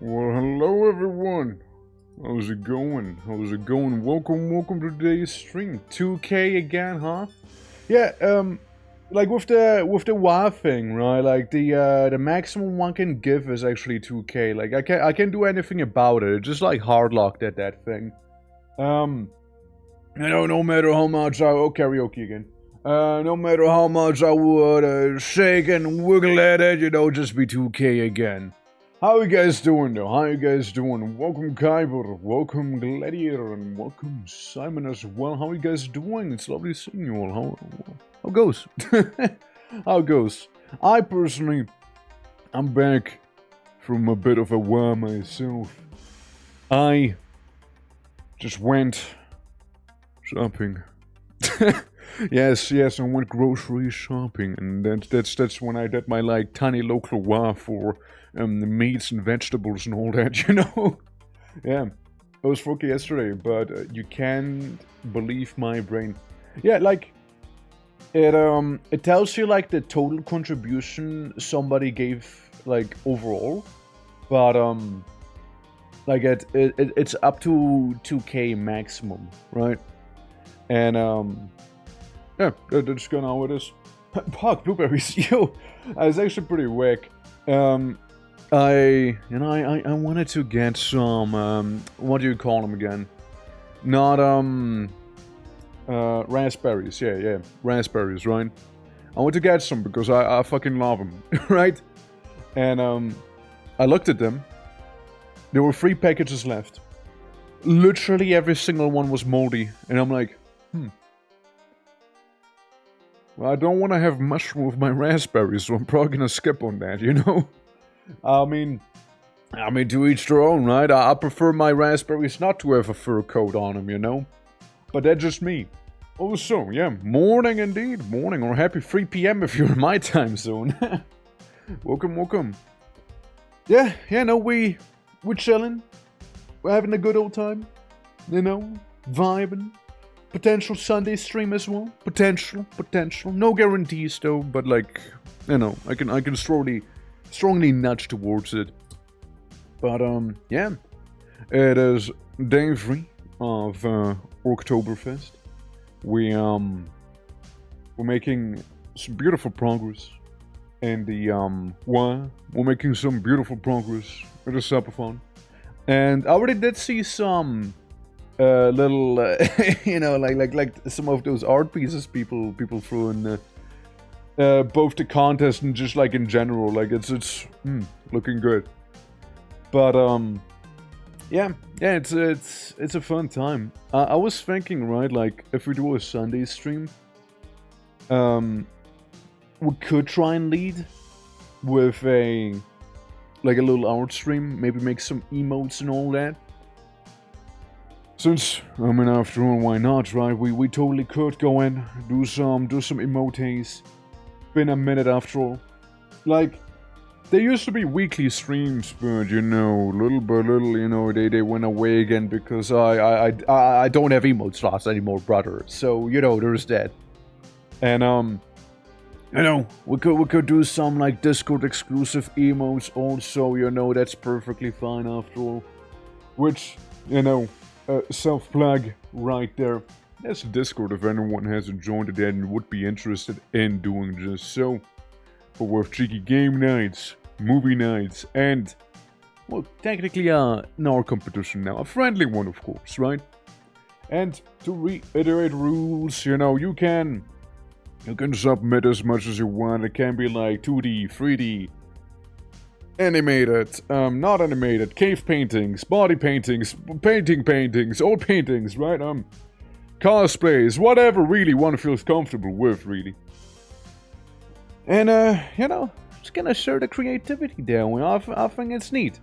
Well, hello everyone. How's it going? Welcome to today's stream. 2K again, huh? Yeah, like with the WoW thing, right? Like the maximum one can give is actually 2K. Like I can't do anything about it. It's just like hard locked at that thing. No matter how much karaoke again. No matter how much I would shake and wiggle at it, just be 2K again. How you guys doing though? Welcome Kyber, welcome Gladiator, and welcome Simon as well. How you guys doing? It's lovely seeing you all. How goes? How goes? I personally, I'm back from a bit of a while myself. I just went shopping. yes, I went grocery shopping, and that's when I did my like tiny local WA for the meats and vegetables and all that, Yeah, it was funky yesterday, but you can't believe my brain. Yeah, like it tells you like the total contribution somebody gave like overall, but like it's up to 2K maximum, right? And yeah, that's kind of how it is. Park blueberries, yo, it's actually pretty whack. I wanted to get some what do you call them again? Not raspberries. Yeah, raspberries, right? I want to get some because I fucking love them, right? And I looked at them. There were 3 packages left. Literally every single one was moldy, and I'm like, well, I don't want to have mushroom with my raspberries, so I'm probably gonna skip on that, I mean, to each their own, right? I prefer my raspberries not to have a fur coat on them, But that's just me. Also, yeah, morning indeed, morning, or happy 3 p.m. if you're in my time zone. welcome. Yeah, no, we're chilling. We're having a good old time, vibing. Potential Sunday stream as well. Potential. No guarantees though, but like, I can strongly nudge towards it. But yeah, it is day 3 of Oktoberfest. We're making some beautiful progress, and we're making some beautiful progress. It is super fun, and I already did see some little, like some of those art pieces people threw in both the contest and just like in general, like it's looking good. But yeah, it's a fun time. I was thinking, right, like if we do a Sunday stream, we could try and lead with a little art stream, maybe make some emotes and all that. Since, after all, why not, right? We totally could go in, do some emotes. Been a minute after all. Like, there used to be weekly streams, but, little by little, they went away again because I don't have emote slots anymore, brother. So, there's that. And, we could do some, like, Discord exclusive emotes also, that's perfectly fine after all. Which, self-plug right there. That's Discord if anyone hasn't joined it and would be interested in doing just so. For with cheeky game nights, movie nights, and, well, technically an hour competition now. A friendly one, of course, right? And to reiterate rules, you can submit as much as you want. It can be like 2D, 3D, animated, not animated, cave paintings, body paintings, paintings, old paintings, right? Cosplays, whatever really one feels comfortable with, really. And, just gonna share the creativity down. I think it's neat.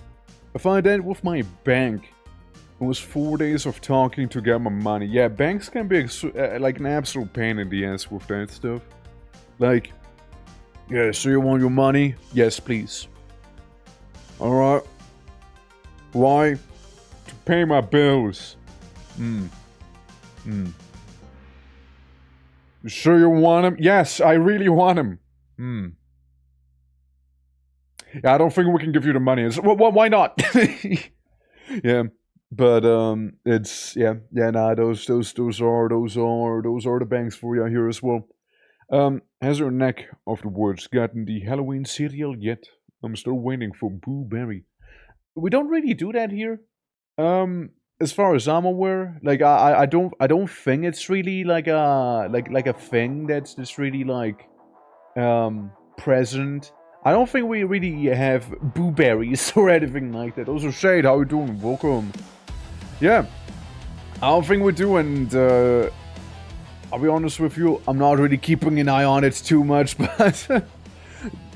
I find that with my bank, it was 4 days of talking to get my money. Yeah, banks can be like an absolute pain in the ass with that stuff. Like, yeah, so you want your money? Yes, please. Alright. Why? To pay my bills. You sure you want him? Yes, I really want him. Yeah, I don't think we can give you the money. It's, well, why not? Yeah, but it's nah. Those are the banks for you here as well. Has your neck of the woods gotten the Halloween cereal yet? I'm still waiting for Boo Berry. We don't really do that here. As far as I'm aware, like I don't think it's really like a thing that's really like present. I don't think we really have blueberries or anything like that. Also, Shade, how you doing? Welcome. Yeah, I don't think we do, and I'll be honest with you, I'm not really keeping an eye on it too much, but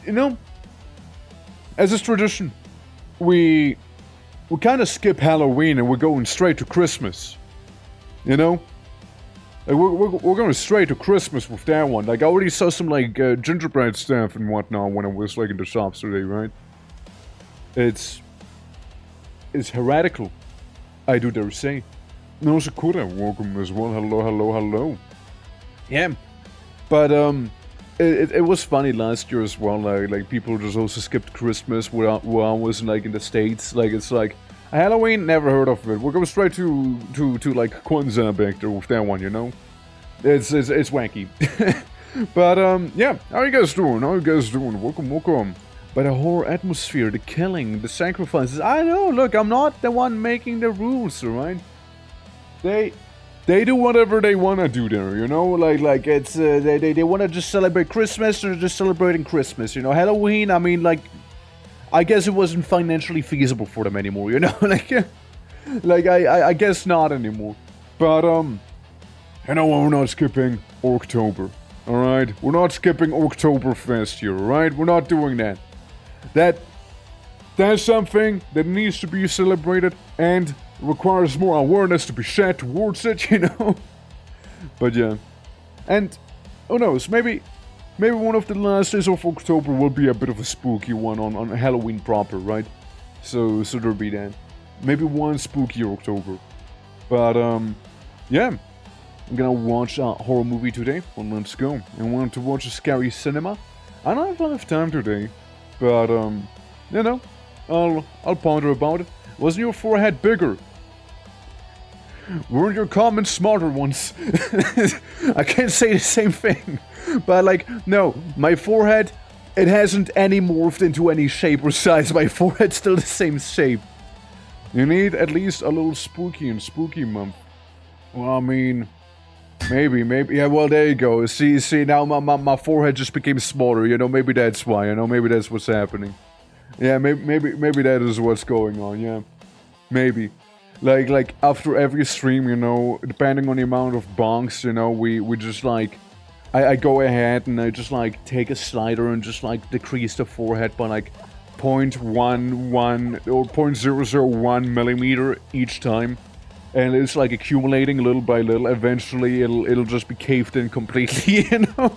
you know, as is tradition, we kind of skip Halloween and we're going straight to Christmas. You know? Like, we're going straight to Christmas with that one. Like, I already saw some, like, gingerbread stuff and whatnot when I was, like, in the shops today, right? It's heretical, I do dare say. No, Sakura, welcome as well. Hello. Yeah, but, it was funny last year as well, like people just also skipped Christmas where I was, like, in the States. Like, it's like, Halloween, never heard of it. We're going straight to like, Kwanzaa back there with that one, you know? It's wacky. But, yeah, how you guys doing? Welcome. But the horror atmosphere, the killing, the sacrifices, I know, look, I'm not the one making the rules, alright? They do whatever they want to do there, you know? Like it's, they want to just celebrate Christmas, they're just celebrating Christmas, you know? Halloween, I mean, like, I guess it wasn't financially feasible for them anymore, you know? like, I guess not anymore. But, you know, we're not skipping October, alright? We're not skipping Oktoberfest here, alright? We're not doing that. That's something that needs to be celebrated and requires more awareness to be shed towards it, you know? But yeah. And who knows, maybe one of the last days of October will be a bit of a spooky one on Halloween proper, right? So there'll be that. Maybe one spooky October. But yeah. I'm gonna watch a horror movie today. Well, let's go. I want to watch a scary cinema. I don't have a lot of time today. But you know, I'll ponder about it. Wasn't your forehead bigger? Weren't your comments smarter ones? I can't say the same thing. But like, no, my forehead, it hasn't any morphed into any shape or size. My forehead's still the same shape. You need at least a little spooky month. Well, I mean, maybe. Yeah, well, there you go. See, now my forehead just became smaller, you know, maybe that's why, you know, maybe that's what's happening. Yeah, maybe that is what's going on, yeah. Maybe. Like, after every stream, you know, depending on the amount of bonks, you know, we just, like, I go ahead and I just, like, take a slider and just, like, decrease the forehead by, like, 0.11 or 0.001 millimeter each time. And it's, like, accumulating little by little. Eventually, it'll just be caved in completely, you know?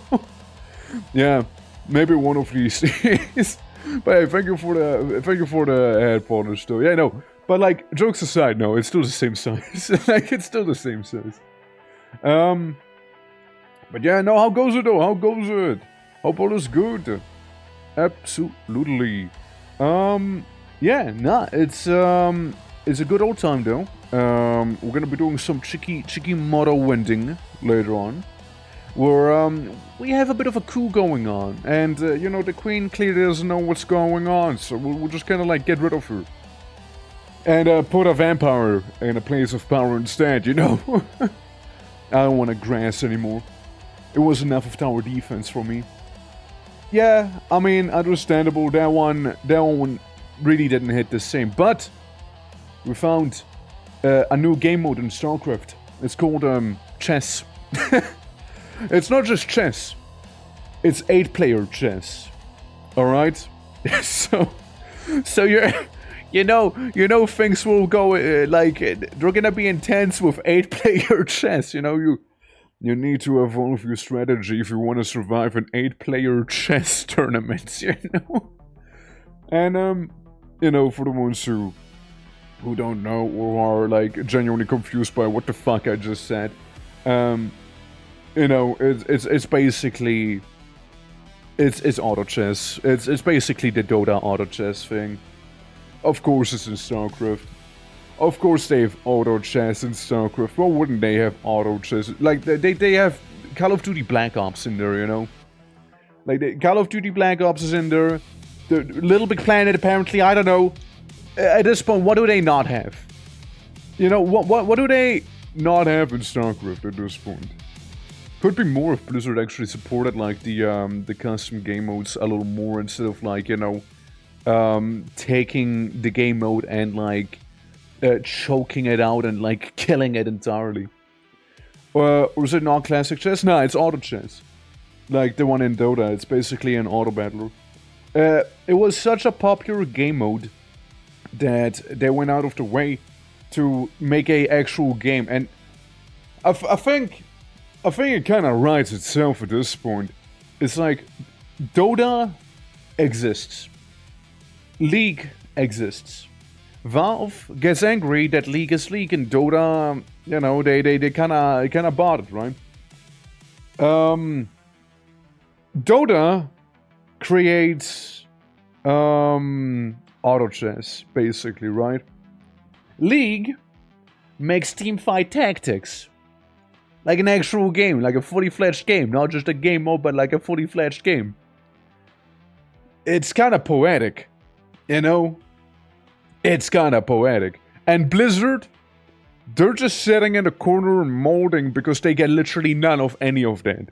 Yeah, maybe one of these days. But hey, thank you for the head polish though. Yeah, no. But like, jokes aside, no, it's still the same size. Like, it's still the same size. But yeah, no, how goes it though? How goes it? Hope all is good. Absolutely. Yeah, nah, it's a good old time though. We're gonna be doing some cheeky motto wending later on. Where, we have a bit of a coup going on, and, you know, the queen clearly doesn't know what's going on, so we'll just kind of, like, get rid of her. And, put a vampire in a place of power instead, you know? I don't want to grass anymore. It was enough of tower defense for me. Yeah, I mean, understandable, that one really didn't hit the same, but we found, a new game mode in StarCraft. It's called, chess. It's not just chess. It's 8-player chess. Alright? So you know things will go, like, they're gonna be intense with 8-player chess, you know, you need to evolve your strategy if you want to survive an 8-player chess tournament, you know? And, you know, for the ones who don't know or are, like, genuinely confused by what the fuck I just said, you know, it's basically It's auto chess. It's basically the Dota auto chess thing. Of course it's in StarCraft. Of course they have auto chess in StarCraft. Why wouldn't they have auto chess? Like, they have Call of Duty Black Ops in there, you know? Like, Call of Duty Black Ops is in there. The Little Big Planet, apparently, I don't know. At this point, what do they not have? You know, what do they not have in StarCraft at this point? Could be more if Blizzard actually supported, like, the custom game modes a little more instead of, like, you know, taking the game mode and, like, choking it out and, like, killing it entirely. Or is it not classic chess? No, it's auto chess. Like the one in Dota, it's basically an auto battler. It was such a popular game mode that they went out of the way to make a actual game, and I think it kind of writes itself at this point. It's like Dota exists, League exists. Valve gets angry that League is League, and Dota, you know, they kind of bought it, right? Dota creates auto chess, basically, right? League makes teamfight tactics. Like an actual game, like a fully fledged game. Not just a game mode, but like a fully fledged game. It's kind of poetic, you know? It's kind of poetic. And Blizzard, they're just sitting in the corner and molding because they get literally none of any of that.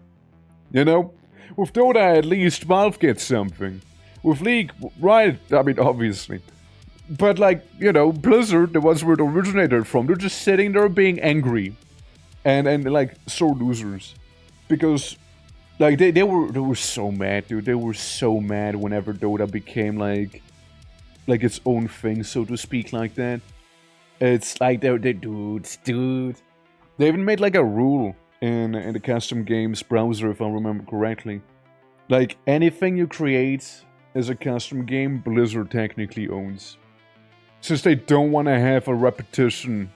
You know? With Dota, at least Valve gets something. With League, right, I mean, obviously. But, like, you know, Blizzard, the ones where it originated from, they're just sitting there being angry. And like, sore losers. Because, like, they were so mad, dude. They were so mad whenever Dota became, like its own thing, so to speak, like that. It's like, they dudes. They even made, like, a rule in the custom games browser, if I remember correctly. Like, anything you create as a custom game, Blizzard technically owns. Since they don't want to have a repetition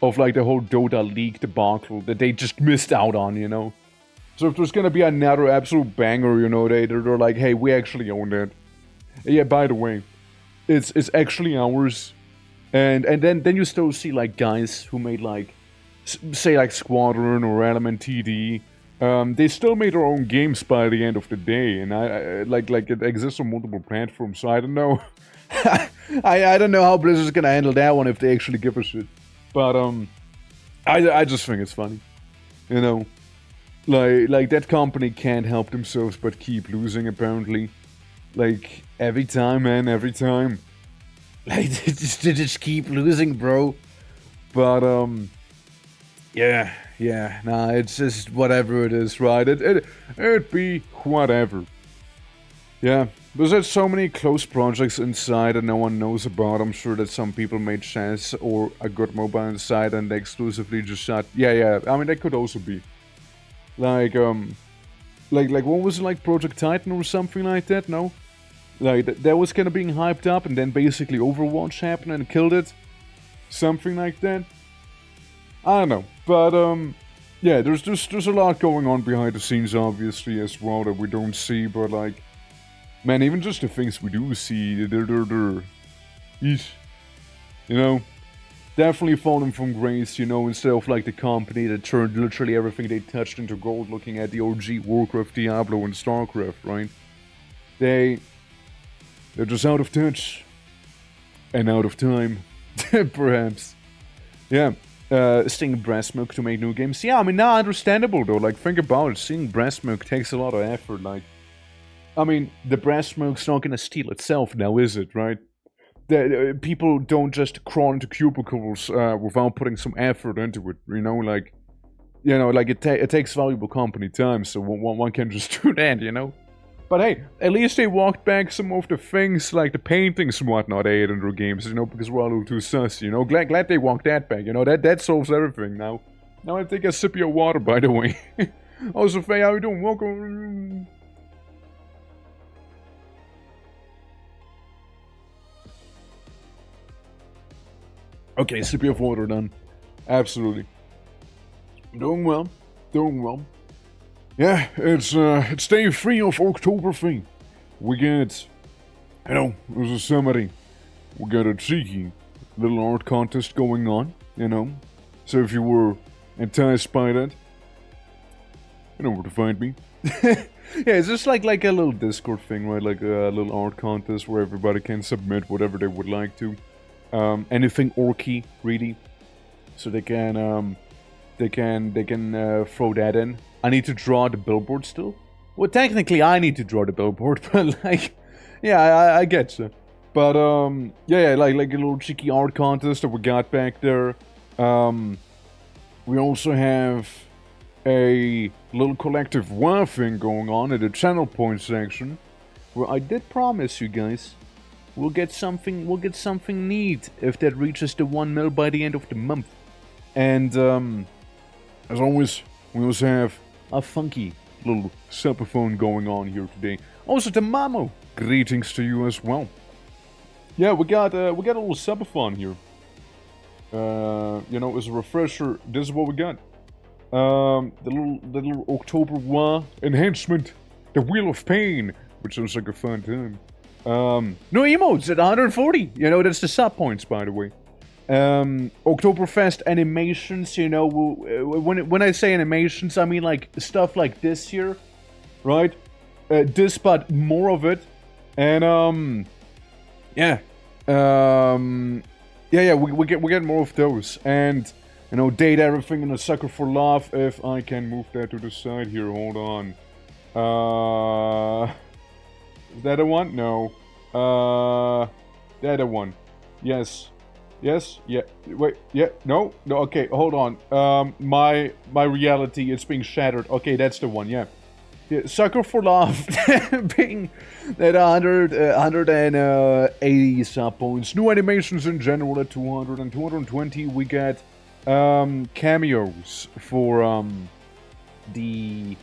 of, like, the whole Dota League debacle that they just missed out on, you know? So if there's gonna be another absolute banger, you know, they're like, hey, we actually own that. Yeah, by the way, it's actually ours. And then you still see, like, guys who made, like, say, like, Squadron or Element TD. They still made their own games by the end of the day, and I like it exists on multiple platforms, so I don't know. I don't know how Blizzard's gonna handle that one if they actually give a shit. But I just think it's funny, you know, like that company can't help themselves but keep losing apparently, like every time, man, every time, like they just keep losing, bro. But yeah, nah, it's just whatever it is, right? It'd be whatever. Yeah. There's so many close projects inside that no one knows about. I'm sure that some people made chess or a good mobile inside and they exclusively just shot. Yeah. I mean, that could also be. Like what was it, like Project Titan or something like that? No? Like, that was kind of being hyped up and then basically Overwatch happened and killed it. Something like that. I don't know. But, yeah, there's a lot going on behind the scenes, obviously, as well, that we don't see, but, like, man, even just the things we do see, they're, yeesh. You know, definitely falling from grace, you know, instead of, like, the company that turned literally everything they touched into gold, looking at the OG Warcraft, Diablo, and StarCraft, right? They're just out of touch. And out of time. Perhaps. Yeah. Seeing breast milk to make new games. Yeah, I mean, now understandable, though. Like, think about it. Seeing breast milk takes a lot of effort, like, I mean, the breast milk's not gonna steal itself now, is it, right? People don't just crawl into cubicles without putting some effort into it, you know? Like, you know, like, it takes valuable company time, so one can't just do that, you know? But hey, at least they walked back some of the things, like the paintings and whatnot they had in their games, you know, because we're a little too sus, you know? Glad they walked that back, you know? That solves everything now. Now I take a sip of your water, by the way. Also, Faye, how you doing? Welcome. Okay, sip of water done. Absolutely. Doing well. Yeah, it's day 3 of Oktoberfest. We get, there's a summary. We got a cheeky little art contest going on, So if you were enticed by that, you know where to find me. Yeah, it's just like a little Discord thing, right? Like a little art contest where everybody can submit whatever they would like to. Anything orky, really. So they can throw that in. I need to draw the billboard still. Well, technically I need to draw the billboard, but like, yeah, I get you. But yeah, like a little cheeky art contest that we got back there. We also have a little collective WoW thing going on in the channel point section, where I did promise you guys we'll get something neat if that reaches the 1 mil by the end of the month. And as always, we also have a funky little subathon going on here today. Also to Mamo, greetings to you as well. Yeah, we got a little subathon here. As a refresher, this is what we got. The little October WoW enhancement, the Wheel of Pain, which sounds like a fun time. No emotes at 140. That's the sub points, by the way. Oktoberfest animations, when I say animations, I mean like stuff like this here, right? This, but more of it. And, yeah. We get more of those. And, date everything in a sucker for love. If I can move that to the side here, hold on. Is that a one? No. That a one. Yes. Yes? Yeah. Wait. Yeah. No? No. Okay. Hold on. My reality is being shattered. Okay, that's the one. Yeah. Sucker for Love being at 180 sub points. New animations in general at 200 and 220. We get cameos for the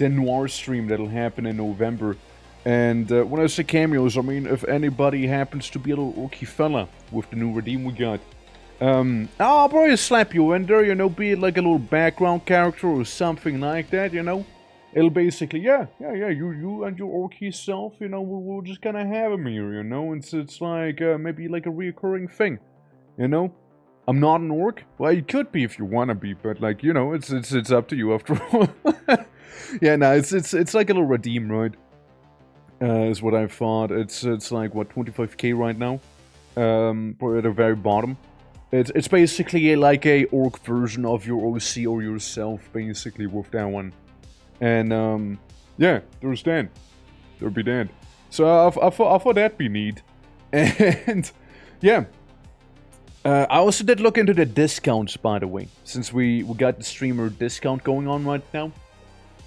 Noir stream that'll happen in November. And when I say cameos, I mean if anybody happens to be a little orky fella with the new redeem we got. I'll probably slap you in there, be it like a little background character or something like that, It'll basically, you and your orky self, we're just gonna have him here, It's like, maybe like a reoccurring thing, I'm not an orc. Well, you could be if you wanna be, but like, it's up to you after all. Yeah, no, it's like a little redeem, right? Is what I thought. It's like, what, 25k right now? Probably at the very bottom. It's basically like a orc version of your OC or yourself, basically, with that one. And, yeah, there's that. There'll be that. So I thought that'd be neat. And, yeah. I also did look into the discounts, by the way, since we got the streamer discount going on right now.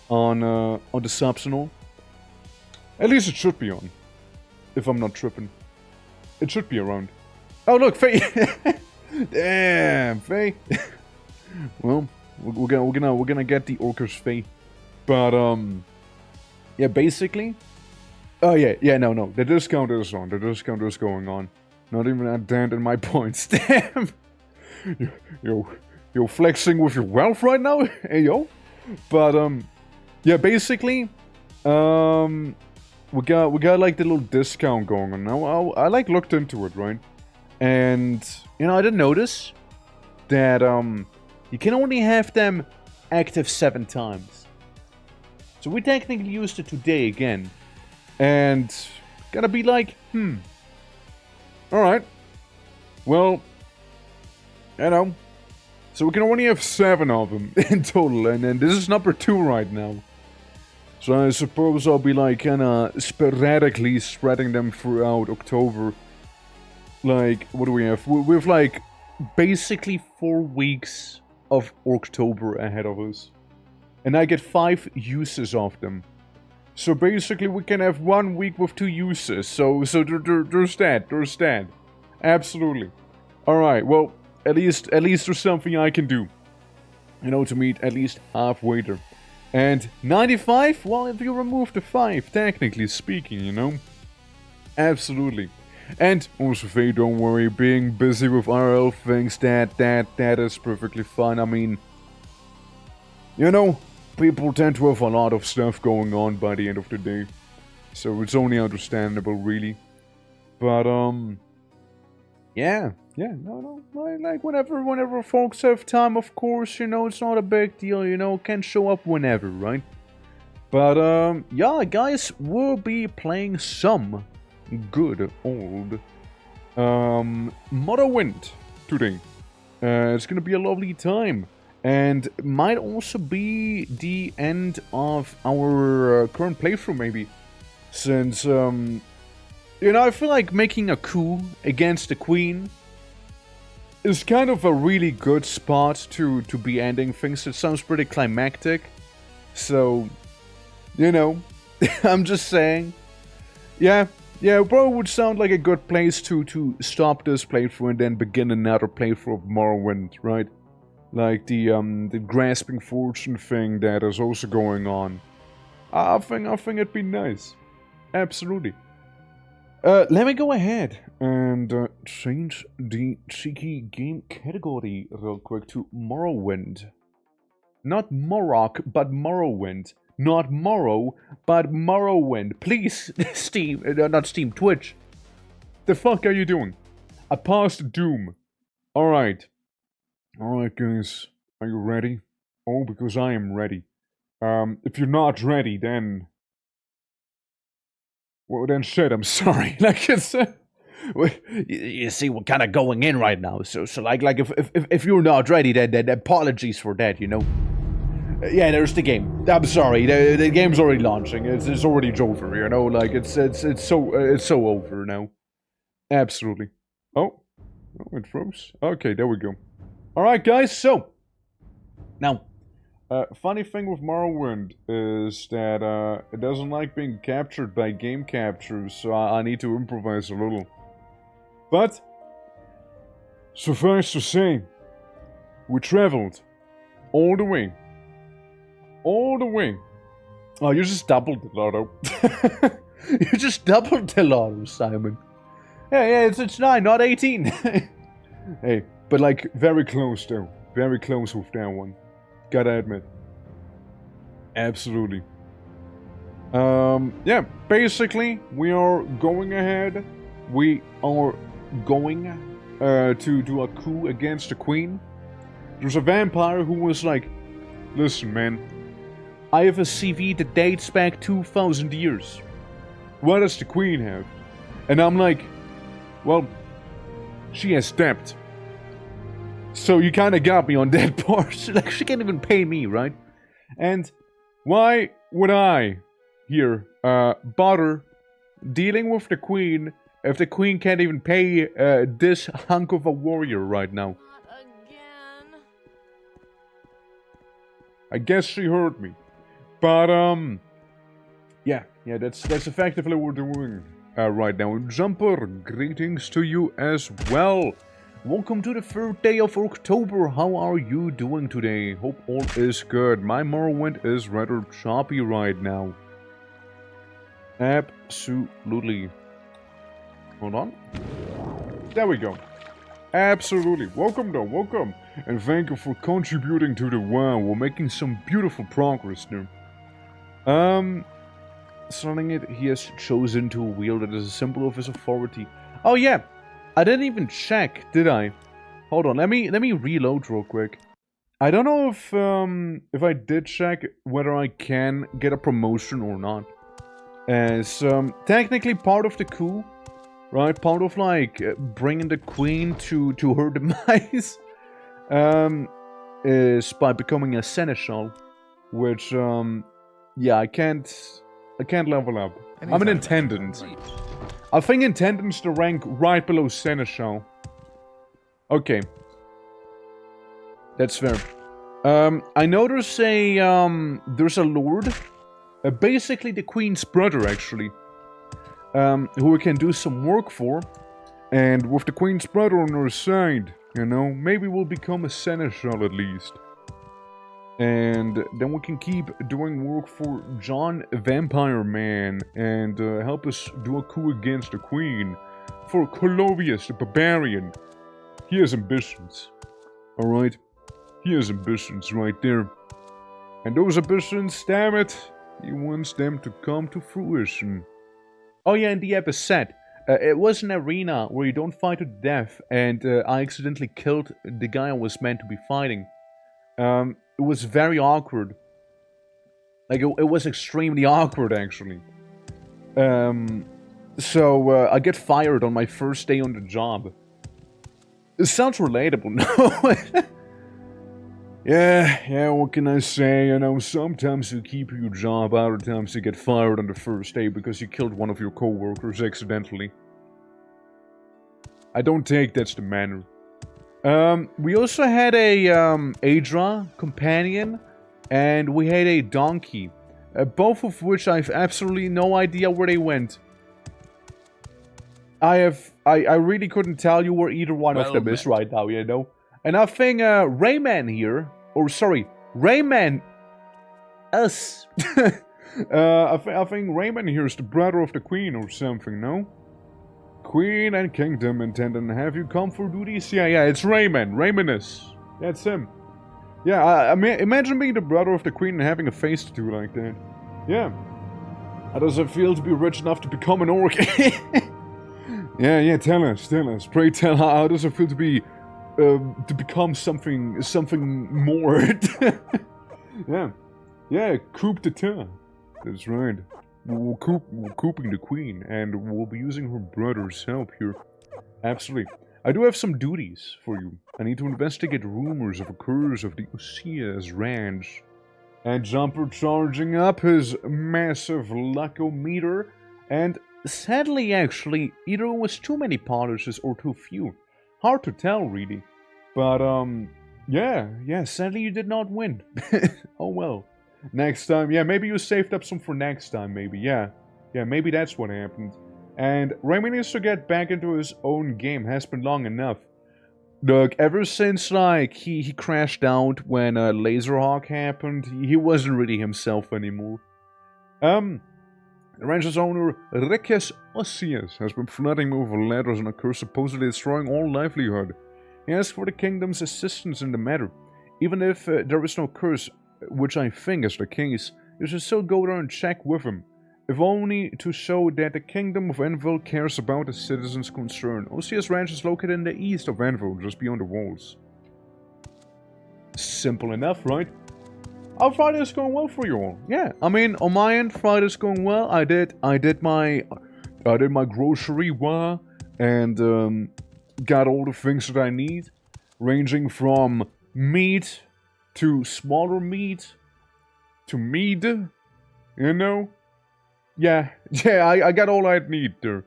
On the subs and all. At least it should be on. If I'm not tripping. It should be around. Oh, look, Faye! Damn, Faye! Well, we're gonna get the Orcus Faye. But, yeah, basically... Oh, yeah, no. The discount is on. The discount is going on. Not even a dent in my points. Damn! You're flexing with your wealth right now? Hey, yo! But, yeah, basically... We got like the little discount going on now. I like looked into it, right? And I did notice that you can only have them active 7 times. So we technically used it today again. And gonna be like, alright. Well, so we can only have 7 of them in total, and then this is number 2 right now. So I suppose I'll be like kinda sporadically spreading them throughout October. Like, what do we have? We have like basically 4 weeks of October ahead of us. And I get 5 uses of them. So basically we can have 1 week with 2 uses. So there's that. Absolutely. Alright, well, at least there's something I can do. To meet at least halfway there. And 95? Well, if you remove the 5, technically speaking, Absolutely. And also, Faye, don't worry, being busy with RL things, that is perfectly fine. I mean, people tend to have a lot of stuff going on by the end of the day. So it's only understandable, really. But, yeah, no, like, whenever folks have time, of course, you know, it's not a big deal, you know, can show up whenever, right? But, yeah, guys, we'll be playing some good old, Morrowind today. It's gonna be a lovely time, and might also be the end of our current playthrough, maybe, since, you know, I feel like making a coup against the Queen is kind of a really good spot to be ending things. It sounds pretty climactic, so, you know, I'm just saying, yeah, it probably would sound like a good place to stop this playthrough and then begin another playthrough of Morrowind, right? Like the grasping fortune thing that is also going on. I think it'd be nice, absolutely. Let me go ahead and change the cheeky game category real quick to Morrowind. Not Morrock, but Morrowind. Not Morrow, but Morrowind. Please, Steam, not Steam, Twitch. The fuck are you doing? I paused Doom. Alright. Alright, guys. Are you ready? Oh, because I am ready. If you're not ready, then... Well, then shit, I'm sorry. Like it's... you see, we're kind of going in right now, so like if you're not ready, then apologies for that, you know. Yeah, there's the game. I'm sorry, the game's already launching. It's already over, you know. Like it's so over now. Absolutely. Oh, it froze. Okay, there we go. All right, guys. So now, funny thing with Morrowind is that it doesn't like being captured by game captures, so I need to improvise a little. But suffice to say, we traveled all the way. All the way. Oh, you just doubled the lotto. You just doubled the lotto, Simon. Yeah, it's 9, not 18. Hey, but like, very close though. Very close with that one. Gotta admit. Absolutely. Yeah, basically, we are going ahead. We are going to do a coup against the Queen. There's a vampire who was like, listen, man. I have a CV that dates back 2,000 years. What does the Queen have? And I'm like, well, she has debt. So you kinda got me on that part. Like, she can't even pay me, right? And why would I, here, bother dealing with the Queen if the Queen can't even pay this hunk of a warrior right now? I guess she heard me. But, yeah, that's effectively what we're doing right now. Jumper, greetings to you as well. Welcome to the 3rd day of October. How are you doing today? Hope all is good. My Morrowind is rather choppy right now. Absolutely. Hold on. There we go. Absolutely. Welcome though, welcome. And thank you for contributing to the WoW. We're making some beautiful progress there. Selling it, he has chosen to wield it as a symbol of his authority. Oh yeah, I didn't even check, did I? Hold on, let me reload real quick. I don't know if I did check whether I can get a promotion or not. As technically part of the coup, right? Part of like bringing the Queen to her demise, is by becoming a seneschal, which yeah, I can't level up. I'm an intendant. I think intendant's the rank right below seneschal. Okay. That's fair. I know there's a lord, basically the Queen's brother actually, who we can do some work for, and with the Queen's brother on our side, you know, maybe we'll become a seneschal at least. And then we can keep doing work for John Vampire Man and help us do a coup against the Queen. For Colovius the Barbarian. He has ambitions. Alright? He has ambitions right there. And those ambitions, damn it, he wants them to come to fruition. Oh yeah, in the episode, it was an arena where you don't fight to death, and I accidentally killed the guy I was meant to be fighting. It was very awkward. Like, it was extremely awkward, actually. So I get fired on my first day on the job. It sounds relatable, no? Yeah, what can I say? You know, sometimes you keep your job, other times you get fired on the first day because you killed one of your co-workers accidentally. I don't take that's the manner. We also had a Adra companion, and we had a donkey. Both of which I've absolutely no idea where they went. I really couldn't tell you where either one of them is right now, you know? And I think Rayman here, or sorry, Rayman, us. I think Rayman here is the brother of the queen or something, no? Queen and kingdom intend and have you come for duties? Yeah, it's Rayman, Raymanus. That's him. Yeah, I mean, imagine being the brother of the queen and having a face tattoo like that. Yeah. How does it feel to be rich enough to become an orc? Yeah, tell us. Pray tell, how does it feel to be, to become something more? Yeah, coup d'etat. That's right. We're couping the queen, and we'll be using her brother's help here. Absolutely. I do have some duties for you. I need to investigate rumors of a curse of the Osias ranch. And Jumper charging up his massive luckometer, and sadly actually, either it was too many polishes or too few. Hard to tell really. But yeah, sadly you did not win. Oh well. Next time, yeah, maybe you saved up some for next time, maybe, yeah. Yeah, maybe that's what happened. And Remy needs to get back into his own game, has been long enough. Look, ever since, like, he crashed out when Laserhawk happened, he wasn't really himself anymore. The ranch's owner, Rikes Osias, has been flooding me with letters and a curse supposedly destroying all livelihood. He asked for the kingdom's assistance in the matter. Even if there is no curse, which I think is the case, you should still go there and check with him. If only to show that the kingdom of Anvil cares about the citizens' concern. Osias Ranch is located in the east of Anvil, just beyond the walls. Simple enough, right? Oh, Friday's going well for you all. Yeah, I mean, on my end, Friday's going well. I did my grocery and got all the things that I need, ranging from meat to smaller meat to meat, you know. Yeah, I got all I need there.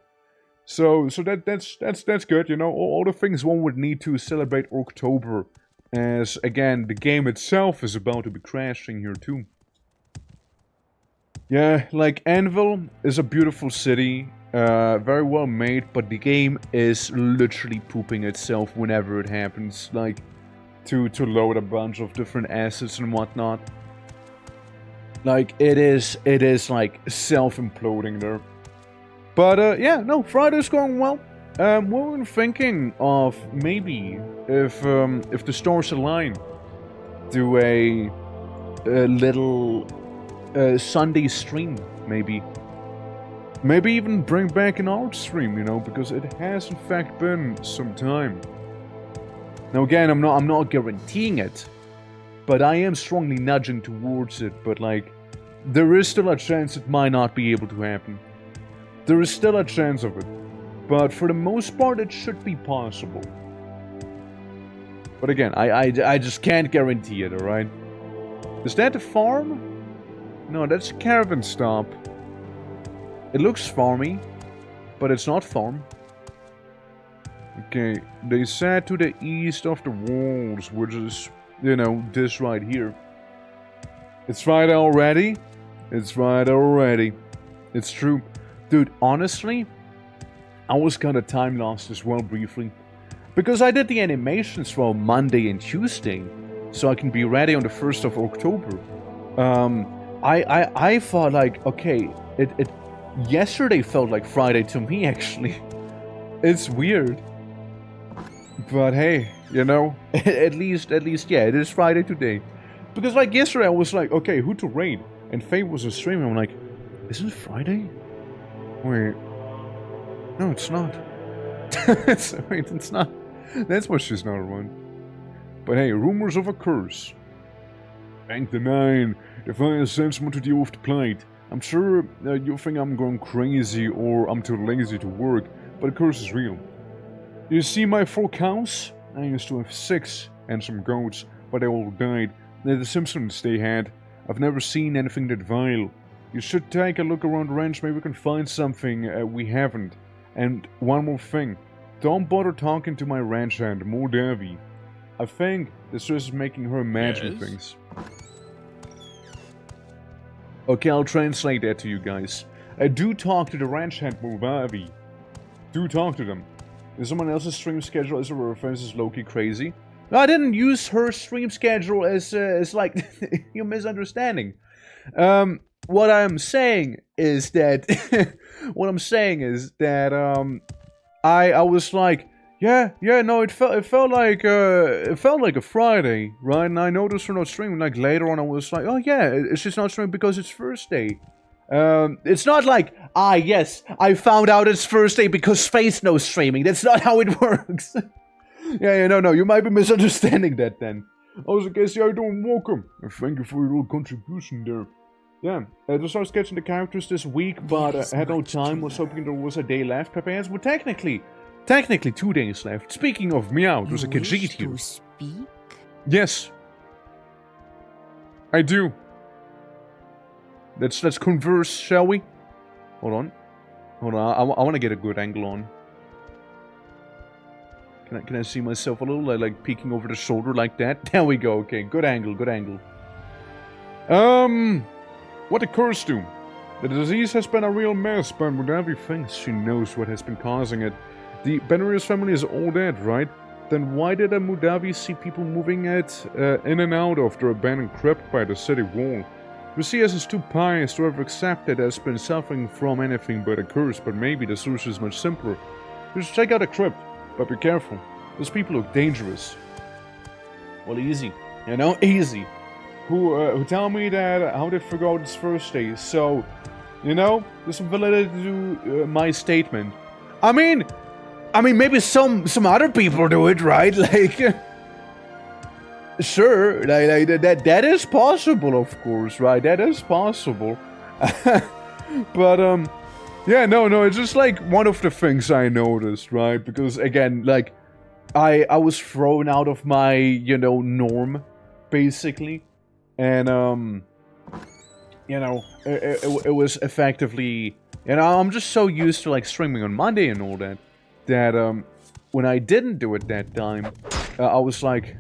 So that's good, you know. All the things one would need to celebrate October, as again the game itself is about to be crashing here too. Yeah, like Anvil is a beautiful city, very well made, but the game is literally pooping itself whenever it happens, like to load a bunch of different assets and whatnot. Like, it is like self-imploding there. But yeah, no, Friday's going well. We were thinking of maybe if the stars align, do a little Sunday stream, maybe. Maybe even bring back an art stream, you know, because it has in fact been some time. Now again, I'm not guaranteeing it, but I am strongly nudging towards it. But like, there is still a chance it might not be able to happen. There is still a chance of it, but for the most part, it should be possible. But again, I just can't guarantee it. All right? Is that the farm? No, that's a caravan stop. It looks farmy, but it's not farm. Okay, they said to the east of the walls, which is, you know, this right here. It's right already. It's right already. It's true. Dude, honestly, I was kinda time lost as well briefly. Because I did the animations for Monday and Tuesday, so I can be ready on the 1st of October. I thought like, okay, yesterday felt like Friday to me actually. It's weird. But hey, you know, at least, yeah, it is Friday today. Because, like, yesterday I was like, okay, who to raid? And Faye was streaming. I'm like, isn't it Friday? Wait. No, it's not. Wait, it's not. That's why she's not around. But hey, rumors of a curse. Bank the 9. The fire sends someone to deal with the plight. I'm sure you think I'm going crazy or I'm too lazy to work, but the curse is real. You see my 4 cows? I used to have 6 and some goats, but they all died. They're the Simpsons they had. I've never seen anything that vile. You should take a look around the ranch, maybe we can find something we haven't. And one more thing. Don't bother talking to my ranch hand, Mordavi. I think this is making her imagine things. Okay, I'll translate that to you guys. Do talk to the ranch hand, Mordavi. Do talk to them. Is someone else's stream schedule as a reference is low-key crazy? No, I didn't use her stream schedule as like, you're misunderstanding. What I'm saying is that, I was like, no, it felt like a Friday, right? And I noticed her not streaming. Like later on, I was like, oh yeah, she's not streaming because it's Thursday. It's not like, yes, I found out it's Thursday because Space knows streaming. That's not how it works. No, you might be misunderstanding that then. I was like, how you doing? Welcome. And thank you for your little contribution there. Yeah, I just started sketching the characters this week, but I had no time. Was hoping there was a day left. Prepares, but technically 2 days left. Speaking of meow, there's a Khajiit here. To speak? Yes, I do. Let's converse, shall we? Hold on. I want to get a good angle on. Can I see myself a little, like peeking over the shoulder like that? There we go. Okay, good angle. What the curse do? The disease has been a real mess, but Mordavi thinks she knows what has been causing it. The Benarius family is all dead, right? Then why did a Mordavi see people moving in and out of their abandoned crypt by the city wall? Lucius is too pious to ever accept that it has been suffering from anything but a curse, but maybe the solution is much simpler. Just check out the crypt, but be careful. Those people look dangerous. Well, easy. Easy. Who tell me that how they figure out it's Thursday, so, there's some validity to my statement. I mean, maybe some other people do it, right? Like, sure, like that is possible, of course, right? That is possible. But no, it's just like one of the things I noticed, right? Because again, like, I was thrown out of my norm, basically, and it was effectively, I'm just so used to like streaming on Monday and all that. That when I didn't do it that time, I was like,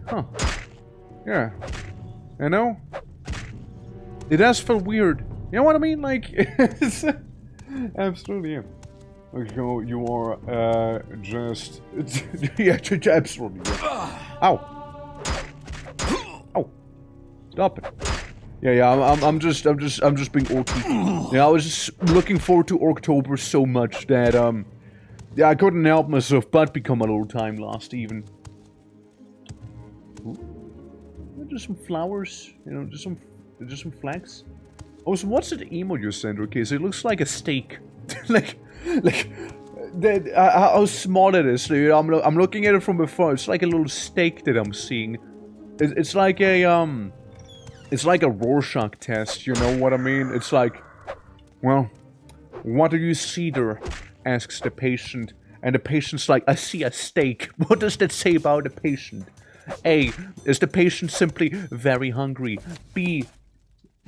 yeah, it does feel weird. You know what I mean? Like, it's absolutely, yeah. Like, you are just, yeah, absolutely. Yeah. Ow! Stop it. Yeah, I'm just being orky. Yeah, I was just looking forward to October so much that yeah, I couldn't help myself but become a little time lost even. Ooh. Just some flowers, just some flags. Oh, so what's that emo you sent? Okay, so it looks like a steak. like that. How small it is. I'm looking at it from afar. It's like a little steak that I'm seeing. It's like a it's like a Rorschach test. You know what I mean? It's like, well, what do you see there? Asks the patient, and the patient's like, I see a steak. What does that say about the patient? A, is the patient simply very hungry? B,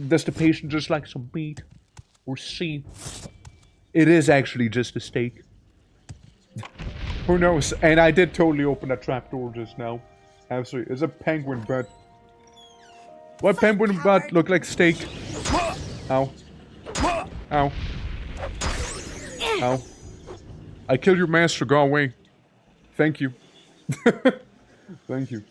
does the patient just like some meat? Or C, it is actually just a steak. Who knows? And I did totally open a trapdoor just now. Absolutely. It's a penguin butt. What penguin butt look like steak? Ow. Ow. Ow. I killed your master, go away. Thank you. Thank you.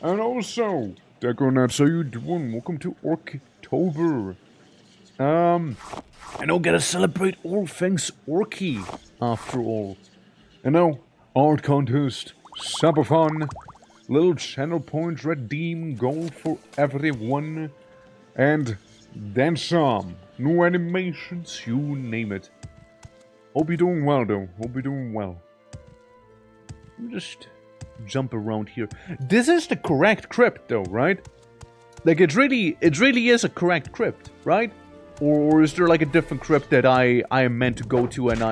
And also, Deconats, how you doing? Welcome to October. I know, gotta celebrate all things orky, after all. Art contest, super fun, Little channel points, redeem, gold for everyone. And then some. New animations, you name it. Hope you're doing well, though. Hope you're doing well. Let me just jump around here. This is the correct crypt, though, right? Like, it really is a correct crypt, right? Or is there, like, a different crypt that I am meant to go to and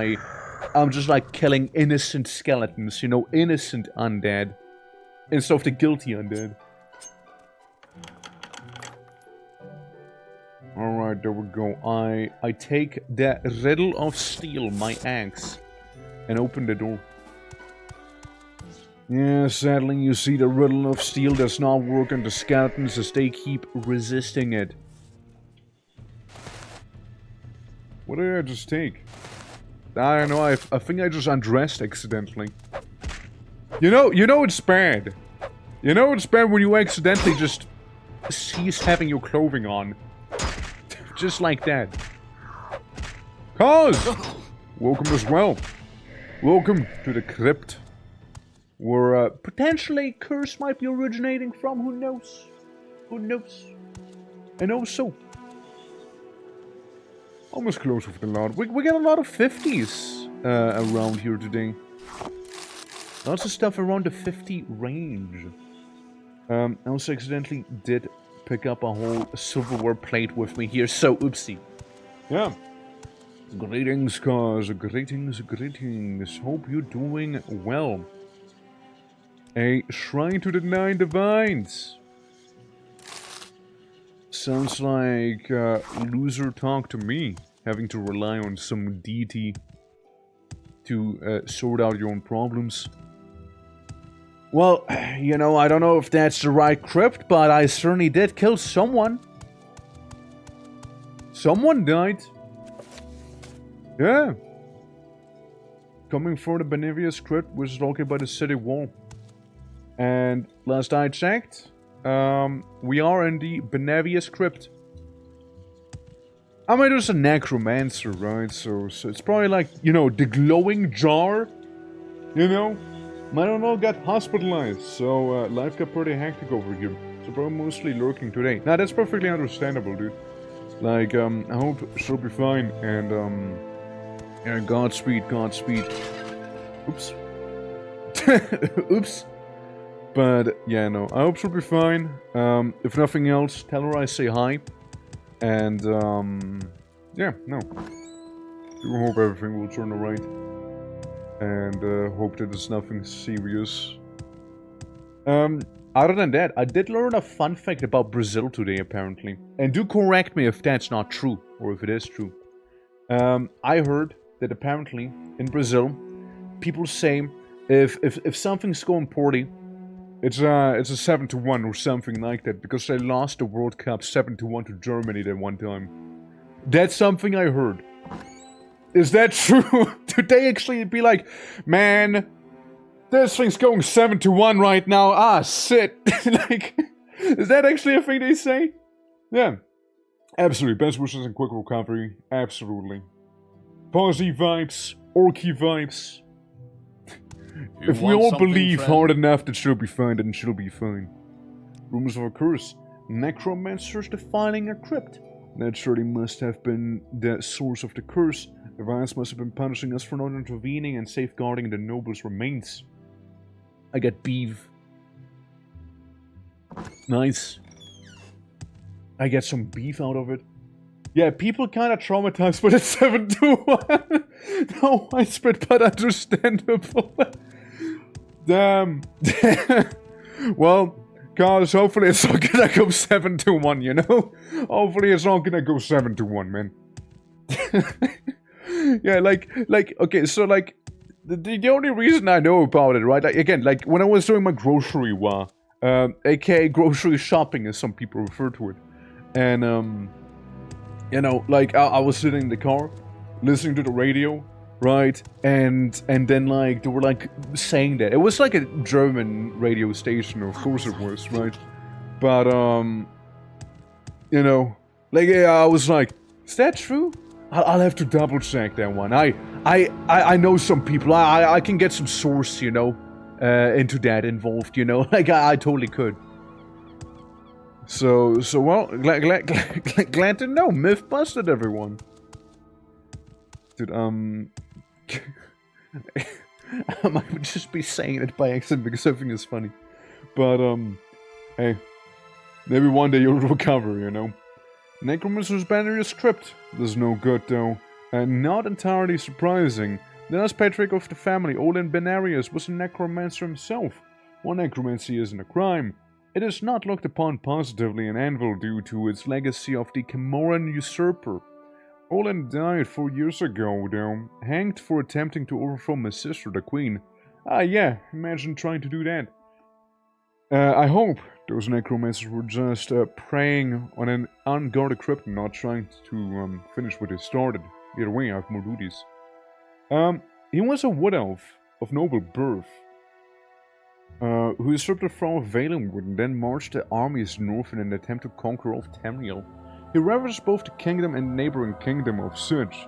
I'm just, like, killing innocent skeletons, you know? Innocent undead. Instead of the guilty undead. Alright, there we go. I take the riddle of steel, my axe, and open the door. Yeah, sadly you see the riddle of steel does not work on the skeletons as they keep resisting it. What did I just take? I don't know, I think I just undressed accidentally. You know it's bad. You know it's bad when you accidentally just cease having your clothing on. Just like that. Cause! Welcome as well. Welcome to the crypt. Where potentially curse might be originating from, who knows? Who knows? And also, almost close with the lot. We got a lot of 50s around here today. Lots of stuff around the 50 range. I also accidentally did pick up a whole silverware plate with me here, so oopsie. Yeah. Greetings, cause. Greetings, greetings. Hope you're doing well. A shrine to the 9 divines. Sounds like loser talk to me. Having to rely on some deity to sort out your own problems. Well, you know, I don't know if that's the right crypt, but I certainly did kill someone. Someone died. Yeah. Coming for the Benevious crypt, which is located by the city wall. And last I checked, we are in the Benevious crypt. I mean, there's a necromancer, right? So it's probably like, you know, the glowing jar, you know? I don't know, got hospitalized, so life got pretty hectic over here. So probably mostly lurking today. Now, that's perfectly understandable, dude. Like, I hope she'll be fine, and, yeah, Godspeed, Godspeed. Oops. Oops. But, yeah, no, I hope she'll be fine. If nothing else, tell her I say hi. And, yeah, no. Do hope everything will turn alright. And hope that it's nothing serious. Other than that, I did learn a fun fact about Brazil today, apparently. And do correct me if that's not true, or if it is true. I heard that apparently, in Brazil, people say if something's going poorly, it's a 7-1 or something like that, because they lost the World Cup 7-1 to Germany that one time. That's something I heard. Is that true? Did they actually be like, man, this thing's going 7-1 right now. Ah, shit. Like, is that actually a thing they say? Yeah. Absolutely. Best wishes and quick recovery. Absolutely. Posy vibes. Orky vibes. If we all believe hard enough that she'll be fine, then she'll be fine. Rumors of a curse. Necromancers defiling a crypt. That surely must have been the source of the curse. The Vines must have been punishing us for not intervening and safeguarding the noble's remains. I get beef. Nice. I get some beef out of it. Yeah, people kind of traumatized by the 7-1. No widespread, but understandable. Damn. Well, guys, hopefully it's not gonna go 7-1, you know? Hopefully it's not gonna go 7-1, man. Yeah, like, okay, so, like, the only reason I know about it, right? Like, again, like, when I was doing my grocery war, aka grocery shopping, as some people refer to it, and, you know, like, I was sitting in the car, listening to the radio, right? And then, like, they were, like, saying that. It was, like, a German radio station, of course it was, right? But, you know, like, yeah, I was like, is that true? I'll have to double check that one. I know some people. I can get some source, you know. into that involved, you know? Like, I totally could. So well, glad to know. Myth busted, everyone. Dude, I might just be saying it by accident because I think it's funny. But, hey, maybe one day you'll recover, you know? Necromancer's banner is script. There's no good, though. And not entirely surprising. The last patriarch of the family, Olin Benarius, was a necromancer himself. While necromancy isn't a crime, it is not looked upon positively in Anvil due to its legacy of the Camoran usurper. Olin died 4 years ago, though, hanged for attempting to overthrow my sister, the queen. Ah, yeah, imagine trying to do that. I hope those necromancers were just preying on an unguarded crypt and not trying to finish what they started. Either way, I have more duties. He was a wood elf of noble birth, who usurped the throne of Valenwood and then marched the armies north in an attempt to conquer of Tamriel. He ravaged both the kingdom and neighboring kingdom of Sidge.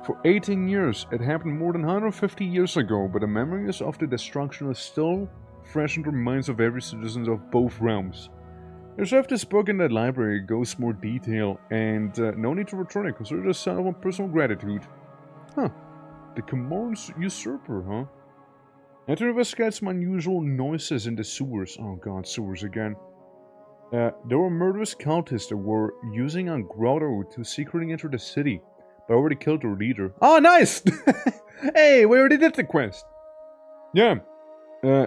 For 18 years, it happened more than 150 years ago, but the memories of the destruction are still fresh in the minds of every citizen of both realms. There's left this book in the library, it goes more detail, and no need to return it, consider it a sign of personal gratitude. Huh. The Camoran usurper, huh? And to investigate some unusual noises in the sewers. Oh god, sewers again. There were murderous cultists that were using a grotto to secretly enter the city, but I already killed their leader. Oh, nice! Hey, we already did the quest! Yeah.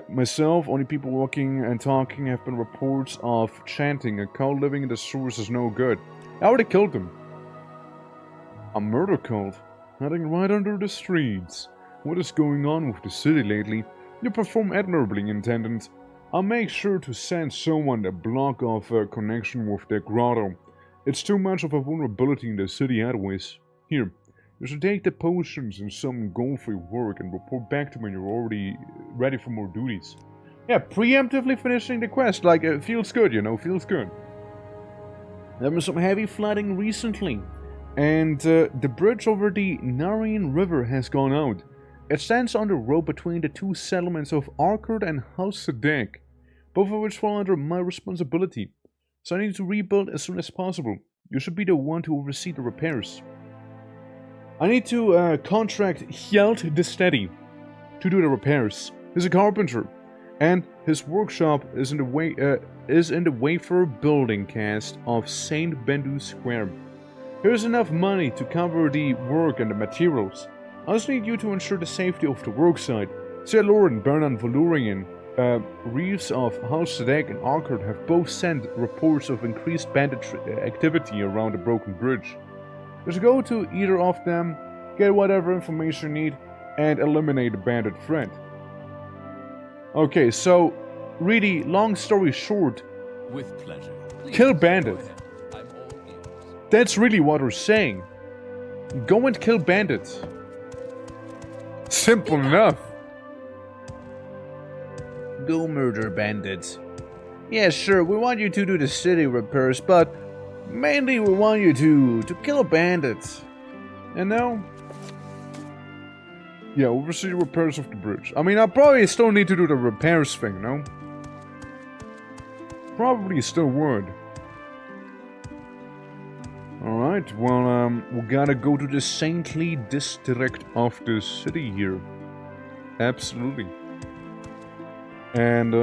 Myself, only people walking and talking have been reports of chanting. A cult living in the sewers is no good. I already killed them. A murder cult? Hiding right under the streets. What is going on with the city lately? You perform admirably, Intendant. I'll make sure to send someone to block off a connection with the grotto. It's too much of a vulnerability in the city anyways. Here, you should take the potions and some gold-free work and report back to me when you're already ready for more duties. Yeah, preemptively finishing the quest, like, it feels good, you know, feels good. There was some heavy flooding recently, and the bridge over the Narian River has gone out. It stands on the road between the two settlements of Arkard and House Sadek, both of which fall under my responsibility, so I need to rebuild as soon as possible. You should be the one to oversee the repairs. I need to contract Hjelt the Steady to do the repairs. He's a carpenter, and his workshop is in the wafer building cast of Saint Bendu Square. Here's enough money to cover the work and the materials. I just need you to ensure the safety of the worksite. Sir Lauren, Bernan Valurian, Reeves of House Sadek and Arkard have both sent reports of increased bandit activity around the broken bridge. Just go to either of them, get whatever information you need, and eliminate the bandit threat. Okay, so, really, long story short, with pleasure. Kill bandit. I'm all ears. That's really what we're saying. Go and kill bandits. Simple enough. Go murder bandits. Yeah, sure, we want you to do the city repairs, but mainly we want you to kill bandits. And now? Yeah, oversee the repairs of the bridge. I mean, I probably still need to do the repairs thing, no? Probably still would. Alright, well, we gotta go to the saintly district of the city here. Absolutely. And,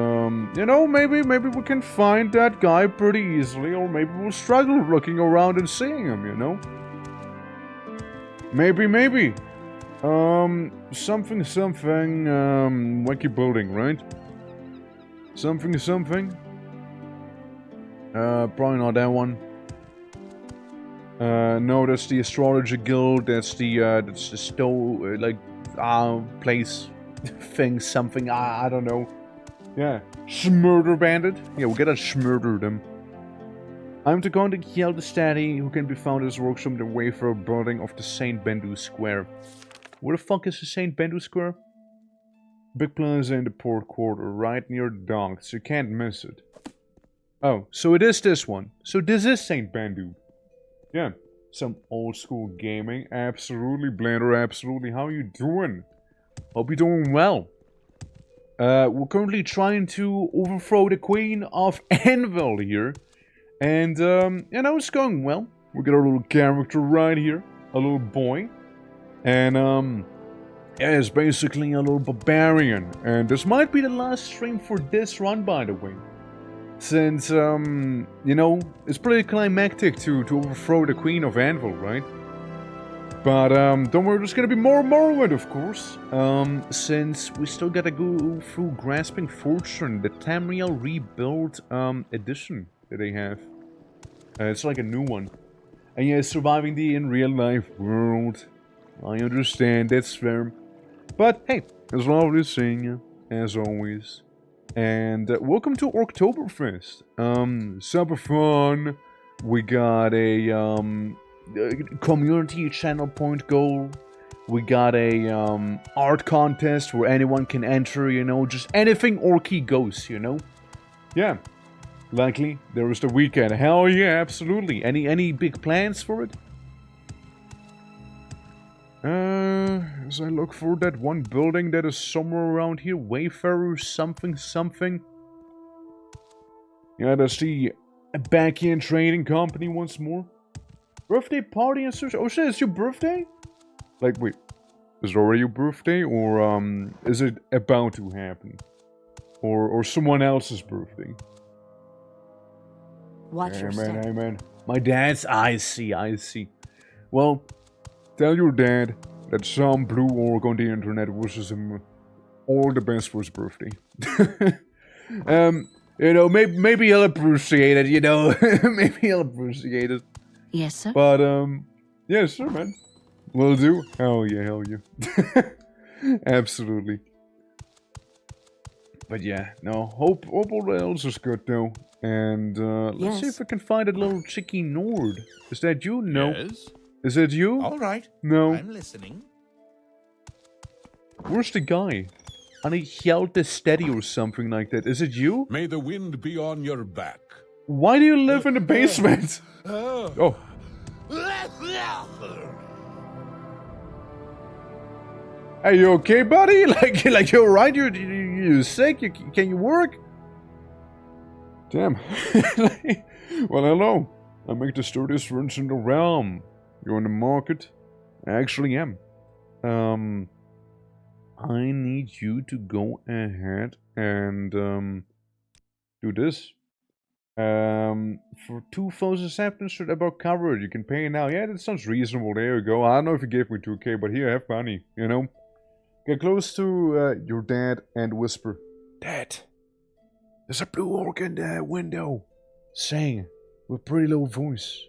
you know, maybe we can find that guy pretty easily, or maybe we'll struggle looking around and seeing him, you know? Maybe. Something, wacky building, right? Something. Probably not that one. No, that's the astrologer guild, that's the place, thing, something, I don't know. Yeah, Schmurder Bandit. Yeah, we'll get a Schmurder them. I'm to contact Hjelt the Steady, who can be found at his workshop in the Wafer building of the Saint Bendu Square. Where the fuck is the Saint Bendu Square? Big plaza in the port quarter, right near the docks, you can't miss it. Oh, so it is this one. So this is Saint Bendu. Yeah, some old school gaming. Absolutely, Blender, absolutely. How you doing? Hope you're doing well. We're currently trying to overthrow the queen of Anvil here. And, you know, it's going well. We got our little character right here. A little boy. And, yeah, it's basically a little barbarian. And this might be the last stream for this run, by the way. Since, you know, it's pretty climactic to overthrow the queen of Anvil, right? But, don't worry, there's gonna be more and more of it, of course. Since we still gotta go through Grasping Fortune, the Tamriel Rebuild, edition that they have. It's like a new one. And yeah, surviving the in real life world. I understand, that's fair. But, hey, it's lovely seeing you, as always. And, welcome to Oktoberfest. Super fun. We got a, community channel point goal. We got a art contest where anyone can enter, you know, just anything orky goes, you know. Yeah, likely there was the weekend. Hell yeah, absolutely. Any big plans for it? As I look for that one building that is somewhere around here, Wayfarer something. Yeah, that's the back-end trading company once more. Birthday party and such. Oh shit, it's your birthday? Like, wait, is it already your birthday, or is it about to happen, or someone else's birthday? Watch your step. Amen. My dad's. I see. Well, tell your dad that some blue orc on the internet wishes him all the best for his birthday. You know, maybe he'll appreciate it. You know, maybe he'll appreciate it. Yes, sir. But, yeah, sure, man. Will do. Hell yeah. Absolutely. But yeah, no, hope all else is good, though. And, let's see if we can find a little Chicky Nord. Is that you? No. Yes? Is it you? All right. No. I'm listening. Where's the guy? And he yelled the steady or something like that. Is it you? May the wind be on your back. Why do you live in the basement? Oh. Are you okay, buddy? Like you're right? You sick? Can you work? Damn. Well, hello. I make the sturdiest runs in the realm. You're in the market? I actually am. I need you to go ahead and, do this. For 2,000 acceptance about coverage, you can pay now. Yeah, that sounds reasonable. There you go. I don't know if you gave me 2k, but here, have money, you know? Get close to, your dad and whisper, Dad, there's a blue orc in the window, saying, with pretty low voice,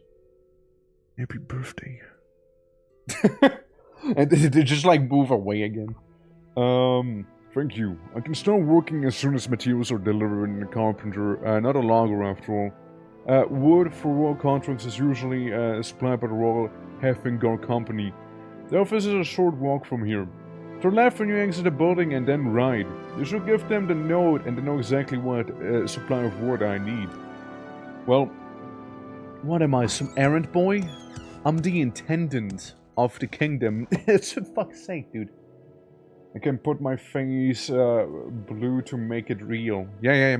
Happy birthday. And they just, like, move away again. Thank you. I can start working as soon as materials are delivered in the carpenter, not a logger after all. Wood for royal contracts is usually supplied by the Royal Heffinger Company. The office is a short walk from here. Turn left when you exit the building and then right. You should give them the note and they know exactly what supply of wood I need. Well, what am I, some errand boy? I'm the intendant of the kingdom. It's for fuck's sake, dude. I can put my face blue to make it real. Yeah,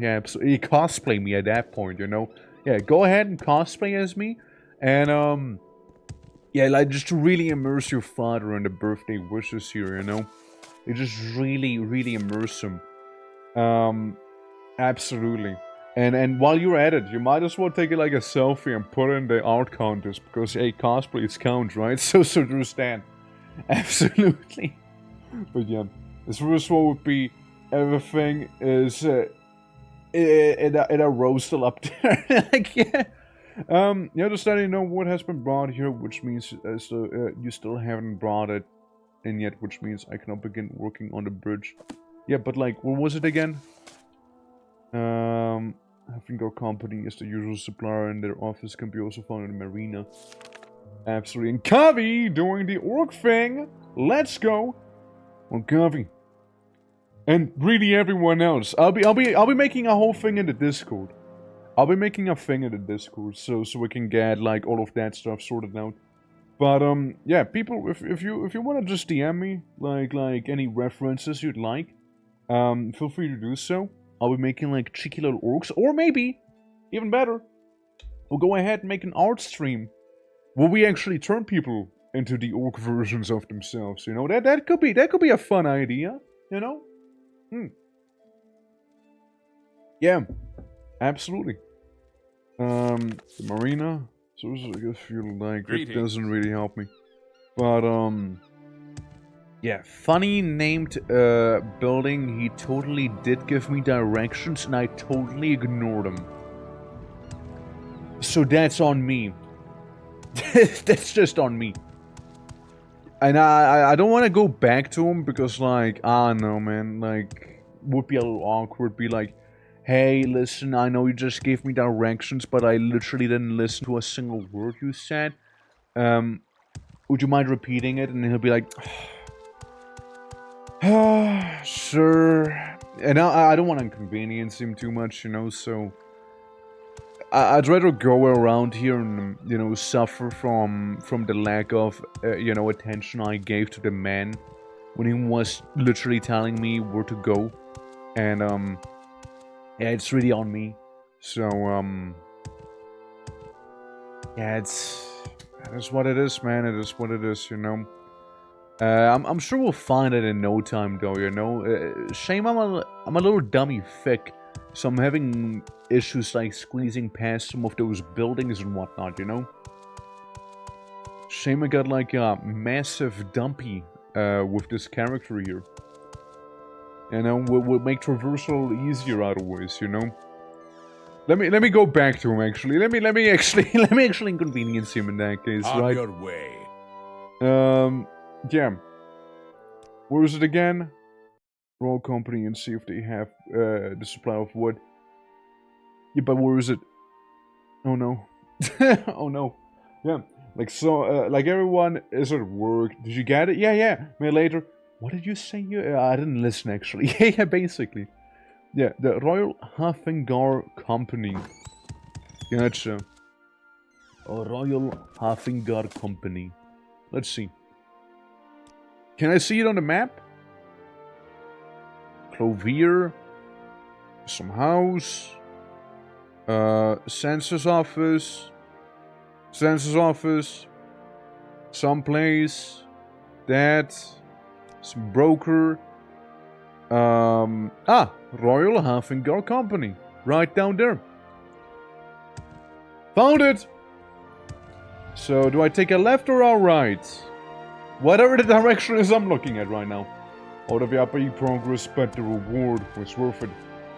absolutely. You cosplay me at that point, you know. Yeah, go ahead and cosplay as me, and yeah, like just to really immerse your father in the birthday wishes here, you know. You just really immerse him. Absolutely. And while you're at it, you might as well take it like a selfie and put it in the art contest because hey, cosplays count, right? So there's that. Absolutely. But yeah, this first one would be everything is in a row still up there. Like yeah, yeah. Just letting you know what has been brought here, which means you still haven't brought it in yet, which means I cannot begin working on the bridge. Yeah, but like, what was it again? I think our company is the usual supplier, and their office can be also found in the marina. Absolutely, and Kavi doing the orc thing. Let's go. Well, Kavi. And really everyone else. I'll be making a whole thing in the Discord. I'll be making a thing in the Discord so we can get like all of that stuff sorted out. But yeah, people, if you want to just DM me like any references you'd like, feel free to do so. I'll be making like cheeky little orcs, or maybe, even better, we'll go ahead and make an art stream where we actually turn people into the orc versions of themselves. You know, that could be a fun idea. You know, yeah, absolutely. The marina. So I feel like it doesn't really help me, but yeah, funny named building. He totally did give me directions, and I totally ignored him. So that's on me. That's just on me. And I don't want to go back to him because, like, I don't know, man. Like, would be a little awkward. Be like, hey, listen, I know you just gave me directions, but I literally didn't listen to a single word you said. Would you mind repeating it? And he'll be like, sure. And I don't want to inconvenience him too much, you know, so I'd rather go around here and, you know, suffer from the lack of, you know, attention I gave to the man when he was literally telling me where to go. And, yeah, it's really on me. So, yeah, that is what it is, man. It is what it is, you know. I'm sure we'll find it in no time, though, you know. Shame I'm a little dummy thick, so I'm having issues like squeezing past some of those buildings and whatnot, you know. Shame I got like a massive dumpy with this character here. You know, we'll make traversal easier otherwise, you know. Let me go back to him actually. Let me actually inconvenience him in that case, On right? your way. Yeah. Where is it again? Roll company and see if they have the supply of wood. Yeah, but where is it? Oh no. Oh no. Yeah. Like so, like everyone is at work. Did you get it? Yeah. Maybe later. What did you say? I didn't listen actually. Yeah, basically. Yeah, the Royal Hafengar Company. Gotcha. A Royal Hafengar Company. Let's see. Can I see it on the map? Clovier. Some house. Census office. Census office. Someplace. That. Some broker. Royal Hafengar Company. Right down there. Found it! So, do I take a left or a right? Whatever the direction is I'm looking at right now. Out of happy progress, but the reward was worth it.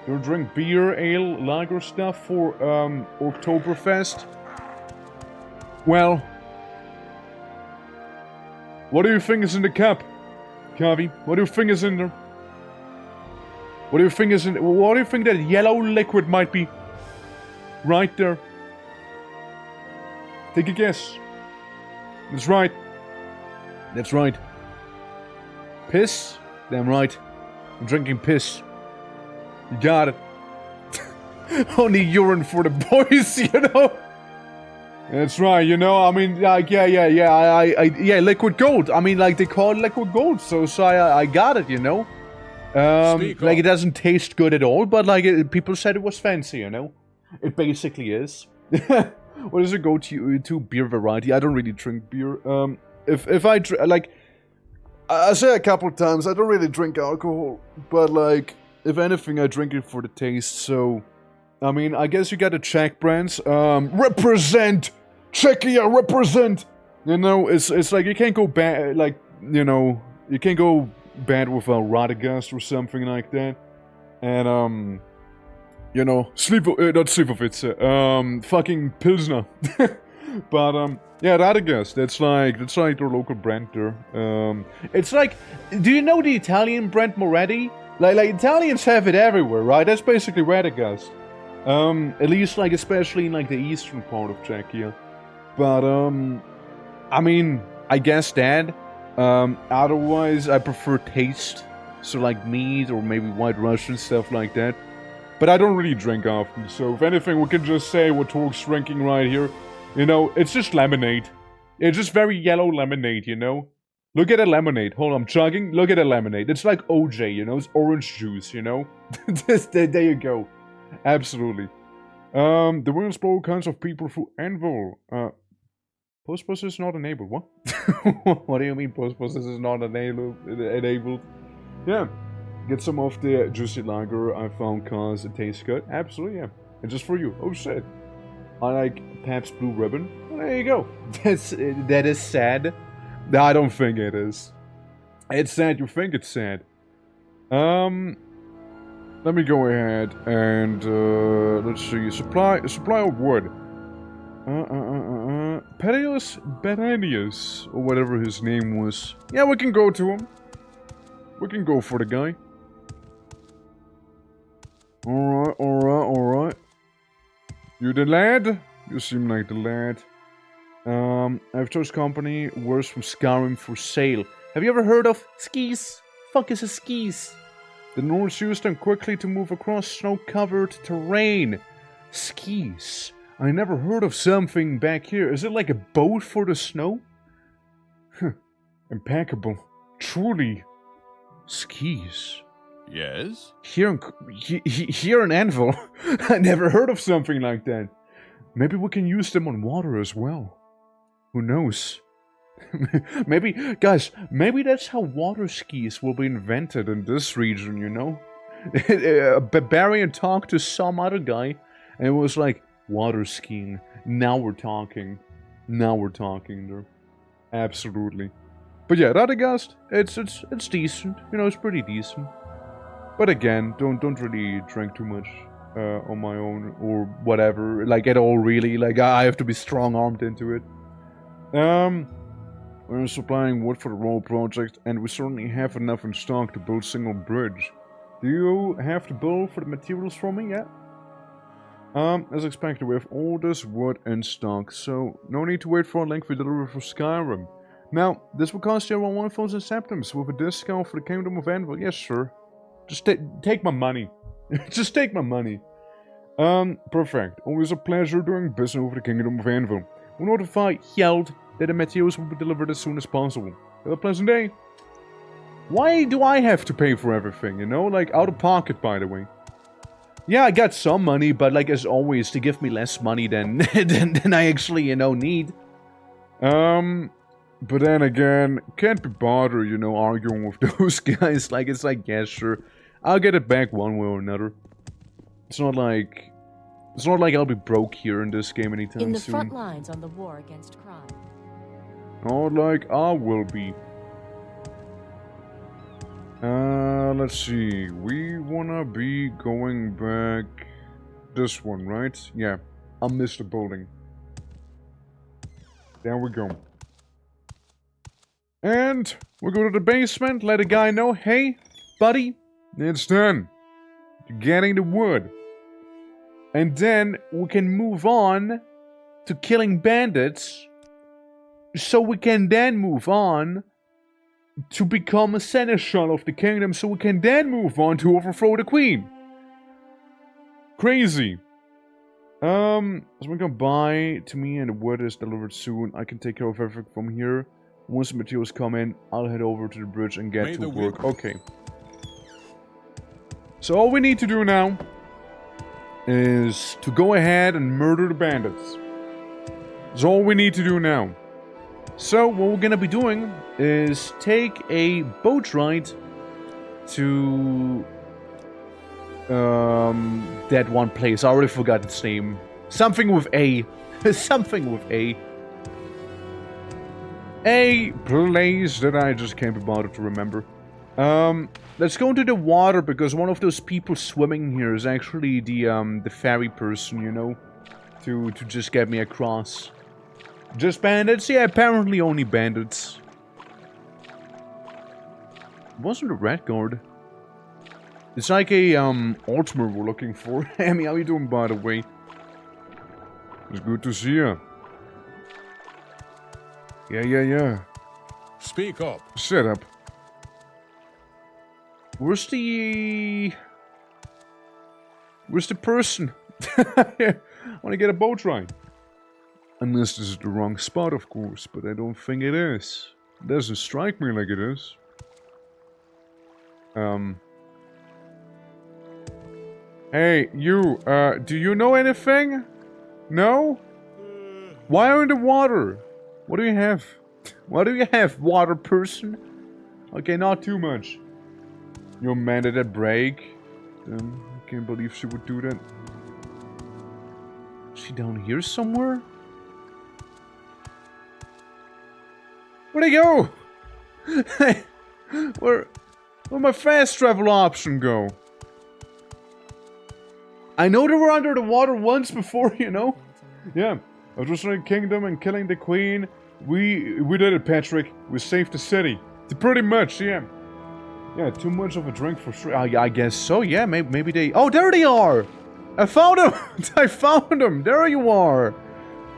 You drink beer, ale, lager stuff for, Oktoberfest? Well... What do you think is in the cup, Kavi? What do you think is in there? What do you think is in... What do you think that yellow liquid might be? Right there. Take a guess. That's right. That's right. Piss? Damn right. I'm drinking piss. You got it. Only urine for the boys, you know? That's right, you know, I mean, like, yeah, liquid gold. I mean, like, they call it liquid gold, so I got it, you know? Like, it doesn't taste good at all, but, like, people said it was fancy, you know? It basically is. What does it go to beer variety? I don't really drink beer. If I like, I say a couple times, I don't really drink alcohol, but like, if anything, I drink it for the taste. So, I mean, I guess you got to check brands. Represent, Czechia, represent. You know, it's like you can't go bad. Like, you know, you can't go bad with a Radagast or something like that. And you know, not Slivovitz, fucking Pilsner. But, yeah, Radagast, that's like their local brand there. It's like, do you know the Italian brand Moretti? Like Italians have it everywhere, right? That's basically Radagast. At least, like, especially in, like, the eastern part of Czechia. But, I mean, I guess that. Otherwise, I prefer taste. So, like, meat or maybe White Russian, stuff like that. But I don't really drink often, so if anything, we can just say what Torque's drinking right here. You know, it's just lemonade. It's just very yellow lemonade, you know? Look at the lemonade. Hold on, I'm chugging. Look at the lemonade. It's like OJ, you know? It's orange juice, you know? There you go. Absolutely. The will explore all kinds of people through Anvil. Post is not enabled. What? What do you mean post is not enabled? Yeah. Get some of the juicy lager I found cause it tastes good. Absolutely, yeah. And just for you. Oh shit. I like Pabst Blue Ribbon. Well, there you go. That is sad. No, I don't think it is. It's sad. You think it's sad. Let me go ahead and let's see. Supply of wood. Perenius, or whatever his name was. Yeah, we can go to him. We can go for the guy. Alright. You the lad? You seem like the lad. I've chose company, worse from Skyrim for sale. Have you ever heard of skis? Fuck is a skis? The Norse used them quickly to move across snow-covered terrain. Skis. I never heard of something back here. Is it like a boat for the snow? Impeccable. Truly. Skis. Yes? Here in Anvil. I never heard of something like that. Maybe we can use them on water as well. Who knows? Maybe, guys, maybe that's how water skis will be invented in this region, you know? A barbarian talked to some other guy, and it was like, water skiing. Now we're talking. There. Absolutely. But yeah, Radagast, it's decent. You know, it's pretty decent. But again, don't really drink too much on my own or whatever. Like at all, really. Like I have to be strong-armed into it. We're supplying wood for the road project, and we certainly have enough in stock to build single bridge. Do you have to build for the materials for me yet? As expected, we have all this wood in stock, so no need to wait for a lengthy delivery for Skyrim. Now, this will cost you around 1,000 septims with a discount for the Kingdom of Anvil. Yes, sir. Just take my money. Just take my money. Perfect. Always a pleasure doing business with the Kingdom of Anvil. We'll notify Hjeld that the materials will be delivered as soon as possible. Have a pleasant day. Why do I have to pay for everything, you know? Like, out of pocket, by the way. Yeah, I got some money, but like, as always, to give me less money than, than I actually, you know, need. But then again, can't be bothered, you know, arguing with those guys. Like, it's like, yeah, sure. I'll get it back one way or another. It's not like I'll be broke here in this game anytime soon. In the front lines on the war against crime. Not like I will be. Let's see. We wanna be going back this one, right? Yeah. I missed the building. There we go. And we go to the basement, let a guy know, hey, buddy, it's done. You're getting the wood. And then we can move on to killing bandits. So we can then move on to become a seneschal of the kingdom. So we can then move on to overthrow the queen. Crazy. So we can buy to me and the wood is delivered soon. I can take care of everything from here. Once the materials come in, I'll head over to the bridge and get to work. Okay. So all we need to do now is to go ahead and murder the bandits. That's all we need to do now. So what we're gonna be doing is take a boat ride to that one place. I already forgot its name. Something with A. Something with A. A place that I just can't be bothered to remember. Let's go into the water because one of those people swimming here is actually the ferry person, you know, to just get me across. Just bandits? Yeah, apparently only bandits. It wasn't a red guard. It's like a Ultimate we're looking for. Amy, how you doing, by the way? It's good to see you. Yeah. Speak up. Shut up. Where's the person? I want to get a boat ride. Unless this is the wrong spot, of course, but I don't think it is. Doesn't strike me like it is. Hey, you, do you know anything? No? Why are you in the water? What do you have? What do you have, water person? Okay, not too much. Your man at that break. I can't believe she would do that. Is she down here somewhere? Where'd he go? Hey, where'd my fast travel option go? I know they were under the water once before, you know? Yeah, I was just in the kingdom and killing the queen. We did it, Patrick. We saved the city. Pretty much, yeah. Yeah, too much of a drink for sure. I guess so, yeah. Maybe they... Oh, there they are! I found them! I found them! There you are!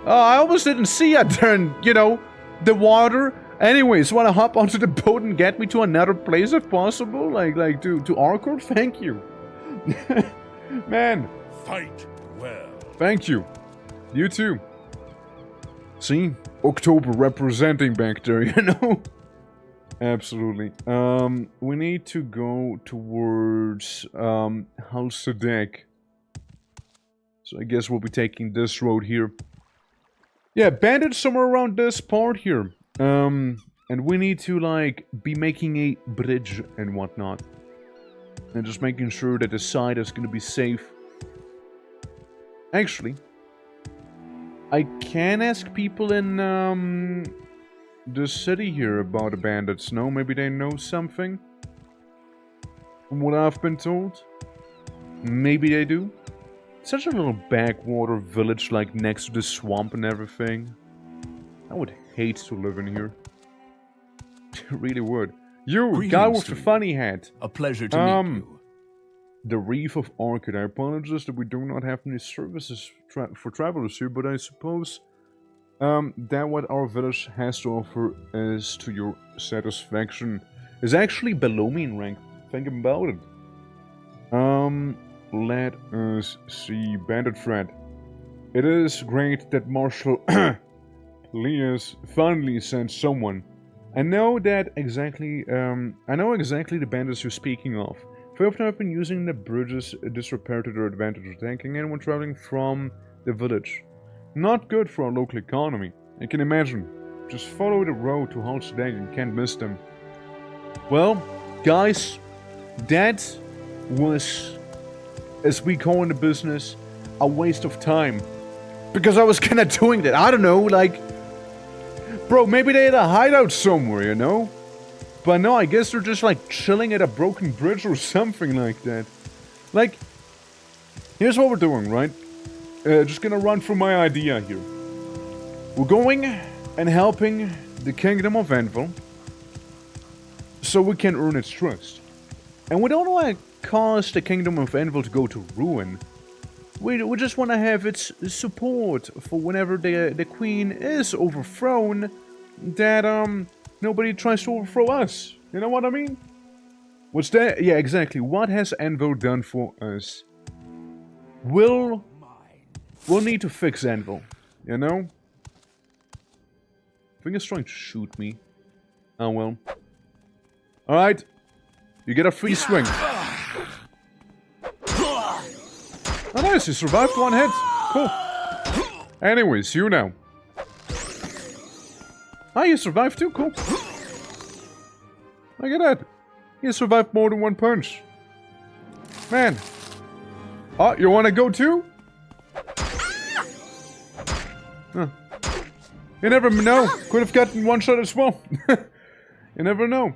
I almost didn't see you there in, you know, the water. Anyways, wanna hop onto the boat and get me to another place if possible? Like to Arcourt? Thank you. Man. Fight well. Thank you. You too. See? October representing back there, you know? Absolutely. We need to go towards, Halsedek. So I guess we'll be taking this road here. Yeah, bandits somewhere around this part here. And we need to, like, be making a bridge and whatnot. And just making sure that the side is gonna be safe. Actually, I can ask people in, the city here about the bandits. No, maybe they know something? From what I've been told. Maybe they do. Such a little backwater village, like, next to the swamp and everything. I would hate to live in here. I really would. You, Greetings guy with to the you. funny hat. A pleasure to meet you. The Reef of Arcade. I apologize that we do not have any services for travelers here, but I suppose that what our village has to offer is to your satisfaction. Is actually below me in rank. Think about it. Let us see. Bandit friend. It is great that Marshal Leas finally sent someone. I know exactly the bandits you're speaking of. Few of them have been using the bridges disrepair to their advantage, attacking anyone traveling from the village. Not good for our local economy. I can imagine. Just follow the road to Halsdang and can't miss them. Well, guys, that was, as we call in the business, a waste of time. Because I was kinda doing that. I don't know, like... Bro, maybe they had a hideout somewhere, you know? But no, I guess they're just like chilling at a broken bridge or something like that. Like, here's what we're doing, right? Just gonna run through my idea here. We're going and helping the Kingdom of Anvil so we can earn its trust. And we don't want to cause the Kingdom of Anvil to go to ruin. We just want to have its support for whenever the Queen is overthrown, that nobody tries to overthrow us. You know what I mean? What's that? Yeah, exactly. What has Anvil done for us? We'll need to fix Anvil, you know? I think it's trying to shoot me. Oh well. Alright. You get a free swing. Oh nice, you survived one hit. Cool. Anyways, you now. Ah, you survived too? Cool. Look at that. You survived more than one punch. Man. Oh, you wanna go too? Huh. You never know. Could have gotten one shot as well. You never know.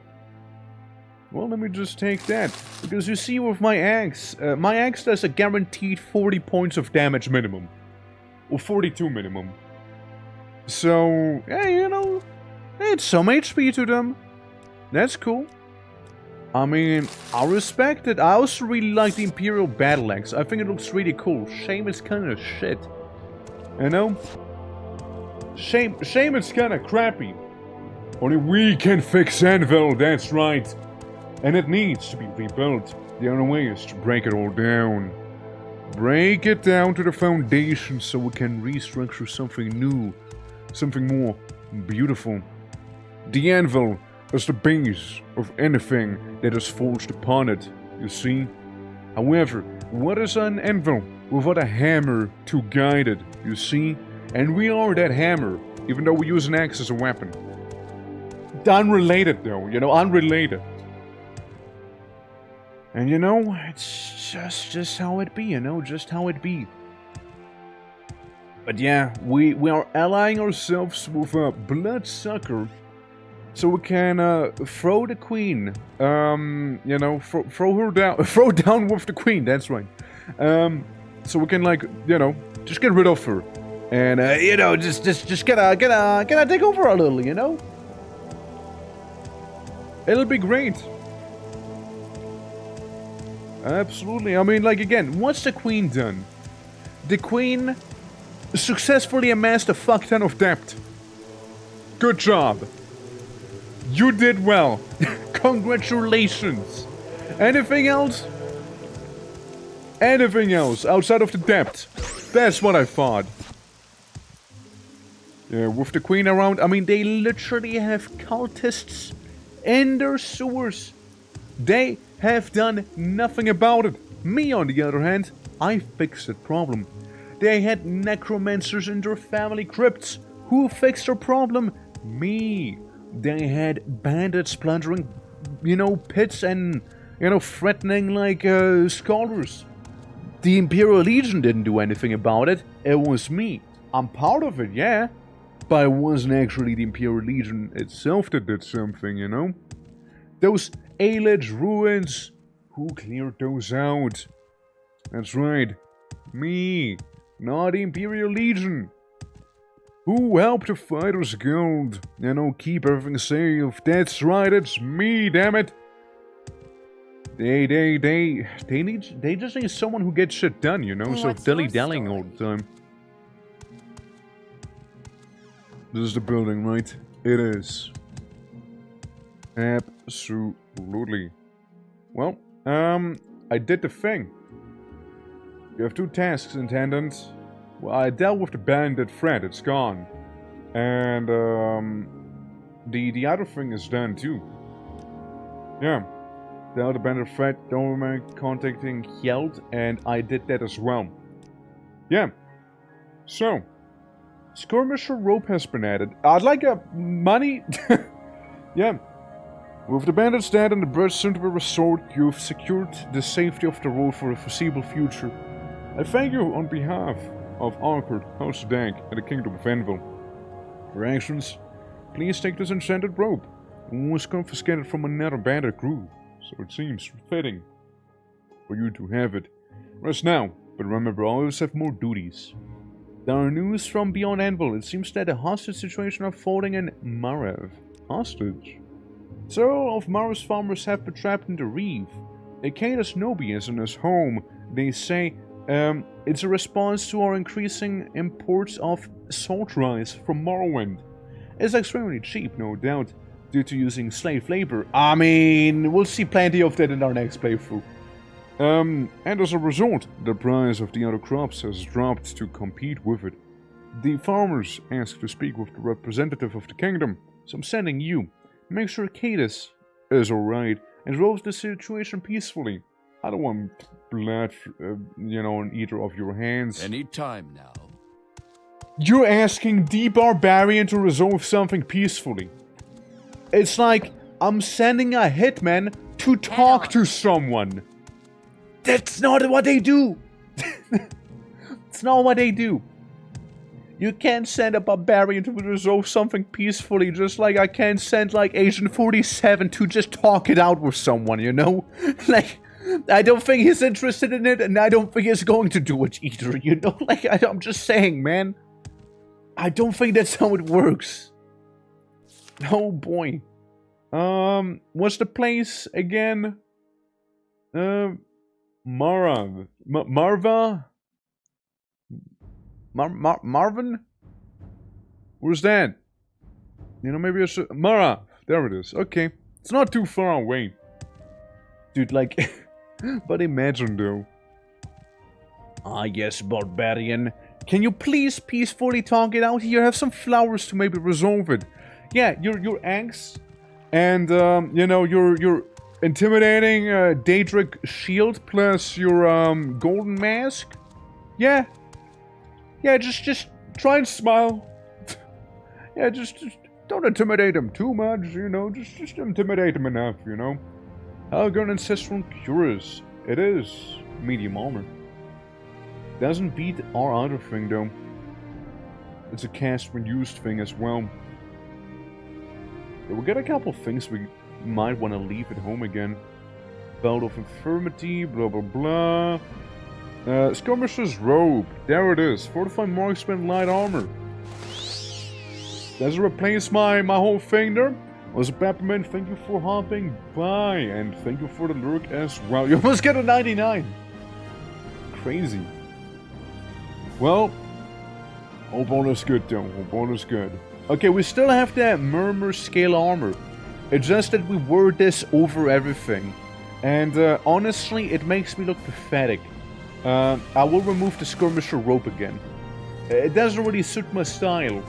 Well, let me just take that. Because you see with my axe does a guaranteed 40 points of damage minimum. Or 42 minimum. So, yeah, you know, it's some HP to them. That's cool. I mean, I respect it. I also really like the Imperial Battle Axe. I think it looks really cool. Shame it's kind of shit. You know? Shame it's kind of crappy. Only we can fix Anvil, that's right. And it needs to be rebuilt. The only way is to break it all down. Break it down to the foundation so we can restructure something new. Something more beautiful. The anvil is the base of anything that is forged upon it, you see? However, what is an anvil without a hammer to guide it, you see? And we are that hammer, even though we use an axe as a weapon. Unrelated though, you know, unrelated. And you know, it's just how it be, you know, just how it be. But yeah, we are allying ourselves with a bloodsucker, so we can throw the queen. You know, throw her down, throw down with the queen. That's right. So we can, like, you know, just get rid of her, and you know, just get take over a little, you know. It'll be great. Absolutely. I mean, like, again, what's the queen done? The queen successfully amassed a fuck ton of debt. Good job. You did well. Congratulations. Anything else? Anything else outside of the debt? That's what I thought. Yeah, with the queen around, I mean, they literally have cultists in their sewers. They have done nothing about it. Me, on the other hand, I fixed that problem. They had necromancers in their family crypts. Who fixed their problem? Me. They had bandits plundering, you know, pits and, you know, threatening, like, scholars. The Imperial Legion didn't do anything about it. It was me. I'm part of it, yeah. But it wasn't actually the Imperial Legion itself that did something, you know? Those Aelid ruins. Who cleared those out? That's right. Me. Not the Imperial Legion. Who helped the Fighters Guild, you know, keep everything safe? That's right, it's me, damn it. They just need someone who gets shit done, you know, so dilly-dallying all the time. This is the building, right? It is. Absolutely. Well, I did the thing. You have 2 tasks, Intendant. Well, I dealt with the bandit threat, it's gone. And, the other thing is done, too. Yeah. The other bandit threat, don't remember contacting Hjeld, and I did that as well. Yeah. So, skirmisher rope has been added. I'd like money. Yeah. With the bandits dead and the bridge soon to be restored, you've secured the safety of the road for a foreseeable future. I thank you on behalf of Arkard, House Dank, and the Kingdom of Anvil. For actions, please take this enchanted rope. It was confiscated from another bandit crew, so it seems fitting for you to have it. Rest now, but remember, I always have more duties. There are news from beyond Anvil. It seems that a hostage situation unfolding in Marav. Hostage? Several of Mara's farmers have been trapped in the reef. Akadas Nobi is in his home. They say it's a response to our increasing imports of salt rice from Morrowind. It's extremely cheap, no doubt, due to using slave labor. I mean, we'll see plenty of that in our next playthrough. And as a result, the price of the other crops has dropped to compete with it. The farmers asked to speak with the representative of the kingdom, so I'm sending you. Make sure Cadus is alright and resolve the situation peacefully. I don't want blood, you know, on either of your hands. Any time now. You're asking the barbarian to resolve something peacefully. It's like I'm sending a hitman to talk to someone. That's not what they do. It's not what they do. You can't send a barbarian to resolve something peacefully, just like I can't send, like, Agent 47 to just talk it out with someone, you know? Like, I don't think he's interested in it, and I don't think he's going to do it either, you know? Like, I'm just saying, man. I don't think that's how it works. Oh, boy. What's the place again? Marva? Marvin? Where's that? You know, maybe I should... Mara! There it is. Okay. It's not too far away. Dude, like... but imagine, though. Ah, yes, barbarian. Can you please peacefully talk it out here? Have some flowers to maybe resolve it. Yeah, your eggs, and you know, your intimidating Daedric shield plus your golden mask. Yeah, yeah, just try and smile. Yeah, just don't intimidate him too much, you know. Just intimidate him enough, you know. Helgon Ancestral Cures. It is medium armor. Doesn't beat our other thing though. It's a cast when used thing as well. Yeah, we got a couple of things we might want to leave at home again. Belt of Infirmity, blah blah blah. Skirmisher's Robe. There it is. Fortified Marksman Light Armor. Does it replace my whole thing there? Was Peppermint, thank you for hopping by, and thank you for the lurk as well. You almost get a 99! Crazy. Well, hope all is good though, hope all is good. Okay, we still have that Murmur Scale Armor. It's just that we wear this over everything. And honestly, it makes me look pathetic. I will remove the Skirmisher Robe again. It doesn't really suit my style.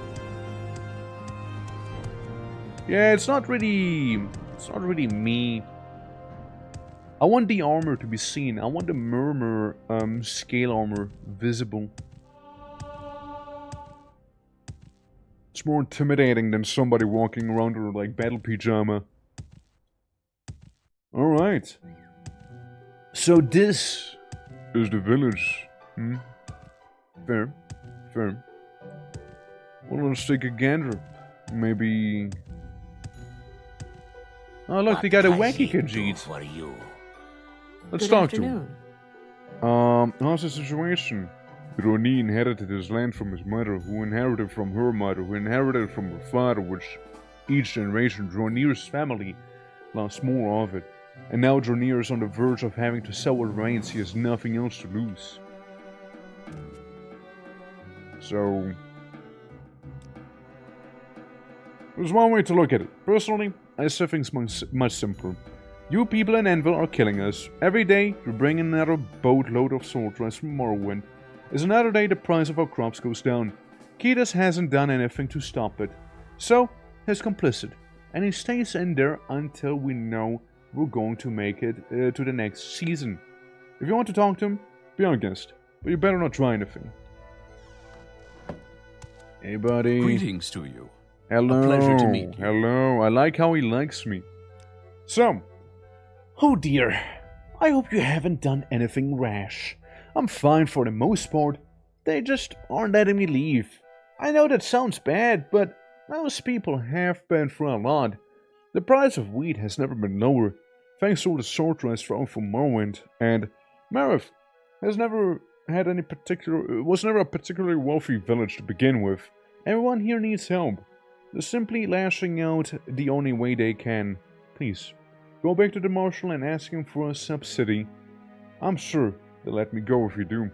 Yeah, it's not really me. I want the armor to be seen. I want the Murmur scale armor visible. It's more intimidating than somebody walking around in like battle pajama. Alright. So this is the village. Fair. Fair. Well, let's take a gander. Maybe... Oh look, they got a wacky Khajiit. For you. Let's Good talk afternoon. to him. How's the situation? Roni inherited his land from his mother, who inherited from her mother, who inherited from her father, which each generation Dronir's family lost more of it. And now Dronir is on the verge of having to sell what remains. He has nothing else to lose. So... there's one way to look at it. Personally, I see things much simpler. You people in Anvil are killing us. Every day, you bring in another boatload of sword rice from Morrowind. Is another day the price of our crops goes down. Kidas hasn't done anything to stop it. So, he's complicit. And he stays in there until we know we're going to make it to the next season. If you want to talk to him, be our guest. But you better not try anything. Hey buddy. Greetings to you. Hello. A pleasure to meet you. Hello. I like how he likes me. So. Oh dear. I hope you haven't done anything rash. I'm fine for the most part. They just aren't letting me leave. I know that sounds bad, but most people have been through a lot. The price of wheat has never been lower, thanks to all the sword rice thrown from Morrowind, and Marith has never had any was never a particularly wealthy village to begin with. Everyone here needs help. They're simply lashing out the only way they can. Please, go back to the marshal and ask him for a subsidy. I'm sure they'll let me go if you do.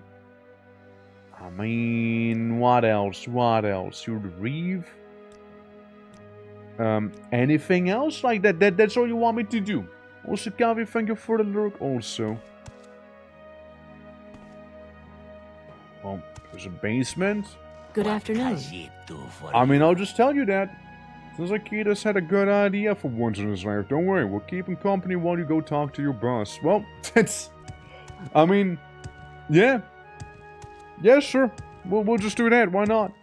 I mean, what else? What else? You're the Reeve? Anything else? Like that's all you want me to do? Also, Gavi, thank you for the lurk also. Well, there's a basement. Good afternoon. I mean, I'll just tell you that. Seems like Kida's had a good idea for once in his life. Don't worry, we'll keep him company while you go talk to your boss. Well, it's... I mean, yeah. Yeah, sure. We'll just do that. Why not?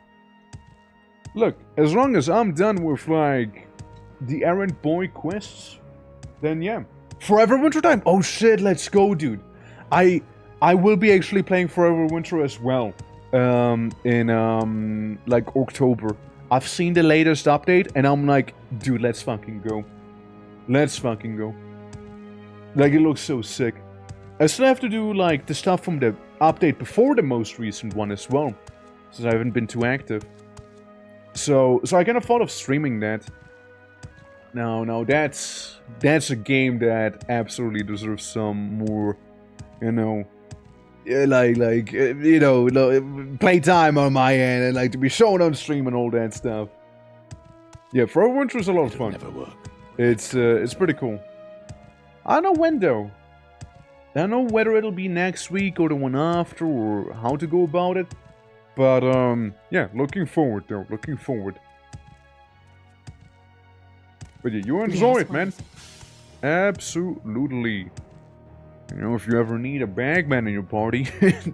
Look, as long as I'm done with, like, the errand boy quests, then yeah. Forever Winter time! Oh shit, let's go, dude. I will be actually playing Forever Winter as well. In like October. I've seen the latest update and I'm like, dude, let's fucking go. Let's fucking go. Like, it looks so sick. I still have to do like the stuff from the update before the most recent one as well, since I haven't been too active. So I kind of thought of streaming that. No, that's a game that absolutely deserves some more, you know, playtime on my end and like to be shown on stream and all that stuff. Yeah, Forever Winter is a lot of fun. Never work. It's pretty cool. I don't know when though. I don't know whether it'll be next week or the one after or how to go about it. But yeah, looking forward though. Looking forward. But yeah, you enjoy Yes, it, man. please. Absolutely. You know, if you ever need a bagman in your party,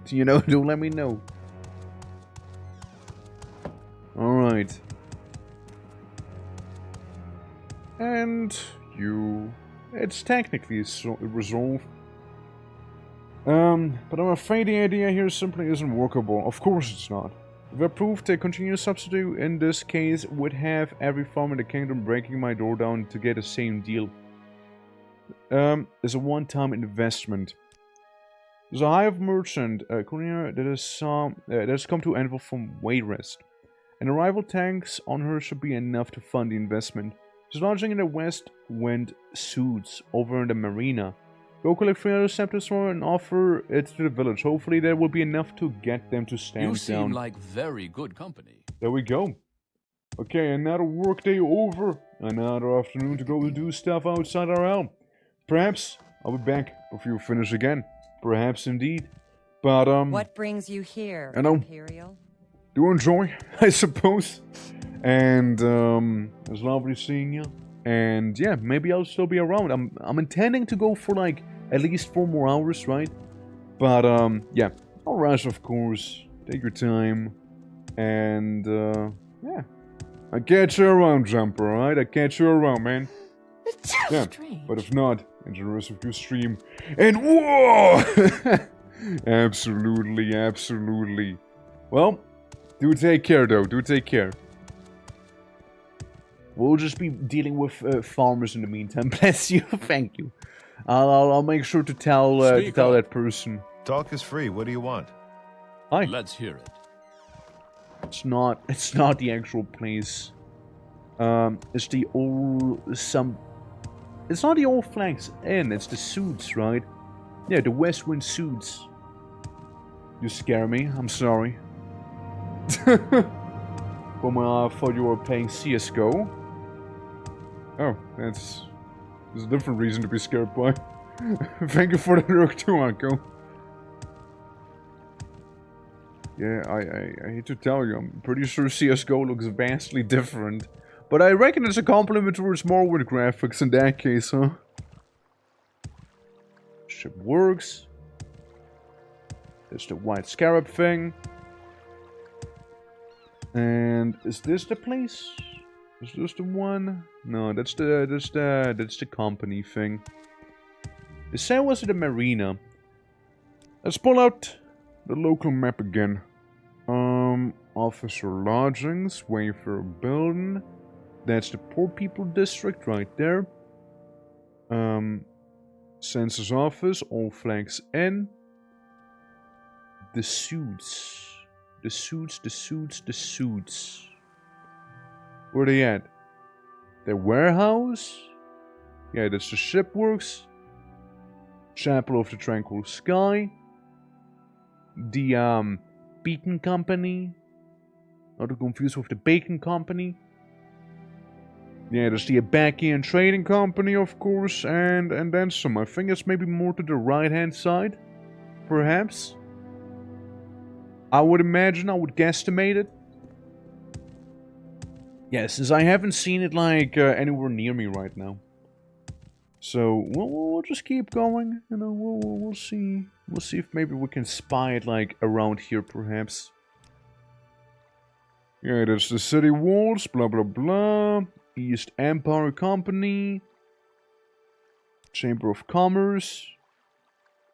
you know, do let me know. Alright. And you... It's technically resolved. But I'm afraid the idea here simply isn't workable. Of course it's not. If I proved a continuous substitute in this case would have every farm in the kingdom breaking my door down to get the same deal. It's a one-time investment. There's a hive merchant, courier that has come to Anvil from Wayrest. An arrival tanks on her should be enough to fund the investment. She's lodging in the West Wind Suits over in the marina. Go collect 3 other scepters for her and offer it to the village. Hopefully there will be enough to get them to stand down. You seem like very good company. There we go. Okay, another workday over. Another afternoon to go do stuff outside our realm. Perhaps I'll be back before you finish again. Perhaps indeed. But, What brings you here, I know. Imperial? do enjoy, I suppose. And, it was lovely seeing you. And, yeah, maybe I'll still be around. I'm intending to go for, like, at least 4 more hours, right? But, yeah. I'll rush, of course. Take your time. And, yeah. I'll catch you around, Jumper, alright? I'll catch you around, man. It's so Yeah, strange. but if not, enjoy the rest of your stream. And whoa! Absolutely, absolutely. Well, do take care, though. Do take care. We'll just be dealing with farmers in the meantime. Bless you. Thank you. I'll make sure to tell that person. Talk is free. What do you want? Hi. Let's hear it. It's not the actual place. It's the old It's not the Old Flags Inn. It's the Suits, right? Yeah, the Westwind Suits. You scare me. I'm sorry. Well, I thought you were playing CS:GO. Oh, that's there's a different reason to be scared by. Thank you for the look too, Uncle. Yeah, I hate to tell you, I'm pretty sure CS:GO looks vastly different. But I reckon it's a compliment towards Morrowind graphics in that case, huh? Ship works. There's the white scarab thing. And is this the place? Is this the one? No, that's the company thing. The same was at the marina. Let's pull out the local map again. Officer lodgings, Wayfarer building. That's the poor people district right there. Census office, Old Flags Inn. The Suits. The Suits. Where they at? The warehouse? Yeah, that's the shipworks. Chapel of the Tranquil Sky. The, Beacon Company. Not to confuse with the Bacon Company. Yeah, there's the Abacian Trading Company, of course, and then some. I think it's maybe more to the right-hand side. Perhaps. I would imagine, I would guesstimate it. Yeah, since I haven't seen it, like, anywhere near me right now. So, we'll just keep going, you know, we'll see. We'll see if maybe we can spy it, like, around here, perhaps. Yeah, there's the city walls, blah, blah, blah. East Empire Company. Chamber of Commerce.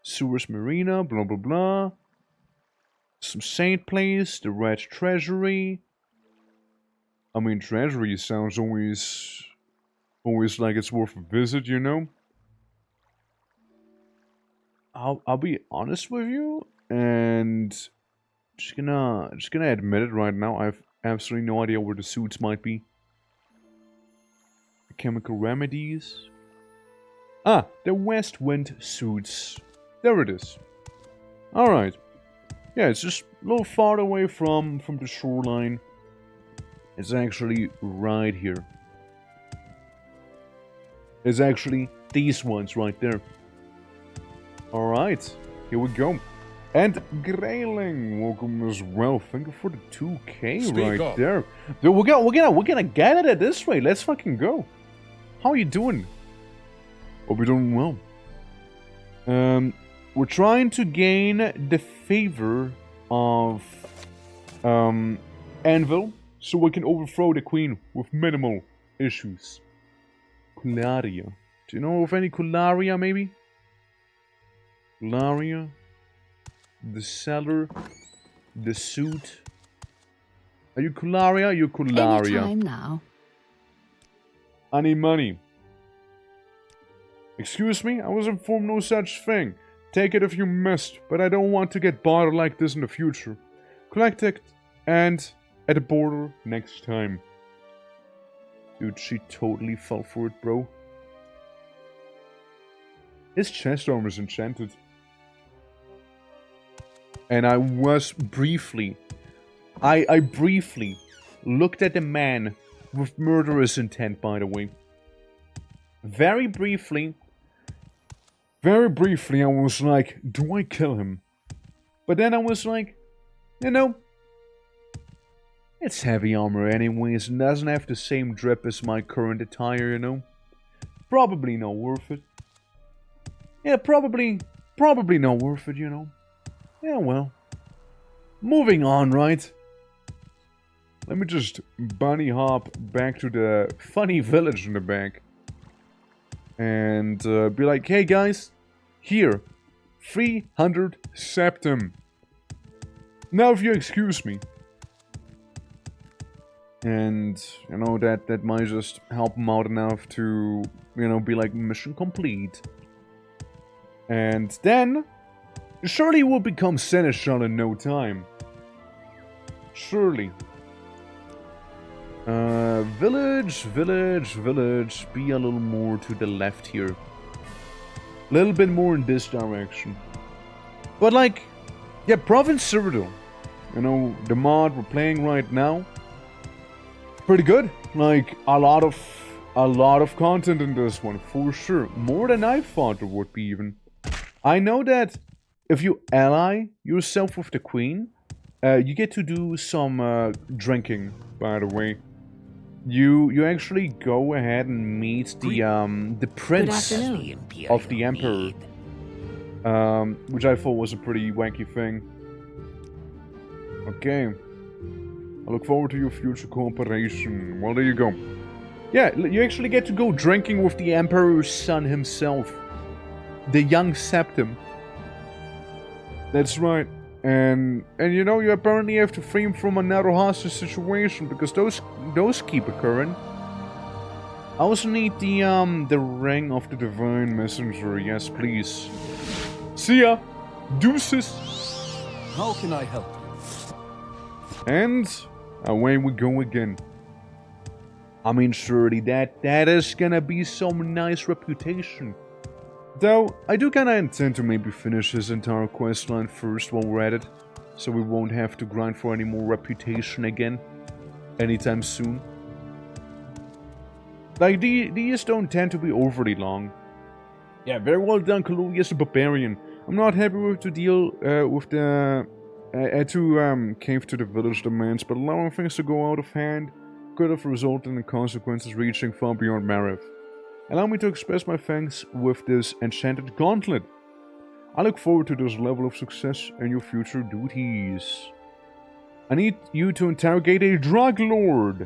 Sewers Marina, blah, blah, blah. Some Saint Place, the Red Treasury. I mean, Treasury sounds always like it's worth a visit, you know? I'll be honest with you, and just gonna admit it right now. I have absolutely no idea where the Suits might be. The chemical remedies. Ah, the West Wind Suits. There it is. All right. Yeah, it's just a little far away from the shoreline. It's actually right here. It's actually these ones right there. Alright, here we go. And Grayling, welcome as well. Thank you for the 2K Speak right up. there. Dude, we're gonna get at it this way. Let's fucking go. How are you doing? Hope you're doing well. We're trying to gain the favor of Anvil so we can overthrow the queen with minimal issues. Cularia. Do you know of any Cularia, maybe? Cularia? The seller? The suit? Are you Cularia? Are you Cularia? Anytime now. I need money. Excuse me? I was informed no such thing. Take it if you missed, but I don't want to get bothered like this in the future. Collect it, and at the border next time. Dude, she totally fell for it, bro. His chest armor is enchanted. And I was briefly... I briefly looked at the man with murderous intent, by the way. Very briefly, I was like, do I kill him? But then I was like, you know, it's heavy armor anyways, and doesn't have the same drip as my current attire, you know? Probably not worth it. Yeah, probably not worth it, you know? Yeah, well. Moving on, right? Let me just bunny hop back to the funny village in the back. And be like, hey guys, here, 300 septum. Now if you excuse me. And, you know, that might just help him out enough to, you know, be like, mission complete. And then, surely he will become seneschal in no time. Surely. Village, be a little more to the left here. A little bit more in this direction. But like, yeah, Province CYRODIIL. You know, the mod we're playing right now. Pretty good. Like, a lot of content in this one, for sure. More than I thought there would be even. I know that if you ally yourself with the queen, you get to do some drinking, by the way. You actually go ahead and meet the prince of the emperor, which I thought was a pretty wacky thing. Okay, I look forward to your future cooperation. Well, there you go. Yeah, you actually get to go drinking with the emperor's son himself, the young Septim. That's right. And you know, you apparently have to free him from another hostage situation, because those keep occurring. I also need the ring of the divine messenger. Yes, please. See ya. Deuces. How can I help you? And away we go again. I mean, surely that is gonna be some nice reputation. Though, I do kinda intend to maybe finish his entire questline first while we're at it, so we won't have to grind for any more reputation again, anytime soon. Like, these don't tend to be overly long. Yeah, very well done, Columbius the Barbarian. I'm not happy with the deal with the... to cave to the village demands, but allowing things to go out of hand could have resulted in consequences reaching far beyond Marith. Allow me to express my thanks with this enchanted gauntlet. I look forward to this level of success in your future duties. I need you to interrogate a drug lord.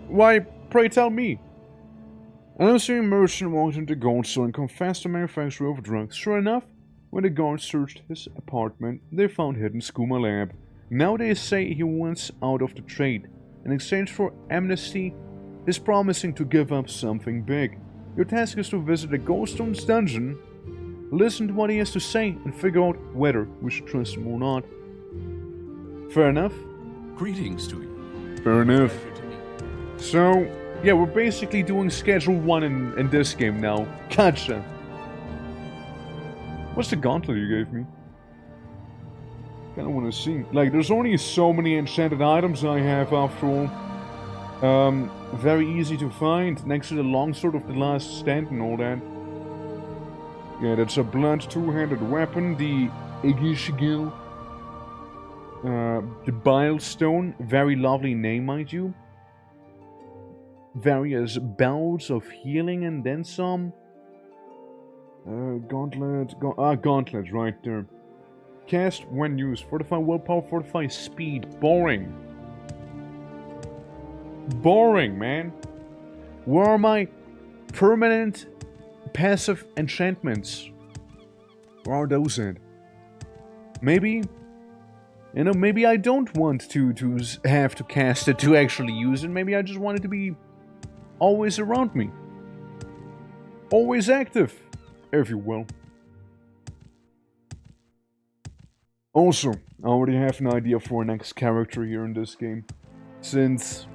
Why, pray tell me. An unseen merchant walked into the gold store and confessed to manufacture of drugs. Sure enough, when the guards searched his apartment, they found hidden skooma lab. Now they say he wants out of the trade. In exchange for amnesty, he's promising to give up something big. Your task is to visit the Goldstone's dungeon, listen to what he has to say, and figure out whether we should trust him or not. Fair enough? Greetings to you. Fair enough. Pleasure to meet you. So, yeah, we're basically doing Schedule 1 in this game now. Gotcha. What's the gauntlet you gave me? Kinda wanna see. Like, there's only so many enchanted items I have after all. Very easy to find, next to the longsword of the last stand and all that. Yeah, that's a blunt two-handed weapon, the Igishigil. The Bile Stone, very lovely name, mind you. various bouts of healing and then some. Gauntlet. Gauntlet right there. Cast when used. Fortify willpower, fortify speed. Boring. Boring, man. Where are my permanent passive enchantments? Where are those at? Maybe, you know, maybe I don't want to have to cast it to actually use it. Maybe I just want it to be always around me. Always active, if you will. Also, I already have an idea for our next character here in this game. Since,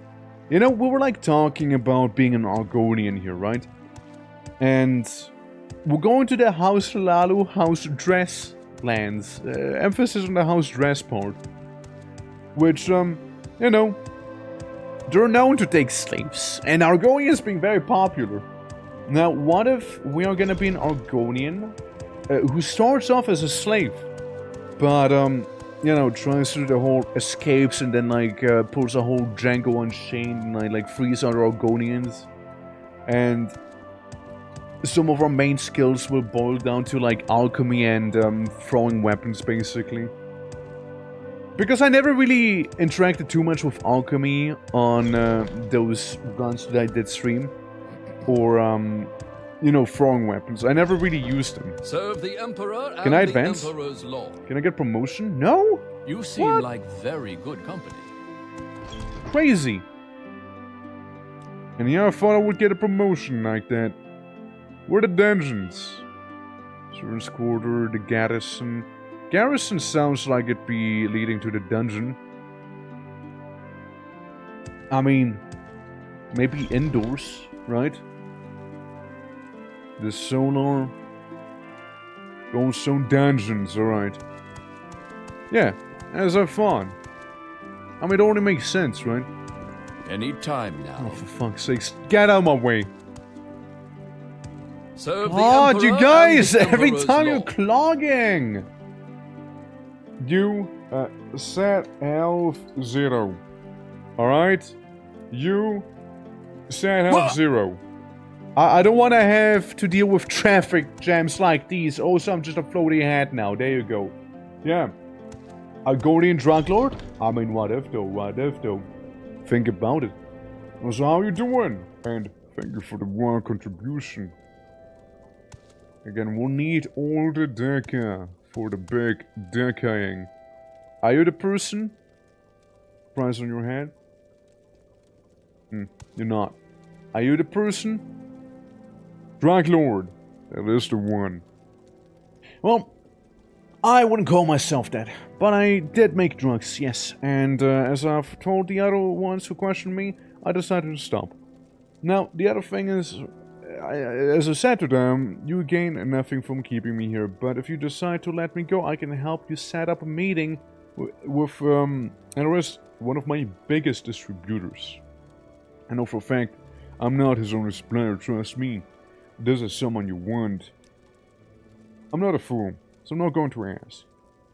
you know, we were like talking about being an Argonian here, right? And we're going to the House Lalu House Dress lands. Emphasis on the House Dress part. Which, you know, they're known to take slaves. And Argonians being very popular. Now, what if we are gonna be an Argonian who starts off as a slave? But, you know, tries to do the whole escapes and then, like, pulls a whole Django Unchained and, like, frees other Argonians. And some of our main skills will boil down to, like, alchemy and throwing weapons, basically. Because I never really interacted too much with alchemy on those runs that I did stream. Or, you know, throwing weapons. I never really used them. Serve the Emperor and Can I advance? the Emperor's law. Can I get promotion? No? You seem What? like very good company. Crazy. And yeah, I thought I would get a promotion like that. Where are the dungeons? Servants' quarter, the garrison. Garrison sounds like it'd be leading to the dungeon. I mean, maybe indoors, right? The solar. Going some dungeons, alright. Yeah, as I thought. I mean, it only makes sense, right? Any time now. Oh, for fuck's sakes. Get out of my way. Serve the God, Emperor you and guys! the Every Emperor's time you're law. clogging! You, set health 0. Alright? You, set health 0. I don't want to have to deal with traffic jams like these. Also, I'm just a floaty head now. There you go. Yeah. Argonian Drunk Lord? I mean, what if though? What if though? Think about it. So how you doing? And thank you for the one contribution. Again, we'll need all the deca for the big decaing. Are you the person? Price on your head? You're not. Are you the person? Drunk Lord. That is the one. Well, I wouldn't call myself that, but I did make drugs, yes. And as I've told the other ones who questioned me, I decided to stop. Now, the other thing is, as I said to them, you gain nothing from keeping me here, but if you decide to let me go, I can help you set up a meeting with and arrest one of my biggest distributors. I know for a fact, I'm not his only supplier, trust me. This is someone you want. I'm not a fool, so I'm not going to ask.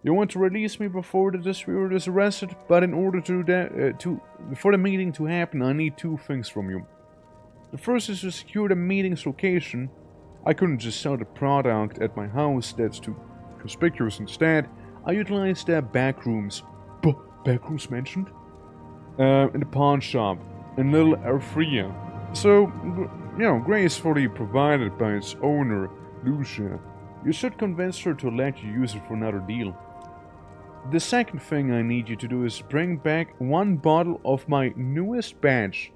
You want to release me before the distributor is arrested, but in order for the meeting to happen, I need 2 things from you. The first is to secure the meeting's location. I couldn't just sell the product at my house, that's too conspicuous. Instead, I utilized the back rooms. Back rooms mentioned? In the pawn shop, in Little Erfria. So, you know, gracefully provided by its owner, Lucia. You should convince her to let you use it for another deal. The second thing I need you to do is bring back 1 bottle of my newest batch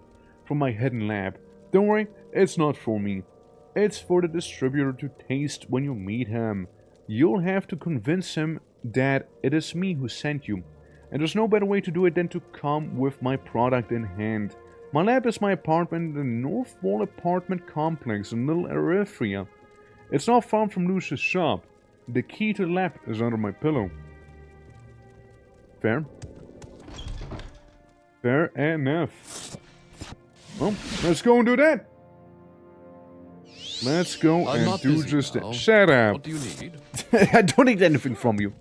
from my hidden lab. Don't worry, it's not for me. It's for the distributor to taste when you meet him. You'll have to convince him that it is me who sent you. And there's no better way to do it than to come with my product in hand. My lab is my apartment in the North Wall apartment complex in Little Erythria. It's not far from Lucia's shop. The key to the lab is under my pillow. Fair? Fair enough. Well, let's go and do that. Let's go I'm and not do busy just now. that. Shut up. What do you need? I don't need anything from you.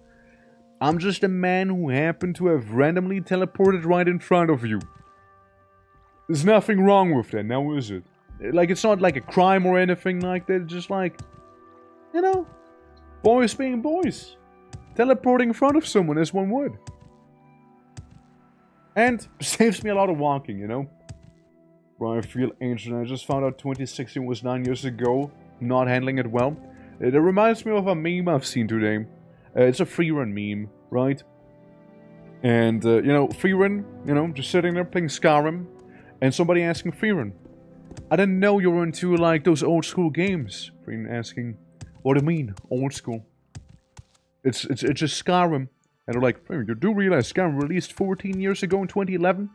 I'm just a man who happened to have randomly teleported right in front of you. There's nothing wrong with that, now is it? Like, it's not like a crime or anything like that, it's just like, you know, boys being boys. Teleporting in front of someone as one would. And saves me a lot of walking, you know? Bro, I feel ancient. I just found out 2016 was 9 years ago. Not handling it well. It reminds me of a meme I've seen today. It's a free run meme, right? And, you know, free run, you know, just sitting there playing Skyrim. And somebody asking free run, I didn't know you were into, like, those old school games. Free asking, what do you mean, old school? It's just Skyrim. And they're like, oh, you do realize Skyrim released 14 years ago in 2011?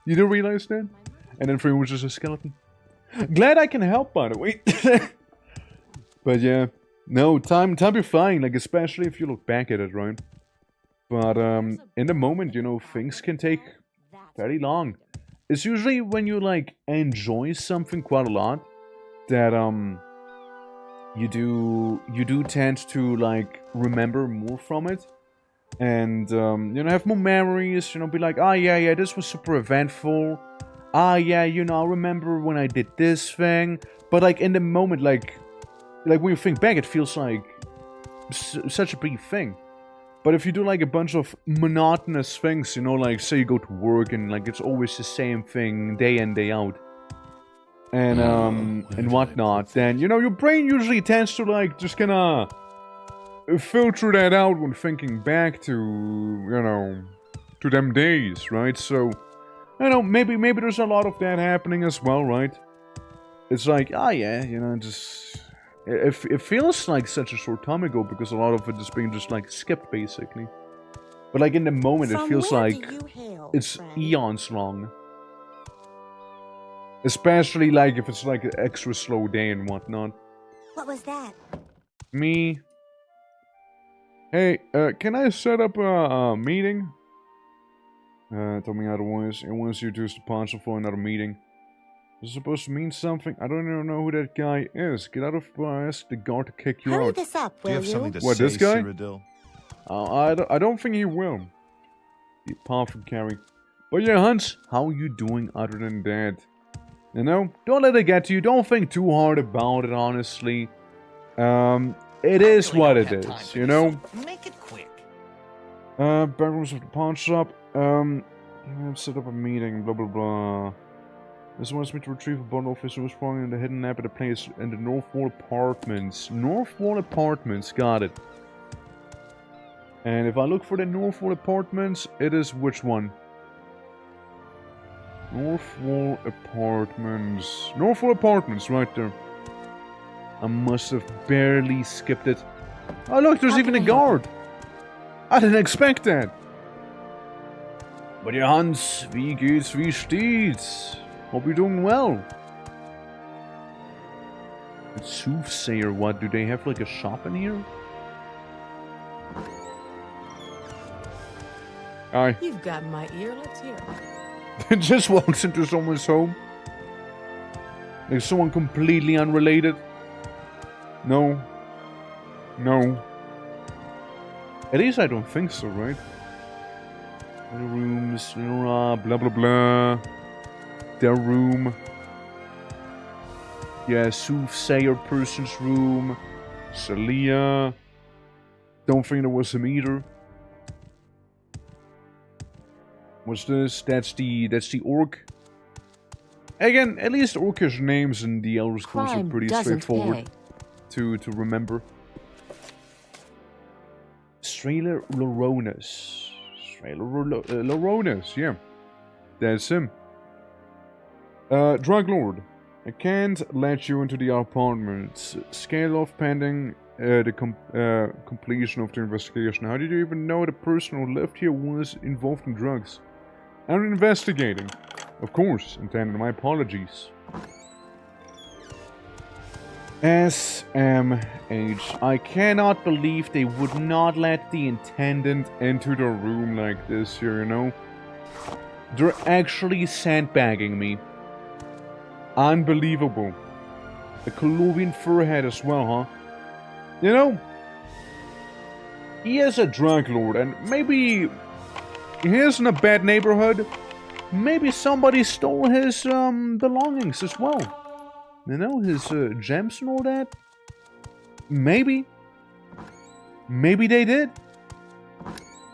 You do realize that? And then Free was just a skeleton. Glad I can help, by the way. But yeah, no, time be fine, like, especially if you look back at it, right? But, in the moment, you know, things can take very long. It's usually when you, like, enjoy something quite a lot that, you do tend to, like, remember more from it. And, you know, have more memories, you know, be like, ah, yeah, this was super eventful. Ah, yeah, you know, I remember when I did this thing. But, like, in the moment, like when you think back, it feels like such a big thing. But if you do, like, a bunch of monotonous things, you know, like, say you go to work and, like, it's always the same thing day in, day out. And whatnot, then, you know, your brain usually tends to, like, just kinda filter that out when thinking back to, you know, to them days, right? So, you know, maybe there's a lot of that happening as well, right? It's like, ah, yeah, you know, just... It feels like such a short time ago because a lot of it is being just, like, skipped, basically. But, like, in the moment, it feels like it's eons long. Especially, like, if it's, like, an extra slow day and whatnot. What was that? Me... Hey, can I set up a meeting? Tell me otherwise. It wants you to sponsor for another meeting. Is it supposed to mean something? I don't even know who that guy is. Get out of ask the guard to kick you Hurry out. this up, Do you will have you? something to What, say, this guy? CYRODIIL? I don't think he will. Be perfect carry. But yeah, Hans, how you doing other than that? You know, don't let it get to you. Don't think too hard about it, honestly. It is what it is, you know? Make it quick. Bedrooms of the pawn shop. Set up a meeting, blah blah blah. This wants me to retrieve a bundle of his who was falling in the hidden map at a place in the North Wall Apartments. North Wall Apartments, got it. And if I look for the North Wall Apartments, it is which one? North Wall Apartments. North Wall Apartments, right there. I must have barely skipped it. Oh look, there's even a guard. I didn't expect that. But ja, Hans, wie geht's, wie steht's? Hope you're doing well. Soothsayer, what? Do they have like a shop in here? Aye. You've got my ear. Let's hear it. It just walks into someone's home. Like someone completely unrelated. No. No. At least I don't think so, right? Little rooms, blah blah blah. Their room. Yeah, soothsayer person's room. Celia. Don't think there was him either. What's this? That's the orc. Again, at least orcish names in the Elder Scrolls are pretty straightforward to remember. Strailer Loronus. Loronus, yeah. That's him. Drug Lord. I can't let you into the apartments. Scale off pending the completion of the investigation. How did you even know the person who lived here was involved in drugs? I'm investigating. Of course, intended my apologies. SMH. I cannot believe they would not let the intendant into the room like this here, you know? They're actually sandbagging me. Unbelievable. The Colovian furhead as well, huh? You know, he is a drug lord, and maybe he is in a bad neighborhood, maybe somebody stole his belongings as well. You know, his gems and all that. Maybe. Maybe they did.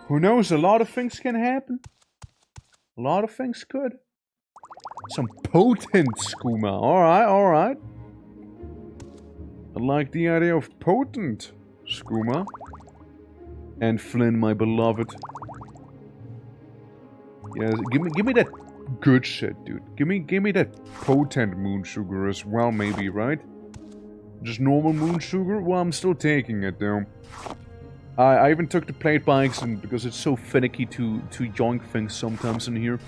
Who knows? A lot of things can happen. A lot of things could. Some potent skooma. Alright, alright. I like the idea of potent skooma. And Flynn, my beloved. Yeah, give me that good shit, dude. Give me that potent moon sugar as well, maybe, right? Just normal moon sugar? Well, I'm still taking it, though. I even took the plate by accident because it's so finicky to yoink things sometimes in here.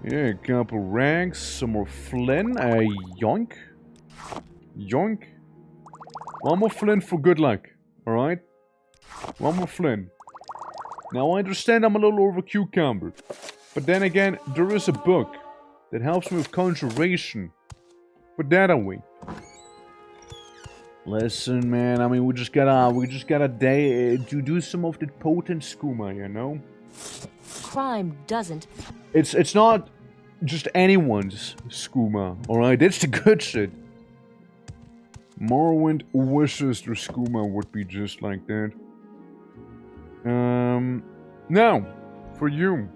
Yeah, a couple rags, some more Flynn, yoink. Yoink. One more Flynn for good luck, alright? One more Flynn. Now I understand I'm a little over cucumbered. But then again, there is a book that helps me with conjuration. Put that away. Listen, man, I mean, we just gotta do some of the potent skooma, you know? Crime doesn't. It's not just anyone's skooma, alright? It's the good shit. Morrowind wishes their skooma would be just like that. Now, for you.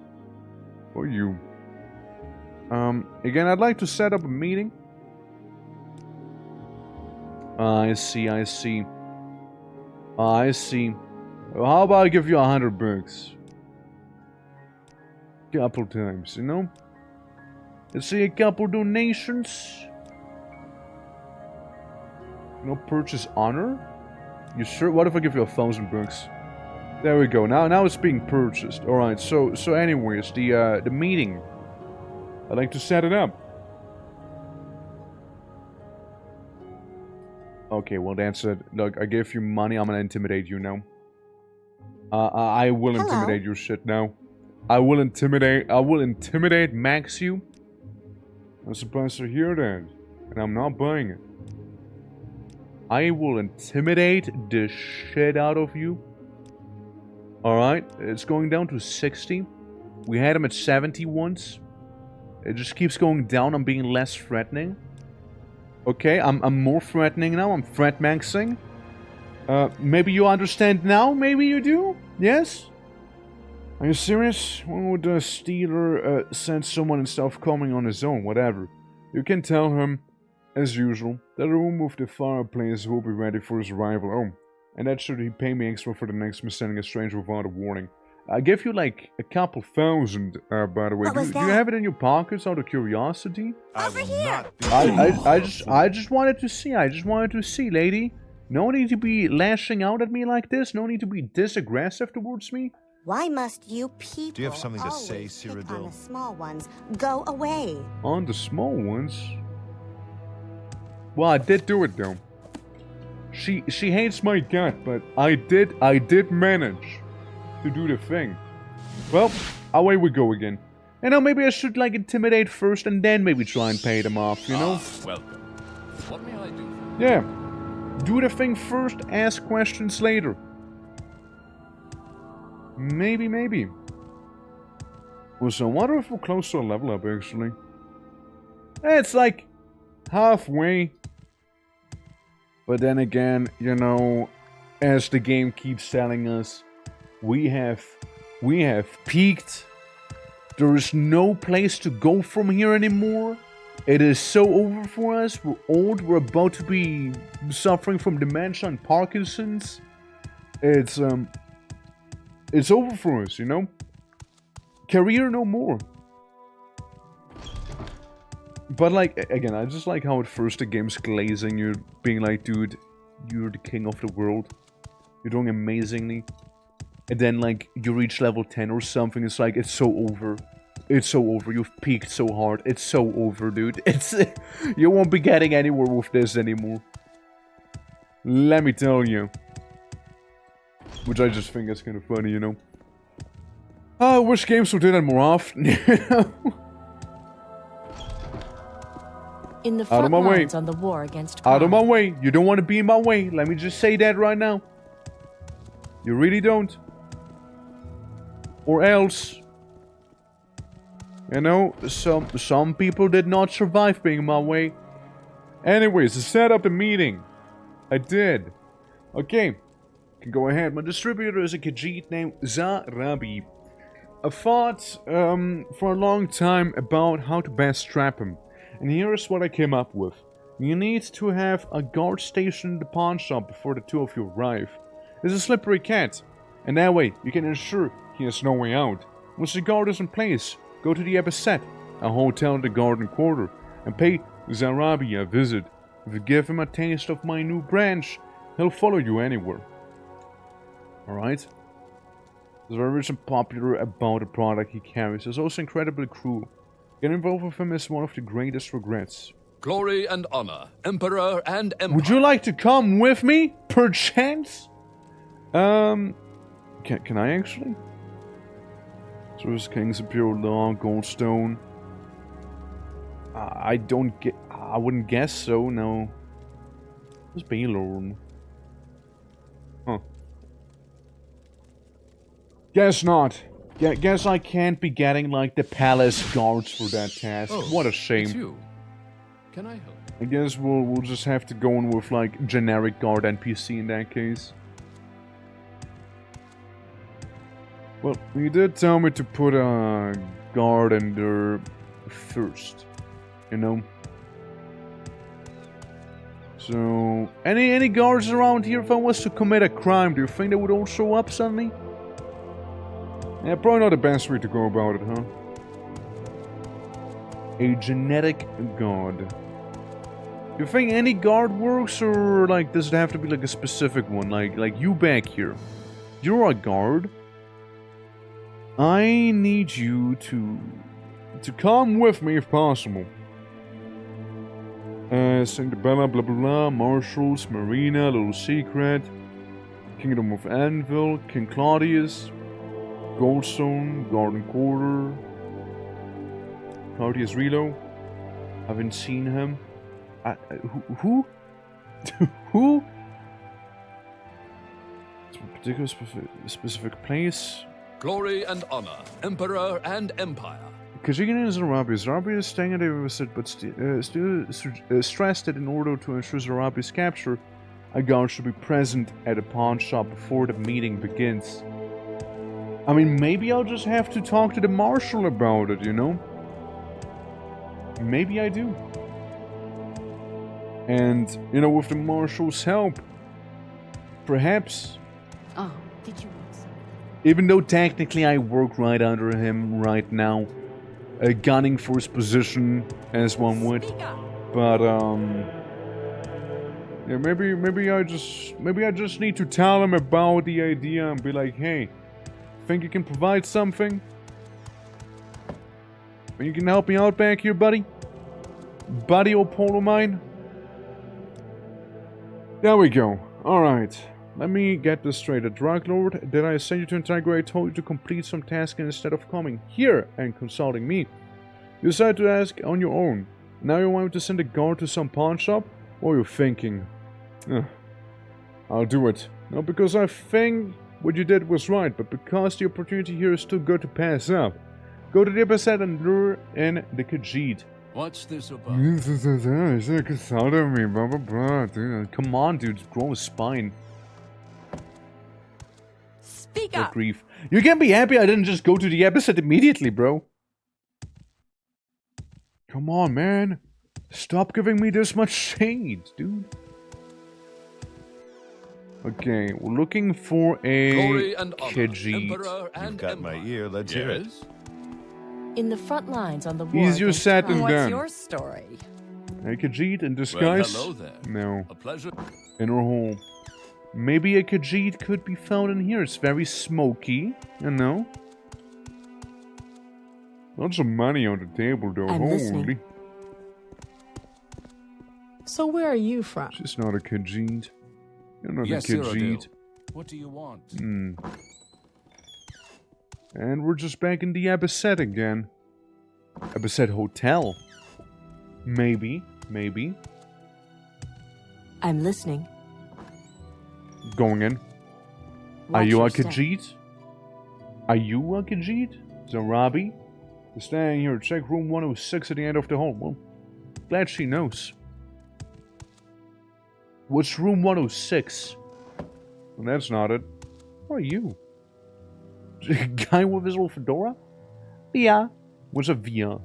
For you. Again, I'd like to set up a meeting. I see. I see. How about I give you $100? Couple times, you know? Let's see a couple donations. You know, purchase honor? You sure? What if I give you $1,000? There we go. Now it's being purchased. All right. So anyways, the meeting. I'd like to set it up. Okay, well that's it. Look, I gave you money. I'm gonna intimidate you now. I will intimidate your shit now. I will intimidate Max you. I'm supposed to hear that, and I'm not buying it. I will intimidate the shit out of you. Alright, it's going down to 60. We had him at 70 once. It just keeps going down. I'm being less threatening. Okay, I'm more threatening now. I'm threat maxing. Maybe you understand now? Maybe you do? Yes? Are you serious? When would the stealer send someone instead of coming on his own? Whatever. You can tell him, as usual, that the room with the fireplace will be ready for his arrival. Oh, and that should he pay me extra for the next me sending a stranger without a warning. I gave you like a couple thousand, by the way. Do you have it in your pockets out of curiosity? Over here! I just wanted to see. I just wanted to see, lady. No need to be lashing out at me like this. No need to be this aggressive towards me. Why must you people Do you have something to say, always pick CYRODIIL? on the small ones? Go away. On the small ones? Well, I did do it though. She hates my gut, but I did manage to do the thing. Well, away we go again. You know, maybe I should like intimidate first and then maybe try and pay them off, you know? Welcome. What may I do? Yeah. Do the thing first, ask questions later. Maybe. Well, so I wonder if we're close to a level up, actually. It's like halfway. But then again, you know, as the game keeps telling us, we have peaked. There is no place to go from here anymore. It is so over for us. We're old. We're about to be suffering from dementia and Parkinson's. It's over for us, you know? Career no more. But like, again, I just like how at first the game's glazing you, being like, dude, you're the king of the world. You're doing amazingly. And then like, you reach level 10 or something, it's like, it's so over. It's so over. You've peaked so hard. It's so over, dude. You won't be getting anywhere with this anymore. Let me tell you. Which I just think is kind of funny, you know. I wish games would do that more often, you know. In the Out of front my way. lines on the war against crime. Out of my way. You don't want to be in my way. Let me just say that right now. You really don't. Or else, You know, some people did not survive being my way. Anyways, to set up the meeting. I did. Okay. Can go ahead. My distributor is a Khajiit named Zarabi. I thought for a long time about how to best trap him. And here's what I came up with. You need to have a guard stationed in the pawn shop before the two of you arrive. It's a slippery cat. And that way, you can ensure he has no way out. Once the guard is in place, go to the Epicet, a hotel in the Garden Quarter, and pay Zarabi a visit. If you give him a taste of my new branch, he'll follow you anywhere. Alright? He's very rich and popular about the product he carries. He's also incredibly cruel. Getting involved with him is one of the greatest regrets. Glory and honor, Emperor and Empire. Would you like to come with me, perchance? Can I actually? Service King's Imperial Law, Goldstone. I wouldn't guess so, no. Who's Baylorn? Huh. Guess not. Guess I can't be getting, like, the palace guards for that task. Oh, What a it's shame. you. Can I help? I guess we'll just have to go in with, like, generic guard NPC in that case. Well, you did tell me to put a guard in there first, you know? So, any guards around here if I was to commit a crime, do you think they would all show up suddenly? Yeah, probably not the best way to go about it, huh? A genetic guard. Do you think any guard works, or, like, does it have to be, like, a specific one? Like you back here. You're a guard. I need you to come with me if possible. Bella, blah blah blah, Marshals, Marina, Little Secret, Kingdom of Anvil, King Claudius, Goldstone, Garden Quarter, Claudius Relo. Haven't seen him. Who? Who? It's a particular specific place. Glory and honor, Emperor and Empire. Khajiit is Zarabi. Zarabi is staying at a visit, but still stressed that in order to ensure Zarabi's capture, a guard should be present at a pawn shop before the meeting begins. I mean, maybe I'll just have to talk to the marshal about it, you know? Maybe I do. And, you know, with the marshal's help, perhaps... Oh, did you want some? Even though technically I work right under him right now, gunning for his position, as one would. But yeah, maybe I just need to tell him about the idea and be like, hey, think you can provide something? Think you can help me out back here, buddy? Buddy, old polo mine? There we go. Alright. Let me get this straight. A drug lord, did I send you to Integrate? I told you to complete some task instead of coming here and consulting me. You decided to ask on your own. Now you want me to send a guard to some pawn shop? What are you thinking? I'll do it. Not because I think what you did was right, but because the opportunity here is too good to pass up. Go to the Epicet and lure in the Khajiit. What's this about? Come on, dude. Grow a spine. Speak Good up! grief. You can be happy I didn't just go to the Epicet immediately, bro. Come on, man. Stop giving me this much shade, dude. Okay, we're looking for a Glory and honor, Khajiit. Emperor and You've got my Empire. ear. Let's hear it. Yes? In the front lines on the war Easier against said than crime. done. What's your story? A Khajiit in Well, disguise? hello there. No. A pleasure. In our hole. Maybe a Khajiit could be found in here. It's very smoky, you know? Lots of money on the table, though. I'm Holy. listening. So where are you from? She's not a Khajiit. You're not Yes, a Khajiit. CYRODIIL. What do you want? And we're just back in the Epicet again. Epicet Hotel. Maybe. Maybe. I'm listening. Going in. Are Watch you your a step. Khajiit? Are you a Khajiit? Zarabi? Staying here, check room 106 at the end of the hall. Well, glad she knows. What's room 106? Well, that's not it. What are you? Guy with his little fedora? Yeah. What's a VR?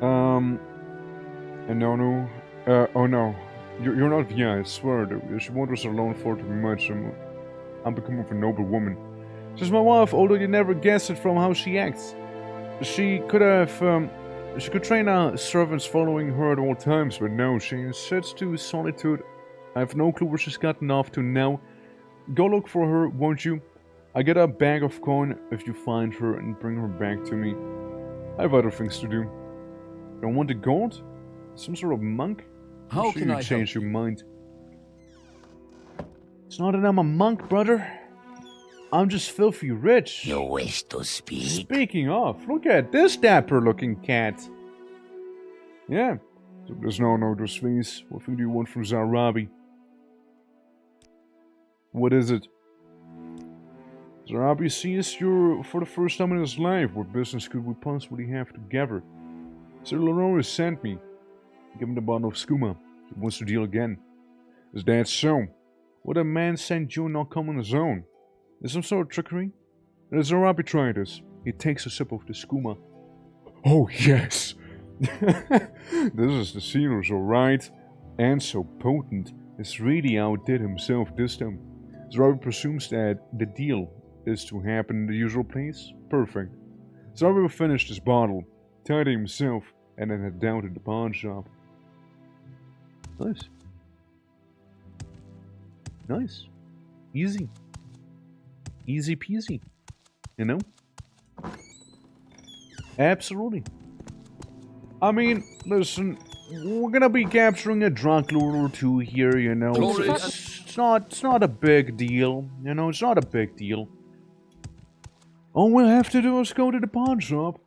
And no. Oh no. You're not Via, I swear. She won't us alone for too much. I'm becoming a noble woman. She's my wife, although you never guess it from how she acts. She could train our servants following her at all times, but no, she sits to solitude. I have no clue where she's gotten off to now. Go look for her, won't you? I get a bag of coin if you find her and bring her back to me. I have other things to do. Don't want the gold? Some sort of monk? How can I change help your mind? It's not that I'm a monk, brother. I'm just filthy rich. You wish to speak? Speaking of, look at this dapper-looking cat. Yeah. So there's no those things. What thing do you want from Zarabi? What is it? Zarabi sees you for the first time in his life. What business could we possibly have together? Sir Lenore sent me. Give him the bottle of skooma. He wants to deal again. Is that so? Would a man send you not come on his own? Is some sort of trickery? Let Zarabi try this. He takes a sip of the skooma. Oh yes! This is the Caesar's alright. And so potent. It's really outdid himself this time. Zarabi presumes that the deal is to happen in the usual place. Perfect. Zarabi will finish this bottle, tidy himself, and then head down to the pawn shop. Nice. Nice. Easy. Easy peasy. You know? Absolutely. I mean, listen, we're gonna be capturing a drunk lord or two here, you know. It's not a big deal. You know, it's not a big deal. All we'll have to do is go to the pawn shop.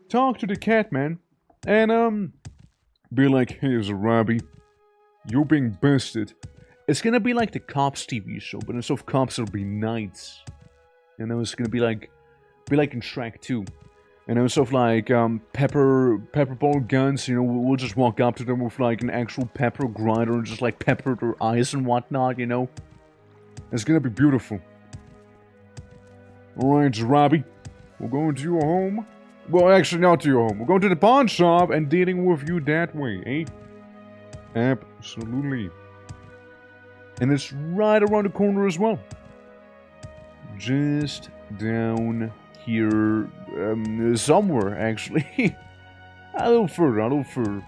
Talk to the cat man. And, be like, hey, Zarabi, you're being busted. It's gonna be like the Cops TV show, but instead of cops, it'll be knights. You know, it's gonna be like in Shrek 2. You know, sort of like, pepper ball guns, you know, we'll just walk up to them with like an actual pepper grinder and just like pepper their eyes and whatnot, you know. It's gonna be beautiful. Alright, Zarabi, we're going to your home. Well, actually, not to your home. We're going to the pawn shop and dealing with you that way, eh? Absolutely. And it's right around the corner as well. Just down here, somewhere, actually. a little further.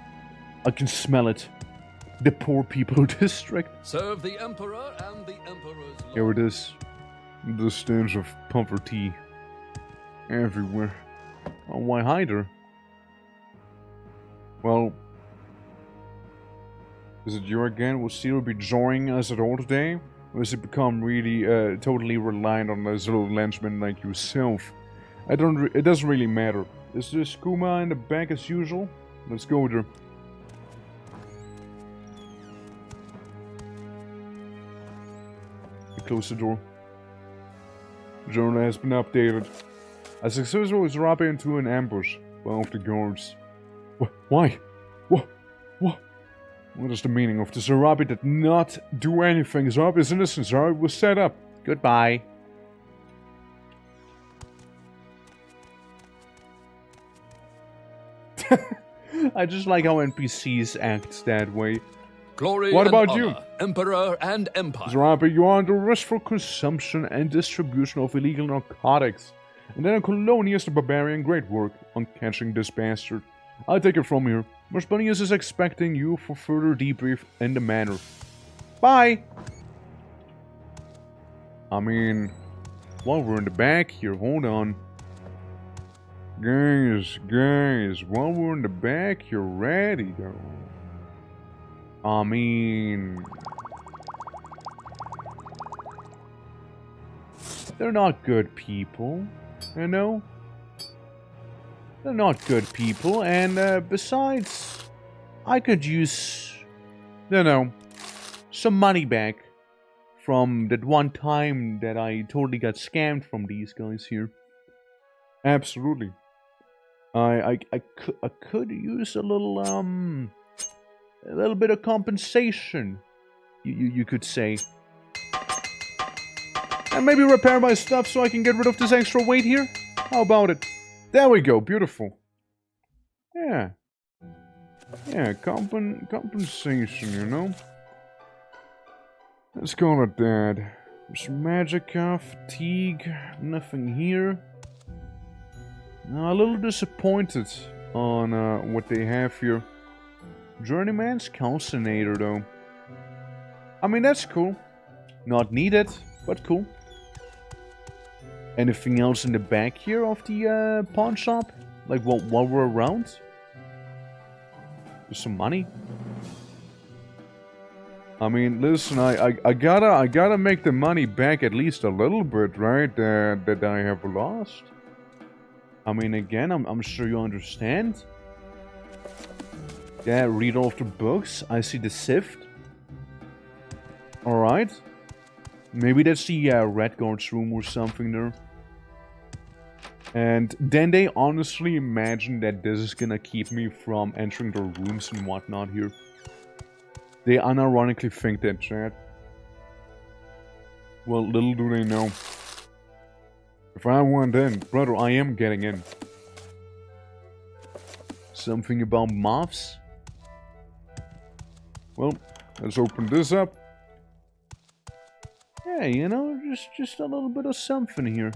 I can smell it. The poor people district. Serve the Emperor and the Emperor's lord. Here it is. The stench of poverty everywhere. Oh, why hide her? Well, is it you again? Will Cyril be joining us at all today? Or has it become really, totally reliant on this little henchman like yourself? It doesn't really matter. Is there skooma in the back as usual? Let's go there. Close the door. Journal has been updated. A successful is dropping into an ambush by one of the guards. Why? What is the meaning of this? Zarabi did not do anything. Zarabi is innocent. Zarabi was set up. Goodbye. I just like how NPCs act that way. Glory What and about honor, you? Emperor and Empire. Zarabi, you are under arrest for consumption and distribution of illegal narcotics. And then a colonius, the barbarian, great work on catching this bastard. I'll take it from here. Marspanius is expecting you for further debrief in the manor. Bye! I mean, while we're in the back here, hold on. Guys, while we're in the back here, ready though. I mean, they're not good people, you know? They're not good people, and besides, I could use, you know, some money back from that one time that I totally got scammed from these guys here. Absolutely. I could use a little bit of compensation. You could say. And maybe repair my stuff so I can get rid of this extra weight here? How about it? There we go, beautiful. Yeah. Yeah, compensation, you know? Let's call it that. There's Magica, fatigue, nothing here. A little disappointed on what they have here. Journeyman's Calcinator, though. I mean, that's cool. Not needed, but cool. Anything else in the back here of the pawn shop? Like while we're around? There's some money. I mean, listen, I gotta make the money back at least a little bit, right? That I have lost. I mean, again, I'm sure you understand. Yeah, read all the books. I see the sift. Alright. Maybe that's the Redguard's room or something there. And then they honestly imagine that this is gonna keep me from entering their rooms and whatnot here. They unironically think that, chat. Well, little do they know. If I want in, brother, I am getting in. Something about moths? Well, let's open this up. Yeah, you know, just a little bit of something here.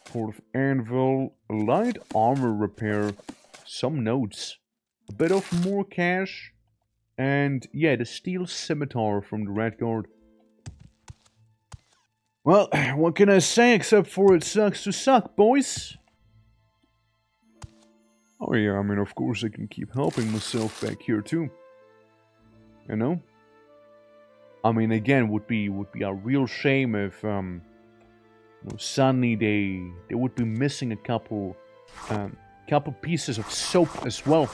Port of Anvil, light armor repair, some notes, a bit of more cash, and yeah, the steel scimitar from the Redguard. Well, what can I say except for it sucks to suck, boys? Oh yeah, I mean, of course I can keep helping myself back here too. You know? I mean, again, would be a real shame if you know, suddenly they would be missing a couple pieces of soap as well.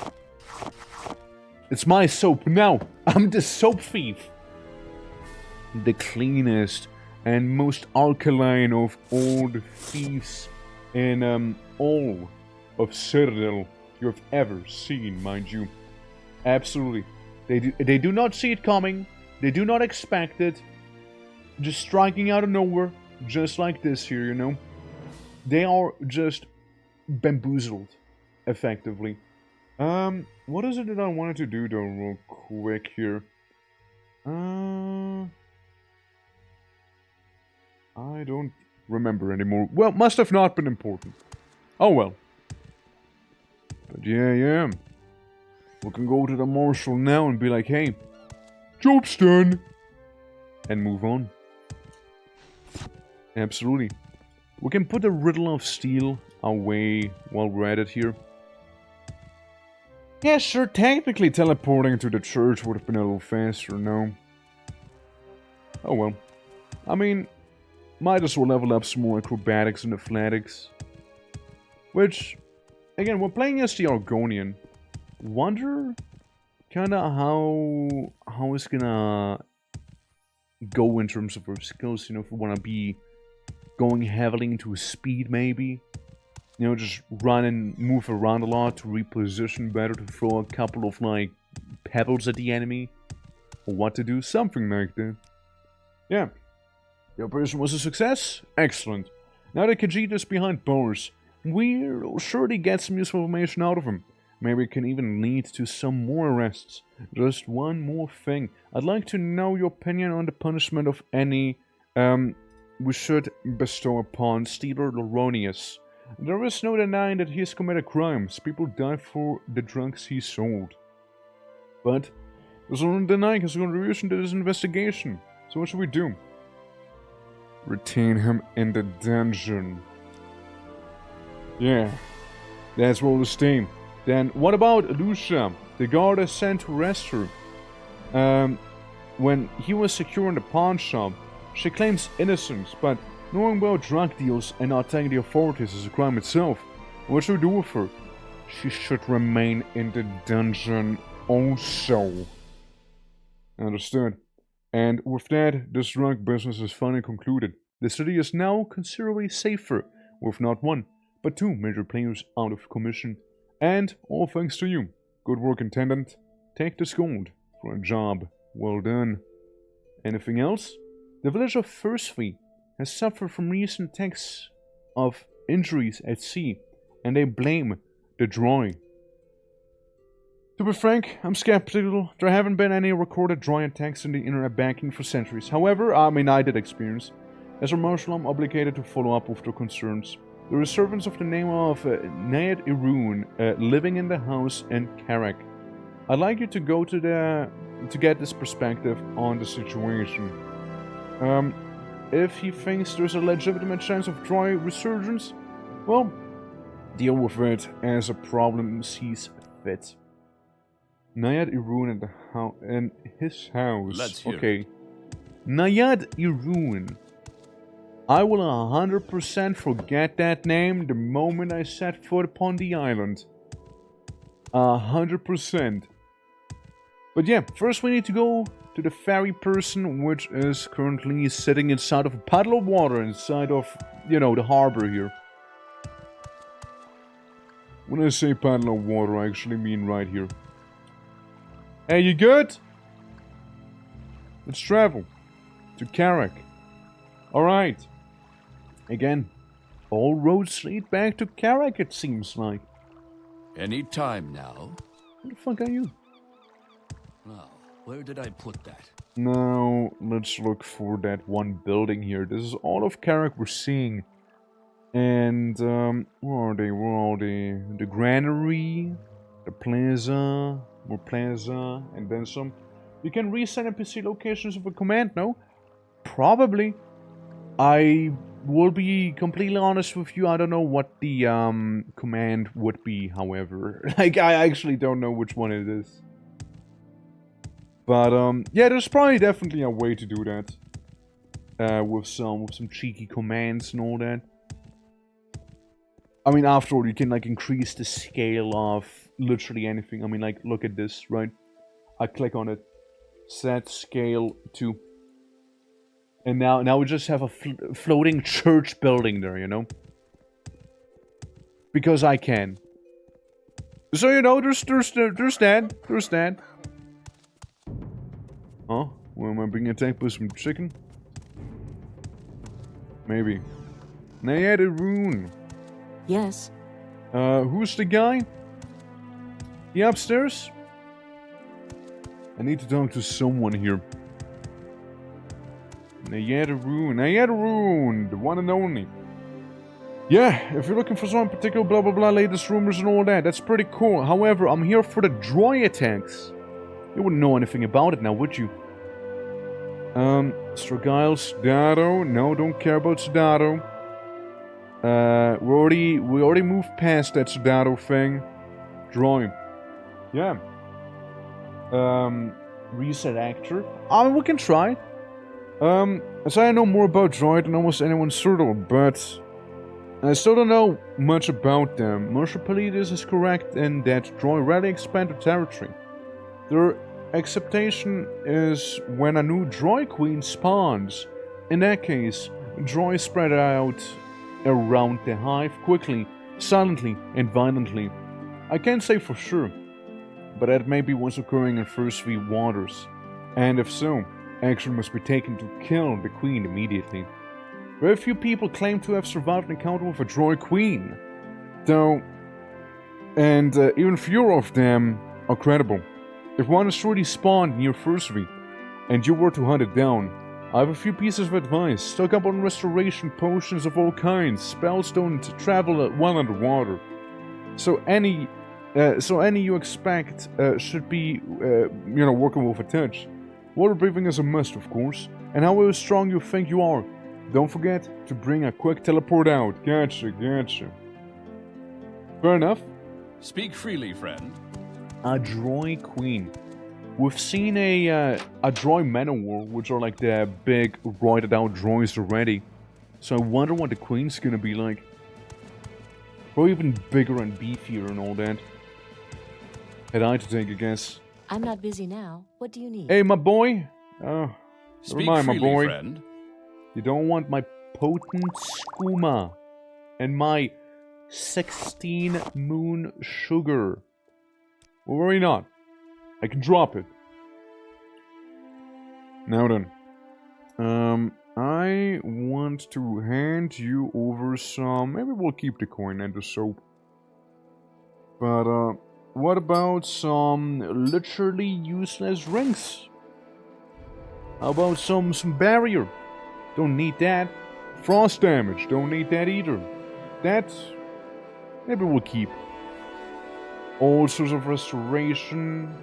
It's my soap now. I'm the soap thief. The cleanest and most alkaline of all the thieves in all of CYRODIIL you have ever seen, mind you. Absolutely. They do not see it coming. They do not expect it. Just striking out of nowhere. Just like this here, you know. They are just bamboozled, effectively. What is it that I wanted to do though, real quick here? I don't remember anymore. Well, must have not been important. Oh well. But yeah. We can go to the marshal now and be like, hey, job's done. And move on. Absolutely. We can put the riddle of steel away while we're at it here. Yeah, sure, technically teleporting to the church would have been a little faster, no? Oh well. I mean, might as well level up some more acrobatics and athletics. Which, again, we're playing as the Argonian. Wonder kinda how it's gonna go in terms of our skills, you know, if we wanna be going heavily into speed maybe. You know, just run and move around a lot to reposition better, to throw a couple of, like, pebbles at the enemy. Or what to do, something like that. Yeah. The operation was a success? Excellent. Now that Khajiit behind bars, we'll surely get some useful information out of him. Maybe it can even lead to some more arrests. Just one more thing. I'd like to know your opinion on the punishment of any, we should bestow upon Steeler Loronius. There is no denying that he has committed crimes. People die for the drugs he sold. But there's no denying his contribution to this investigation. So what should we do? Retain him in the dungeon. Yeah, that's what we'll stay. Then what about Lucia? The guard is sent to arrest her. When he was secure in the pawn shop, she claims innocence, but knowing about drug deals and not telling the authorities is a crime itself. What should we do with her? She should remain in the dungeon also. Understood. And with that, this drug business is finally concluded. The city is now considerably safer. with not one, but 2 major players out of commission. And all thanks to you. Good work, Intendant. Take this gold for a job well done. Anything else? The village of Thursby has suffered from recent attacks of injuries at sea, and they blame the droid. To be frank, I'm skeptical. There haven't been any recorded droid attacks in the internet banking for centuries. However, I did experience. As a marshal, I'm obligated to follow up with their concerns. There are servants of the name of Nayad Irun living in the house in Karak. I'd like you to go to get this perspective on the situation. If he thinks there's a legitimate chance of droid resurgence, well, deal with it as a problem sees fit. Nayad Irun in his house. Let's hear okay. Nayad Irun. I will 100% forget that name the moment I set foot upon the island. 100%. But yeah, first we need to go to the ferry person, which is currently sitting inside of a puddle of water inside of, you know, the harbor here. When I say puddle of water, I actually mean right here. Hey, you good? Let's travel to Karak. Alright. Again, all roads lead back to Karak, it seems like. Any time now. Who the fuck are you? Now, where did I put that? Now, let's look for that one building here. This is all of Karak we're seeing. And, where are they? Where are they? The granary, the plaza, more plaza, and then some. You can reset NPC locations with a command, no? Probably. I will be completely honest with you, I don't know what the command would be, however. Like, I actually don't know which one it is. But, yeah, there's probably definitely a way to do that. With some cheeky commands and all that. I mean, after all, you can, like, increase the scale of literally anything. I mean, like, look at this, right? I click on it. Set scale to... And now we just have a floating church building there, you know? Because I can. So, you know, there's that. There's that. Oh, well, am I being attacked by some chicken? Maybe. Nayad Irun. Yes. Who's the guy? He upstairs? I need to talk to someone here. Nayad Irun, the one and only. Yeah, if you're looking for some particular blah blah blah latest rumors and all that, that's pretty cool. However, I'm here for the droid attacks. You wouldn't know anything about it now, would you? Strogyle, Sudato. No, don't care about Sudato. We already moved past that Sudato thing. Droid. Yeah. Reset actor. I mean, we can try. As I know more about droid than almost anyone CYRODIIL, but I still don't know much about them. Marshal Pallidus is correct in that droid rarely expand their territory. Their acceptation is when a new droid queen spawns. In that case, droids spread out around the hive quickly, silently, and violently. I can't say for sure, but that may be what's occurring in First Three Waters. And if so, action must be taken to kill the queen immediately. Very few people claim to have survived an encounter with a droid queen, though, and even fewer of them are credible. If one is truly spawned near Thursby, and you were to hunt it down, I have a few pieces of advice. Stock up on restoration potions of all kinds. Spells don't travel well underwater. So any you expect should be, working with a touch. Water breathing is a must, of course, and however strong you think you are, don't forget to bring a quick teleport out. Gotcha. Fair enough. Speak freely, friend. A droid queen. We've seen a droid manowar, which are like the big roided out droids already. So I wonder what the queen's gonna be like. Probably even bigger and beefier and all that. Had I to take a guess. I'm not busy now. What do you need? Hey, my boy. Never Speak mind, my freely, boy. friend. You don't want my potent skooma. And my 16 moon sugar. Well, worry not. I can drop it. Now then. I want to hand you over some... Maybe we'll keep the coin and the soap. But, what about some literally useless rings? How about some barrier? Don't need that. Frost damage, don't need that either. That, maybe we'll keep. All sorts of restoration,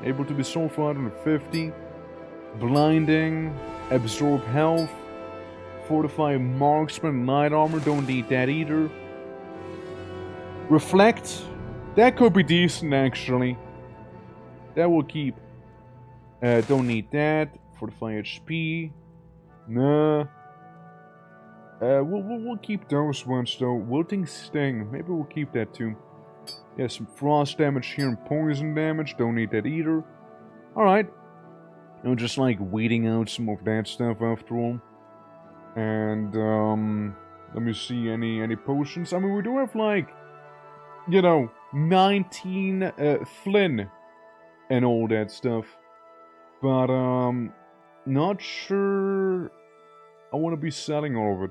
able to be sold for 150. Blinding, absorb health, fortify marksman, light armor, don't need that either. Reflect, that could be decent actually. That will keep. Don't need that. Fortify HP. Nah. We'll keep those ones though. Wilting Sting, maybe we'll keep that too. Yeah, some frost damage here and poison damage, don't need that either. Alright. You know, just like weeding out some of that stuff after all. And, let me see, any potions? I mean, we do have like, you know, 19 Flynn and all that stuff. But, not sure I want to be selling all of it.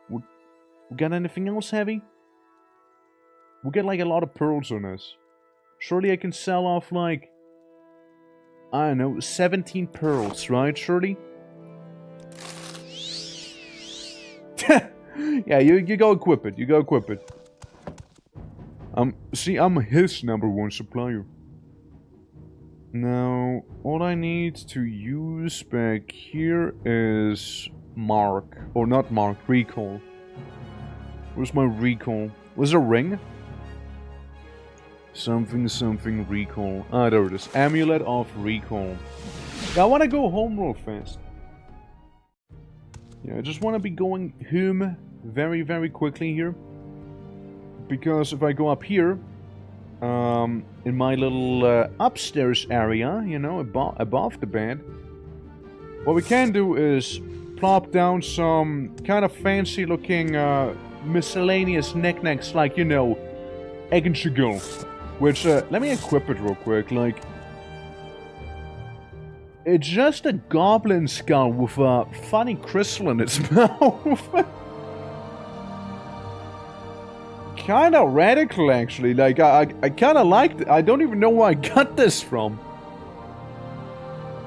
We got anything else heavy? We get like a lot of pearls on us. Surely I can sell off like, I don't know, 17 pearls, right? Surely? Yeah, you go equip it. You go equip it. See, I'm his #1 supplier. Now, all I need to use back here is Mark. Or not Mark, Recall. Where's my Recall? Was there a ring? Something Recall. Ah, there it is. Amulet of Recall. Yeah, I want to go home real fast. Yeah, I just want to be going home very, very quickly here. Because if I go up here, in my little upstairs area, you know, above the bed, what we can do is plop down some kind of fancy looking miscellaneous knickknacks like, you know, egg and sugar. Which, let me equip it real quick, like... It's just a goblin skull with a funny crystal in its mouth. Kinda radical, actually. Like, I kinda liked it. I don't even know where I got this from.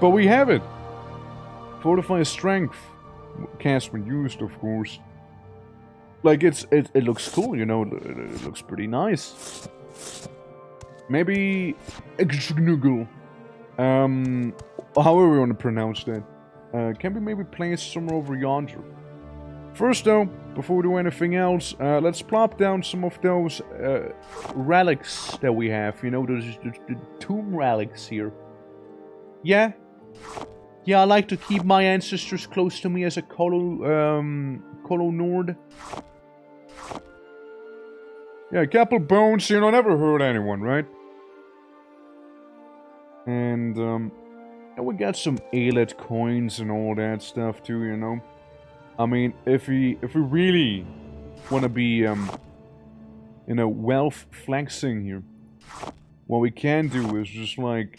But we have it. Fortify strength. Cast when used, of course. Like, it looks cool, you know. It looks pretty nice. Maybe... however we want to pronounce that. Can we maybe place somewhere over yonder? First though, before we do anything else, let's plop down some of those relics that we have. You know, those the tomb relics here. Yeah? Yeah, I like to keep my ancestors close to me as a Colo Nord. Yeah, a couple bones, you know, never hurt anyone, right? And, and we got some Alet coins and all that stuff too, you know. I mean, if we really want to be, you know, wealth flexing here, what we can do is just like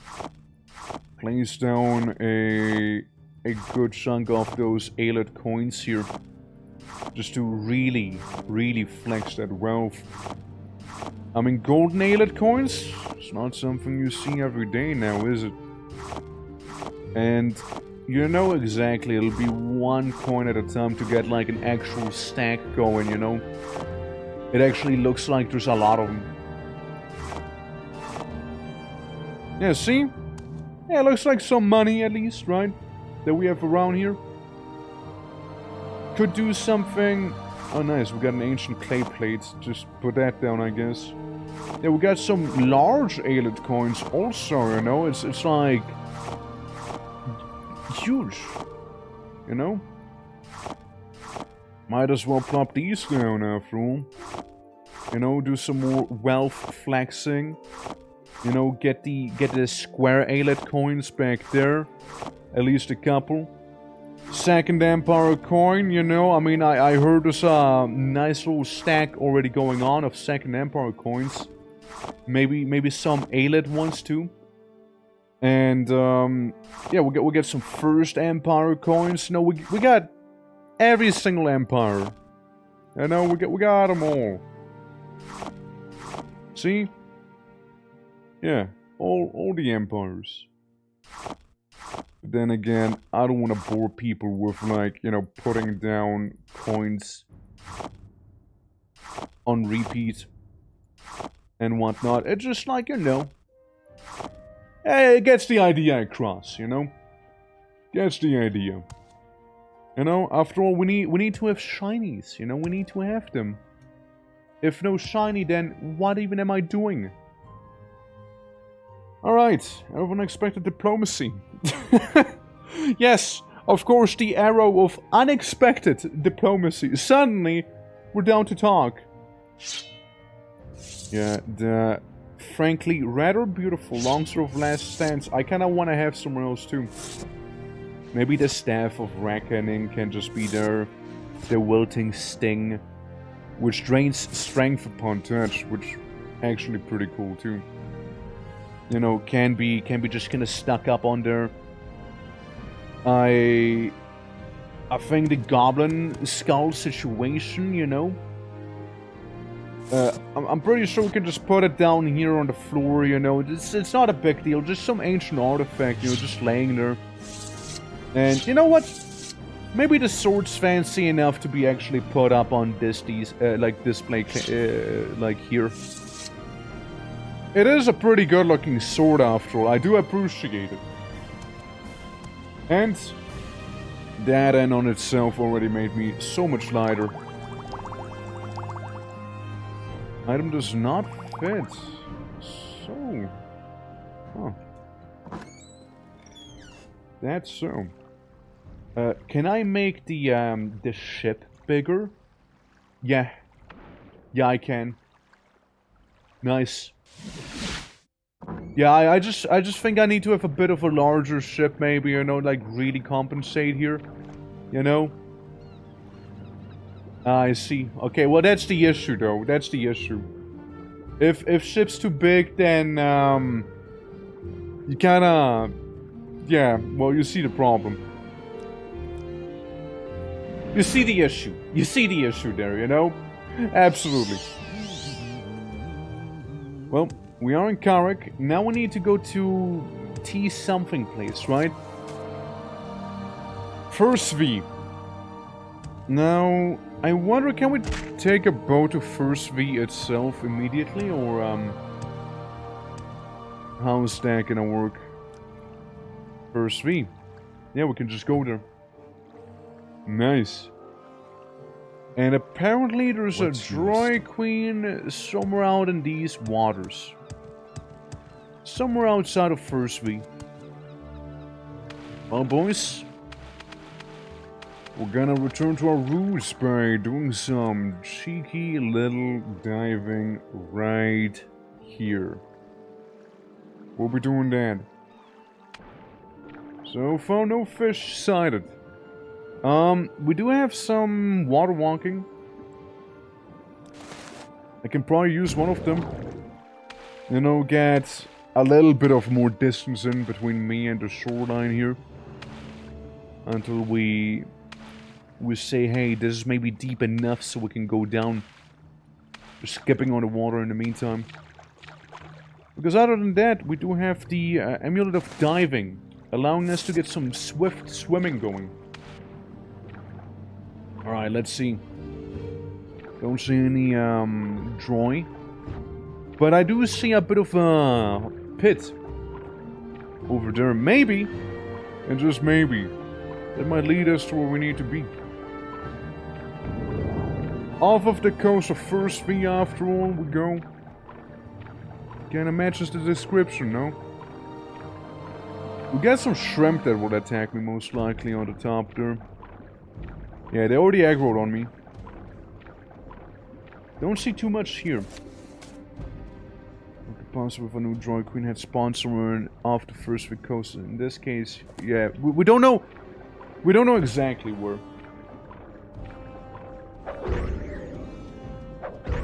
place down a good chunk of those Alet coins here, just to really flex that wealth. I mean, golden Alet coins, it's not something you see every day now, is it? And you know exactly, it'll be one coin at a time to get like an actual stack going, you know? It actually looks like there's a lot of them. Yeah, see? Yeah, it looks like some money at least, right? That we have around here. Could do something... Oh nice, we got an ancient clay plate. Just put that down, I guess. Yeah, we got some large Alet coins also, you know? It's like... huge. You know? Might as well plop these down after all. You know, do some more wealth flexing. You know, get the square Alet coins back there. At least a couple. Second Empire coin, you know, I mean, I heard there's a nice little stack already going on of Second Empire coins. Maybe some A-lit ones too. And, yeah, we'll get some First Empire coins. No, we got every single Empire. You know, we got them all. See? Yeah, all the Empires. But then again, I don't want to bore people with, like, you know, putting down coins on repeat and whatnot. It's just like, you know, it gets the idea across, you know? Gets the idea. You know, after all, we need to have shinies, you know? We need to have them. If no shiny, then what even am I doing? Alright, everyone expected diplomacy. Yes, of course, the arrow of unexpected diplomacy. Suddenly, we're down to talk. Yeah, the frankly rather beautiful longsword of last stance. I kinda wanna have somewhere else too. Maybe the staff of reckoning can just be there. The wilting sting, which drains strength upon touch, which actually pretty cool too. You know, can be just kind of stuck up on there. I think the goblin skull situation, you know. I'm pretty sure we can just put it down here on the floor, you know. It's not a big deal, just some ancient artifact, you know, just laying there. And you know what? Maybe the sword's fancy enough to be actually put up on like display, like here. It is a pretty good looking sword after all, I do appreciate it. And that in on itself already made me so much lighter. Item does not fit. So... Huh. That's so. Can I make the ship bigger? Yeah. Yeah, I can. Nice. Yeah, I just think I need to have a bit of a larger ship, maybe, you know, like really compensate here, you know. I see. Okay, well that's the issue, though. That's the issue. If ship's too big, then you kinda, yeah. Well, you see the problem. You see the issue. You see the issue there, you know. Absolutely. Well, we are in Carrick. Now we need to go to T something place, right? First V. Now, I wonder, can we take a boat to First V itself immediately, or how is that gonna work? First V. Yeah, we can just go there. Nice. And apparently there's a Droid Queen somewhere out in these waters. Somewhere outside of First V. Well, boys, we're gonna return to our roots by doing some cheeky little diving right here. We'll be doing that. So far, no fish sighted. We do have some water walking. I can probably use one of them. You know, get a little bit of more distance in between me and the shoreline here. Until we say, hey, this is maybe deep enough so we can go down. Just skipping on the water in the meantime. Because other than that, we do have the Amulet of Diving, allowing us to get some swift swimming going. Alright, let's see. Don't see any drawing. But I do see a bit of a pit over there. Maybe, and just maybe, that might lead us to where we need to be. Off of the coast of First V, after all, we go. Kinda matches the description, no? We got some shrimp that will attack me most likely on the top there. Yeah, they already aggroed on me. Don't see too much here. Possible if a new Droid Queen had spawned somewhere off the First V coast. In this case, yeah, we don't know. We don't know exactly where.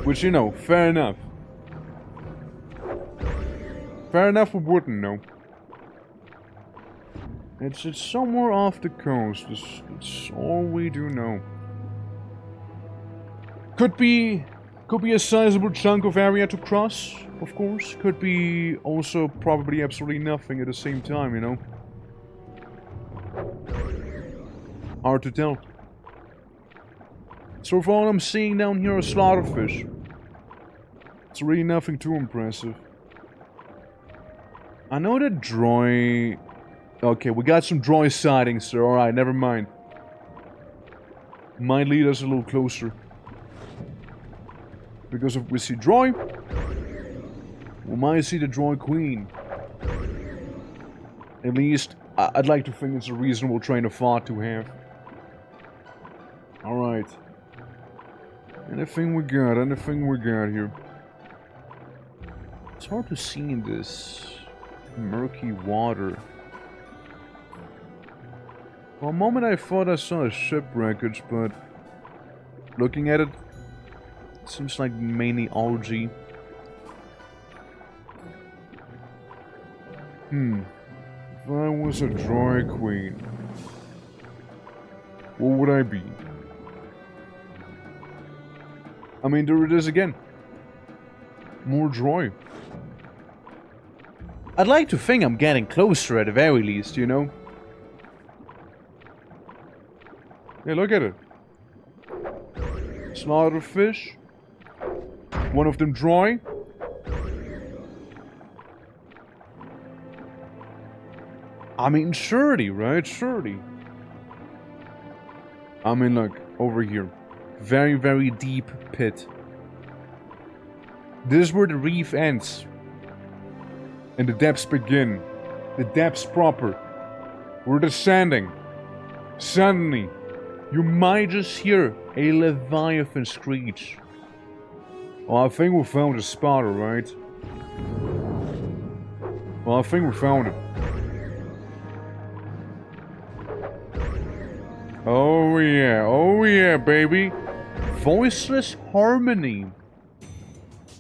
Which, you know, fair enough. Fair enough, we wouldn't know. It's somewhere off the coast. It's all we do know. Could be a sizable chunk of area to cross, of course. Could be also probably absolutely nothing at the same time, you know. Hard to tell. So far all I'm seeing down here are slaughterfish. It's really nothing too impressive. I know that droy... Okay, we got some droid sightings there. Alright, never mind. Might lead us a little closer. Because if we see droid, we might see the droid queen. At least, I'd like to think it's a reasonable train of thought to have. Alright. Anything we got here. It's hard to see in this murky water. For a moment I thought I saw a ship wreckage, but looking at it, it seems like mainly algae. If I was a droid queen, what would I be? I mean, there it is again. More droid. I'd like to think I'm getting closer at the very least, you know? Yeah, look at it. Slaughter fish. One of them dry. I mean, surety, right? Surety. I mean, look, over here. Very, very deep pit. This is where the reef ends. And the depths begin. The depths proper. We're descending. Suddenly, you might just hear a leviathan screech. Well, I think we found a spotter, right? Well, I think we found it. Oh yeah, baby. Voiceless Harmony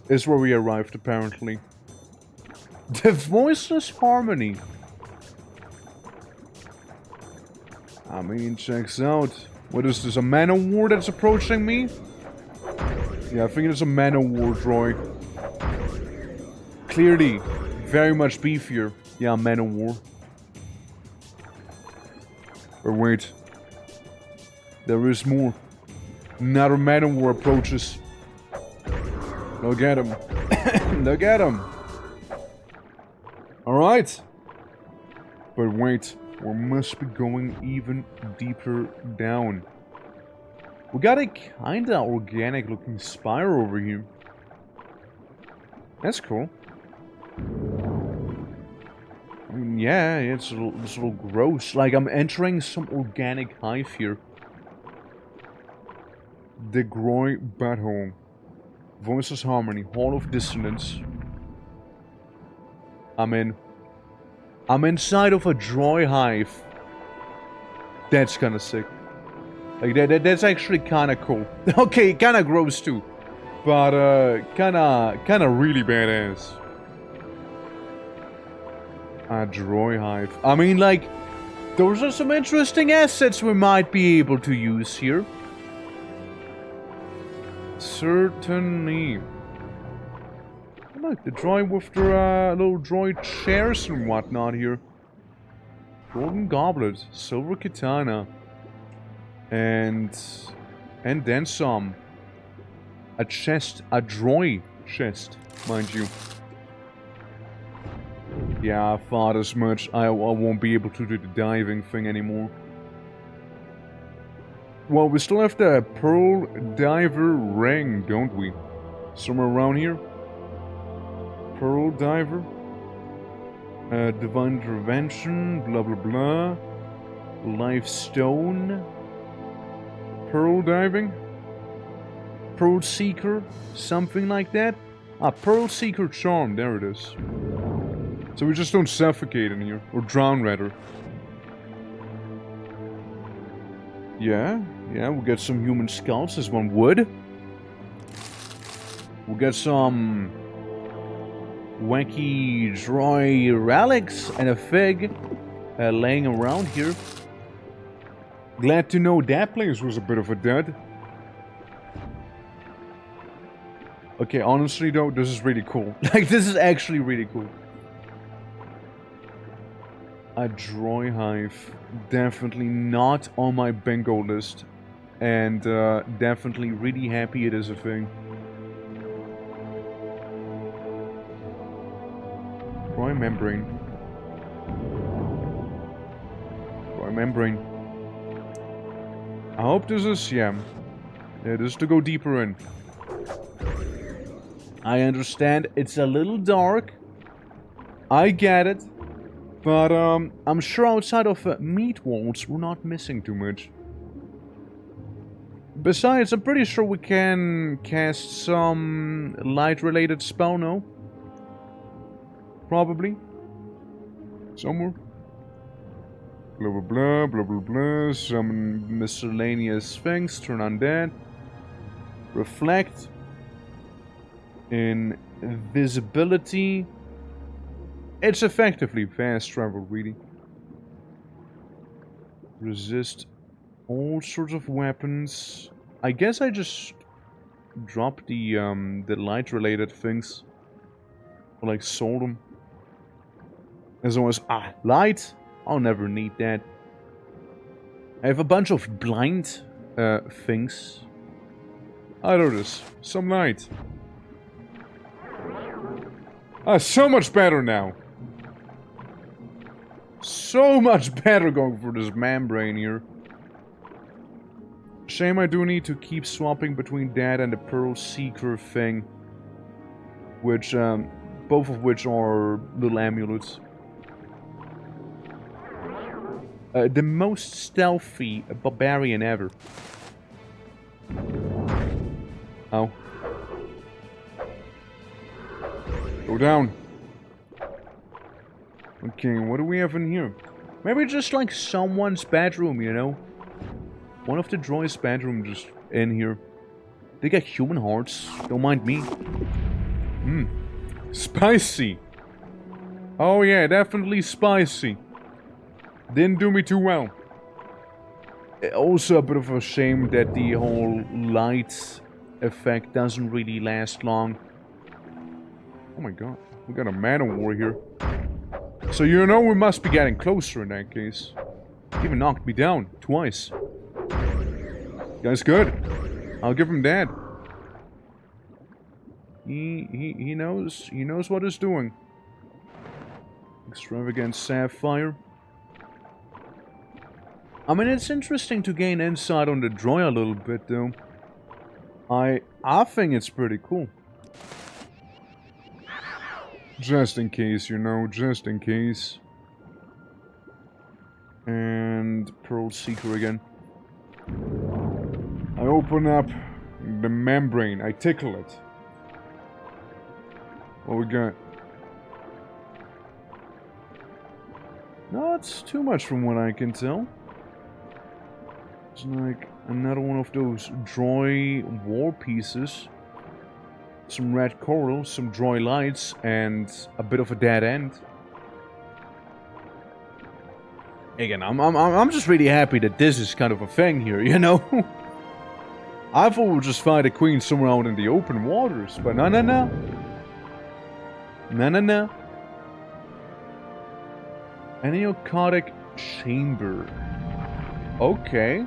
is where we arrived, apparently. The Voiceless Harmony. I mean, checks out. What is this, a man-o-war that's approaching me? Yeah, I think it's a man-o-war droid. Clearly, very much beefier. Yeah, man-o-war. But wait. There is more. Another man-o-war approaches. Look at him. Look at him. Alright. But wait. We must be going even deeper down. We got a kinda organic looking spire over here. That's cool. I mean, yeah, it's a little gross. Like, I'm entering some organic hive here. The Groy Butthole. Voiceless Harmony. Hall of Dissonance. I'm inside of a droid hive. That's kinda sick. Like, that's actually kinda cool. Okay, kinda gross too. But, kinda really badass. A droid hive. I mean, like, those are some interesting assets we might be able to use here. Certainly. Look, the droid with their little droid chairs and whatnot here. Golden goblet, silver katana, and then some. A chest, a droid chest, mind you. Yeah, I thought as much. I won't be able to do the diving thing anymore. Well, we still have the Pearl Diver ring, don't we? Somewhere around here. Pearl Diver. Divine Intervention, blah blah blah. Life Stone. Pearl Diving. Pearl Seeker, something like that. Ah, Pearl Seeker Charm, there it is. So we just don't suffocate in here, or drown rather. Yeah, we'll get some human skulls as one would. We'll get some wacky droid relics and a fig laying around here. Glad to know that place was a bit of a dud. Okay, honestly though, this is really cool. Like, this is actually really cool. A droid hive. Definitely not on my bingo list. And definitely really happy it is a thing. Droid membrane. Droid membrane. I hope this is, yeah, this is to go deeper in. I understand it's a little dark. I get it. But I'm sure outside of meat walls, we're not missing too much. Besides, I'm pretty sure we can cast some light-related spell, no? Probably. Somewhere. Blah blah blah, blah blah blah. Some miscellaneous things. Turn on that. Reflect. Invisibility. It's effectively fast travel, really. Resist all sorts of weapons. I guess I just dropped the light-related things. Or like sold them. As always, light? I'll never need that. I have a bunch of blind things. I know this. Some light. So much better now. So much better going for this membrane here. Shame I do need to keep swapping between that and the Pearl Seeker thing. Which, both of which are little amulets. The most stealthy barbarian ever. Oh. Go down. Okay, what do we have in here? Maybe just like someone's bedroom, you know? One of the droids' bedroom just in here. They got human hearts. Don't mind me. Spicy. Oh yeah, definitely spicy. Didn't do me too well. Also a bit of a shame that the whole light effect doesn't really last long. Oh my god, we got a man-o-war here. So you know we must be getting closer in that case. He even knocked me down twice. Guy's good. I'll give him that. He knows what he's doing. Extravagant sapphire. I mean, it's interesting to gain insight on the droid a little bit, though. I think it's pretty cool. Just in case, you know, just in case. And Pearl Seeker again. I open up the membrane. I tickle it. What we got? Not too much from what I can tell. It's like another one of those droid war pieces. Some red coral, some droid lights, and a bit of a dead end. Again, I'm just really happy that this is kind of a thing here, you know? I thought we'd just find a queen somewhere out in the open waters, but no. No. Aneocotic chamber. Okay.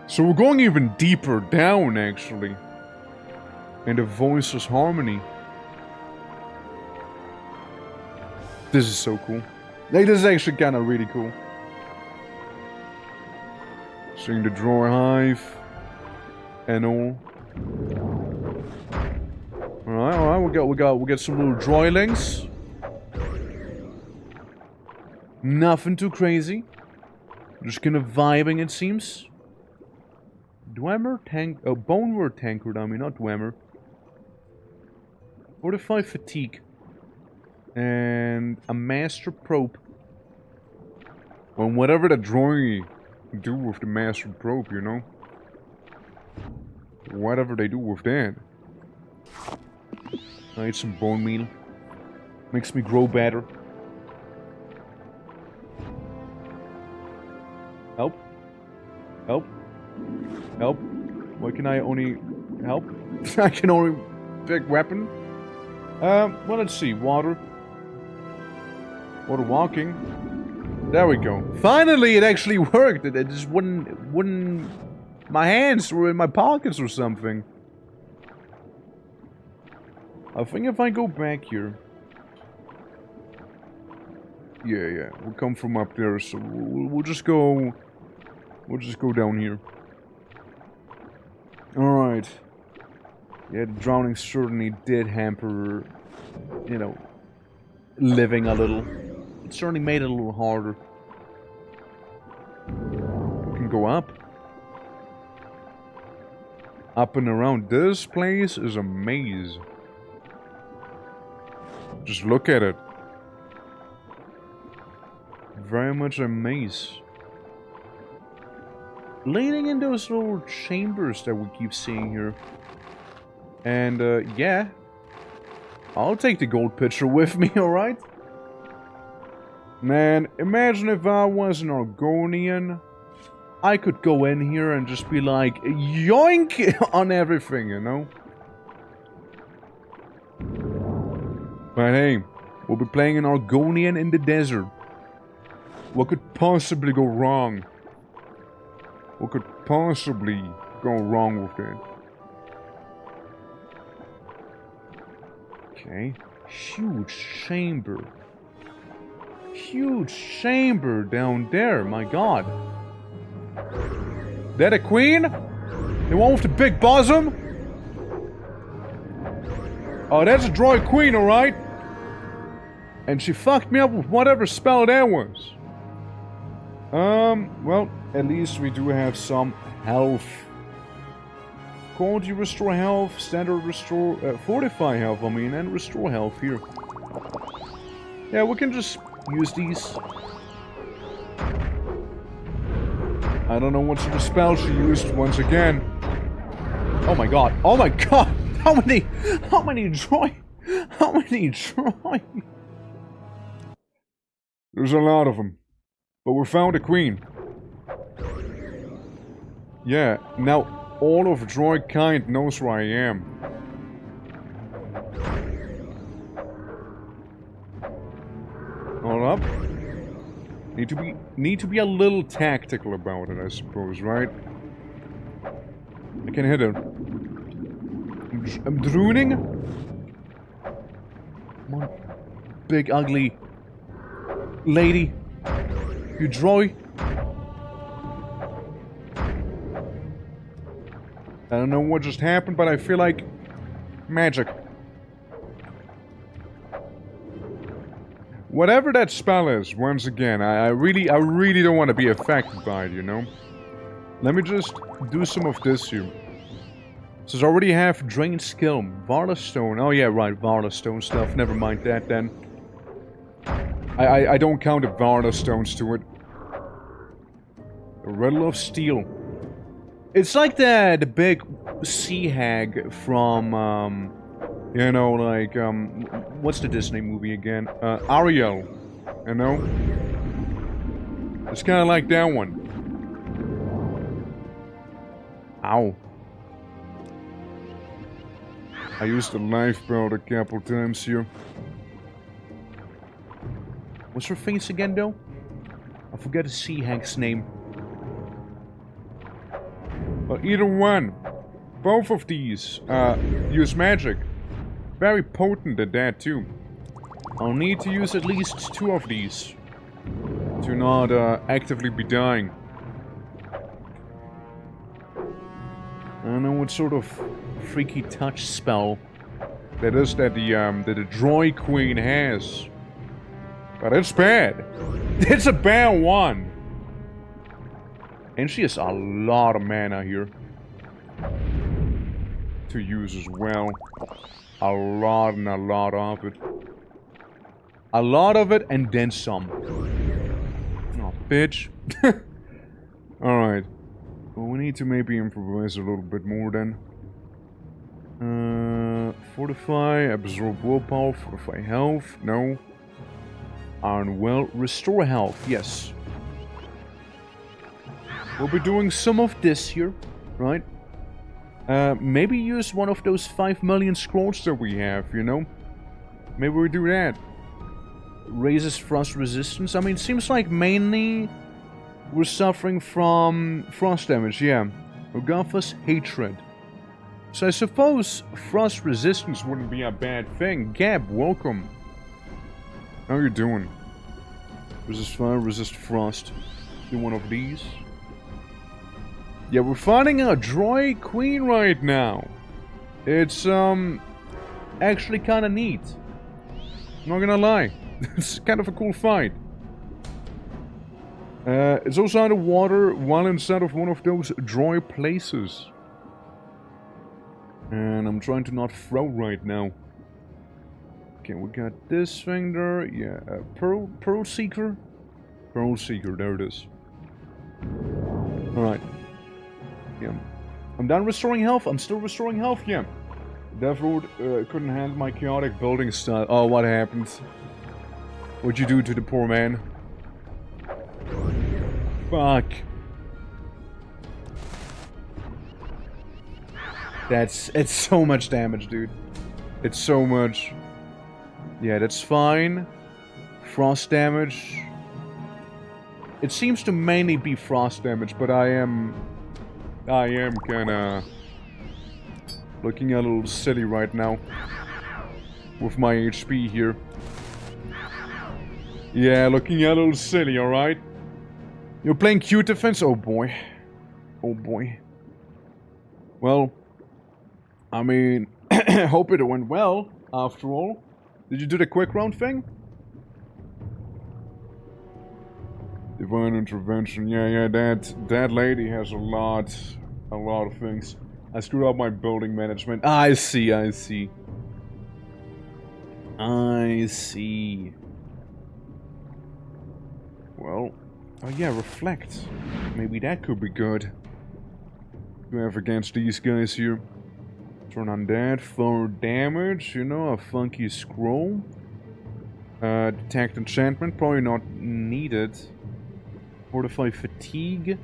So we're going even deeper down, actually. And the voiceless harmony. This is so cool. Like, this is actually kind of really cool. Seeing the drawer hive. And all. Alright, we got some little droidlings. Nothing too crazy. Just kind of vibing, it seems. Dwemer tank... Oh, Boneware tankard, I mean, not Dwemer. 45 fatigue. And a master probe. On whatever the droid do with the master probe, you know? Whatever they do with that. I eat some bone meal. Makes me grow better. Help. Help. Help. Why can I only... help? I can only pick weapon. Well, let's see. Water. Water walking. There we go. Finally, it actually worked. It just wouldn't... My hands were in my pockets or something. I think if I go back here... Yeah. We'll come from up there, so we'll just go... We'll just go down here. Alright. Yeah, the drowning certainly did hamper, you know, living a little. It certainly made it a little harder. We can go up. Up and around. This place is a maze. Just look at it. Very much a maze. Leading in those little chambers that we keep seeing here. And, yeah. I'll take the gold pitcher with me, alright? Man, imagine if I was an Argonian. I could go in here and just be like, yoink on everything, you know? But hey, we'll be playing an Argonian in the desert. What could possibly go wrong? What could possibly go wrong with that? Okay. Huge chamber. Huge chamber down there, my god. That a queen? The one with the big bosom? Oh, that's a droid queen, alright? And she fucked me up with whatever spell that was. Well, at least we do have some health. Quality restore health, standard restore, fortify health, I mean, and restore health here. Yeah, we can just use these. I don't know what sort of spell she used once again. Oh my god, oh my god! How many droid? There's a lot of them. But we found a queen. Yeah, now all of droid kind knows where I am. Hold up. Need to be a little tactical about it, I suppose, right? I can hit her. I'm drooning. Come on, big ugly lady. You droid. I don't know what just happened, but I feel like magic. Whatever that spell is, once again, I really don't want to be affected by it, you know? Let me just do some of this here. So I already have Drain Skill, Varla Stone. Oh yeah, right, Varla Stone stuff. Never mind that then. I don't count the Varla Stones to it. The Riddle of Steel. It's like the big sea hag from, you know, like, what's the Disney movie again? Ariel, you know? It's kind of like that one. Ow. I used the life belt a couple times here. What's her face again, though? I forget the sea hag's name. But either one. Both of these use magic. Very potent at that, too. I'll need to use at least 2 of these. To not actively be dying. I don't know what sort of freaky touch spell that is that the droid queen has. But it's bad. It's a bad one. And she has a lot of mana here. To use as well. A lot and a lot of it. A lot of it and then some. Oh, bitch. Alright. Well, we need to maybe improvise a little bit more then. Fortify, absorb willpower, fortify health, no. Iron Will, restore health, yes. We'll be doing some of this here, right? Maybe use one of those 5 million scrolls that we have, you know? Maybe we do that. Raises frost resistance. I mean, it seems like mainly we're suffering from frost damage, yeah. Ogatha's hatred. So I suppose frost resistance wouldn't be a bad thing. Gab, welcome. How you doing? Resist fire, resist frost. Do one of these. Yeah, we're fighting a droid queen right now. It's actually kind of neat. Not gonna lie. It's kind of a cool fight. It's also out of water while inside of one of those droid places. And I'm trying to not throw right now. Okay, we got this thing there. Yeah, Pearl Seeker. Pearl Seeker, there it is. Alright. Yeah. I'm done restoring health. I'm still restoring health, yeah. Deathroot couldn't handle my chaotic building style. Oh, what happened? What'd you do to the poor man? Fuck. It's so much damage, dude. It's so much. Yeah, that's fine. Frost damage. It seems to mainly be frost damage, but I am kinda looking a little silly right now. With my HP here. Yeah, looking a little silly, alright? You're playing cute defense? Oh boy. Oh boy. Well, I mean, hope it went well, after all. Did you do the quick round thing? Divine intervention. Yeah, that lady has a lot of things. I screwed up my building management. I see. Well, oh yeah, reflect. Maybe that could be good. To have against these guys here. Turn on that for damage, you know, a funky scroll. Detect enchantment, probably not needed. Fortify fatigue.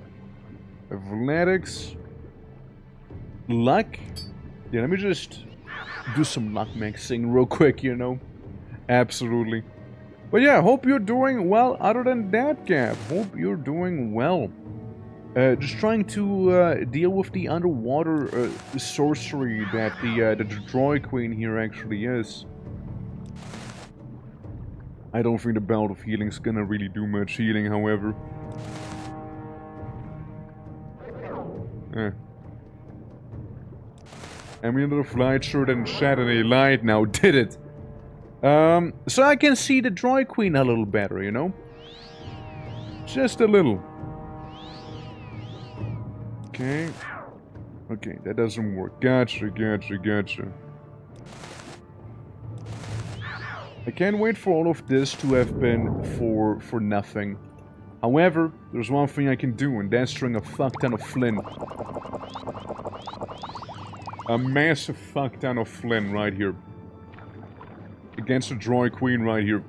Athletics. Luck. Yeah, let me just do some luck mixing real quick, you know. Absolutely. But yeah, hope you're doing well. Other than that, Gab, hope you're doing well. Just trying to deal with the underwater sorcery that the droid queen here actually is. I don't think the Belt of Healing's gonna really do much healing, however. Amulet of Light sure didn't shed any light now, did it? So I can see the droid queen a little better, you know? Just a little. Okay. Okay, that doesn't work. Gotcha. I can't wait for all of this to have been for nothing. However, there's one thing I can do, and that's string a fuck ton of flint. A massive fuck ton of flint right here. Against the droid queen right here.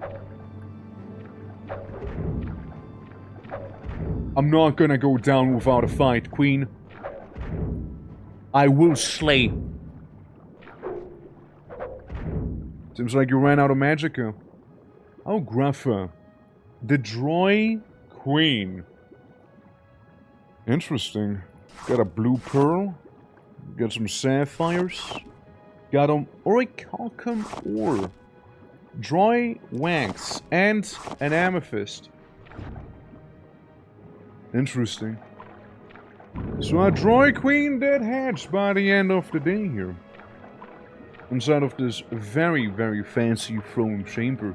I'm not gonna go down without a fight, queen. I will slay. Seems like you ran out of magicka. Oh, Gruffa. The droid queen. Interesting. Got a blue pearl. Got some sapphires. Got an orichalcum ore. Droid wanks. And an amethyst. Interesting. So our droid queen did hatch by the end of the day here. Inside of this very, very fancy throne chamber.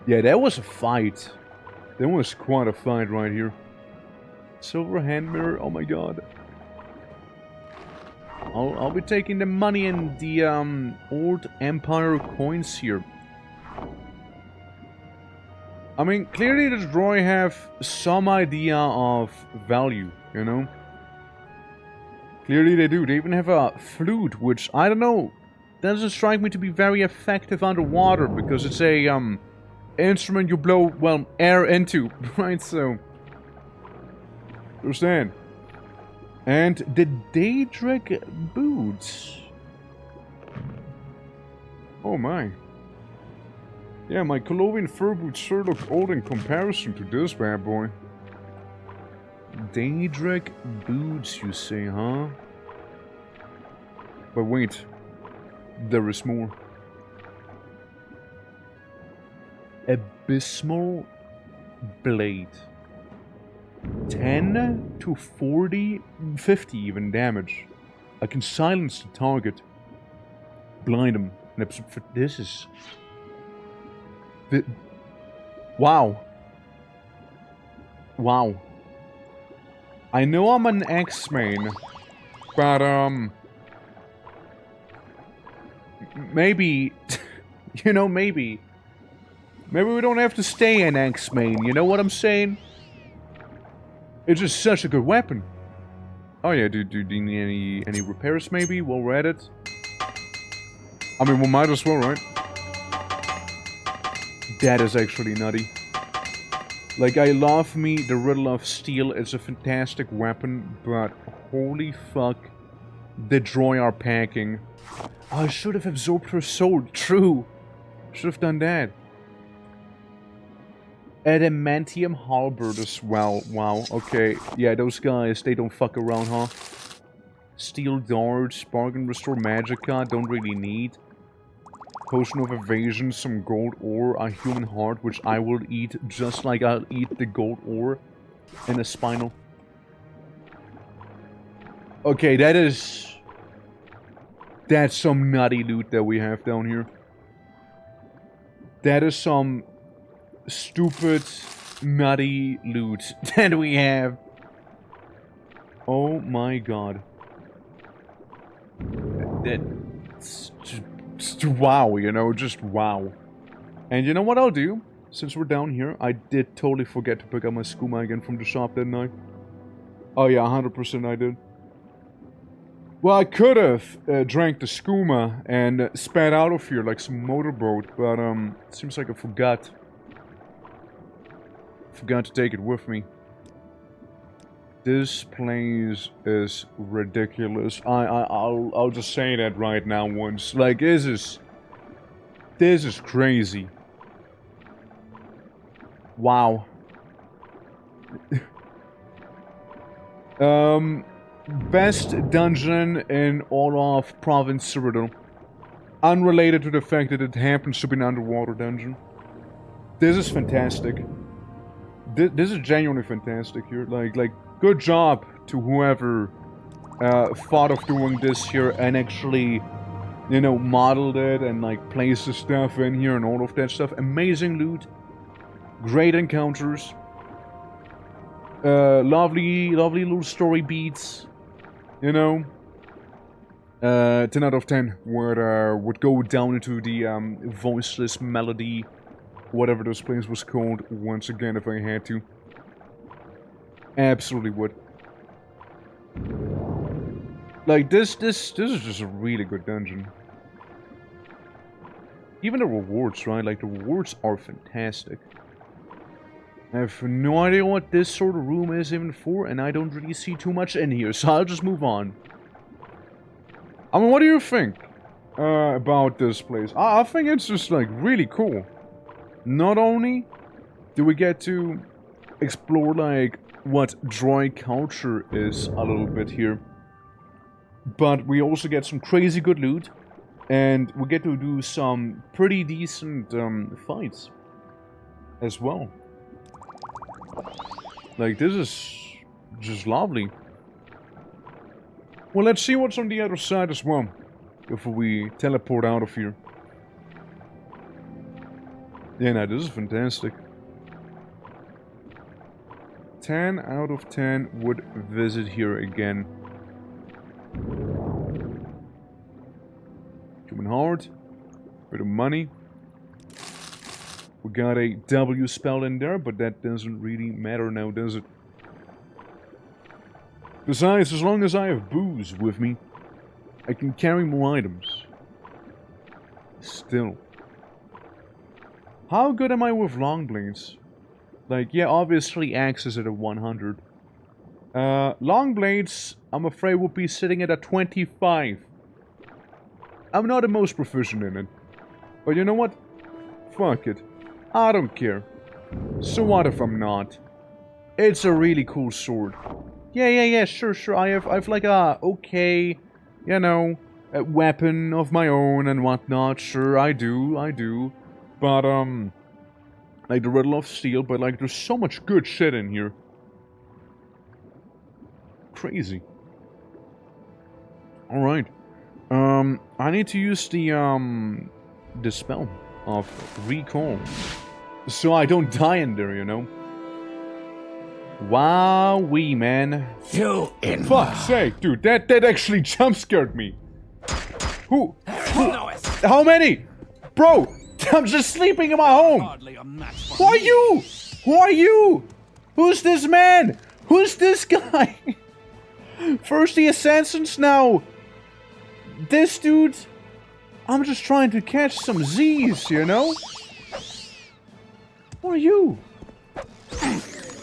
Yeah, that was a fight. That was quite a fight right here. Silver hand mirror, oh my god. I'll be taking the money and the old Empire coins here. I mean, clearly the droid have some idea of value, you know? Clearly they do. They even have a flute, which, I don't know, doesn't strike me to be very effective underwater, because it's a, instrument you blow, well, air into, right? So, understand. And the Daedric boots. Oh my. Yeah, my Colovian fur boots sure look old in comparison to this bad boy. Daedric boots, you say, huh? But wait. There is more. Abysmal blade. 10 to 40, 50 even damage. I can silence the target. Blind him. This is... Wow. Wow. I know I'm an X-main, but, maybe, you know, maybe we don't have to stay an X-main, you know what I'm saying? It's just such a good weapon. Oh yeah, do you need any repairs maybe while we're at it? I mean, we might as well, right? That is actually nutty. Like, I love me the Riddle of Steel. It's a fantastic weapon, but holy fuck, the droid are packing. Oh, I should have absorbed her soul. True. Should have done that. Adamantium halberd as well. Wow, okay. Yeah, those guys, they don't fuck around, huh? Steel darts, bargain restore magicka, don't really need. Potion of evasion, some gold ore, a human heart, which I will eat just like I'll eat the gold ore, and a spinal. Okay, that's some nutty loot that we have down here. That is some stupid, nutty loot that we have. Oh my god. That's just wow, you know, just wow. And you know what I'll do? Since we're down here, I did totally forget to pick up my skooma again from the shop, didn't I? Oh yeah, 100% I did. Well, I could have drank the skooma and sped out of here like some motorboat, but it seems like I forgot. Forgot to take it with me. This place is ridiculous. I'll just say that right now once. Like, this is crazy. Wow. Best dungeon in all of Province CYRODIIL. Unrelated to the fact that it happens to be an underwater dungeon. This is fantastic. This is genuinely fantastic here. Like, good job to whoever thought of doing this here and actually, you know, modeled it and like placed the stuff in here and all of that stuff. Amazing loot. Great encounters. Lovely little story beats. You know. 10 out of 10 would go down into the voiceless melody, whatever this place was called, once again if I had to. Absolutely would. Like, this is just a really good dungeon. Even the rewards, right? Like, the rewards are fantastic. I have no idea what this sort of room is even for, and I don't really see too much in here, so I'll just move on. I mean, what do you think about this place? I think it's just, like, really cool. Not only do we get to explore, like, what droid culture is a little bit here, but we also get some crazy good loot, and we get to do some pretty decent fights as well. Like, this is just lovely. Well, let's see what's on the other side as well, before we teleport out of here. Yeah, no, this is fantastic. 10 out of 10 would visit here again. Human heart. Bit of money. We got a W spell in there, but that doesn't really matter now, does it? Besides, as long as I have booze with me, I can carry more items. Still. How good am I with long blades? Like, yeah, obviously axe is at a 100. Long blades, I'm afraid, would be sitting at a 25. I'm not the most proficient in it. But you know what? Fuck it. I don't care. So what if I'm not? It's a really cool sword. Yeah, sure. I've like a, okay, you know, a weapon of my own and whatnot. Sure, I do. But, like the Riddle of Steel, but like there's so much good shit in here. Crazy. Alright. I need to use the spell of recall. So I don't die in there, you know? Wowee, man. You in Fuck's sake, dude, that actually jump scared me. Who? How many? Bro, I'm just sleeping in my home. hardly a match for Who are you? Who are you? Who's this man? Who's this guy? First the assassins, now this dude. I'm just trying to catch some Z's, you know? Who are you?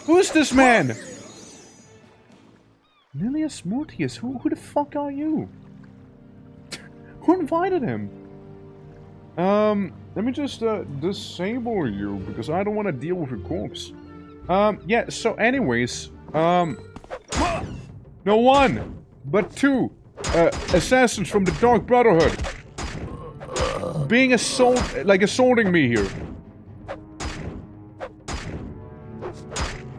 Who's this man? Nilius Mortius, who the fuck are you? Who invited him? Let me just disable you, because I don't want to deal with your corpse. Yeah, so anyways, no one, but two, assassins from the Dark Brotherhood. Being assaulting me here.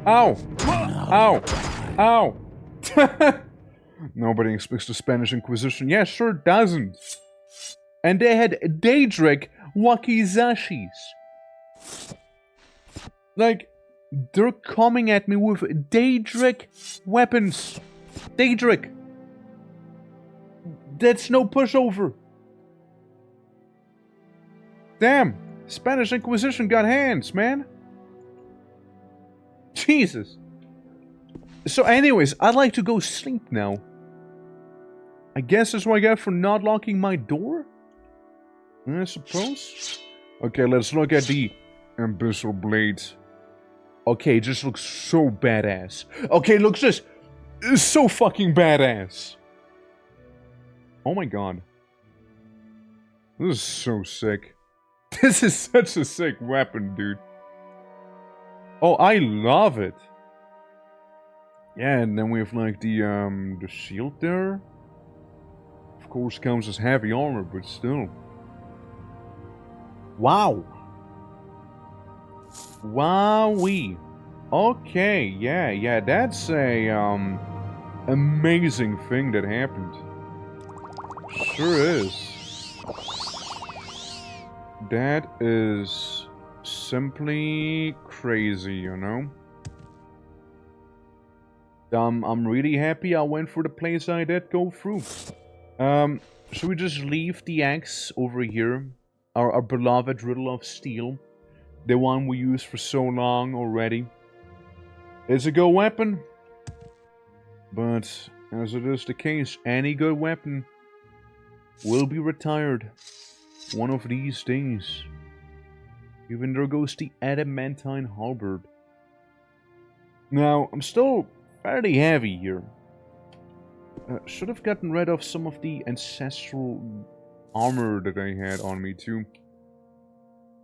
Ow! Ow! Ow! Nobody expects the Spanish Inquisition. Yeah, sure doesn't. And they had Daedric Wakizashis. Like, they're coming at me with Daedric weapons. Daedric. That's no pushover. Damn, Spanish Inquisition got hands, man. Jesus. So anyways, I'd like to go sleep now. I guess that's what I get for not locking my door? I suppose. Okay, let's look at the Abyssal Blades. Okay, it just looks so badass. Okay, it looks just so fucking badass. Oh my god. This is so sick. This is such a sick weapon, dude. Oh, I love it. Yeah, and then we have like the shield there. Of course comes as heavy armor, but still. Wow. Wowee. Okay, yeah, that's a amazing thing that happened. Sure is. That is simply crazy, you know? I'm really happy I went for the place I did go through. Should we just leave the axe over here? Our beloved Riddle of Steel. The one we used for so long already. It's a good weapon. But, as it is the case, any good weapon will be retired one of these days. Even there goes the adamantine halberd. Now, I'm still fairly heavy here. Should have gotten rid of some of the ancestral armor that I had on me too.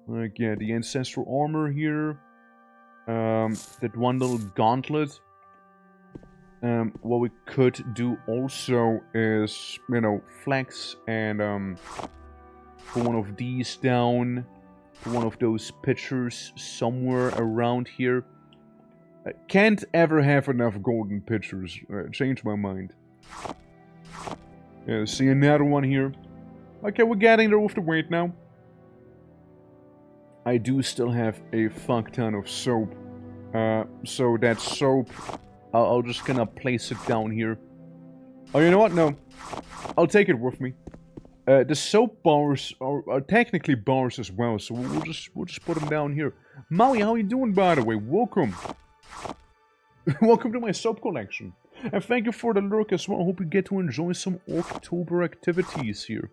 Like, yeah, the ancestral armor here. That one little gauntlet. What we could do also is, you know, flex and put one of these down. Put one of those pictures somewhere around here. Can't ever have enough golden pictures. Change my mind. Yeah, see another one here. Okay, we're getting there with the weight now. I do still have a fuck ton of soap. So that soap, I'll just gonna place it down here. Oh, you know what? No. I'll take it with me. The soap bars are technically bars as well, so we'll just put them down here. Maui, how you doing, by the way? Welcome. Welcome to my soap collection. And thank you for the lurk as well. I hope you get to enjoy some October activities here.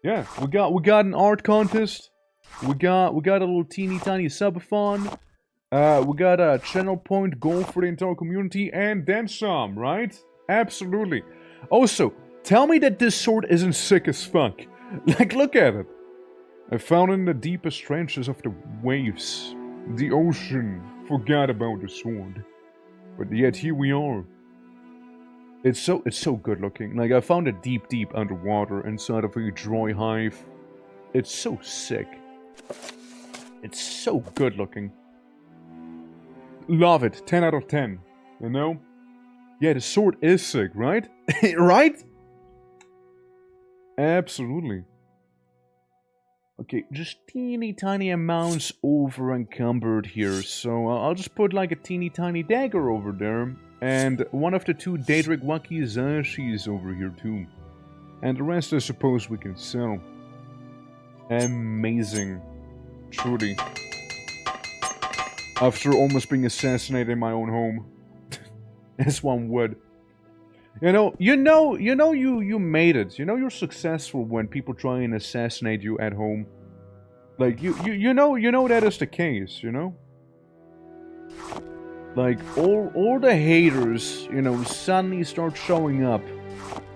Yeah, we got an art contest. We got a little teeny tiny subathon. We got a channel point goal for the entire community, and then some, right? Absolutely. Also, tell me that this sword isn't sick as fuck. Like, look at it. I found it in the deepest trenches of the waves. The ocean forgot about the sword. But yet here we are. It's so good looking. Like, I found it deep underwater inside of a dry hive. It's so sick. It's so good looking. Love it. 10 out of 10. You know? Yeah, the sword is sick, right? Right? Absolutely. Okay, just teeny tiny amounts over encumbered here. So I'll just put like a teeny tiny dagger over there. And one of the 2 Daedric Wakizashis over here too. And the rest I suppose we can sell. Amazing. Truly. After almost being assassinated in my own home. As one would. You made it. You know you're successful when people try and assassinate you at home. Like, you know that is the case, you know? Like, all the haters, suddenly start showing up.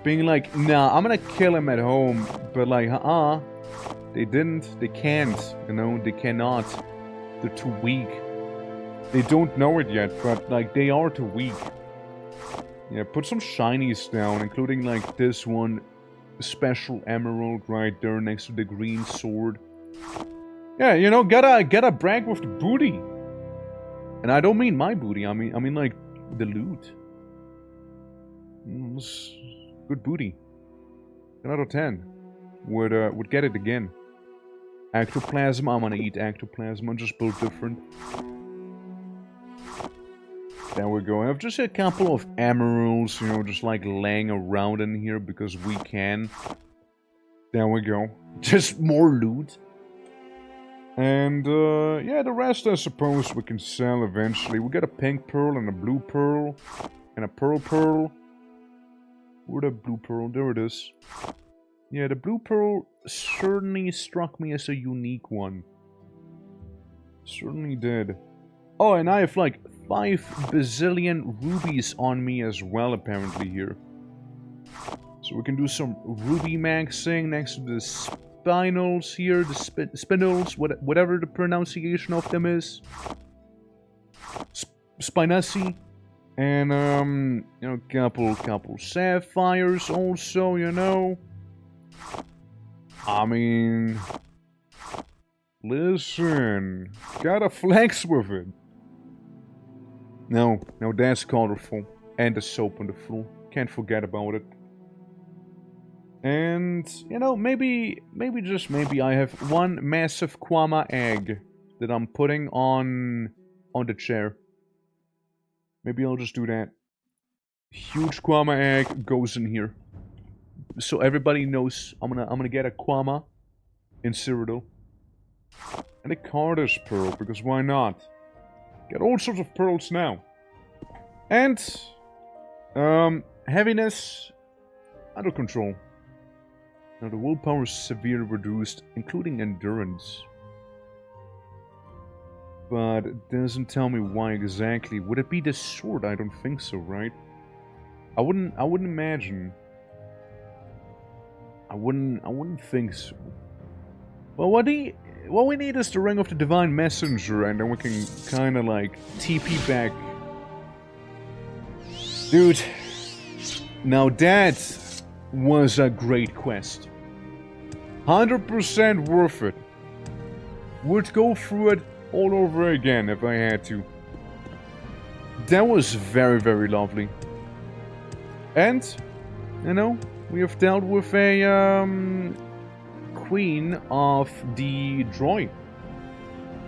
Being like, nah, I'm gonna kill him at home. But like, they didn't, they can't, they cannot. They're too weak. They don't know it yet, but like, they are too weak. Yeah, put some shinies down, including like this one, special emerald right there next to the green sword. Yeah, gotta brag with the booty. And I don't mean my booty, I mean like the loot. Good booty. 10 out of 10. Would get it again. Ectoplasm, I'm gonna eat ectoplasm, I'm just built different. There we go. I have just a couple of emeralds, just like laying around in here because we can. There we go. Just more loot. And, yeah, the rest I suppose we can sell eventually. We got a pink pearl and a blue pearl. And a pearl. Where'd the blue pearl? There it is. Yeah, the blue pearl certainly struck me as a unique one. Certainly did. Oh, and I have like 5 bazillion rubies on me as well, apparently, here. So we can do some ruby maxing next to the spinels here, the spinels, whatever the pronunciation of them is. Spinacy. And, couple sapphires also, I mean, listen, gotta flex with it. No, that's colorful. And the soap on the floor. Can't forget about it. And, maybe I have one massive Kwama egg that I'm putting on the chair. Maybe I'll just do that. Huge Kwama egg goes in here. So everybody knows I'm gonna get a Kwama in CYRODIIL. And a Cardish pearl, because why not? Get all sorts of pearls now. And, heaviness, under control. Now the willpower is severely reduced, including endurance. But it doesn't tell me why exactly. Would it be the sword? I don't think so, right? I wouldn't imagine. I wouldn't think so. Well, what we need is the Ring of the Divine Messenger, and then we can kind of like TP back. Dude, now that was a great quest. 100% worth it. Would go through it all over again if I had to. That was very, very lovely. And, we have dealt with a queen of the droid.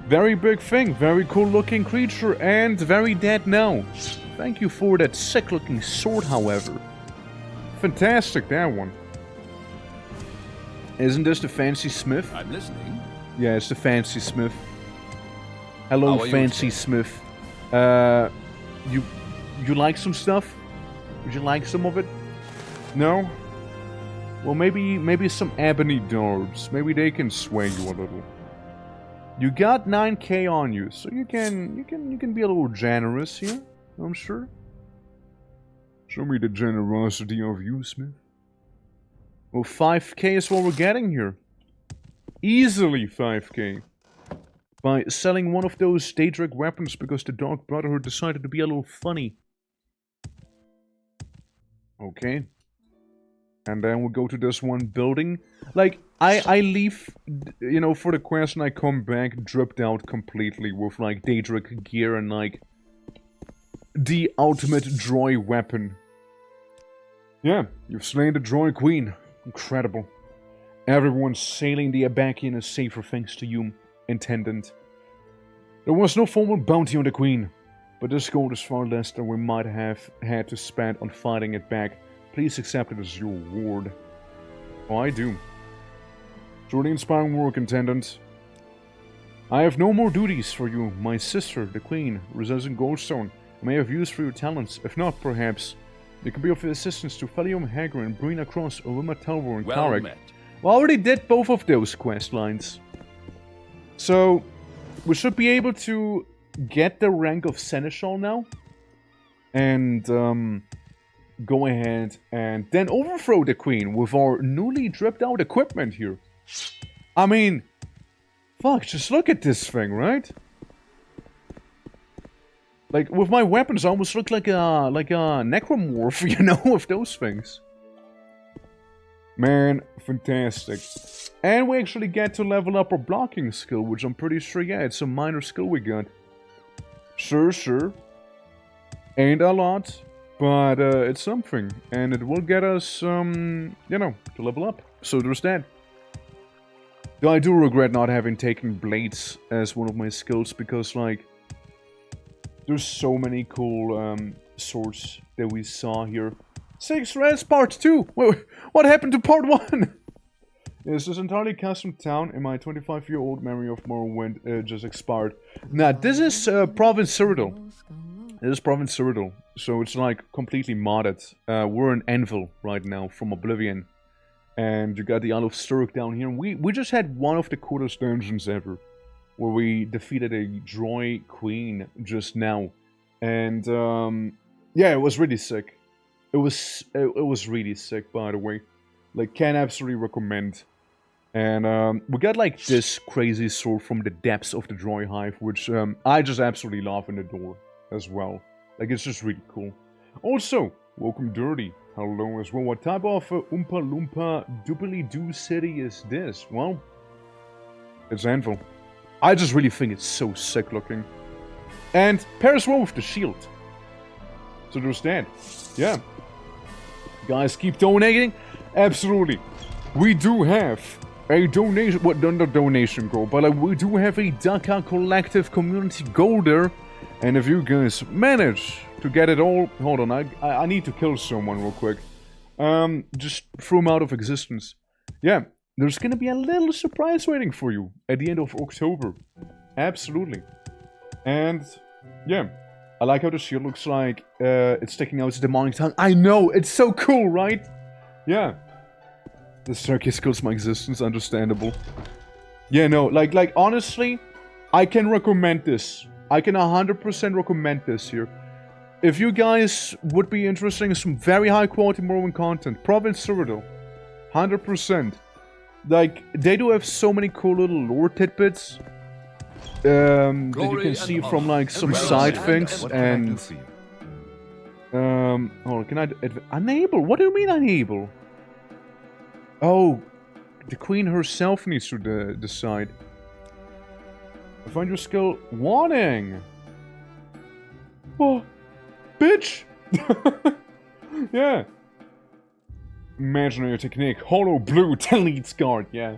Very big thing, very cool looking creature, and very dead now. Thank you for that sick looking sword, however. Fantastic, that one. Isn't this the fancy smith? I'm listening. Yeah, it's the fancy smith. Hello, How are you fancy today? smith. You like some stuff? Would you like some of it? No? Well, maybe some ebony darbs. Maybe they can sway you a little. You got 9k on you, so you can be a little generous here, I'm sure. Show me the generosity of you, Smith. Well, 5k is what we're getting here. Easily 5k. By selling one of those Daedric weapons because the Dark Brotherhood decided to be a little funny. Okay. And then we'll go to this one building. Like, I leave, you know, for the quest and I come back dripped out completely with, like, Daedric gear and, like, the ultimate droid weapon. Yeah, you've slain the droid queen. Incredible. Everyone's sailing the Abacian is safer thanks to you, Intendant. There was no formal bounty on the queen, but this gold is far less than we might have had to spend on fighting it back. Please accept it as your reward. Oh, I do. Truly inspiring work, Intendant. I have no more duties for you. My sister, the Queen, resides in Goldstone. I may have use for your talents. If not, perhaps, you can be of assistance to Felium Hager and Brina Cross, Orima Telvor, and Well Karek. met. Well, I already did both of those quest lines. So, we should be able to get the rank of Seneschal now. And, go ahead and then overthrow the Queen with our newly dripped out equipment here. I mean, fuck, just look at this thing, right? Like, with my weapons, I almost look like a necromorph, you know, with those things. Man, fantastic. And we actually get to level up our blocking skill, which I'm pretty sure, yeah, it's a minor skill we got. Sure. Ain't a lot, but it's something. And it will get us, you know, to level up. So there's that. Though I do regret not having taken blades as one of my skills, because, like, there's so many cool swords that we saw here. 6 Res Part 2! What happened to Part 1? Yes, this entirely custom town in my 25-year-old memory of Morrowind just expired. Now, this is Province CYRODIIL. This is Province CYRODIIL, so it's like completely modded. We're in Anvil right now from Oblivion. And you got the Isle of Sturrock down here. We just had one of the coolest dungeons ever, where we defeated a droid queen just now. And yeah, it was really sick. It was really sick, by the way. Like, can absolutely recommend. And we got like this crazy sword from the depths of the droid hive, which I just absolutely love in the door as well. Like, it's just really cool. Also, welcome Dirty. Hello as well. What type of Oompa Loompa doobly-doo city is this? Well, it's Anvil. I just really think it's so sick looking. And pairs well with the shield. So there's that. Yeah. Guys, keep donating. Absolutely. We do have a donation, well, not a donation goal, but like, we do have a Daka Collective community goal there. And if you guys manage to get it all, hold on, I need to kill someone real quick. Just throw him out of existence. Yeah, there's gonna be a little surprise waiting for you at the end of October. Absolutely. And yeah, I like how the shield looks like it's sticking out its demonic tongue. I know, it's so cool, right? Yeah. The staircase kills my existence, understandable. Yeah, no, like honestly, I can recommend this. I can 100% recommend this here. If you guys would be interested in some very high quality Morrowind content, Province CYRODIIL, 100%. Like, they do have so many cool little lore tidbits that you can see from like some side things. What can I do for you? Hold on, can I enable? What do you mean enable? Oh, the queen herself needs to decide. Find your skill. Warning! Oh, bitch! Yeah. Imaginary technique. Hollow blue deletes guard. Yeah.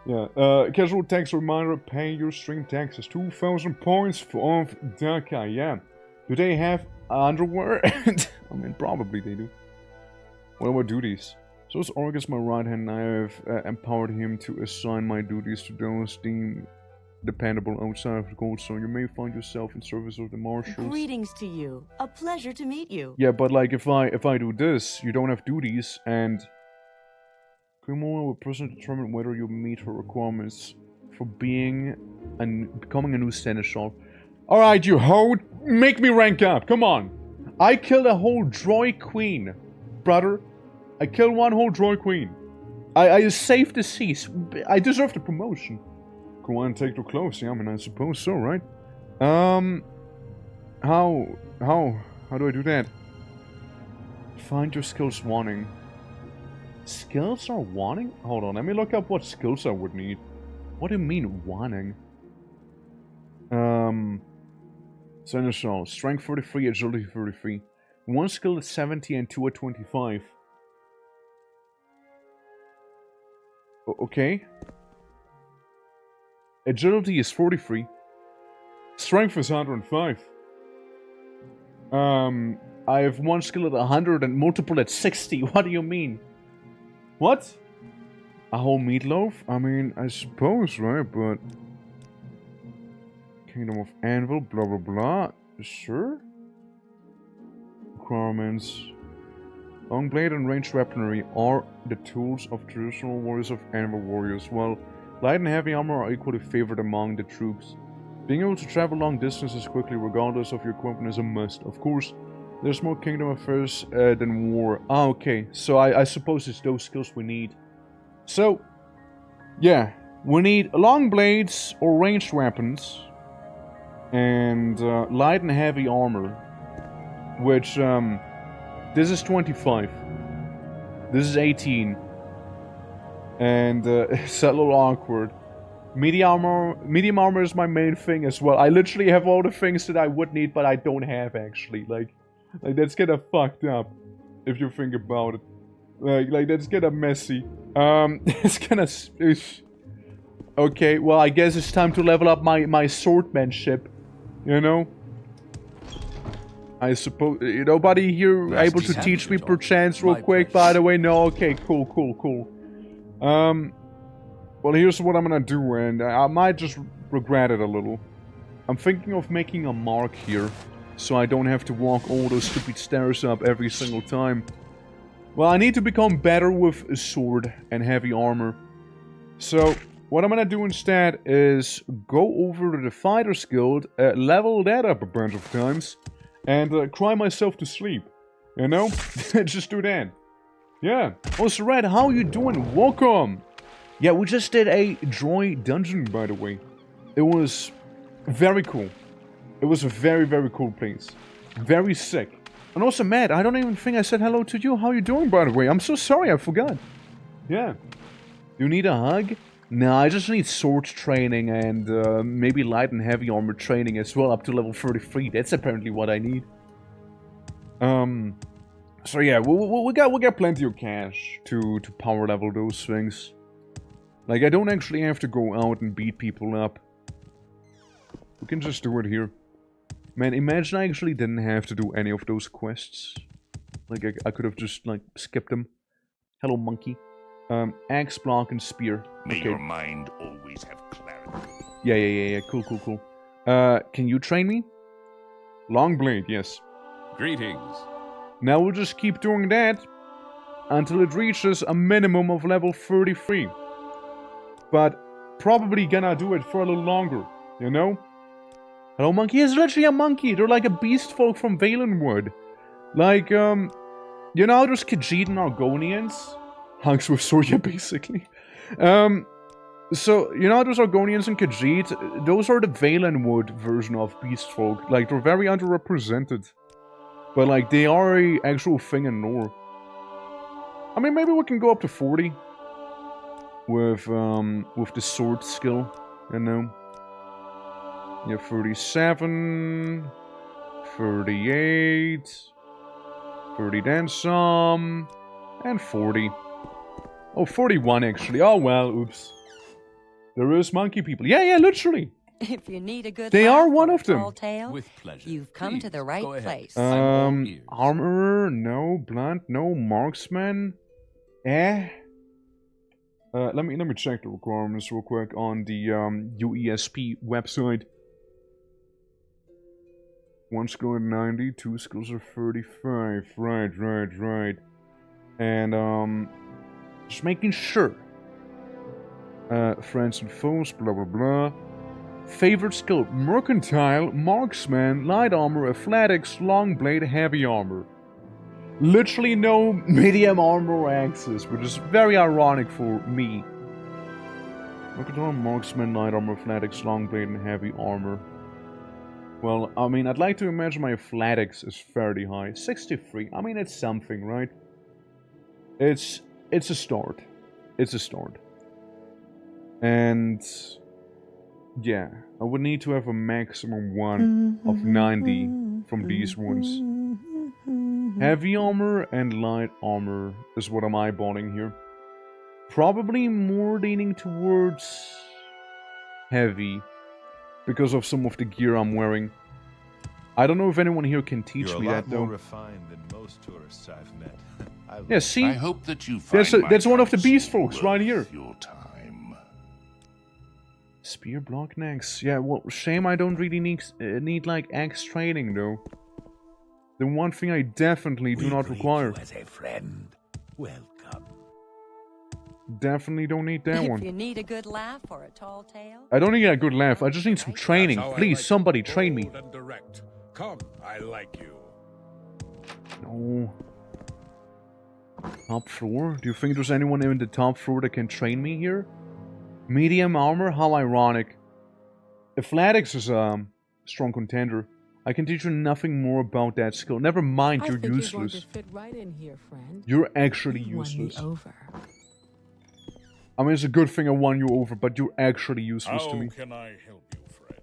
Yeah. Casual tax reminder. Pay your stream taxes. 2,000 points of Daka. Yeah. Do they have underwear? I mean, probably they do. What about duties? So as Org is my right hand, I have empowered him to assign my duties to those deemed dependable outside of the gold, so you may find yourself in service of the marshals. Greetings to you. A pleasure to meet you. Yeah, but like if I do this, you don't have duties, and Grimoire will personally determine whether you meet her requirements for being and becoming a new seneschal. Alright, you hoe, make me rank up, come on! I killed a whole droid queen, brother. I killed one whole droid queen. I saved the seas. I deserve the promotion. Go on and take the clothes, yeah, I mean, I suppose so, right? How do I do that? Find your skills wanting. Skills are wanting? Hold on, let me look up what skills I would need. What do you mean, wanting? Seneschal, strength 33, agility 33. One skill at 70 and two at 25. Okay. Agility is 43. Strength is 105. I have one skill at 100 and multiple at 60. What do you mean? What? A whole meatloaf? I mean, I suppose, right? But... Kingdom of Anvil, blah blah blah. Sure? Requirements. Long blade and ranged weaponry are the tools of traditional warriors of Anvil warriors, while light and heavy armor are equally favored among the troops. Being able to travel long distances quickly regardless of your equipment is a must. Of course, there's more kingdom affairs than war. Ah, okay. So I suppose it's those skills we need. So, yeah. We need long blades or ranged weapons. And light and heavy armor. Which, this is 25. This is 18. And it's a little awkward. Medium armor is my main thing as well. I literally have all the things that I would need, but I don't have actually. Like that's kinda fucked up, if you think about it. Like that's kinda messy. It's kinda... Okay, well I guess it's time to level up my swordmanship. You know? I suppose... Nobody here able to teach me perchance real quick, by the way? No? Okay, cool. Well, here's what I'm gonna do, and I might just regret it a little. I'm thinking of making a mark here, so I don't have to walk all those stupid stairs up every single time. Well, I need to become better with a sword and heavy armor. So, what I'm gonna do instead is go over to the Fighters Guild, level that up a bunch of times, and cry myself to sleep. You know? Just do that. Yeah. Also, Red, how you doing? Welcome! Yeah, we just did a droid dungeon, by the way. It was very cool. It was a very, very cool place. Very sick. And also, Matt, I don't even think I said hello to you. How you doing, by the way? I'm so sorry, I forgot. Yeah. You need a hug? No, I just need sword training and maybe light and heavy armor training as well, up to level 33. That's apparently what I need. So yeah, we got plenty of cash to power level those things. Like, I don't actually have to go out and beat people up. We can just do it here. Man, imagine I actually didn't have to do any of those quests. Like, I could have just, like, skipped them. Hello, monkey. Axe, block, and spear. May your mind always have clarity. Yeah. Cool. Can you train me? Long blade, yes. Greetings. Now we'll just keep doing that until it reaches a minimum of level 33. But probably gonna do it for a little longer, you know? Hello, monkey. It's literally a monkey. They're like a beast folk from Valenwood. Like, you know how there's Khajiit and Argonians? Hunks with Soya, basically. So, you know how there's Argonians and Khajiit? Those are the Valenwood version of beast folk. Like, they're very underrepresented. But, like, they are a actual thing in lore. I mean, maybe we can go up to 40. With the sword skill, you know. Yeah, 37, 38, 30 then some, and 40. Oh, 41 actually. Oh well, oops. There is monkey people. Yeah, literally. If you need a good They laugh are one or a of them. tall tale, With pleasure. you've come to Please, the right go ahead. place. I'm all ears. Armorer, no. Blunt, no. Marksman. Let me check the requirements real quick on the UESP website. 1 skill at 90, 2 skills are 35. Right. And just making sure. Friends and foes, blah blah blah. Favorite skill: mercantile, marksman, light armor, athletics, long blade, heavy armor. Literally no medium armor or axes, which is very ironic for me. Mercantile, marksman, light armor, athletics, long blade, and heavy armor. Well, I mean, I'd like to imagine my athletics is fairly high. 63. I mean, it's something, right? It's a start. It's a start. And yeah, I would need to have a maximum one of 90 from these ones. Heavy armor and light armor is what I'm eyeballing here. Probably more leaning towards heavy because of some of the gear I'm wearing. I don't know if anyone here can teach me that though. You're a lot more refined than most tourists I've met. Yeah, see? I hope that you find that's one of the counsel beast folks right here. worth your time. Spear block next. Yeah, well, shame I don't really need like axe training though. The one thing I definitely do not require. As a friend, welcome. Definitely don't need that If one. you need a good laugh or a tall tale, I don't need a good laugh. I just need some training. That's how I Please, like somebody it. train me. Bold and direct. Come, I like you. No. Top floor? Do you think there's anyone in the top floor that can train me here? Medium armor? How ironic. Athletics is a strong contender. I can teach you nothing more about that skill. Never mind, you're I think useless. you're going to fit right in here, friend. You're actually You won me useless. over. I mean, it's a good thing I won you over, but you're actually useless to me. Can I help you, friend?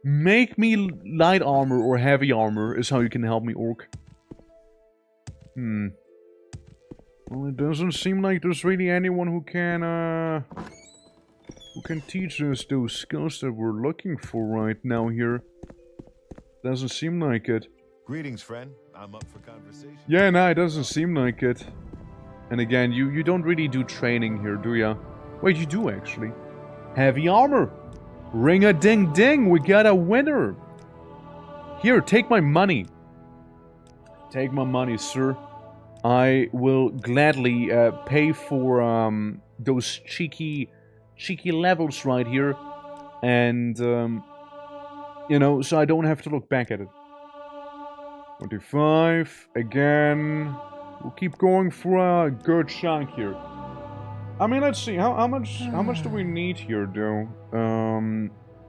Make me light armor or heavy armor is how you can help me, orc. Well, it doesn't seem like there's really anyone who can teach us those skills that we're looking for right now here. Doesn't seem like it. Greetings, friend. I'm up for conversation. Yeah, no, it doesn't seem like it. And again, you don't really do training here, do ya? Wait, you do actually. Heavy armor! Ring-a-ding-ding, we got a winner! Here, take my money. Take my money, sir. I will gladly pay for those cheeky levels right here. And, you know, so I don't have to look back at it. 25, again. We'll keep going for a good chunk here. I mean, let's see, how much do we need here, though?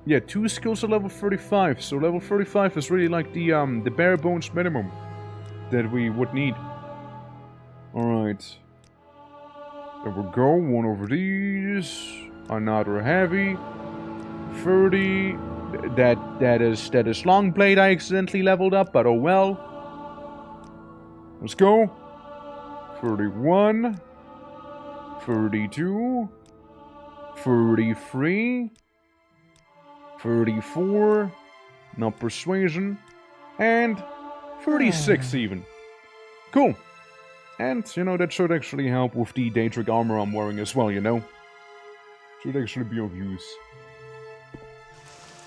Yeah, 2 skills at level 35, so level 35 is really like the bare bones minimum that we would need. Alright. There we go, one over these. Another heavy. 30. That is long blade I accidentally leveled up, but oh well. Let's go. 31. 32. 33. 34. Not persuasion. And 36 even. Cool. And, you know, that should actually help with the Daedric armor I'm wearing as well, you know. Should actually be of use.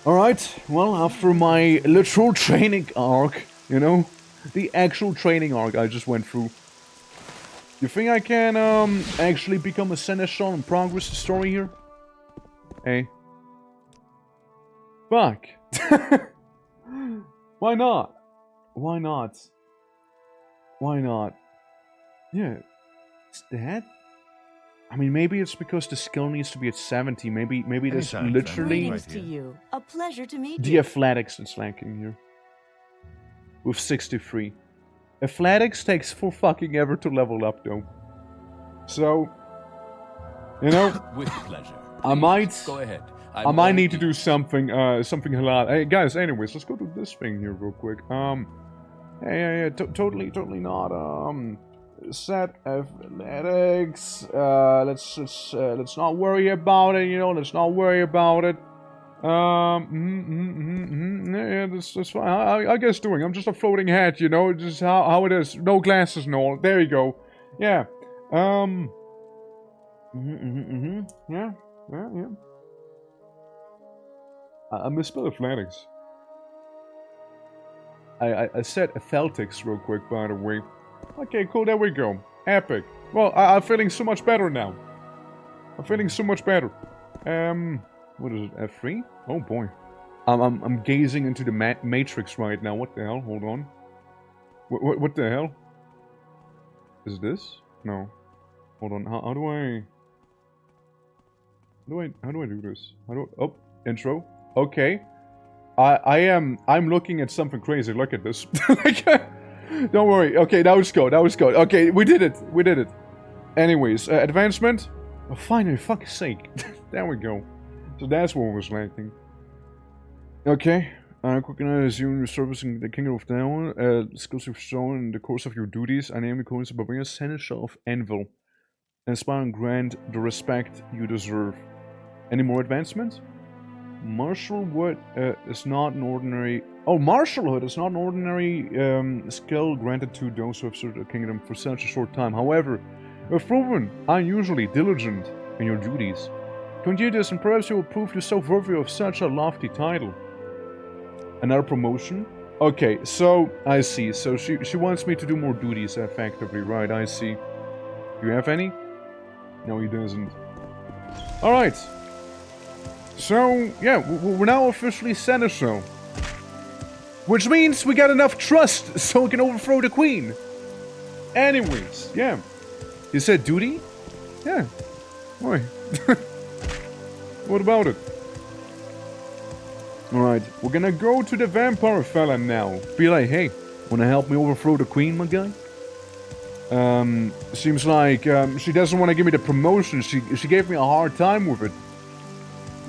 Alright, well, after my literal training arc, you know, the actual training arc I just went through. You think I can, actually become a seneschal and progress the story here? Hey. Fuck. Why not? Why not? Why not? Yeah. It's that? I mean, maybe it's because the skill needs to be at 70. Maybe that's Anytime, literally greetings to you. A pleasure to meet the you. athletics that's lacking here. With 63. Athletics takes for fucking ever to level up, though. So, you know, With pleasure. I might, Go ahead. I might need to do something, something halal. Hey guys, anyways, let's go do this thing here real quick. Yeah, totally not. Set athletics. Let's not worry about it. You know, let's not worry about it. Yeah, that's fine. I guess doing. I'm just a floating head, you know. Just how it is. No glasses and all. There you go. Yeah. Yeah. I misspelled athletics. I said athletics real quick, by the way. Okay, cool, there we go. Epic. Well, I'm feeling so much better now. I'm feeling so much better. What is it, F3? Oh boy. I'm gazing into the matrix right now. What the hell? Hold on. What the hell? Is this? No. Hold on. How do I do this? Oh, intro. Okay. I'm looking at something crazy. Look at this. Don't worry. Okay, that was good. Okay, we did it. Anyways, advancement. Oh, finally, fuck's sake. There we go. So that's what was lacking. Okay. Quick and assume servicing the Kingdom of Down. Skills you've shown in the course of your duties. I name the Coins of Barbarian Senator of Anvil. Inspire and grant the respect you deserve. Any more advancements? Marshalhood is not an ordinary... Oh, marshalhood is not an ordinary skill granted to those who have served the kingdom for such a short time. However, you've proven unusually diligent in your duties. Continue this and perhaps you will prove yourself worthy of such a lofty title. Another promotion? Okay, so I see. So she wants me to do more duties effectively, right? I see. Do you have any? No, he doesn't. Alright. So, yeah, we're now officially Seneschal. Which means we got enough trust so we can overthrow the queen. Anyways, yeah. You said duty? Yeah. Why? What about it? Alright, we're gonna go to the vampire fella now. Be like, hey, wanna help me overthrow the queen, my guy? Seems like she doesn't want to give me the promotion. She gave me a hard time with it.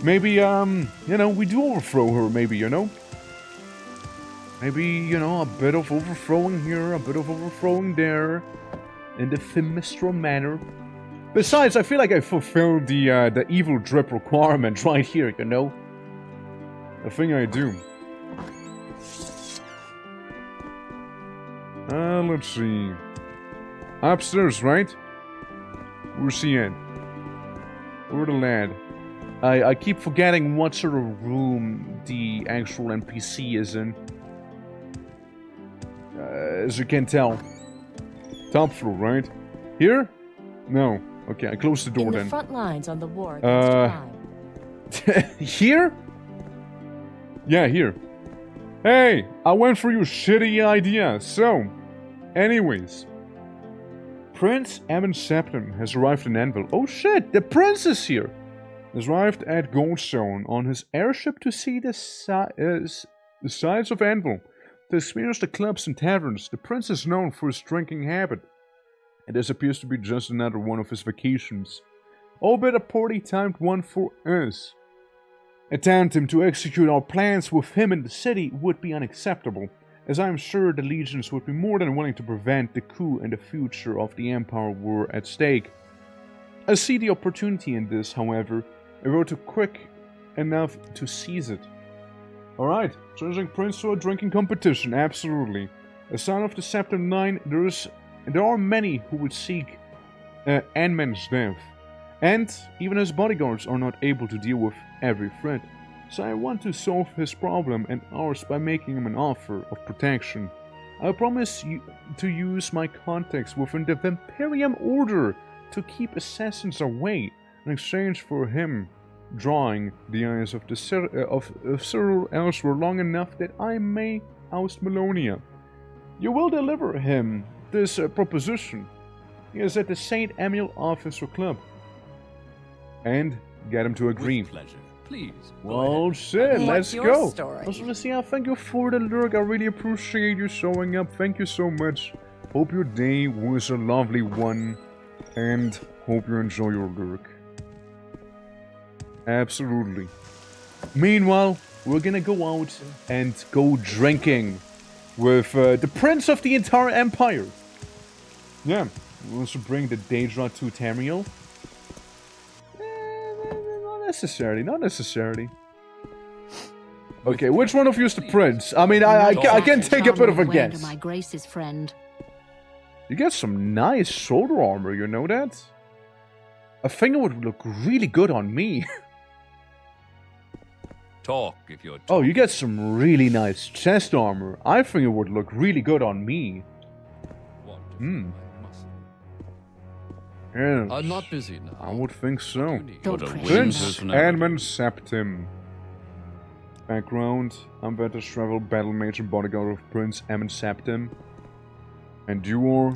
Maybe, you know, we do overthrow her, maybe, you know? Maybe, you know, a bit of overthrowing here, a bit of overthrowing there. In the Themistral manner. Besides, I feel like I fulfilled the evil drip requirement right here, you know? I think I do. Let's see. Upstairs, right? Where's he at? Where the lad? I keep forgetting what sort of room the actual NPC is in. As you can tell. Top floor, right? Here? No. Okay, I closed the door then. In the front lines on the war against crime. Here? Yeah, here. Hey, I went for your shitty idea. So, anyways. Prince Evan Septon has arrived in Anvil. Oh shit, the prince is here! Has arrived at Goldstone on his airship to see the sights of Anvil. To experience the clubs and taverns, the prince is known for his drinking habit. And this appears to be just another one of his vacations. Albeit a poorly timed one for us. Attempting to execute our plans with him in the city would be unacceptable, as I am sure the legions would be more than willing to prevent the coup and the future of the Empire were at stake. I see the opportunity in this, however, and were too quick enough to seize it. Alright, challenging Prince to a drinking competition, absolutely. As son of the Septon 9, there are many who would seek Anman's death. And even his bodyguards are not able to deal with every threat. So I want to solve his problem and ours by making him an offer of protection. I promise you to use my contacts within the Vampirium Order to keep assassins away in exchange for him drawing the eyes of Cyril elsewhere long enough that I may oust Melonia. You will deliver him this proposition. He is at the St. Emil Officer Club. And get him to agree. With pleasure. Please. Well, shit, What's let's your go. story? I was gonna say, thank you for the lurk. I really appreciate you showing up. Thank you so much. Hope your day was a lovely one. And hope you enjoy your lurk. Absolutely. Meanwhile, we're gonna go out and go drinking with the prince of the entire empire. Yeah, we also bring the Daedra to Tamriel. Not necessarily. Okay, which one of you is the prince? I mean, I can take a bit of a guess. My grace's friend. You get some nice shoulder armor, you know that? A finger would look really good on me. Talk if you're Oh, you get some really nice chest armor. I think it would look really good on me. want to Hmm. feel my muscle. Yes, I'm not busy now. I would think so. You need- Don't What a press winning Prince personality. Edmund Septim. Background: I'm Vetter Travel, Battle Mage and Bodyguard of Prince Edmund Septim. And you are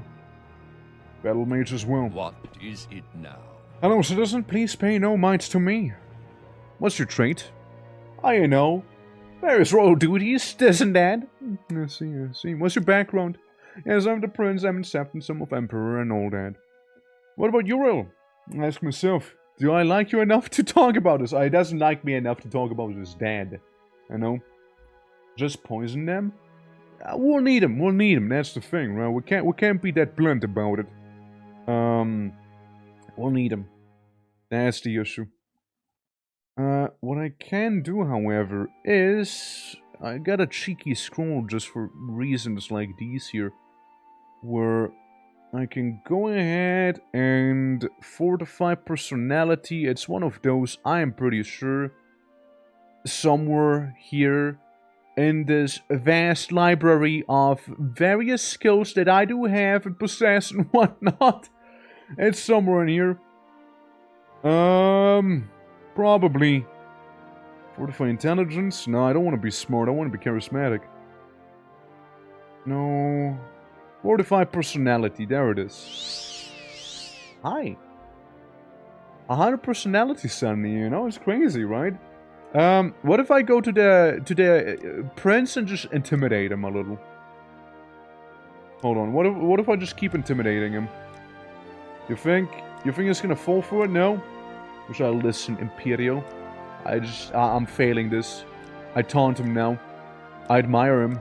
Battle Mage as well. What is it now? Hello, citizen. Please pay no mind to me. What's your trait? I know. Various royal duties, this and that. I see, I see. What's your background? Yes, I'm the Prince Edmund Septim, son of Emperor and all that. What about URL? I ask myself, do I like you enough to talk about this? He doesn't like me enough to talk about his dad. I know. Just poison them? We'll need him, that's the thing, right? We can't be that blunt about it. We'll need him. That's the issue. What I can do, however, is... I got a cheeky scroll just for reasons like these here. Where I can go ahead and fortify personality. It's one of those, I am pretty sure, somewhere here in this vast library of various skills that I do have and possess and whatnot. It's somewhere in here. Probably. Fortify intelligence? No, I don't want to be smart. I want to be charismatic. No. Fortify personality. There it is. Hi. 100 personality, Sunny. You know, it's crazy, right? What if I go to the prince and just intimidate him a little? Hold on. What if I just keep intimidating him? You think it's gonna fall for it? No. Or shall I listen, Imperial? I'm failing this. I taunt him now. I admire him.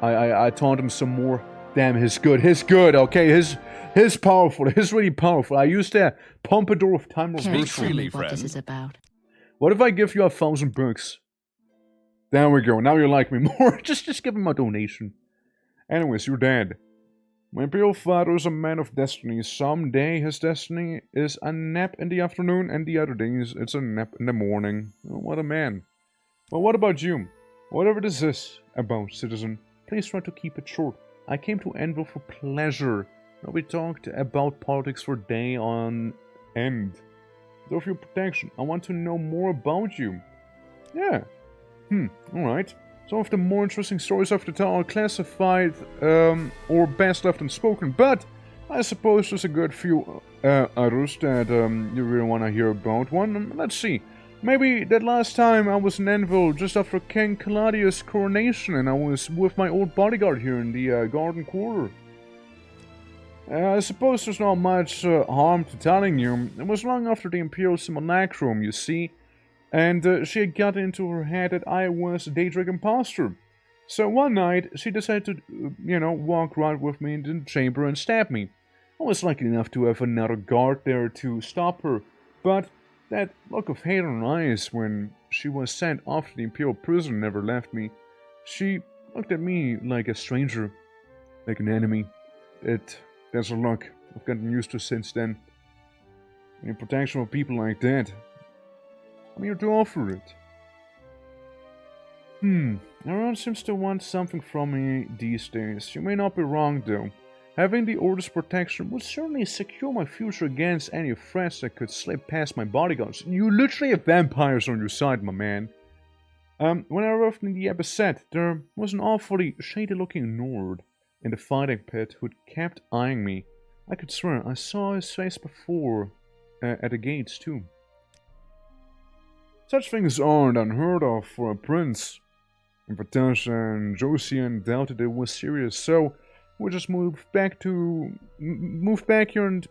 I taunt him some more. Damn, he's good. He's good. Okay, he's powerful. He's really powerful. I used the Pompadour of Time Can't Reversal. tell me freely, what this friend. is about. What if I give you 1,000 bucks? There we go. Now you like me more. just give him a donation. Anyways, you're dead. My imperial father is a man of destiny. Some day his destiny is a nap in the afternoon, and the other days it's a nap in the morning. Oh, what a man. Well, what about you? Whatever this is about, citizen, please try to keep it short. I came to Anvil for pleasure. Now we talked about politics for day on end. Though for your protection, I want to know more about you. Yeah. Alright. Some of the more interesting stories of the town are classified, or best left unspoken, but I suppose there's a good few others that you really want to hear about. One, let's see. Maybe that last time I was in Anvil just after King Caladius' coronation and I was with my old bodyguard here in the Garden Quarter. I suppose there's not much harm to telling you. It was long after the Imperial Simulacrum, you see. And she had got into her head that I was a Daedric imposter. So one night, she decided to, walk right with me into the chamber and stab me. I was lucky enough to have another guard there to stop her, but that look of hate in her eyes when she was sent off to the Imperial prison never left me. She looked at me like a stranger, like an enemy. That's a luck I've gotten used to since then. In protection of people like that, I'm here to offer it. Everyone seems to want something from me these days. You may not be wrong, though. Having the Order's protection would certainly secure my future against any threats that could slip past my bodyguards. You literally have vampires on your side, my man. When I arrived in the Abyssette, there was an awfully shady-looking Nord in the fighting pit who'd kept eyeing me. I could swear I saw his face before, at the gates, too. Such things aren't unheard of for a prince. And Patasha and Josian doubted it was serious, so we just moved back here and,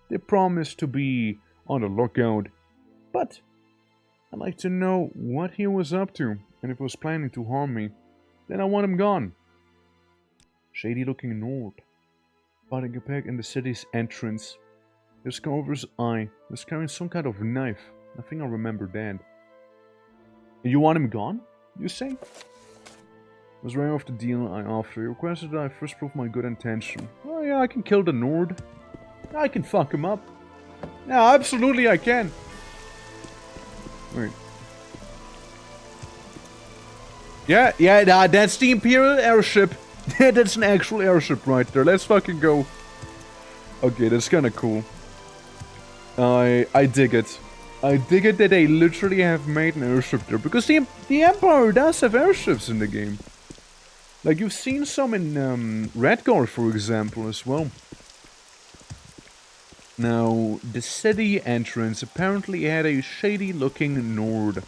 they promised to be on the lookout. But I'd like to know what he was up to, and if he was planning to harm me. Then I want him gone. Shady-looking Nord, fighting a peg in the city's entrance. His cover's eye was carrying some kind of knife. I think I remember that. You want him gone, you say? Was right off the deal I offered. He requested that I first prove my good intention. Oh yeah, I can kill the Nord. I can fuck him up. Yeah, absolutely I can. Wait. Yeah, nah, that's the Imperial airship. That's an actual airship right there. Let's fucking go. Okay, that's kind of cool. I dig it. I dig it that they literally have made an airship there. Because the Empire does have airships in the game. Like, you've seen some in Redgar, for example, as well. Now, the city entrance apparently had a shady-looking Nord.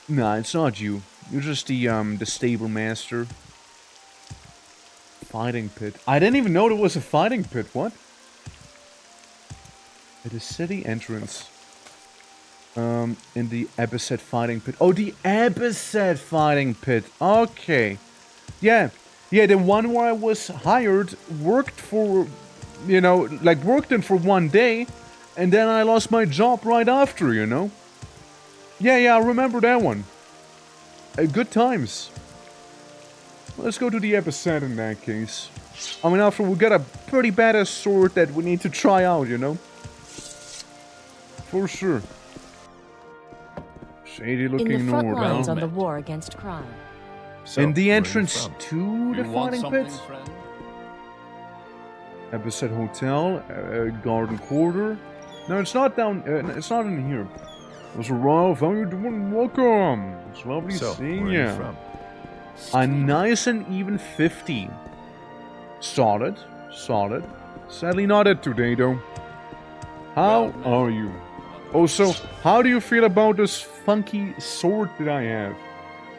Nah, it's not you. You're just the stable master. Fighting pit. I didn't even know there was a fighting pit. What? At the city entrance. In the Abbasid fighting pit. Oh, the Abbasid fighting pit. Okay. Yeah. Yeah, the one where I was hired, worked for, you know, like worked in for 1 day, and then I lost my job right after, you know? Yeah, I remember that one. Good times. Let's go to the Abbasid in that case. I mean, after we got a pretty badass sword that we need to try out, you know? For sure. Shady In looking the front Nord, lines huh? on the war against crime. So, In the where are you entrance from? to the You want fighting something, pit? friend? Abbasid Hotel, Garden Quarter. No, it's not down. It's not in here. Mr. Ralph, how you doing? Welcome. It's lovely So, seeing where are you you. from? A nice and even 50. Solid. Solid. Sadly not it today, though. How are you? Also, how do you feel about this funky sword that I have?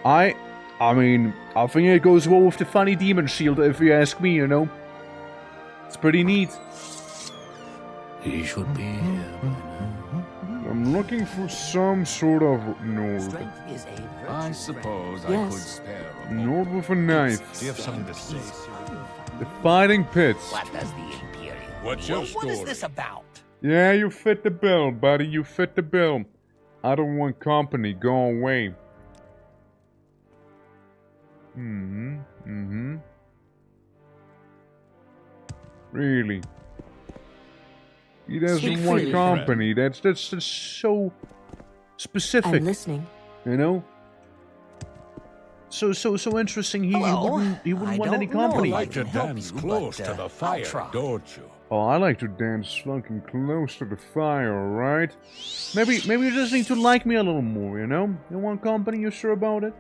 I mean, I think it goes well with the funny demon shield, if you ask me, you know? It's pretty neat. He should be here by now. I'm looking for some sort of Nord. I suppose I Yes. could spare a Nord with a knife. Do you have something to say, Cyrodiil? The fighting pits. What's your story? about? Yeah, you fit the bill, buddy. You fit the bill. I don't want company. Go away. Really? He doesn't Speak want freely, company. That's so specific. I'm listening. You know? So interesting. He wouldn't want any company. You like to dance close to the fire, don't you? Oh, I like to dance fucking close to the fire, right? Maybe you just need to like me a little more, you know? You want company? You sure about it?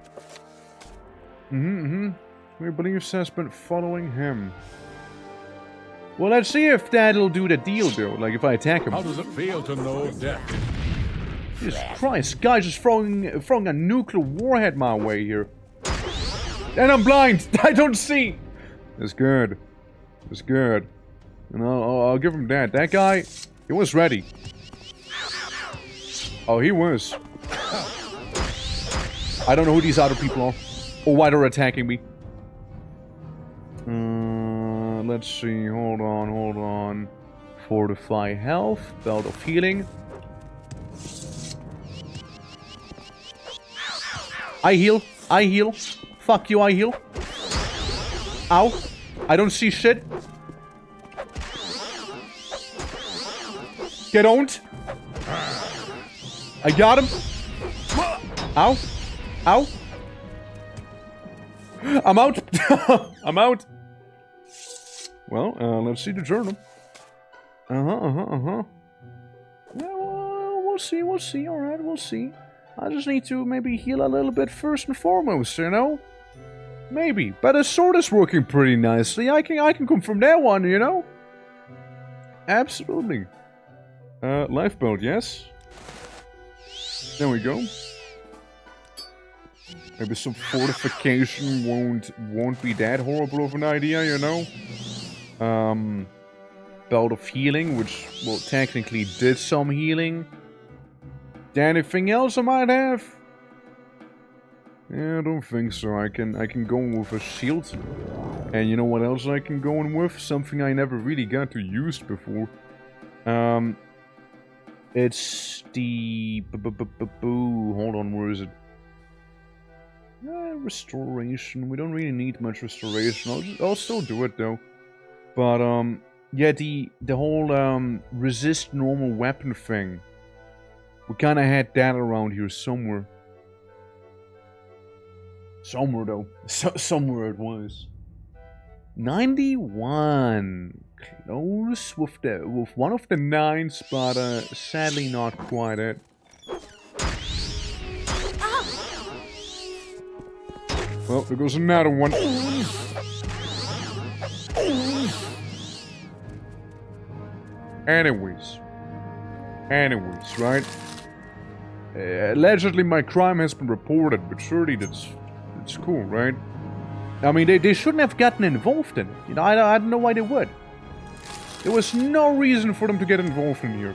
My beliefs has been following him. Well, let's see if that'll do the deal, though. Like, if I attack him. How does it feel to know death? Jesus Christ, guys just throwing a nuclear warhead my way here. And I'm blind! I don't see! That's good. That's good. And I'll give him that. That guy, he was ready. Oh, he was. I don't know who these other people are. Or why they're attacking me. Let's see. Hold on. Fortify health. Belt of healing. I heal. Fuck you, I heal. Ow. I don't see shit. Get owned. I got him. Ow. I'm out. I'm out. Well, let's see the journal. Yeah, well, we'll see. Alright, we'll see. I just need to maybe heal a little bit first and foremost, you know? Maybe. But the sword is working pretty nicely. I can confirm that one, you know? Absolutely. Lifeboat, yes. There we go. Maybe some fortification won't be that horrible of an idea, you know? Belt of healing, which, well, technically did some healing. Anything else I might have? Yeah, I don't think so. I can go with a shield. And you know what else I can go in with? Something I never really got to use before. It's the... Hold on, where is it? Restoration. We don't really need much restoration. I'll still do it, though. But, yeah, the whole resist normal weapon thing. We kind of had that around here somewhere. Somewhere though, somewhere it was. 91, close with one of the 9s, but sadly not quite it. Well, there goes another one. Anyways, right? Allegedly, my crime has been reported, but surely that's cool, right? I mean, they shouldn't have gotten involved in it. You know, I don't know why they would. There was no reason for them to get involved in here.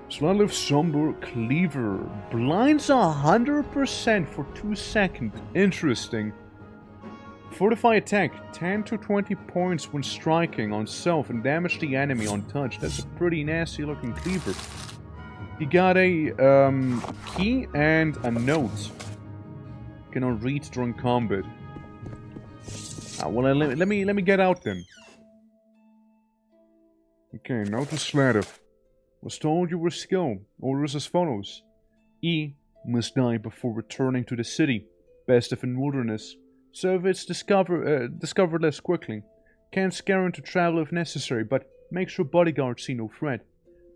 Slightly somber cleaver. Blinds 100% for 2 seconds. Interesting. Fortify attack. 10 to 20 points when striking on self and damage the enemy untouched. That's a pretty nasty looking cleaver. You got a key and a note. Cannot read during combat. Well, let me get out then. Okay, now to Sladov. Was told you were skilled. Orders as follows. E must die before returning to the city. Best if in wilderness. Service discovered less quickly. Can't scare him to travel if necessary, but make sure bodyguards see no threat.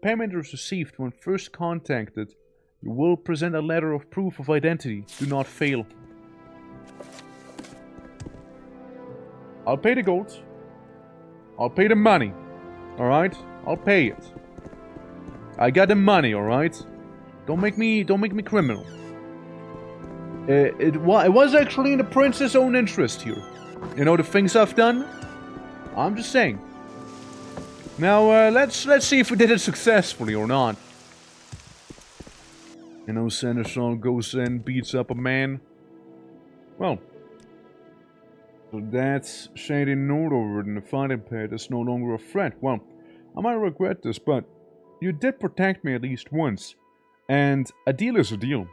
Payment is received when first contacted. You will present a letter of proof of identity. Do not fail. I'll pay the gold. I'll pay the money. Alright? I'll pay it. I got the money, alright? Don't make me criminal. It was actually in the prince's own interest here. You know the things I've done? I'm just saying. Now, let's see if we did it successfully or not. You know, Seneschal goes in, beats up a man. Well, so that's Shady Nordover in the fighting pit is no longer a threat. Well, I might regret this, but you did protect me at least once. And a deal is a deal.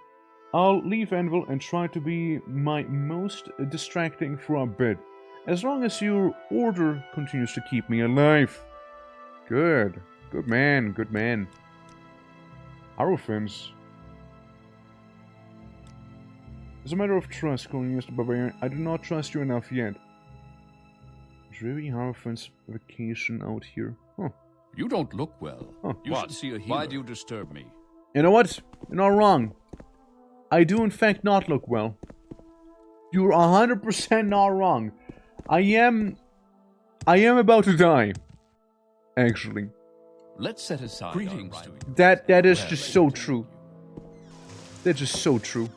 I'll leave Anvil and try to be my most distracting for a bit. As long as your order continues to keep me alive. Good. Good man, good man. Arrowfins. As a matter of trust, calling you the barbarian, I do not trust you enough yet. Is really Arrowfin's vacation out here? Huh. You don't look well. Huh. You should see a healer. Why do you disturb me? You know what? You're not wrong. I do in fact not look well. You're 100% not wrong. I am about to die. Actually. Let's set aside greetings to you. That is just so true. That's just so true.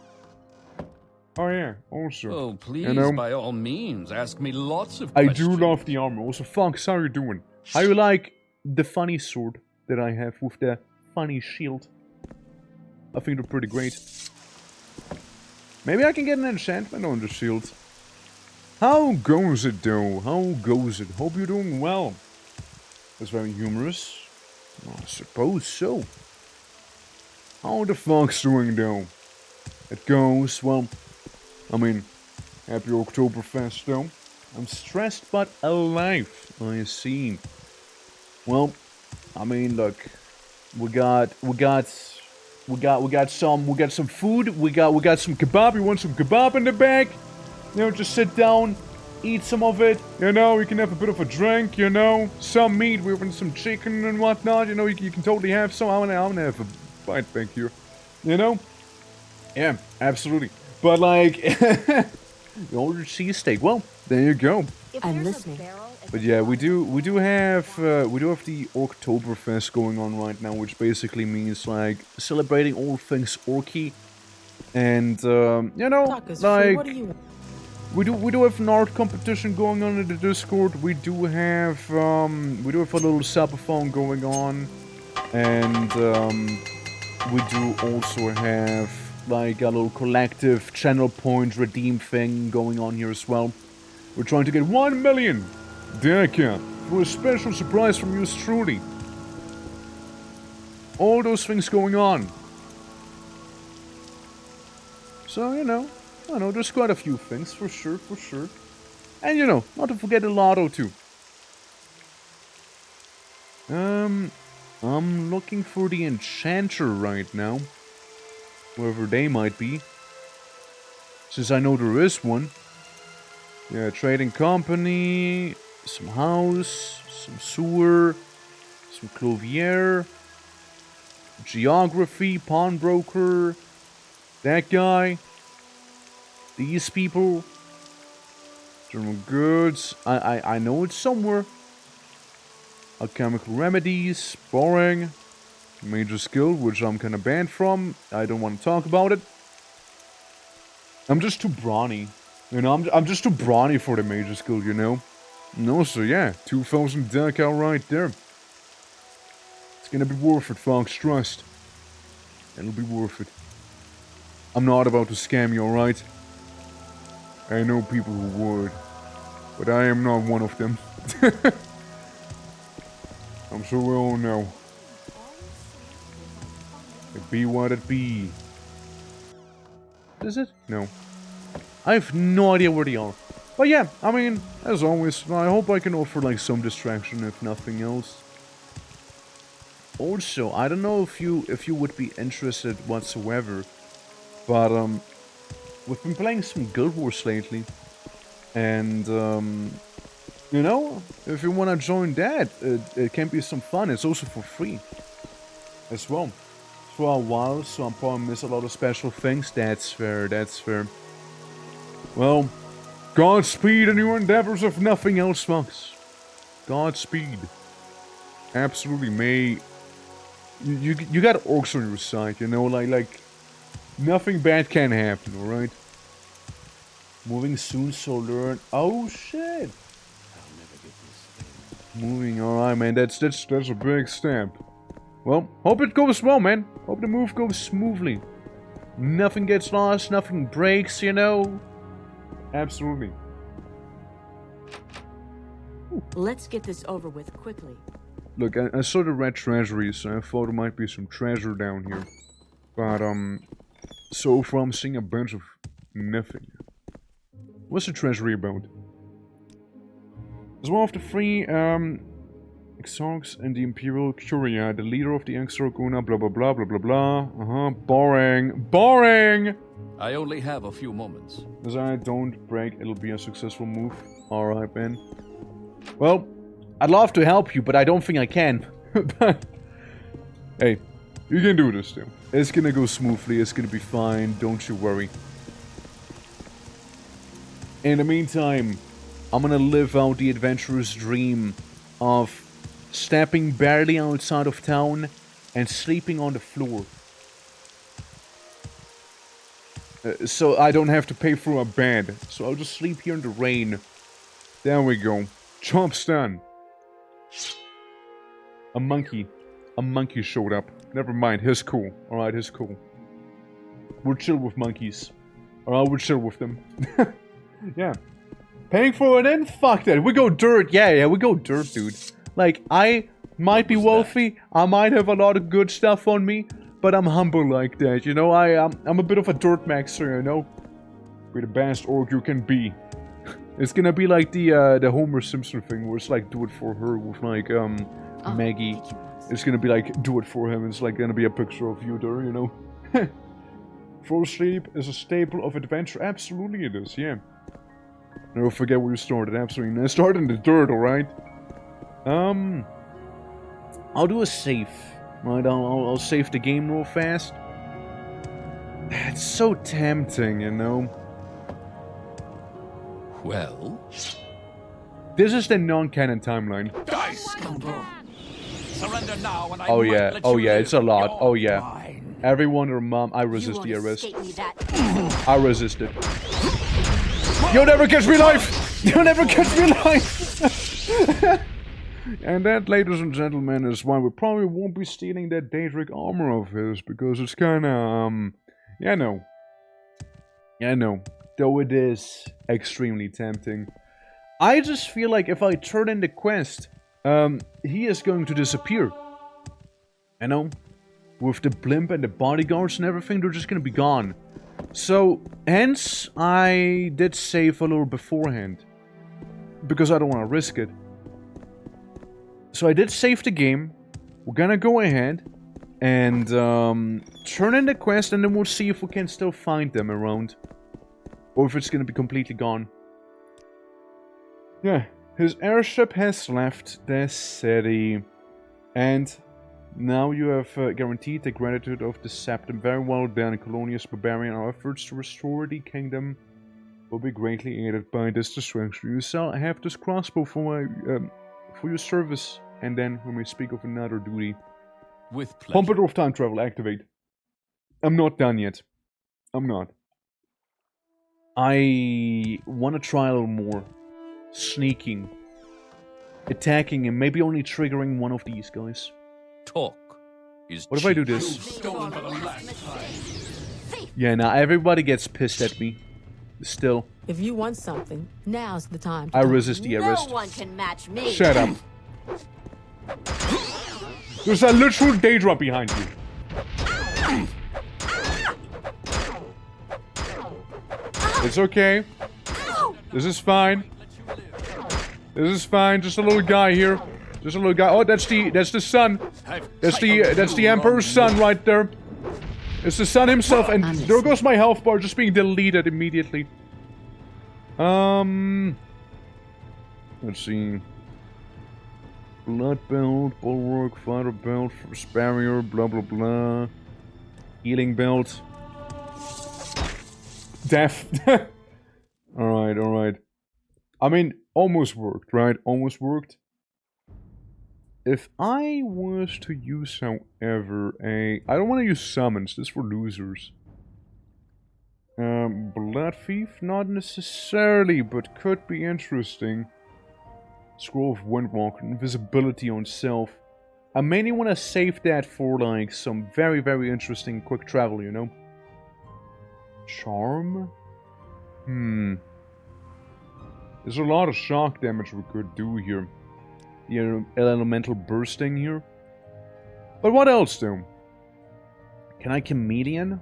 Oh yeah, also. Oh, please, you know, by all means, ask me lots of questions. I do love the armor. Also, Fox, how you doing? How you like the funny sword that I have with the funny shield? I think they're pretty great. Maybe I can get an enchantment on the shield. How goes it though? How goes it? Hope you're doing well. That's very humorous. Well, I suppose so. How the Fox doing though? It goes, well, I mean, happy Oktoberfest though. I'm stressed but alive, I see. Well, I mean, look, we got some food. We got some kebab. You want some kebab in the bag? You know, just sit down, eat some of it. You know, you can have a bit of a drink. You know, some meat. We're having some chicken and whatnot. You know, you can totally have some. I'm gonna have a bite, thank you. You know, yeah, absolutely. But like, you ordered cheesesteak. Well, there you go. I'm listening. But yeah, we do have the Oktoberfest going on right now, which basically means like celebrating all things orky, and you know, like we do have an art competition going on in the Discord. We do have a little subathon going on, and we do also have like a little collective channel point redeem thing going on here as well. We're trying to get 1 million Deka for a special surprise from yours truly. All those things going on. So, you know, I know there's quite a few things, for sure. And, you know, not to forget the lotto, too. I'm looking for the enchanter right now. Whoever they might be. Since I know there is one. Yeah, trading company, some house, some sewer, some clothier, geography, pawnbroker, that guy, these people, general goods, I know it's somewhere. Alchemical remedies, boring, major skill, which I'm kinda banned from, I don't want to talk about it. I'm just too brawny. You know, I'm just too brawny for the major skill, you know? No, so yeah, 2,000 decal right there. It's gonna be worth it, folks, trust. It'll be worth it. I'm not about to scam you, alright? I know people who would. But I am not one of them. I'm sure we all know. It be what it be. Is it? No. I have no idea where they are. But yeah, I mean, as always, I hope I can offer like some distraction if nothing else. Also, I don't know if you would be interested whatsoever, but we've been playing some Guild Wars lately, and you know, if you want to join that, it can be some fun. It's also for free as well. For a while, so I'm probably miss a lot of special things. That's fair, that's fair. Well, Godspeed in your endeavors if nothing else, folks. Godspeed. Absolutely, may... You got orcs on your side, you know, like nothing bad can happen, alright? Moving soon, so learn... Oh, shit! Moving, alright, man, that's a big step. Well, hope it goes well, man. Hope the move goes smoothly. Nothing gets lost, nothing breaks, you know? Absolutely. Let's get this over with quickly. Look, I saw the red treasury, so I thought there might be some treasure down here. But, so far I'm seeing a bunch of nothing. What's the treasury about? As one of the three, Exarchs and the Imperial Curia, the leader of the Exarchuna, blah blah blah blah blah blah. Boring. Boring! I only have a few moments. As I don't break, it'll be a successful move. Alright, man. Well, I'd love to help you, but I don't think I can. But, hey, you can do this too. It's gonna go smoothly, it's gonna be fine, don't you worry. In the meantime, I'm gonna live out the adventurer's dream of stepping barely outside of town and sleeping on the floor. So I don't have to pay for a bed. So I'll just sleep here in the rain. There we go. Job's done. A monkey. A monkey showed up. Never mind, he's cool. Alright, he's cool. We're chill with monkeys. Alright, we're chill with them. Yeah. Paying for it in? Fuck that. We go dirt. Yeah, we go dirt, dude. Like, I might be wealthy. I might have a lot of good stuff on me. But I'm humble like that, you know? I'm a bit of a dirt maxer, you know? Be the best orc you can be. It's gonna be like the Homer Simpson thing, where it's like, do it for her with like, Maggie. It's gonna be like, do it for him. It's like gonna be a picture of you there, you know? Full sleep is a staple of adventure. Absolutely it is, yeah. Never forget where you started, absolutely. I started in the dirt, alright? I'll do a save. Right, I'll save the game real fast. It's so tempting, you know? Well? This is the non-canon timeline. Die, scoundrel! Surrender now and I Oh might yeah, let oh you yeah, live. it's a lot. You're Oh yeah. mine. Everyone or mom, I resist the You won't arrest. escape me that. I resisted. You'll never catch me alive! You'll never catch me alive! And that, ladies and gentlemen, is why we probably won't be stealing that Daedric armor of his, because it's kinda, yeah, no. Yeah, no. Though it is extremely tempting. I just feel like if I turn in the quest, he is going to disappear. You know? With the blimp and the bodyguards and everything, they're just gonna be gone. So, hence, I did save a little beforehand. Because I don't want to risk it. So I did save the game. We're gonna go ahead and turn in the quest, and then we'll see if we can still find them around. Or if it's gonna be completely gone. Yeah, his airship has left the city. And now you have guaranteed the gratitude of the Septum. Very well done, Colonius Barbarian. Our efforts to restore the kingdom will be greatly aided by this destruction. You shall have this crossbow for your service, and then we may speak of another duty. With pleasure. Pompadour of time travel, activate. I'm not done yet. I'm not. I want to try a little more. Sneaking. Attacking and maybe only triggering one of these guys. Talk is What if I do cheap. this? Yeah, now everybody gets pissed at me. Still. If you want something, now's the time. I resist the No arrest. one can match me. Shut up. There's a literal daedra behind you. It's okay. This is fine. This is fine. Just a little guy here. Just a little guy. Oh, that's the son. That's the Emperor's son right there. It's the son himself, and there goes my health bar just being deleted immediately. Let's see. Blood belt, bulwark, fighter belt, force barrier, blah blah blah. Healing belt. Death. Alright, alright. I mean, almost worked, right? Almost worked. If I was to use, however, I don't want to use summons. This is for losers. Blood Thief? Not necessarily, but could be interesting. Scroll of Windwalker, invisibility on self. I mainly want to save that for, like, some very, very interesting quick travel, you know? Charm? There's a lot of shock damage we could do here. The elemental bursting here. But what else, though? Can I chameleon?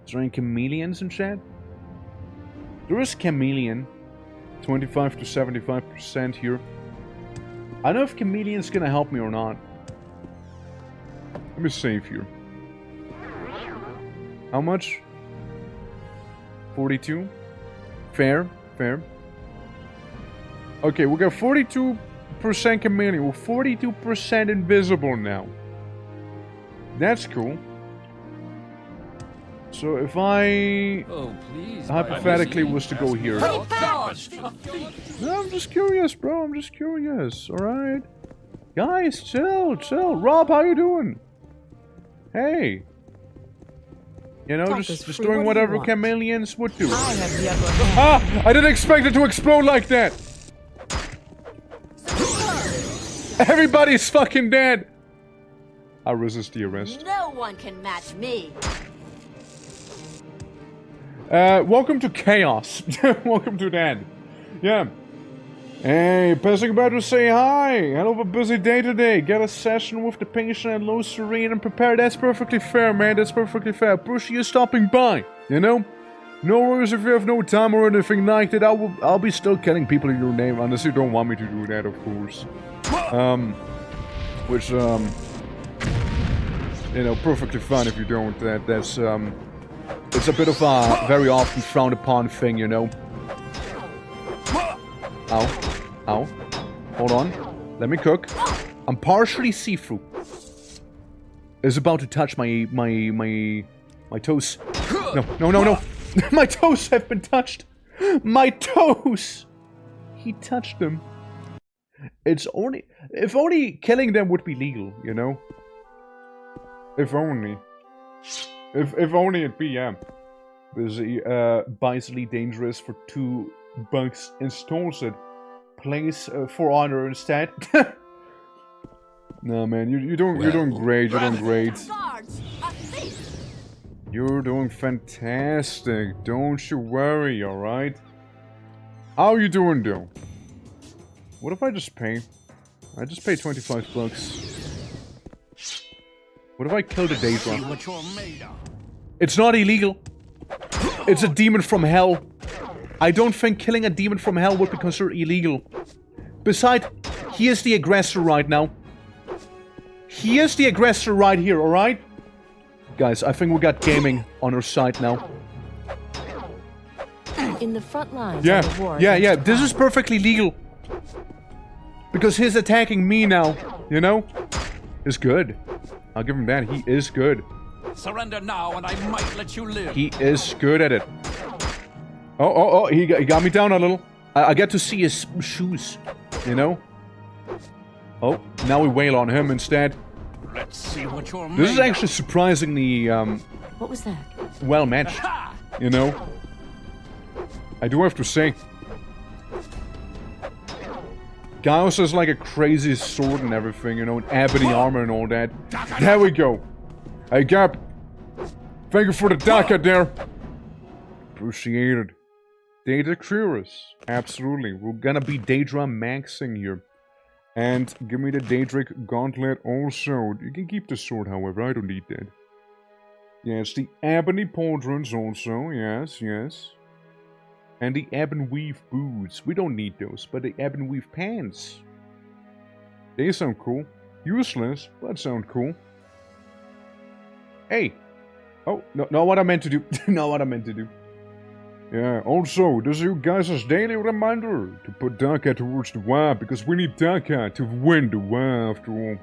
Is there any chameleons in chat? There is chameleon. 25 to 75% here. I don't know if chameleon's gonna help me or not. Let me save here. How much? 42? Fair, fair. Okay, we got 42% chameleon. We're 42% invisible now. That's cool. So if I hypothetically was to go here. No, I'm just curious, bro. I'm just curious. Alright. Guys, chill, chill. Rob, how you doing? Hey. You know, just doing whatever chameleons would do. I have the upper hand. Ah! I didn't expect it to explode like that! Everybody's fucking dead! I resist the arrest. No one can match me. Welcome to chaos. Welcome to that. Yeah. Hey, passing about to say hi. Hell of a busy day today. Get a session with the patient and low serene and prepare. That's perfectly fair, man. That's perfectly fair. Appreciate you stopping by. You know? No worries if you have no time or anything like that. I'll be still killing people in your name unless you don't want me to do that, of course. Which, you know, perfectly fine if you don't. That's, it's a bit of a very often frowned upon thing, you know. Ow. Ow. Hold on. Let me cook. I'm partially see-through. It's about to touch my toes. No. My toes have been touched. My toes! He touched them. It's only... If only killing them would be legal, you know? If only. If only it'd be, yeah. Busy, bizarrely dangerous for $2 installs it. Place for honor instead. No, man, you're doing great. You're doing great. Guards, a thief. You're doing fantastic. Don't you worry, alright? How you doing, though? What if I just pay? I just pay $25. What if I kill the Daedra? It's not illegal. It's a demon from hell. I don't think killing a demon from hell would be considered illegal. Besides, He is the aggressor right now. He is the aggressor right here, alright? Guys, I think we got gaming on our side now. In the front lines Yeah, of the war yeah, against this is crime. perfectly legal. Because he's attacking me now, you know? It's good. I'll give him that. He is good. Surrender now, and I might let you live. He is good at it. Oh, he got me down a little. I get to see his shoes, you know? Oh, now we wail on him instead. Let's see what you're This is made actually surprisingly, What was that? well matched, you know? I do have to say. Gaius has like a crazy sword and everything, you know, and ebony armor and all that. There we go. Hey, Gap. Thank you for the Daka there. Appreciated. Data curious. Absolutely. We're gonna be Daedra maxing here. And give me the Daedric Gauntlet also. You can keep the sword, however. I don't need that. Yes, the Ebony Pauldrons also. Yes, yes. And the Ebon Weave boots. We don't need those, but the Ebon Weave pants. They sound cool. Useless, but sound cool. Hey. Oh, no, not what I meant to do. Not what I meant to do. Yeah, also, this is you guys' daily reminder to put Daka towards the war, because we need Daka to win the war after all.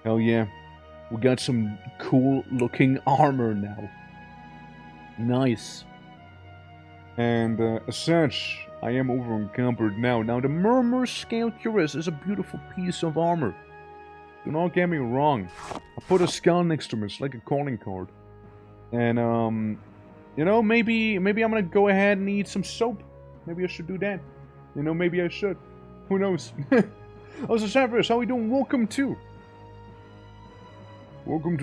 Hell yeah. We got some cool looking armor now. Nice. And as such, I am over encumbered now. Now, the Murmur Scale Cuirass is a beautiful piece of armor. Do not get me wrong. I put a skull next to me, it's like a calling card. And, you know, maybe I'm gonna go ahead and eat some soap. Maybe I should do that. You know, maybe I should. Who knows? Also, Severus, how we doing? Welcome to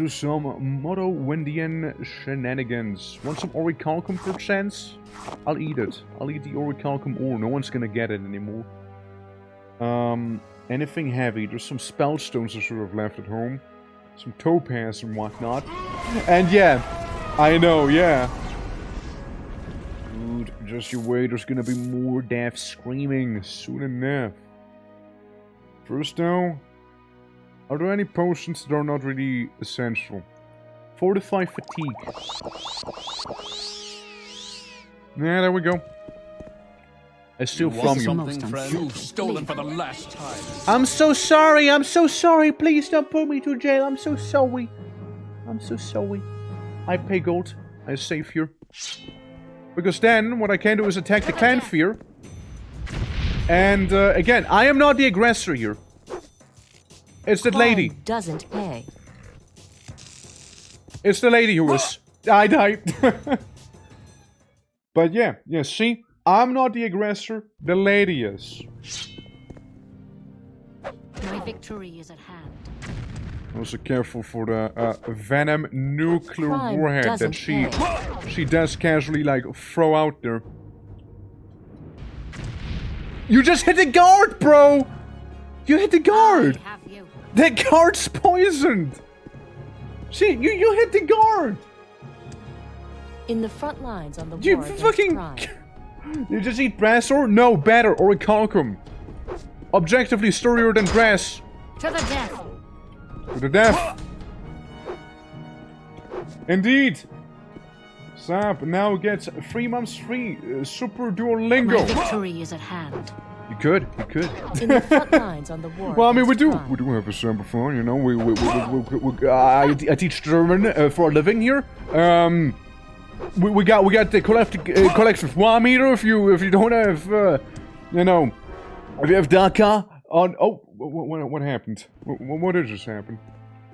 some Morrowindian shenanigans. Want some orichalcum perchance? I'll eat it. I'll eat the orichalcum ore. No one's gonna get it anymore. Anything heavy. There's some spell stones I should have left at home. Some topaz and whatnot. And yeah, I know, yeah. Dude, just you wait. There's gonna be more death screaming soon enough. First though, are there any potions that are not really essential? Fortify fatigue. Yeah, there we go. I steal from you. something, friend? You've stolen for the last time. I'm so sorry, please don't put me to jail, I'm so sorry. I pay gold, I save here. Because then, what I can do is attack the clan fear. And, again, I am not the aggressor here. It's that lady. Crime doesn't pay. It's the lady who was... I died. But yeah, see? I'm not the aggressor, the lady is. My victory is at hand. Also careful for the venom nuclear Crime warhead that doesn't she does casually like throw out there. You just hit the guard, bro! You hit the guard! I have you. The guard's poisoned! See, you hit the guard! In the front lines on the You war against fucking... crime. You just eat brass or? No, better, orichalcum. Objectively sturdier than brass. To the death. To the death. Indeed. Sap now gets 3 months free Super Duolingo. My victory is at hand. You could. In the front lines on the war Well, I mean, we against do crime. have a sample phone, you know. I teach German for a living here. We got the collective war meter. If you don't have, you know, if you have Daka on. Oh, what happened? What did just happen?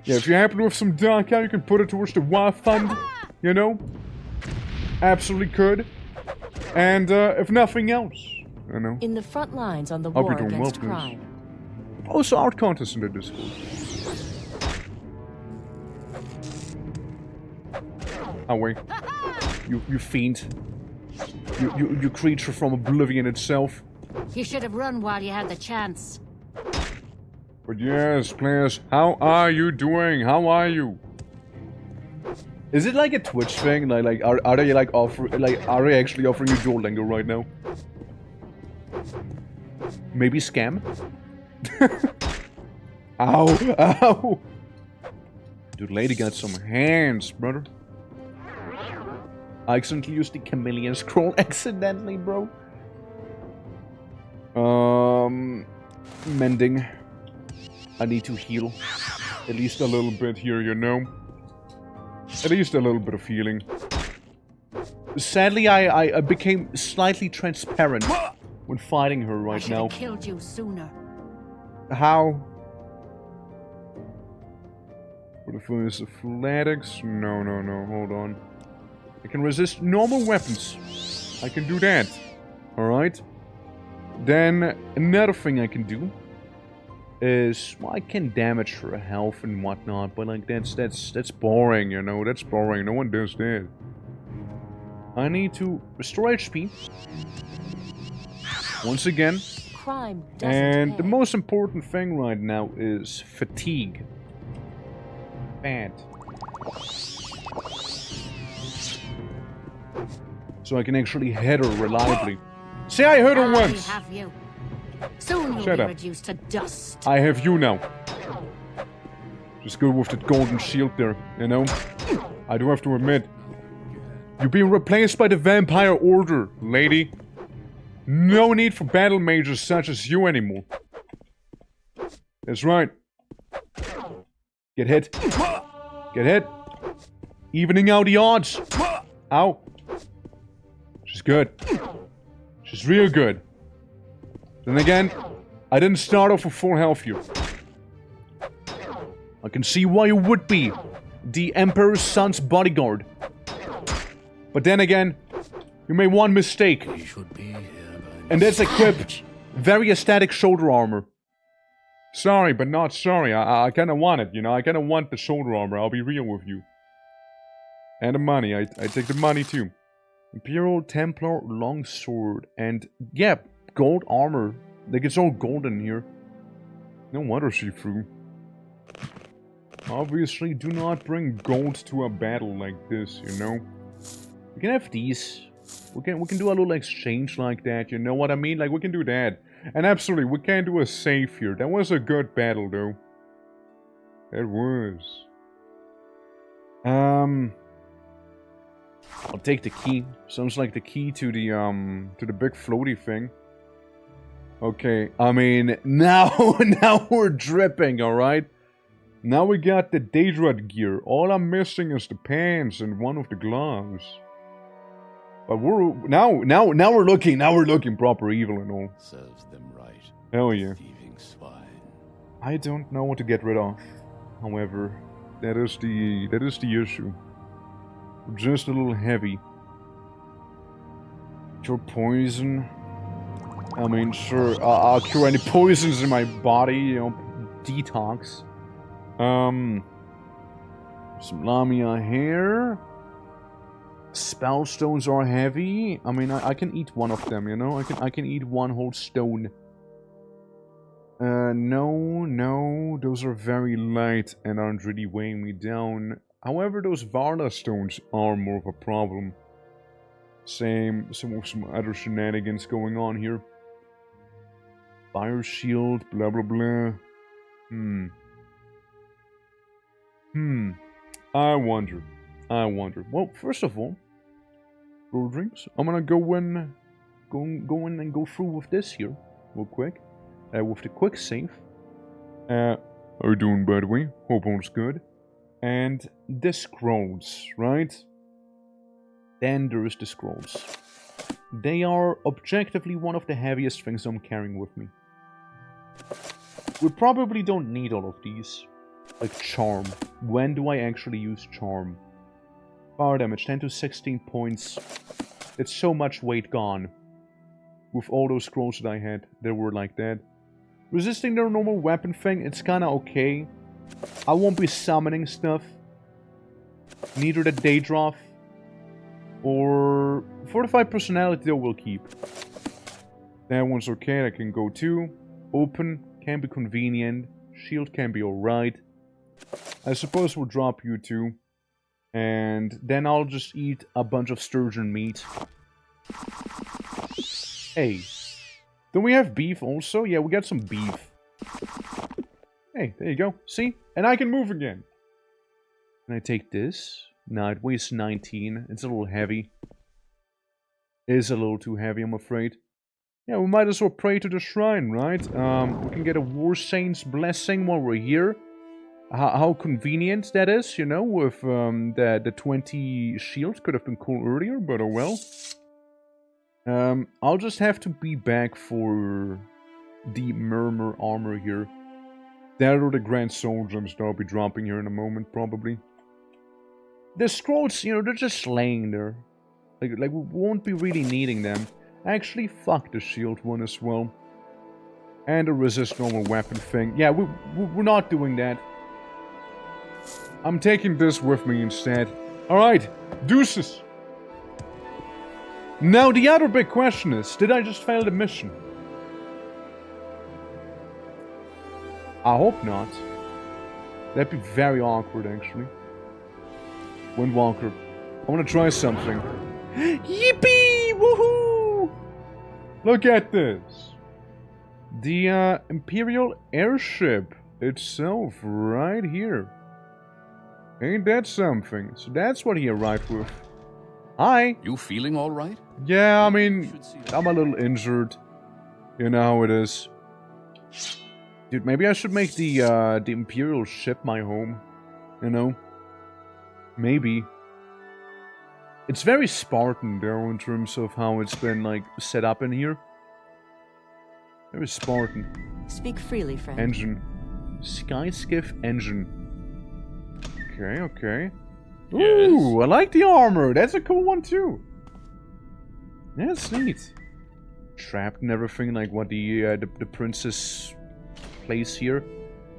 Yeah, if you happen to have some Daka, you can put it towards the war fund. You know, absolutely could. And if nothing else, you know. In the front lines on the I'll be war doing well, against please. crime. Also, art contest in the Discord. Oh wait. You fiend. You creature from oblivion itself. You should have run while you had the chance. But yes, players, how are you doing? How are you? Is it like a Twitch thing? Like are they like are they actually offering you Duolingo right now? Maybe scam? Ow! Ow! Dude, lady got some hands, brother. I accidentally used the chameleon scroll accidentally, bro. Mending. I need to heal. At least a little bit here, you know? At least a little bit of healing. Sadly, I became slightly transparent when fighting her I right should now. have killed you sooner. How? What if it was athletics? No, no, no, hold on. I can resist normal weapons. I can do that. Alright? Then, another thing I can do is, well, I can damage her health and whatnot, but like, that's boring, you know? That's boring. No one does that. I need to restore HP. Once again. Crime doesn't And the pay. most important thing right now is fatigue. Bad. So I can actually hit her reliably. See, I hit her I once! have you. Soon you'll Shut be up. reduced to dust. I have you now. Just go with that golden shield there, you know? I do have to admit. You're being replaced by the vampire order, lady. No need for battle mages such as you anymore. That's right. Get hit. Get hit. Evening out the odds. Ow. She's good. She's real good. Then again, I didn't start off with full health here. I can see why you would be the Emperor's son's bodyguard. But then again, you made one mistake. He should be here by And that's equip very aesthetic shoulder armor. Sorry, but not sorry. I kind of want it, you know? I kind of want the shoulder armor, I'll be real with you. And the money, I take the money too. Imperial Templar Longsword. And, yeah, gold armor. Like, it's all golden here. No wonder she threw. Obviously, do not bring gold to a battle like this, you know? We can have these. We can do a little exchange like that, you know what I mean? Like, we can do that. And absolutely, we can do a save here. That was a good battle, though. That was. I'll take the key. Sounds like the key to the big floaty thing. Okay, I mean, now we're dripping, alright? Now we got the Daedra gear. All I'm missing is the pants and one of the gloves. But we're now we're looking proper evil and all. serves them right. Hell yeah. Thieving swine. I don't know what to get rid of. However, that is the issue. We're just a little heavy. Cure poison. I mean, sure, I'll cure any poisons in my body, you know, detox. Some Lamia here. Spell stones are heavy. I mean, I can eat one of them, you know? I can eat one whole stone. No, those are very light and aren't really weighing me down. However, those Varla stones are more of a problem. Same with some other shenanigans going on here. Fire shield, blah blah blah. I wonder. Well, first of all, road drinks. I'm gonna go in and go through with this here, real quick. With the quick save. How you doing, by the way? Hope all's good. And the scrolls, right? Then there's the scrolls. They are objectively one of the heaviest things I'm carrying with me. We probably don't need all of these. Like Charm. When do I actually use Charm? Power damage, 10 to 16 points. It's so much weight gone. With all those scrolls that I had, they were like that. Resisting their normal weapon thing, it's kinda okay. I won't be summoning stuff. Neither the Daedra or Fortified Personality though will keep. That one's okay, that can go too. Open can be convenient. Shield can be alright. I suppose we'll drop you two. And then I'll just eat a bunch of sturgeon meat. Hey. Don't we have beef also? Yeah, we got some beef. Hey, there you go. See? And I can move again. Can I take this? No, it weighs 19. It's a little heavy. It is a little too heavy, I'm afraid. Yeah, we might as well pray to the shrine, right? We can get a War Saint's blessing while we're here. How convenient that is, you know, with the 20 shields. Could have been cool earlier, but oh well. I'll just have to be back for the Murmur armor here. That or the Grand Soul Gems that I'll be dropping here in a moment, probably. The scrolls, you know, they're just laying there. Like we won't be really needing them. Actually, fuck the shield one as well. And the resist normal weapon thing. Yeah, we're not doing that. I'm taking this with me instead. Alright, deuces. Now the other big question is, did I just fail the mission? I hope not. That'd be very awkward, actually. Windwalker. I want to try something. Yippee! Woohoo! Look at this. The Imperial airship itself right here. Ain't that something? So that's what he arrived with. Hi. You feeling all right? Yeah, I mean, I'm a little injured. You know how it is. Dude, maybe I should make the Imperial ship my home. You know? Maybe. It's very Spartan, though, in terms of how it's been, like, set up in here. Very Spartan. Speak freely, friend. Engine. Skyskiff engine. Okay, okay. Yes. Ooh, I like the armor. That's a cool one, too. Yeah, that's neat. Trapped and everything, like what the princess plays here.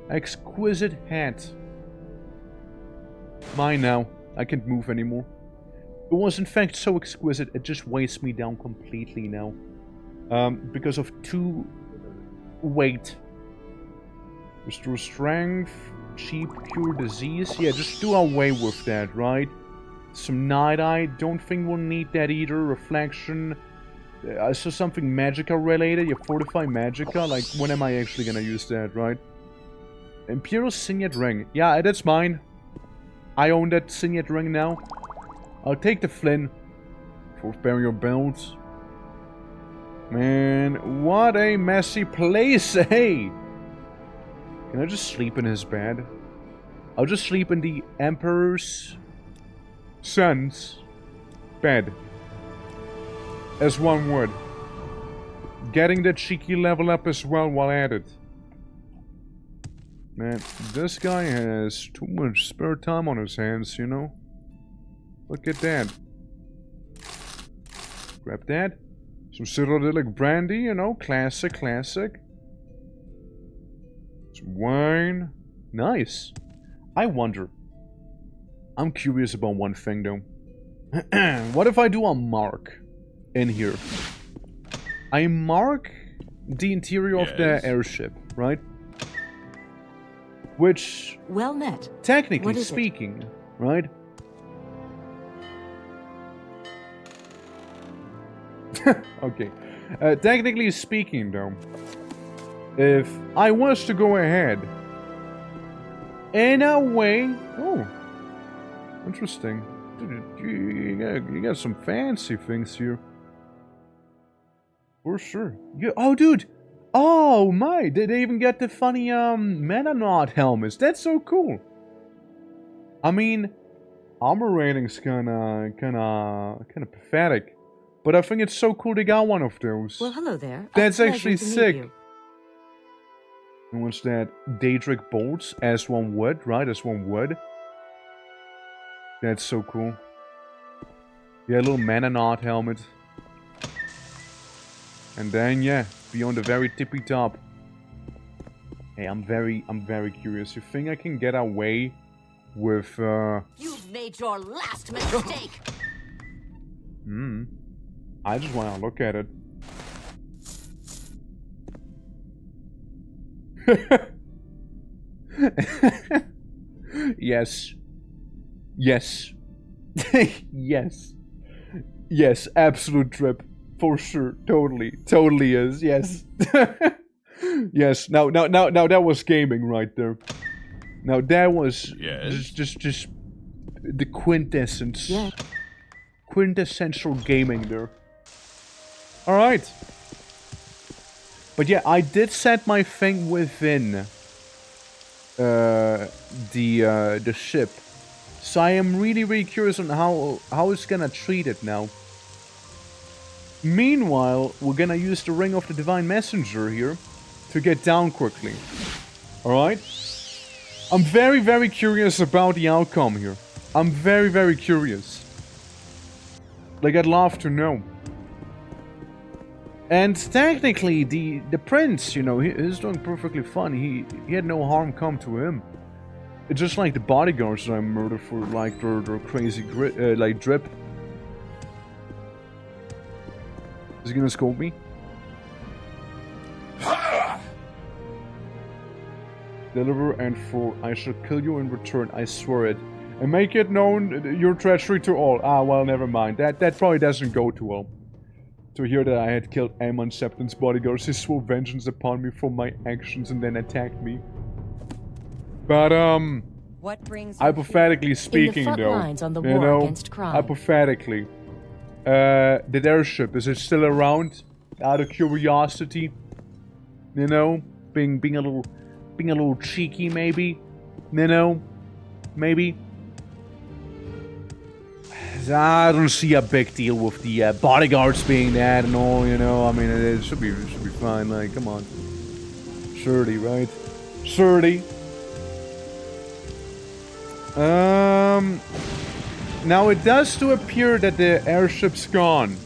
Exquisite hat. Mine now. I can't move anymore. It was in fact so exquisite, it just weighs me down completely now. Because of 2 weight. Restore strength, cheap cure disease. Yeah, just do away with that, right? Some Night Eye, don't think we'll need that either. Reflection. I saw something Magica related. Yeah, Fortify Magica. Like, when am I actually gonna use that, right? Imperial Signet Ring. Yeah, that's mine. I own that Signet Ring now. I'll take the Flynn. 4th Burial Belt. Man, what a messy place, hey! Can I just sleep in his bed? I'll just sleep in the Emperor's son's bed. As one would. Getting the cheeky level up as well while at it. Man, this guy has too much spare time on his hands, you know? Look at that. Grab that. Some CYRODIIL brandy, you know? Classic, classic. Some wine. Nice. I wonder. I'm curious about one thing, though. What if I do a mark in here? I mark the interior of the airship, right? Which, Well met. technically speaking, right? Okay. Technically speaking, though, if I was to go ahead, in a way... Oh, interesting. Dude, you got some fancy things here. For sure. Yeah, oh, dude! Oh my! Did they even get the funny Mananaut helmets? That's so cool. I mean, armor rating's kinda pathetic, but I think it's so cool they got one of those. Well, hello there. That's A pleasure actually to meet sick. you. And what's that? Daedric bolts, as one would, right? As one would. That's so cool. Yeah, a little Mananaut helmet. And then, yeah, be on the very tippy top. Hey, I'm very curious. You think I can get away with, You've made your last mistake. I just want to look at it. Yes. Yes. Yes. Yes, absolute trip. For sure. Totally is. Yes. Yes. Now that was gaming right there. Now that was Yes? just the quintessence. Yeah. Quintessential gaming there. Alright. But yeah, I did set my thing within the ship. So I am really curious on how it's gonna treat it now. Meanwhile, we're gonna use the Ring of the Divine Messenger here to get down quickly. Alright? I'm very curious about the outcome here. I'm very curious. Like, I'd love to know. And technically, the prince, you know, he's doing perfectly fine. He had no harm come to him. It's just like the bodyguards that I murdered for, like, their crazy like, drip. Is he gonna scold me? Deliver and for I shall kill you in return, I swear it. And make it known your treachery to all. Ah, well, never mind. That probably doesn't go too well. To hear that I had killed Amon Septon's bodyguards, he swore vengeance upon me for my actions and then attacked me. But, What brings hypothetically speaking, front though, lines on the you war know, against crime. hypothetically, the airship, is it still around? Out of curiosity, you know, being a little cheeky, maybe, you know, maybe. I don't see a big deal with the bodyguards being that and all, you know. I mean, it should be fine. Like, come on, surely, right? Surely. Now it does still appear that the airship's gone.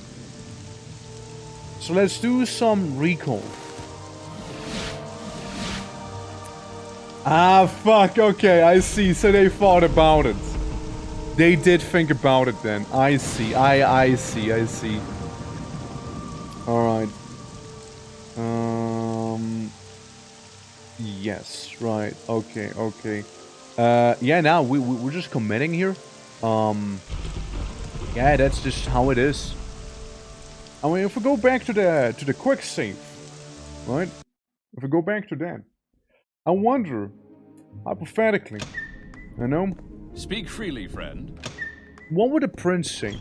So let's do some recall. Ah, fuck, okay, I see. So they thought about it. They did think about it then. I see. I see. Alright. Yes, right. Okay. Yeah, now we're just committing here. Yeah, that's just how it is. I mean, if we go back to the quick save, right? If we go back to that, I wonder, hypothetically, you know, Speak freely, friend. what would the prince say?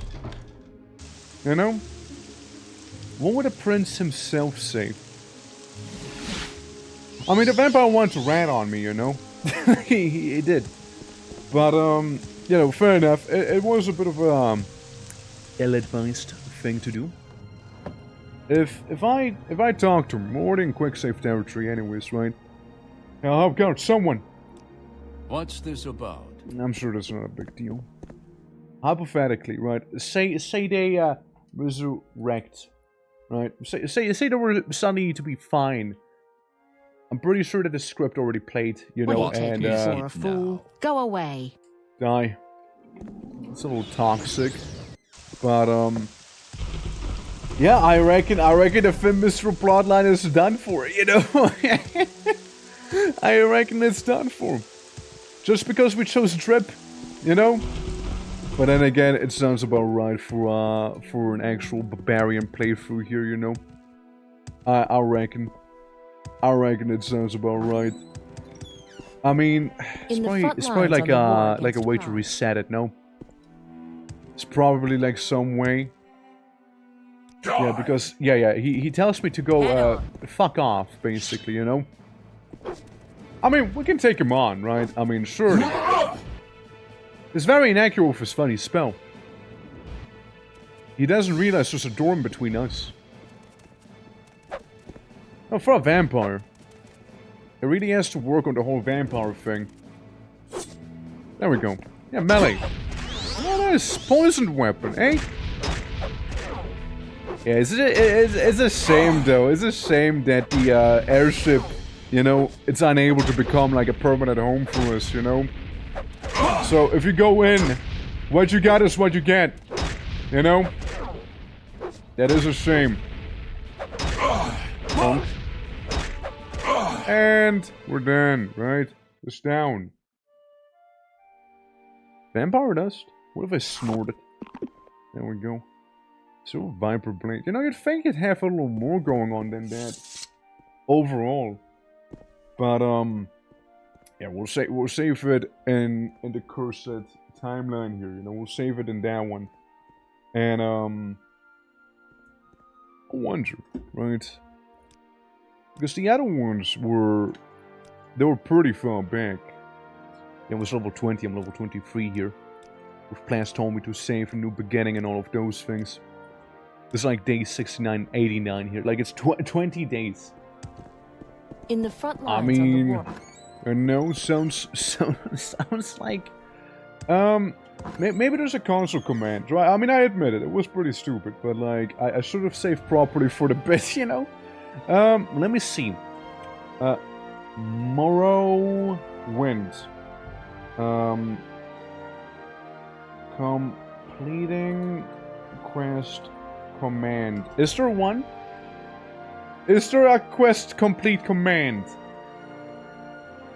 You know, what would the prince himself say? I mean, the vampire wanted to rat on me, you know. he did, but you know, fair enough. It was a bit of a ill-advised thing to do. If I talk to him, we're already in quick save territory, anyways, right? I'll help out someone. What's this about? I'm sure that's not a big deal. Hypothetically, right? Say they resurrect, right? Say they were suddenly to be fine. I'm pretty sure that the script already played, you know, What do you and take me for a fool? Go away. die. It's a little toxic, but yeah, I reckon the Finn Mistral plotline is done for, you know. I reckon it's done for. Just because we chose Drip, you know. But then again, it sounds about right for an actual barbarian playthrough here, you know. I reckon it sounds about right. I mean, it's probably like a way to reset it, no? It's probably like some way. Yeah, because he tells me to go fuck off, basically, you know. I mean, we can take him on, right? I mean, surely. It's very inaccurate with his funny spell. He doesn't realize there's a door in between us. Oh, for a vampire. It really has to work on the whole vampire thing. There we go. Yeah, melee. Oh, nice. Poisoned weapon, eh? Yeah, it's a shame, though. It's a shame that the airship, you know, it's unable to become like a permanent home for us, you know? So, if you go in, what you got is what you get. You know? That is a shame. Punk. And we're done, right? It's down. Vampire dust? What if I snort it? There we go. So Viper Blade. You know, you'd think it'd have a little more going on than that. Overall. But, yeah, we'll save it in the cursed timeline here, you know, we'll save it in that one. And, I wonder, right? Because the other ones they were pretty far back. It was level 20, I'm level 23 here. With plans told me to save a new beginning and all of those things. It's like day 69, 89 here. Like, it's 20 days. In the front I lines on the mean, war. no, sounds like, maybe there's a console command, right? I mean, I admit it was pretty stupid, but like, I should have saved properly for the bit, you know? Let me see. Morrowind. Completing quest command. Is there one? Is there a quest complete command?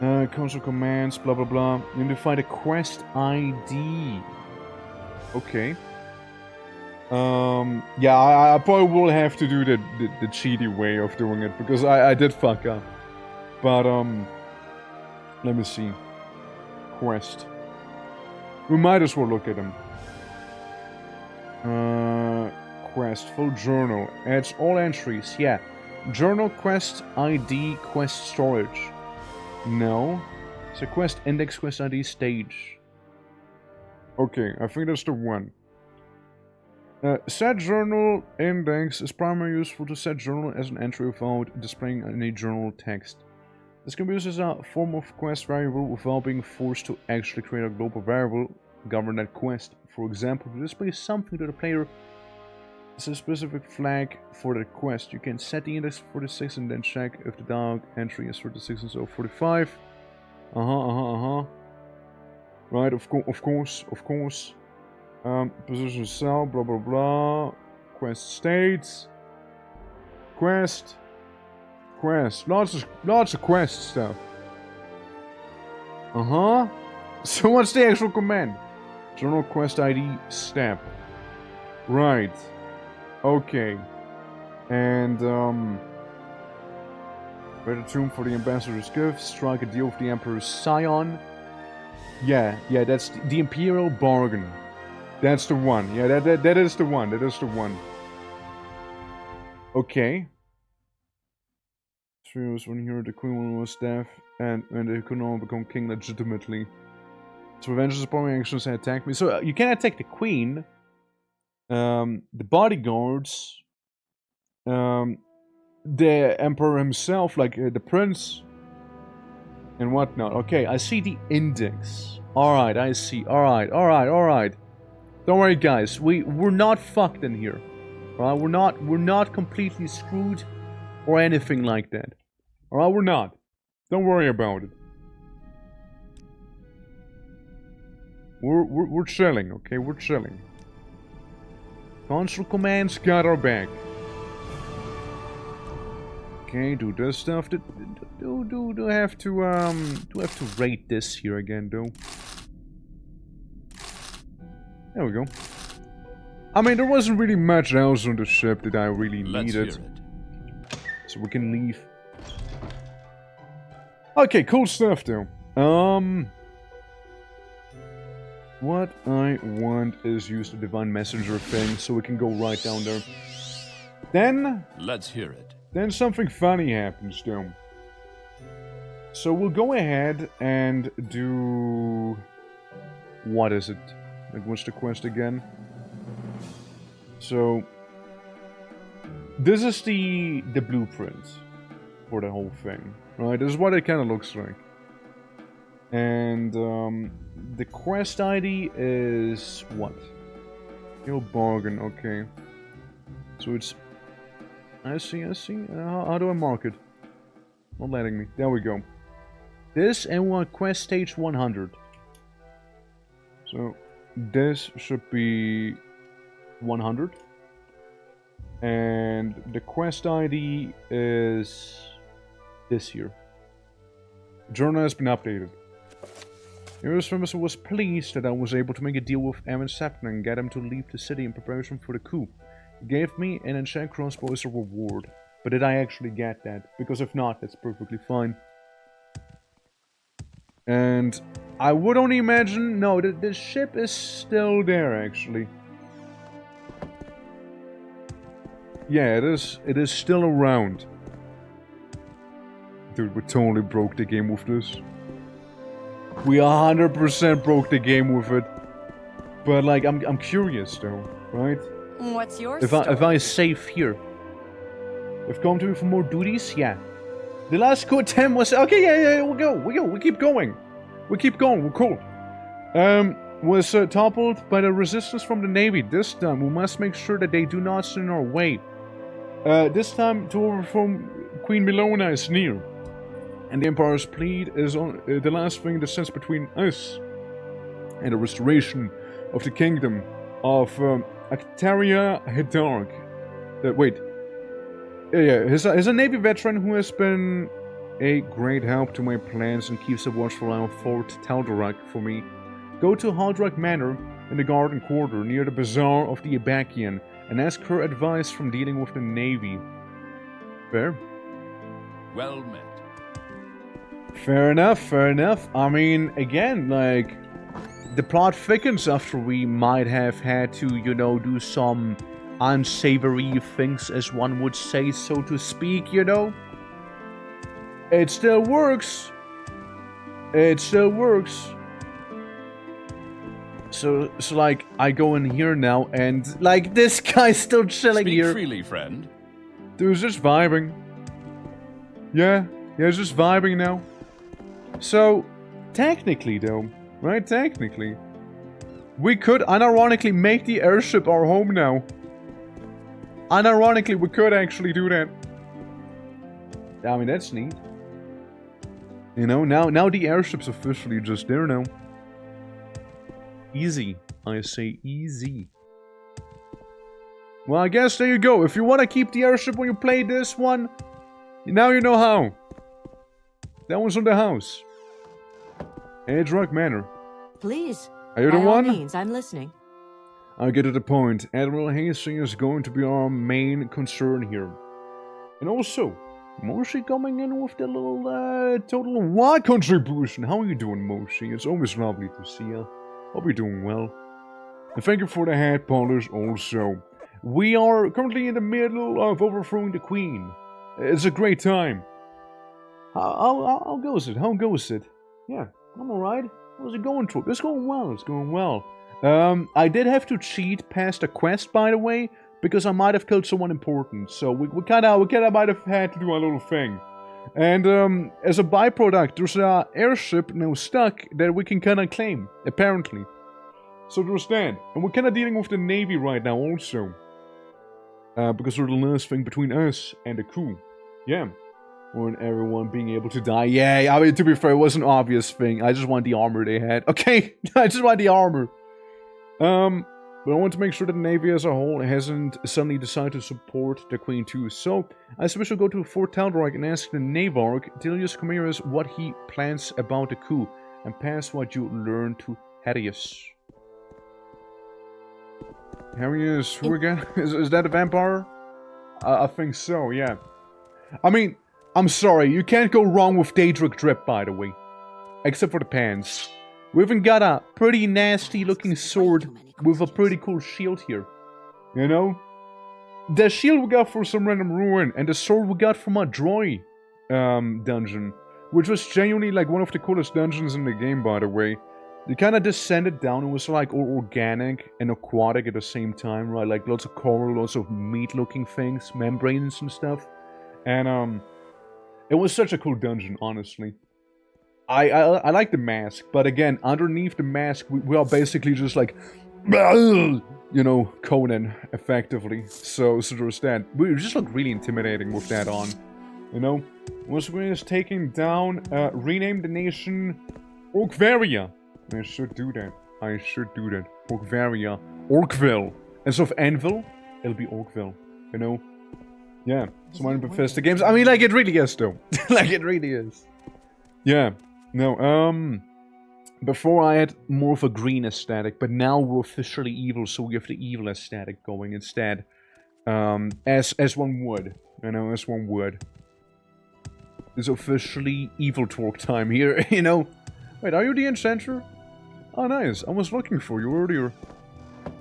Console commands, blah blah blah. You need to find a quest ID. Okay. Yeah, I probably will have to do the cheaty way of doing it, because I did fuck up. But, let me see. Quest. We might as well look at them. Quest, full journal. Adds all entries, yeah. Journal, quest, ID, quest storage. No. It's a quest index, quest ID, stage. Okay, I think that's the one. Set journal index is primarily useful to set journal as an entry without displaying any journal text. This can be used as a form of quest variable without being forced to actually create a global variable govern that quest. For example, to display something to the player as a specific flag for that quest. You can set the index 46 and then check if the dialog entry is 46 instead of 45. Right, of course. Position cell, blah blah blah. Quest states. Quest. Lots of quest stuff. So what's the actual command? Journal quest ID step. Right. Okay. And better tomb for the ambassador's gift. Strike a deal with the Emperor's scion. Yeah, that's the Imperial Bargain. That's the one. Yeah, that is the one. That is the one. Okay. Three was when here the queen was deaf, and they could not become king legitimately. So revenge is upon actions and attack me. So you can attack the queen, the bodyguards, the emperor himself, like the prince, and whatnot. Okay, I see the index. All right, I see. All right. Don't worry, guys. We're not fucked in here. All right, we're not completely screwed or anything like that. All right, we're not. Don't worry about it. We're chilling, okay? We're chilling. Console commands got our back. Okay, do this stuff. Do I have to rate this here again, though? There we go. I mean, there wasn't really much else on the ship that I really needed. So we can leave. Okay, cool stuff, though. What I want is use the Divine Messenger thing, so we can go right down there. Then... Let's hear it. Then something funny happens, though. So we'll go ahead and do... What is it? Like, what's the quest again? So... This is the blueprint for the whole thing, right? This is what it kind of looks like. And, the quest ID is... what? Kill bargain, okay. So it's... I see. How do I mark it? Not letting me. There we go. This and one quest stage 100. So, this should be 100. And the quest ID is this here. Journal has been updated. Eurosphemous was pleased that I was able to make a deal with Aaron Sapner and get him to leave the city in preparation for the coup. gave me an enchant crossbow as a reward. But did I actually get that? Because if not, that's perfectly fine. And I would only imagine... No, the ship is still there, actually. Yeah, it is still around. Dude, we totally broke the game with this. We 100% broke the game with it. But, like, I'm curious, though, right? What's your If I save here... We've come to me for more duties? Yeah. The last coup attempt was... Okay, yeah, we keep going. We're cool. Was toppled by the resistance from the Navy. This time, we must make sure that they do not stand in our way. This time, to overthrow Queen Milona is near. And the Empire's plead is on the last thing that stands between us and the restoration of the kingdom of Actaria Hedark. Wait. Yeah, he's a Navy veteran who has been a great help to my plans and keeps a watchful eye on Fort Tal'Darak for me. Go to Haldrak Manor in the Garden Quarter near the Bazaar of the Abakian and ask her advice from dealing with the Navy. Fair? Well met. Fair enough. I mean, again, like, the plot thickens after we might have had to, you know, do some unsavory things, as one would say, so to speak, you know? It still works. So like, I go in here now, and, like, this guy's still chilling Speak here. freely, friend. Dude's just vibing. Yeah, he's just vibing now. So, technically, though, right, technically, we could unironically make the airship our home now. Unironically, we could actually do that. I mean, that's neat. You know, now the airship's officially just there now. Easy. I say easy. Well, I guess there you go. If you want to keep the airship when you play this one, now you know how. That one's on the house. Edrock Manor. Please. Are you the By all one? means, I'm listening. I'll get to the point. Admiral Hastings is going to be our main concern here. And also, Moshi coming in with the little total what contribution. How are you doing, Moshi? It's always lovely to see you. Hope you're doing well. And thank you for the head polish also. We are currently in the middle of overthrowing the Queen. It's a great time. How goes it? How goes it? Yeah, I'm alright. How's it going, Troop? It's going well. It's going well. I did have to cheat past a quest, by the way, because I might have killed someone important. So we kind of might have had to do a little thing. And as a byproduct, there's an airship now stuck that we can kind of claim, apparently. So there's that. And we're kind of dealing with the Navy right now also. Because we're the last thing between us and the coup. Yeah. Or everyone being able to die. Yeah, I mean, to be fair, it was an obvious thing. I just want the armor they had. Okay, I just want the armor. But I want to make sure that the Navy as a whole hasn't suddenly decided to support the Queen too. So, I suppose we'll go to Fort Tal'Darak and ask the Navarch, Dilius Comerus, what he plans about the coup, and pass what you learned to Hadius. Hadius, who again? Is that a vampire? I think so, yeah. I mean, I'm sorry, you can't go wrong with Daedric Drip, by the way. Except for the pants. We even got a pretty nasty looking sword with a pretty cool shield here. You know? The shield we got for some random ruin, and the sword we got from a Droy dungeon. Which was genuinely like one of the coolest dungeons in the game, by the way. You kind of descended down, it was like all organic and aquatic at the same time, right? Like lots of coral, lots of meat looking things, membranes and stuff. And it was such a cool dungeon, honestly. I like the mask, but again, underneath the mask, we are basically just like, you know, Conan, effectively. So there's that. We just look really intimidating with that on, you know. Once we're just taking down, rename the nation Orkvaria. I should do that. Orkvaria. Orkville. Instead of Anvil, it'll be Orkville, you know. Yeah, some of Bethesda games. I mean, like, it really is, though. Like, it really is. Yeah. No, before I had more of a green aesthetic, but now we're officially evil, so we have the evil aesthetic going instead. As one would. You know, as one would. It's officially evil talk time here, you know. Wait, are you the enchanter? Oh, nice. I was looking for you earlier.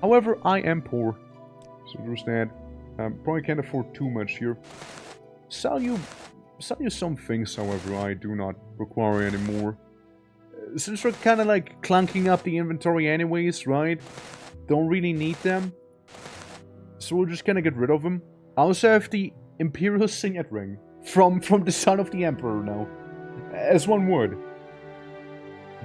However, I am poor. So there's that. Probably can't afford too much here. Sell you some things, however, I do not require anymore. Since we're kind of like clunking up the inventory anyways, right? Don't really need them. So we're just gonna get rid of them. I also have the Imperial Signet Ring from the Son of the Emperor now. As one would.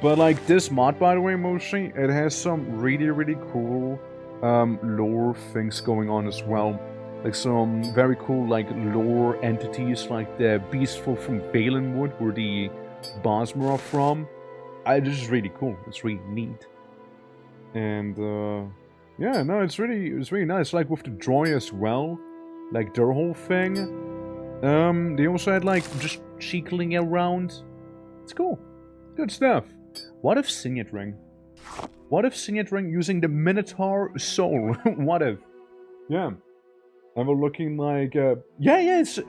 But like this mod, by the way, mostly, it has some really cool lore things going on as well. Like some very cool like lore entities like the Beastful from Valenwood, where the Bosmer are from. This is really cool. It's really neat. And yeah, no, it's really nice. Like with the Joy as well, like their whole thing. They also had like just cheekling around. It's cool. Good stuff. What if Signet Ring? What if Signet Ring using the Minotaur soul? What if? Yeah. And we're looking like, yeah, it's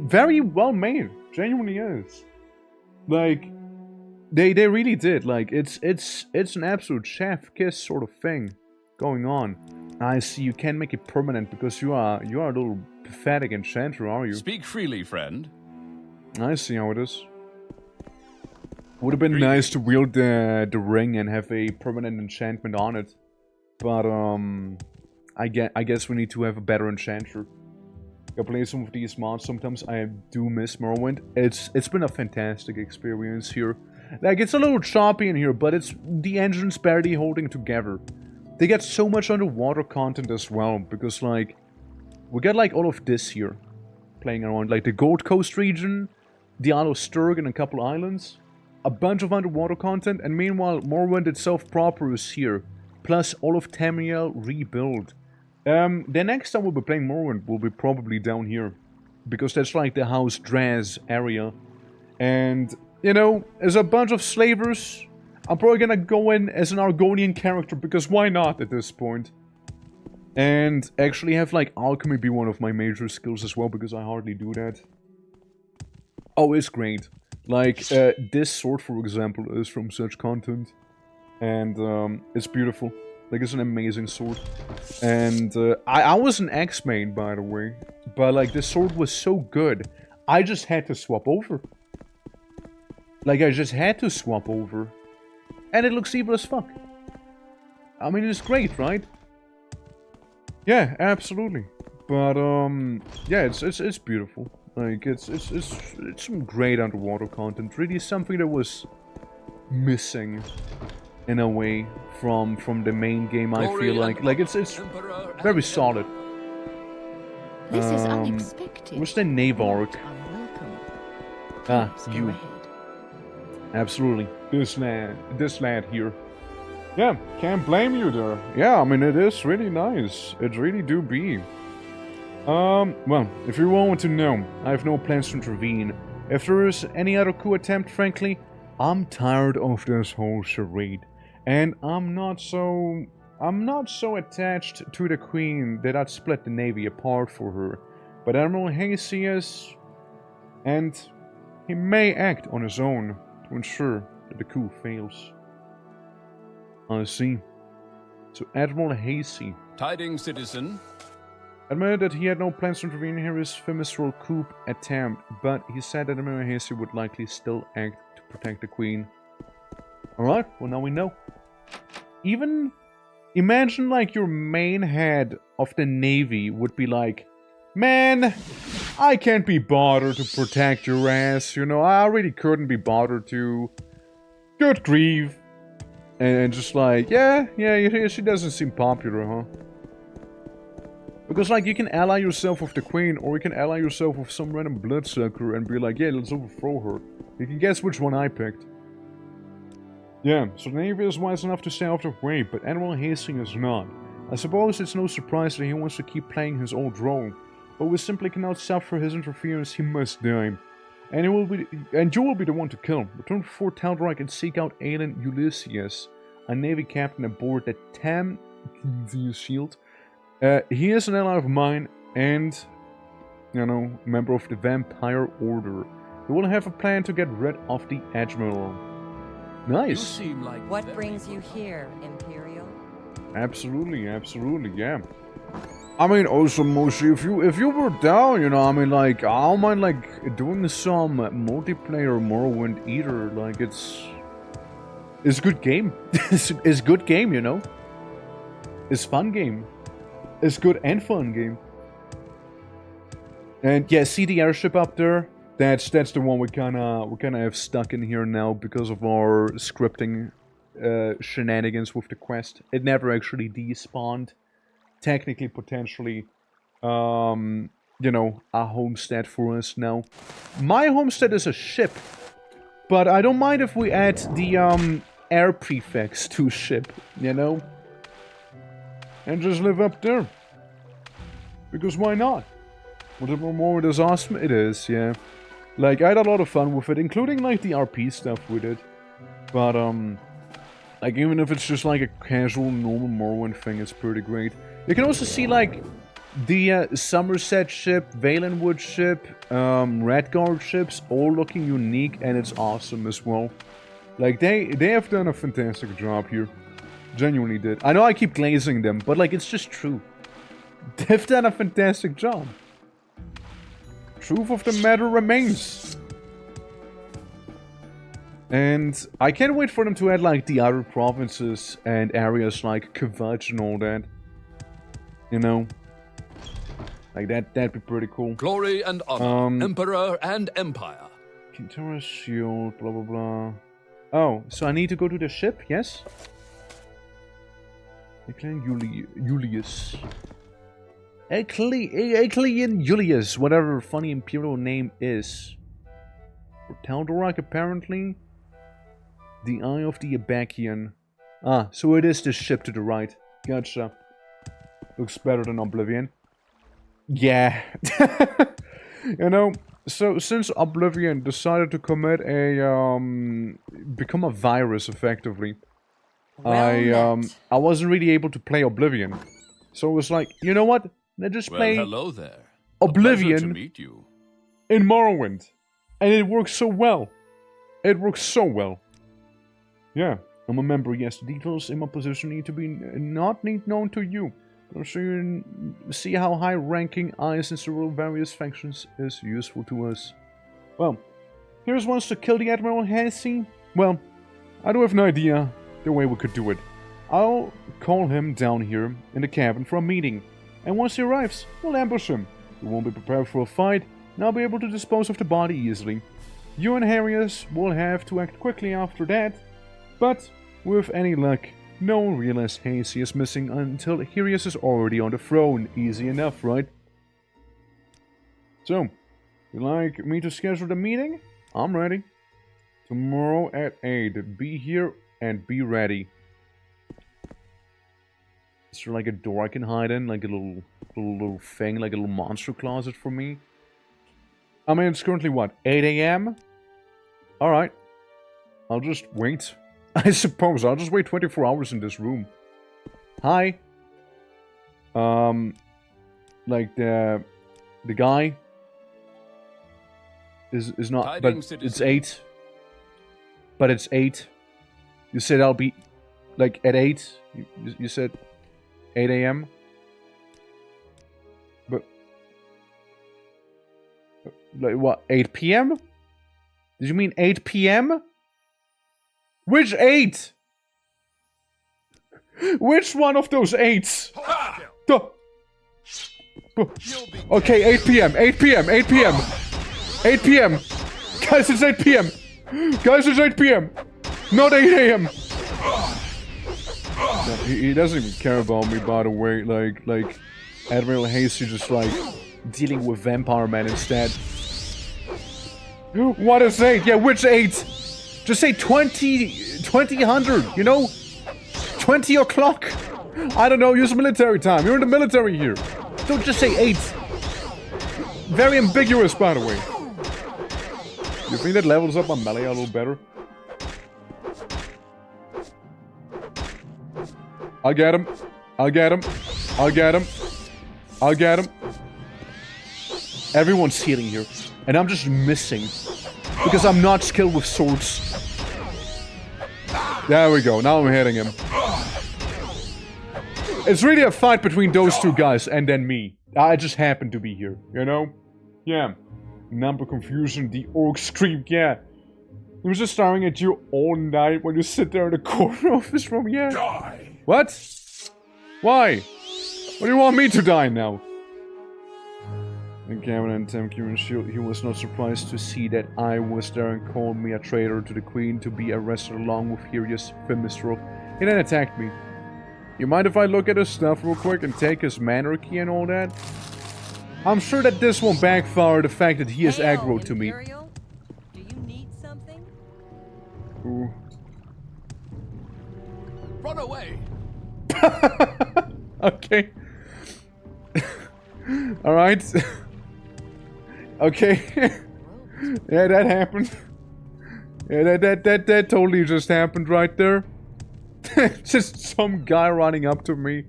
very well made. Genuinely is. Like, they really did. Like, it's an absolute chef kiss sort of thing going on. I see you can't make it permanent because you are a little pathetic enchanter, are you? Speak freely, friend. I see how it is. Would have been nice to wield the ring and have a permanent enchantment on it, but I guess we need to have a better enchanter. I play some of these mods. Sometimes I do miss Morrowind. It's been a fantastic experience here. Like, it's a little choppy in here, but it's the engine's barely holding together. They get so much underwater content as well, because like we get like all of this here playing around, like the Gold Coast region, the Isle of Sturg and a couple islands. A bunch of underwater content, and meanwhile Morrowind itself proper is here. Plus all of Tamriel rebuild. The next time we'll be playing Morrowind will be probably down here. Because that's like the House Draz area. And, you know, as a bunch of slavers, I'm probably gonna go in as an Argonian character, because why not at this point? And actually have like alchemy be one of my major skills as well, because I hardly do that. Oh, it's great. Like, this sword, for example, is from such content. And, it's beautiful. Like, it's an amazing sword. And, I was an X main, by the way. But, like, this sword was so good, I just had to swap over. Like, I just had to swap over. And it looks evil as fuck. I mean, it's great, right? Yeah, absolutely. But, yeah, it's beautiful. Like, it's some great underwater content. Really something that was missing, in a way, from the main game, I feel like. Like, it's very solid. This is unexpected. What's the Navark? Unwelcome. Ah, Please go you. ahead. Absolutely. This lad here. Yeah, can't blame you there. Yeah, I mean, it is really nice. It really do be. Well, if you want to know, I have no plans to intervene. If there is any other coup attempt, frankly, I'm tired of this whole charade. And I'm not so attached to the Queen that I'd split the Navy apart for her. But Admiral Hasey is, and he may act on his own to ensure that the coup fails. I see. So Admiral Hasey Tidings, citizen. admitted that he had no plans to intervene in his famous coup attempt, but he said that Admiral Hasey would likely still act to protect the Queen. Alright, well now we know. Even imagine like your main head of the Navy would be like, man, I can't be bothered to protect your ass, you know, I really couldn't be bothered to. Good grief. And just like, yeah, she doesn't seem popular, huh? Because, like, you can ally yourself with the Queen, or you can ally yourself with some random bloodsucker and be like, yeah, let's overthrow her. You can guess which one I picked. Yeah, so the Navy is wise enough to stay out of the way, but Admiral Hastings is not. I suppose it's no surprise that he wants to keep playing his old role, but we simply cannot suffer his interference. He must die. And you will be the one to kill him. Return to Fort Tal'Dorei and seek out Aelin Ulysses, a Navy captain aboard the Tam shield. He is an ally of mine and, you know, member of the Vampire Order. We will have a plan to get rid of the Admiral. You Nice. seem like What very brings you here, Imperial? Absolutely, absolutely, yeah. I mean, also, Moshi, if you were down, you know, I mean, like, I don't mind, like, doing some multiplayer Morrowind either. Like, it's a good game. It's good game, you know. It's fun game. It's good and fun game. And yeah, see the airship up there? That's the one we kinda have stuck in here now because of our scripting shenanigans with the quest. It never actually despawned. Technically, potentially, you know, a homestead for us now. My homestead is a ship, but I don't mind if we add the air prefix to ship, you know, and just live up there. Because why not? Whatever more it is awesome, it is, yeah. Like, I had a lot of fun with it, including, like, the RP stuff with it. But, like, even if it's just, like, a casual, normal Morrowind thing, it's pretty great. You can also see, like, the Somerset ship, Valenwood ship, Redguard ships, all looking unique, and it's awesome as well. Like, they have done a fantastic job here. Genuinely did. I know I keep glazing them, but, like, it's just true. They've done a fantastic job. Truth of the matter remains. And I can't wait for them to add, like, the other provinces and areas like Kvatch and all that. You know? Like, that'd be pretty cool. Glory and honor, Emperor and Empire. Quintera's shield, blah blah blah. Oh, so I need to go to the ship, yes? Julius. Eclean Julius, whatever funny imperial name is. For Tal'Darak, apparently. The Eye of the Abakian. Ah, so it is the ship to the right. Gotcha. Looks better than Oblivion. Yeah. You know, so since Oblivion decided to commit a, become a virus, effectively, Well I wasn't really able to play Oblivion. So it was like, you know what? Let's just Well, play hello there. A pleasure Oblivion to meet you. in Morrowind. And it works so well. It works so well. Yeah, I'm a member, yes. The details in my position need to be not known to you. So you see how high-ranking eyes in several various factions is useful to us. Well, here's wants to kill the Admiral Hennessy. Well, I do have no idea the way we could do it. I'll call him down here in the cabin for a meeting. And once he arrives, we'll ambush him. We won't be prepared for a fight, and I'll be able to dispose of the body easily. You and Harrius will have to act quickly after that, but with any luck, no one will realize Hasty is missing until Harrius is already on the throne. Easy enough, right? So, you like me to schedule the meeting? I'm ready. Tomorrow at 8. Be here and be ready. Is there like a door I can hide in? Like a little thing, like a little monster closet for me? I mean, it's currently what, 8 AM? Alright. I'll just wait. I suppose I'll just wait 24 hours in this room. Hi. Like the guy is not, Tidings, but citizen. it's 8. But it's 8. You said I'll be, like, at 8. You said 8 AM. But, like, what, 8 PM? Did you mean 8 PM? Which 8? Which one of those 8s? Okay, 8 PM, 8 PM, 8 PM. 8 PM. Guys, it's 8 PM. Guys, it's 8 PM. Not 8 AM. He doesn't even care about me, by the way. Like Admiral Hasty just like dealing with Vampire Man instead. What is 8? Yeah, which 8? Just say 2000, you know? 20 o'clock. I don't know, use military time. You're in the military here. Don't just say 8. Very ambiguous, by the way. You think that levels up my melee a little better? I'll get him. I'll get him. I'll get him. I'll get him. Everyone's healing here. And I'm just missing. Because I'm not skilled with swords. There we go. Now I'm hitting him. It's really a fight between those two guys and then me. I just happen to be here, you know? Yeah. Number confusion, the orc scream, yeah. He was just staring at you all night when you sit there in the corner of his room, yeah. Die. What? Why? What do you want me to die now? And Cameron and Tim Kieran Shield, he was not surprised to see that I was there and called me a traitor to the Queen to be arrested along with Helios Fimistrel. He then attacked me. You mind if I look at his stuff real quick and take his manor key and all that? I'm sure that this won't backfire the fact that he is aggro to me. Imperial? Do you need something? Ooh. Run away! Okay. Alright. Okay. Yeah, that happened. Yeah, that totally just happened right there. Just some guy running up to me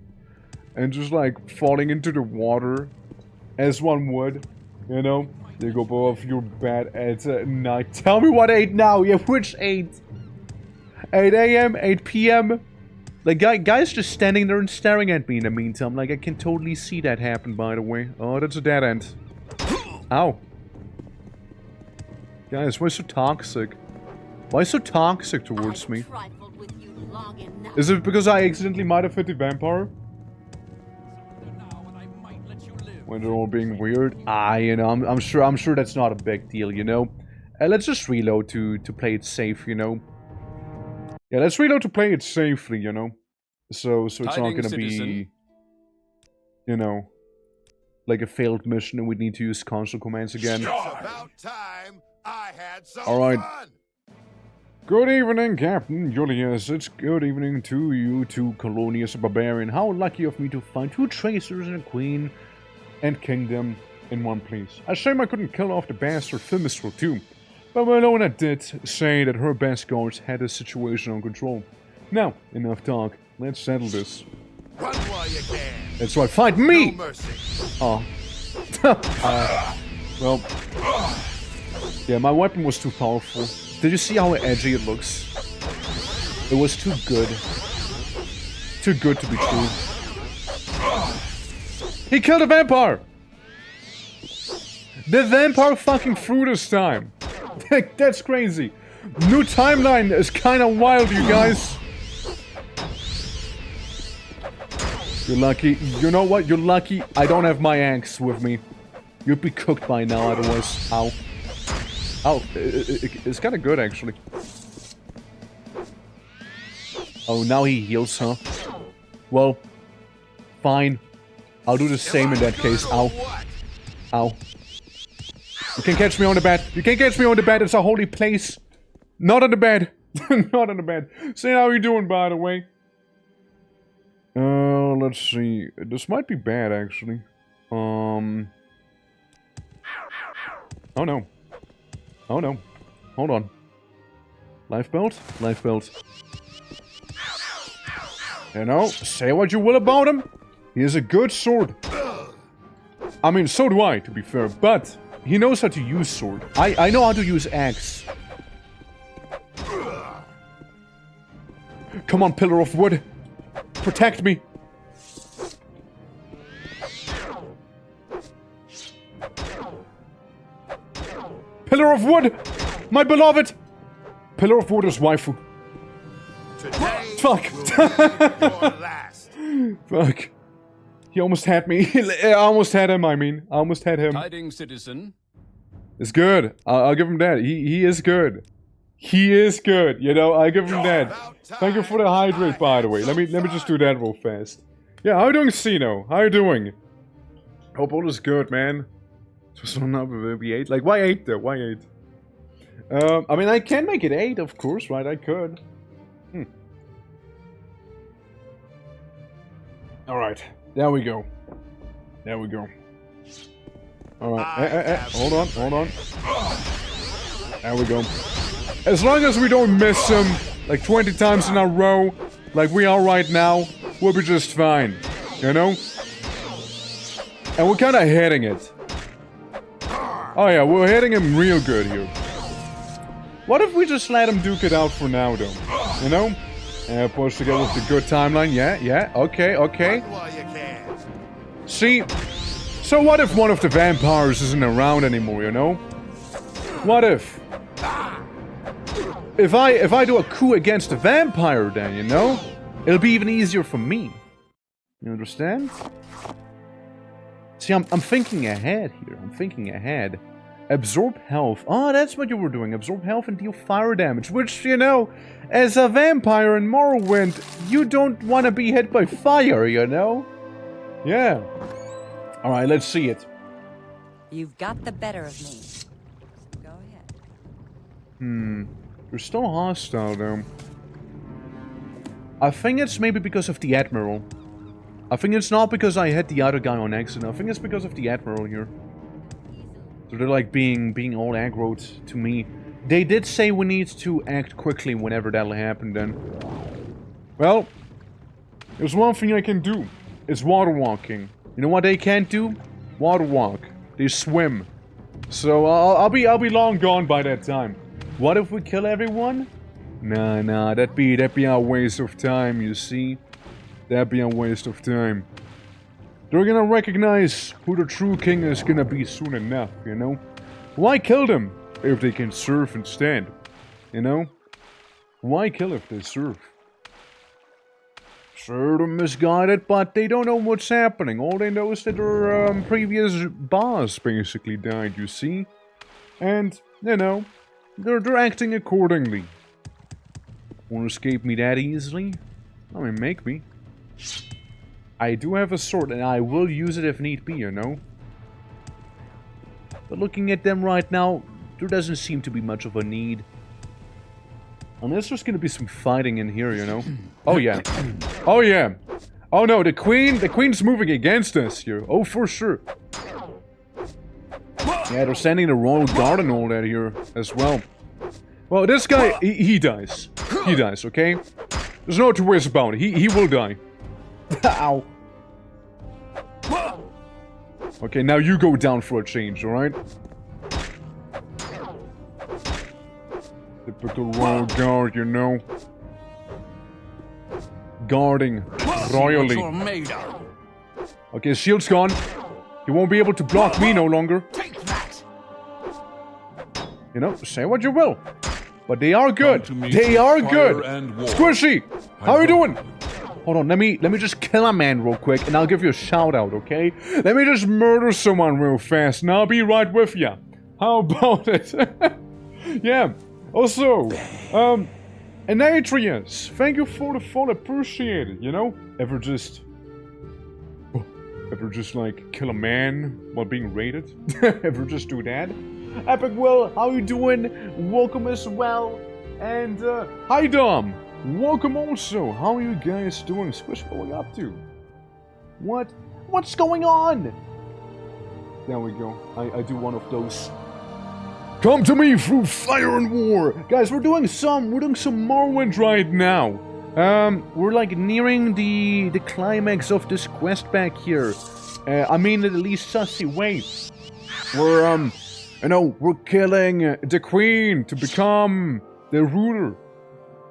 and just like falling into the water. As one would, you know? You go both your bed at night. Tell me what 8 now? Yeah, which 8? 8 a.m., 8 p.m.? Like, guy's just standing there and staring at me in the meantime. Like, I can totally see that happen, by the way. Oh, that's a dead end. Ow. Guys, why so toxic? Why so toxic towards me? Is it because I accidentally might have hit the vampire? When they're all being weird? You know, I'm sure that's not a big deal, you know? Let's just reload to play it safe, you know? Yeah, let's reload to play it safely, you know? So it's not gonna be... You know... Like a failed mission and we need to use console commands again. About time I had some Alright. fun. Good evening, Captain Julius. It's good evening to you, too, Colonius Barbarian. How lucky of me to find 2 tracers and a queen and kingdom in one place. A shame I couldn't kill off the bastard Fimistrel too. But Malona did say that her best guards had the situation on control. Now, enough talk. Let's settle this. Run while you can. That's right, fight me! No mercy. Oh. Well. Yeah, my weapon was too powerful. Did you see how edgy it looks? It was too good. Too good to be true. He killed a vampire! The vampire fucking threw this time. That's crazy. New timeline is kinda wild, you guys. You're lucky. You know what? You're lucky I don't have my axe with me. You'd be cooked by now otherwise. Ow. Ow. It's kinda good, actually. Oh, now he heals, huh? Well, fine. I'll do the same in that case. Ow. Ow. You can catch me on the bed. You can catch me on the bed. It's a holy place. Not on the bed. Not on the bed. Say how you doing, by the way. Let's see. This might be bad, actually. Oh no. Oh no. Hold on. Life belt? Life belt. You know, say what you will about him. He has a good sword. I mean, so do I, to be fair, but he knows how to use sword. I know how to use axe. Come on, pillar of wood. Protect me. Pillar of wood! My beloved! Pillar of wood is waifu. Today Fuck. will be your last. Fuck. He almost had me. I almost had him, I mean. I almost had him. Tidings, citizen. It's good. I'll give him that. He is good. He is good, you know, I give him that. Thank you for the hydrate, by the way. Let me just do that real fast. Yeah, how you doing, Sino? How you doing? Hope all is good, man. Just not be 8. Like, why 8 though? Why 8? I mean, I can make it 8, of course, right? I could. Alright, there we go. There we go. Alright, hold on, hold on. There we go. As long as we don't miss him, like 20 times in a row, like we are right now, we'll be just fine. You know? And we're kind of hitting it. Oh yeah, we're hitting him real good here. What if we just let him duke it out for now, though? You know? Supposed to go with the good timeline. Yeah, okay. See? So what if one of the vampires isn't around anymore, you know? What if? If I do a coup against a vampire, then, you know? It'll be even easier for me. You understand? See, I'm thinking ahead here. I'm thinking ahead. Absorb health. Oh, that's what you were doing. Absorb health and deal fire damage. Which, you know, as a vampire in Morrowind, you don't want to be hit by fire, you know? Yeah. Alright, let's see it. You've got the better of me. Go ahead. You're still hostile, though. I think it's maybe because of the Admiral. I think it's not because I hit the other guy on accident. I think it's because of the Admiral here. So they're like being all aggroed to me. They did say we need to act quickly whenever that'll happen then. Well, there's one thing I can do. It's water walking. You know what they can't do? Water walk. They swim. So I'll be long gone by that time. What if we kill everyone? Nah, that'd be a waste of time, you see? That'd be a waste of time. They're gonna recognize who the true king is gonna be soon enough, you know? Why kill them if they can surf instead? You know? Why kill if they surf? Sure, they're misguided, but they don't know what's happening. All they know is that their previous boss basically died, you see? And, you know, they're acting accordingly. Won't escape me that easily? I mean, make me. I do have a sword, and I will use it if need be, you know? But looking at them right now, there doesn't seem to be much of a need. Unless there's gonna be some fighting in here, you know? Oh yeah. Oh yeah. Oh no, the queen's moving against us here. Oh, for sure. Yeah, they're sending the royal guard and all that here as well. Well, this guy, he dies. He dies, okay? There's no two ways about it. He will die. Ow. Okay, now you go down for a change, alright? Typical royal guard, you know. Guarding royally. Okay, shield's gone. You won't be able to block me no longer. You know, say what you will. But they are good. They are good. Squishy, how are you doing? Hold on, let me just kill a man real quick, and I'll give you a shout out, okay? Let me just murder someone real fast, and I'll be right with ya. How about it? Yeah. Also, Anatrius, thank you for the follow, appreciate it, you know? Ever just like kill a man while being raided? Ever just do that? Epic Will, how you doing? Welcome as well. And, hi Dom, welcome also. How are you guys doing? Squish, what are we up to? What's going on? There we go, I do one of those. Come to me through fire and war! Guys, we're doing some Morrowind right now. We're like nearing the climax of this quest back here. I mean in the least sussy way. We're, you know, we're killing the queen to become the ruler.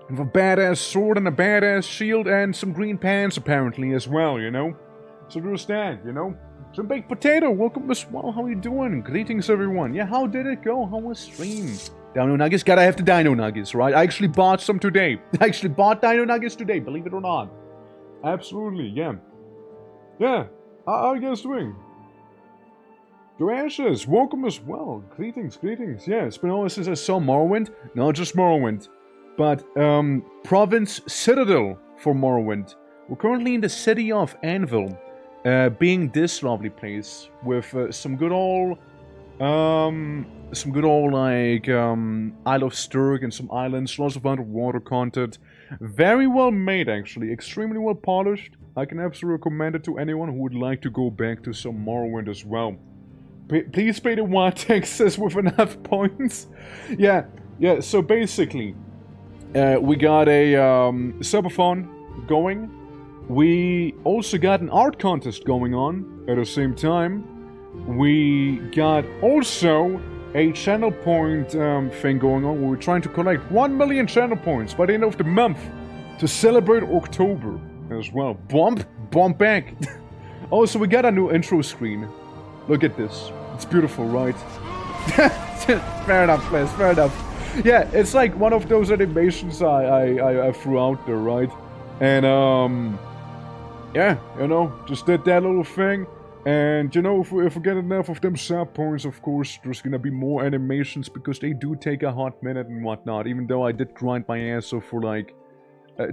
With a badass sword and a badass shield and some green pants apparently as well, you know? So there's that, you know? Some baked potato, welcome as well, how you doing? Greetings everyone. Yeah, how did it go? How was stream? Dino nuggets, gotta have the dino nuggets, right? I actually bought some today. I actually bought dino nuggets today, believe it or not. Absolutely, yeah. Yeah, how are you guys doing? Joashes, welcome as well. Greetings. Yeah, it's been a while since I saw Morrowind. Not just Morrowind, but Province Citadel for Morrowind. We're currently in the city of Anvil. Being this lovely place with some good old like Isle of Sturg and some islands, lots of underwater content. Very well made actually, extremely well polished. I can absolutely recommend it to anyone who would like to go back to some Morrowind as well. Please pay the one taxes with enough points. Yeah, so basically we got a subathon going. We also got an art contest going on at the same time. We got also a channel point thing going on. We're trying to collect 1 million channel points by the end of the month to celebrate October as well. Bump back. Also, we got a new intro screen. Look at this. It's beautiful, right? Fair enough, Les, fair enough. Yeah, it's like one of those animations I threw out there, right? And, yeah, you know, just did that little thing. And, you know, if we get enough of them sub points, of course, there's gonna be more animations because they do take a hot minute and whatnot. Even though I did grind my ass off for like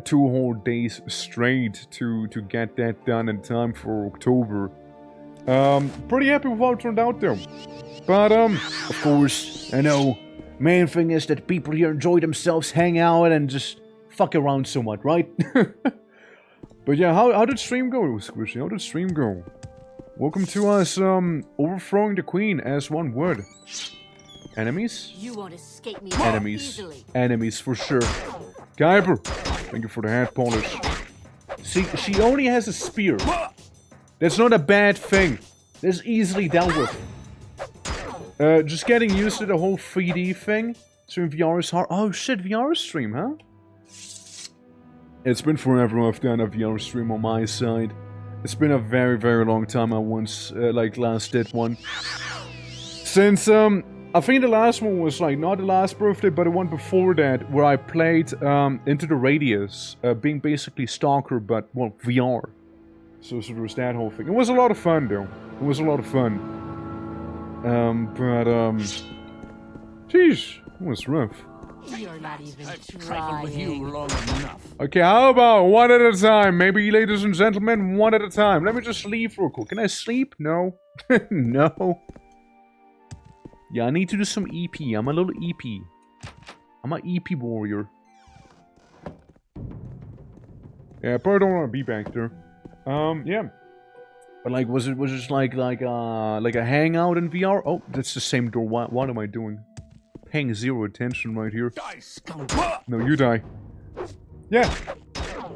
2 whole days straight to get that done in time for October. Pretty happy with how it turned out though. But, of course, I know, main thing is that people here enjoy themselves, hang out, and just fuck around somewhat, right? But yeah, how did stream go, Squishy? How did stream go? Welcome to us, overthrowing the queen as one would. Enemies? You won't escape me Enemies. easily. Enemies for sure. Kuiper, thank you for the hand polish. See, she only has a spear. That's not a bad thing. That's easily dealt with. Just getting used to the whole 3D thing. Stream VR is hard. Oh shit, VR stream, huh? It's been forever I've done a VR stream on my side. It's been a very, very long time I once, last did one. Since, I think the last one was, like, not the last birthday, but the one before that, where I played, Into the Radius, being basically Stalker, but, well, VR. So there was that whole thing. It was a lot of fun, though. It was a lot of fun. Jeez, it was rough. You're not even Trifled with you trying. long enough. Okay, how about one at a time? Maybe, ladies and gentlemen, one at a time. Let me just sleep real quick. Can I sleep? No. No. Yeah, I need to do some EP. I'm a little EP. I'm an EP warrior. Yeah, I probably don't want to be back there. Yeah. But like, was it just like a hangout in VR? Oh, that's the same door. What am I doing? Paying 0 attention right here. No, you die. Yeah.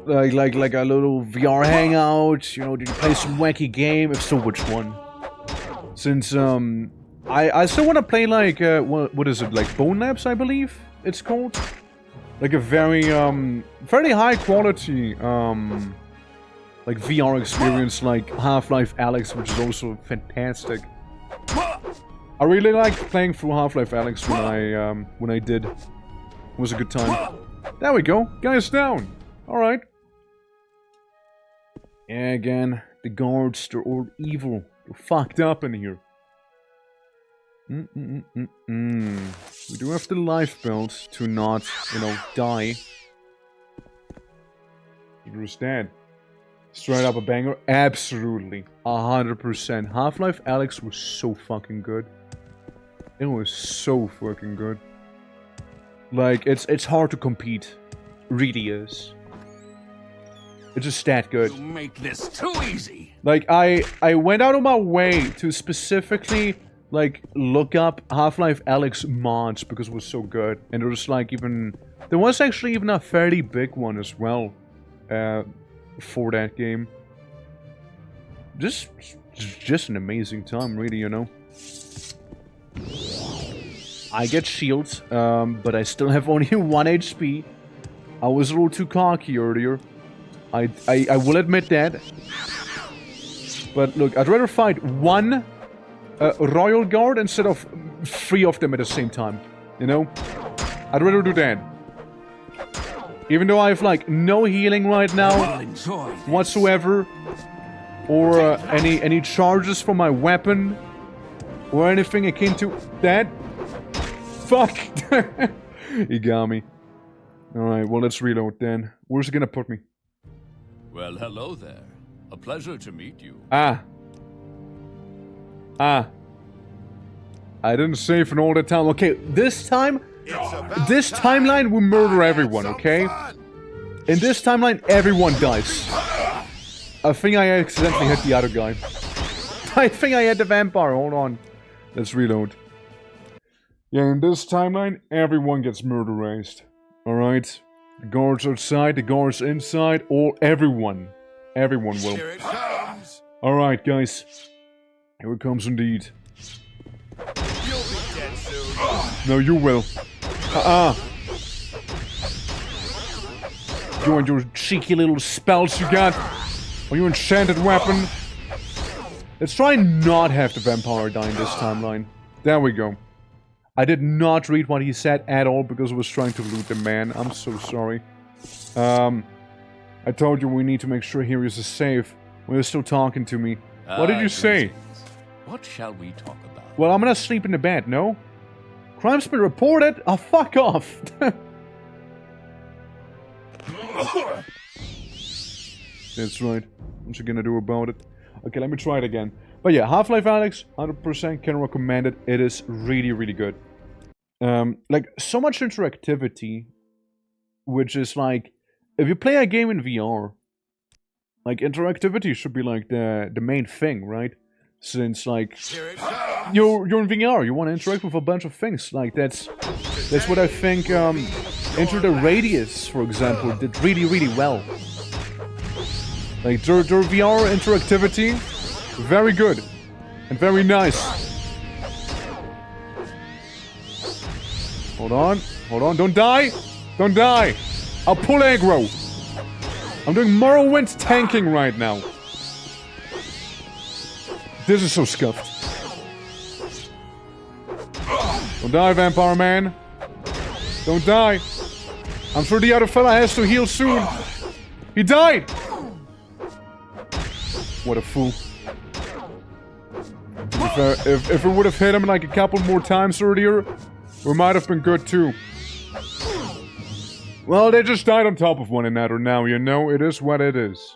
Like a little VR hangout, you know, did you play some wacky game? If so, which one? Since, I still want to play like, what is it, like Bone Labs, I believe it's called? Like a very, fairly high quality, like VR experience like Half-Life Alyx, which is also fantastic. I really liked playing through Half-Life Alyx when I did. It was a good time. There we go. Guys down. Alright. Yeah, again, the guards, they're all evil. They're fucked up in here. We do have the life belt to not, you know, die. There's that. Straight up a banger? Absolutely. 100%. Half-Life Alyx was so fucking good. It was so fucking good. Like, it's hard to compete. Really is. It's just that good. You make this too easy. Like, I went out of my way to specifically, like, look up Half-Life Alyx mods because it was so good. And there was, like, there was actually even a fairly big one as well. For that game. Just an amazing time, really, you know. I get shields, but I still have only 1 HP. I was a little too cocky earlier. I will admit that. But look, I'd rather fight 1 Royal Guard instead of 3 of them at the same time. You know? I'd rather do that. Even though I have, like, no healing right now whatsoever. Or any charges for my weapon. Or anything akin to that. Fuck! He got me. Alright, well, let's reload then. Where's it gonna put me? Well, hello there. A pleasure to meet you. I didn't save in all the time. Okay, this time... This timeline will murder everyone, okay? In this timeline, everyone dies. I think I accidentally hit the other guy. I think I hit the vampire. Hold on. Let's reload. Yeah, in this timeline, everyone gets murderized. Alright? The guards outside, the guards inside, or everyone Everyone will. Here it comes. Alright, guys. Here it comes indeed. You'll be dead soon. No, you will. You and your cheeky little spells you got. Or your enchanted weapon. Let's try and not have the vampire die in this timeline. There we go. I did not read what he said at all because I was trying to loot the man. I'm so sorry. I told you we need to make sure here is safe. Well, you're still talking to me. What did you say? Greetings. What shall we talk about? Well, I'm gonna sleep in the bed, no? Crime's been reported? Oh, fuck off! That's right. What you gonna do about it? Okay, let me try it again. But yeah, Half-Life Alyx, 100% can recommend it. It is really, really good. Like, so much interactivity, which is like, if you play a game in VR, like, interactivity should be like the main thing, right? Since, like, Here it comes. you're in VR, you want to interact with a bunch of things. Like, that's what I think, Enter the Radius, for example, did really, really well. Like, their VR interactivity, very good. And very nice. Hold on, don't die! Don't die! I'll pull aggro! I'm doing Morrowind tanking right now. This is so scuffed. Don't die, Vampire Man. Don't die. I'm sure the other fella has to heal soon. He died! What a fool. If it would have hit him like a couple more times earlier, we might have been good too. Well, they just died on top of one another now, you know? It is what it is.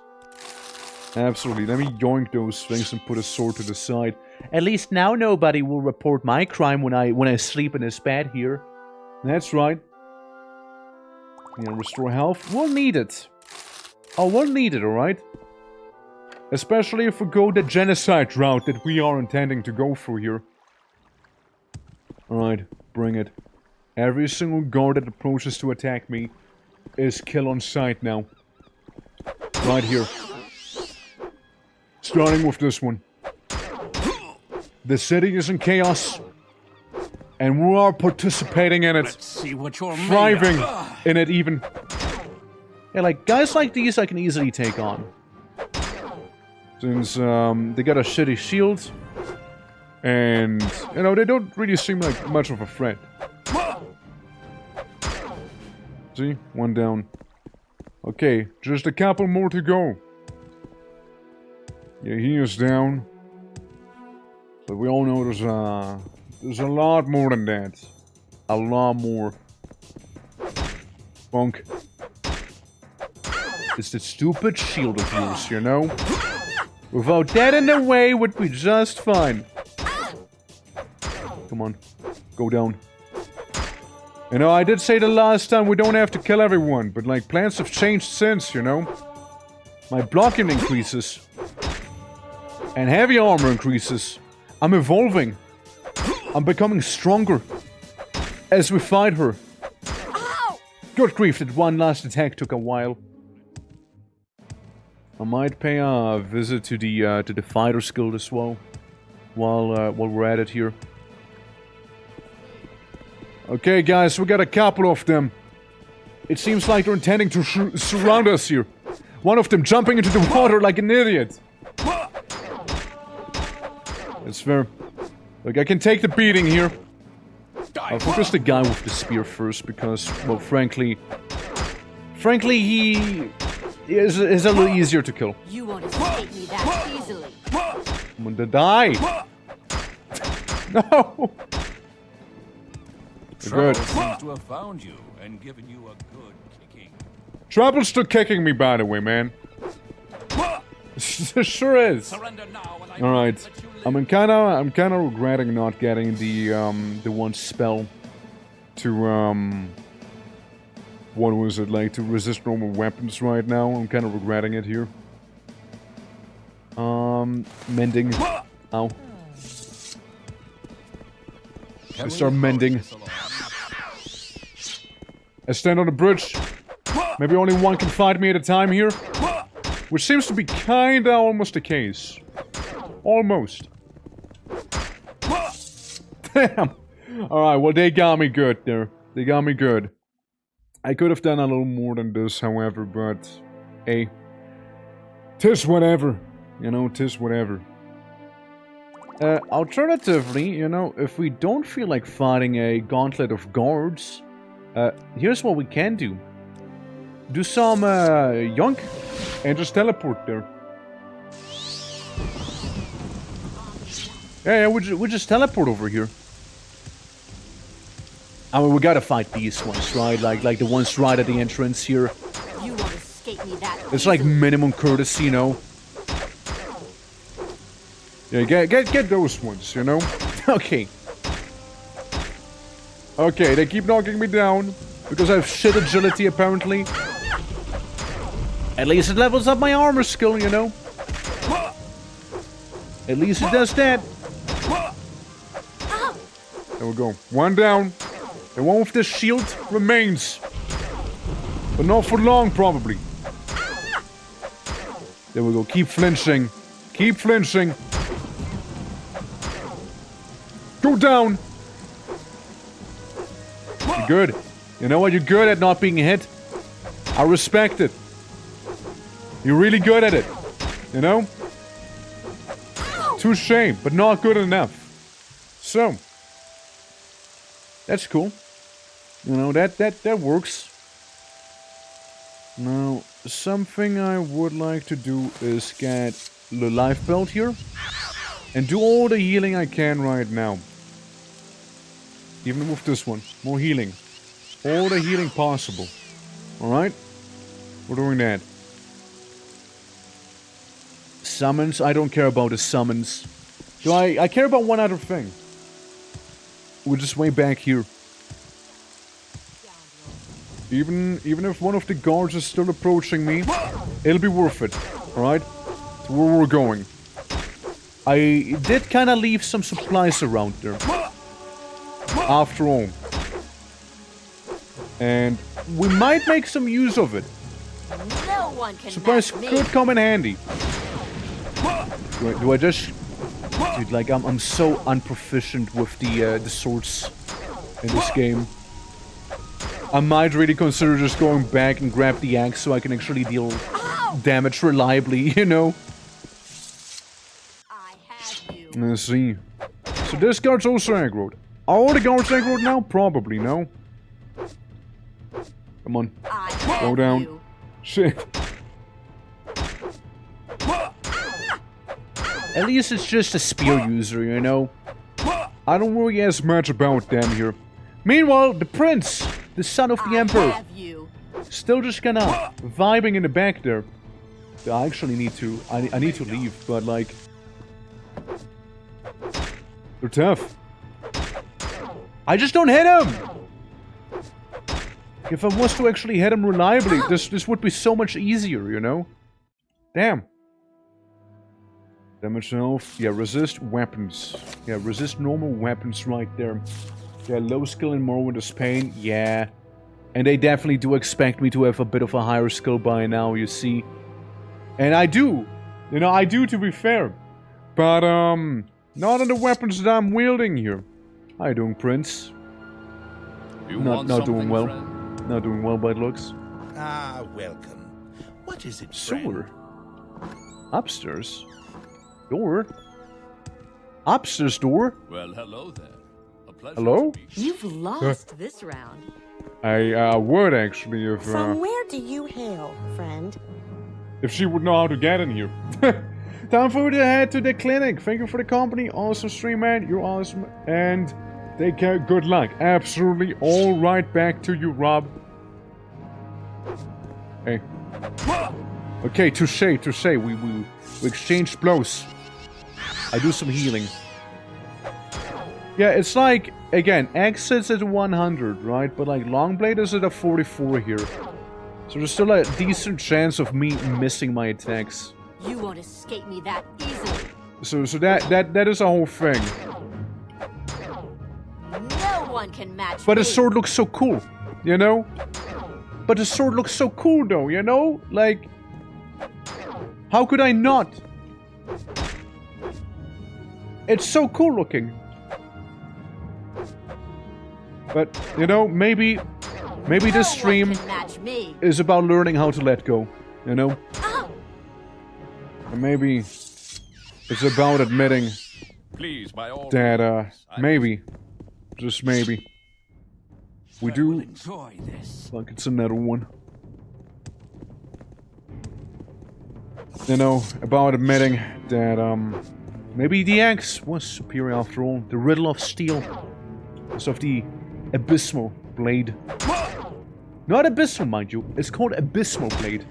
Absolutely. Let me yoink those things and put a sword to the side. At least now nobody will report my crime when I sleep in this bed here. That's right. Yeah, restore health. We'll need it. Oh, we'll need it, alright? Especially if we go the genocide route that we are intending to go through here. Alright, bring it. Every single guard that approaches to attack me is kill on sight now. Right here. Starting with this one. The city is in chaos. And we are participating in it. Let's see what you're Thriving in it even. Yeah, like, guys like these I can easily take on. Since, they got a shitty shield. And, you know, they don't really seem like much of a threat. See? One down. Okay, just a couple more to go. Yeah, he is down. But we all know there's a lot more than that. A lot more. Bonk. It's the stupid shield of yours, you know? Without that in the way, would be just fine. Come on. Go down. You know, I did say the last time we don't have to kill everyone, but like, plans have changed since, you know? My blocking increases. And heavy armor increases. I'm evolving. I'm becoming stronger. As we fight her. Ow! Good grief, that one last attack took a while. I might pay a visit to the fighter guild as well. While we're at it here. Okay, guys, we got a couple of them. It seems like they're intending to surround us here. One of them jumping into the water like an idiot. That's fair. Look, I can take the beating here. I'll focus the guy with the spear first because, well, frankly, he is a little easier to kill. You won't escape me that easily. I'm gonna die. No. Good. Seems to have found you and given you a good kicking. Trouble's still kicking me, by the way, man. Sure is. All right. I'm kind of regretting not getting the one spell to what was it like to resist normal weapons right now. I'm kind of regretting it here. Mending. Ow. I start mending. I stand on the bridge. Maybe only one can fight me at a time here. Which seems to be kinda almost the case. Almost. Damn! Alright, well they got me good there. They got me good. I could have done a little more than this, however, but... Hey. Tis whatever. You know, tis whatever. Alternatively, you know, if we don't feel like fighting a gauntlet of guards, here's what we can do. Do some, yonk, and just teleport there. Yeah, we just teleport over here. I mean, we gotta fight these ones, right? Like the ones right at the entrance here. You won't escape me that It's like minimum courtesy, you know? Yeah, get those ones, you know? Okay. Okay, they keep knocking me down. Because I have shit agility, apparently. At least it levels up my armor skill, you know? At least it does that. There we go. One down. The one with the shield remains. But not for long, probably. There we go. Keep flinching. Keep flinching. Go down. You're good. You know what? You're good at not being hit. I respect it. You're really good at it. You know? Touché, but not good enough. So. That's cool. You know, that works. Now, something I would like to do is get the life belt here. And do all the healing I can right now. Even with this one. More healing. All the healing possible. Alright? We're doing that. Summons? I don't care about the summons. Do I care about one other thing. We're just way back here. Even if one of the guards is still approaching me, it'll be worth it. Alright? To where we're going. I did kind of leave some supplies around there. After all. And we might make some use of it. No one can Supplies match me. could come in handy. Do I just... Dude, like, I'm so unproficient with the swords in this game. I might really consider just going back and grab the axe so I can actually deal damage reliably, you know? I have you. Let's see. So this guard's also aggroed. Are all the guards aggroed now? Probably, no? Come on. I have Go down. you. Shit. At least it's just a spear user, you know? I don't worry as much about them here. Meanwhile, the prince, the son of the I emperor, have you. still just kinda vibing in the back there. I actually need to, I need to leave, but like... They're tough. I just don't hit him! If I was to actually hit him reliably, this would be so much easier, you know? Damn. Damage health. Yeah, resist weapons. Yeah, resist normal weapons right there. Yeah, low skill and more with pain. Yeah. And they definitely do expect me to have a bit of a higher skill by now, you see. And I do. You know, I do, to be fair. But, not on the weapons that I'm wielding here. How you doing, Prince? You Not want doing something, well. friend? Not doing well by the looks. Ah, welcome. What is it, Sewer. friend? Upstairs. Door. Upstairs door. Well, hello there. A pleasure Hello? to meet You've lost this round. I would actually From where do you hail, friend? if she would know how to get in here. Time for you to head to the clinic. Thank you for the company. Awesome stream, man. You're awesome. And take care. Good luck. Absolutely. All right back to you, Rob. Hey. Okay, touche. We exchanged blows. I do some healing. Yeah, it's like, again, X is at 100, right? But like, Longblade is at a 44 here. So there's still a decent chance of me missing my attacks. You won't escape me that easily. So that is a whole thing. No one can match But me. the sword looks so cool, you know? But the sword looks so cool though, you know? Like... How could I not? It's so cool looking. But, you know, maybe this stream is about learning how to let go, you know? And maybe it's about admitting Please, by all that, means, maybe, just maybe, we do, Enjoy this. fuck, it's another one. You know, about admitting that, maybe the axe was superior after all. The riddle of steel is of the abysmal blade. Not abysmal, mind you. It's called abysmal blade.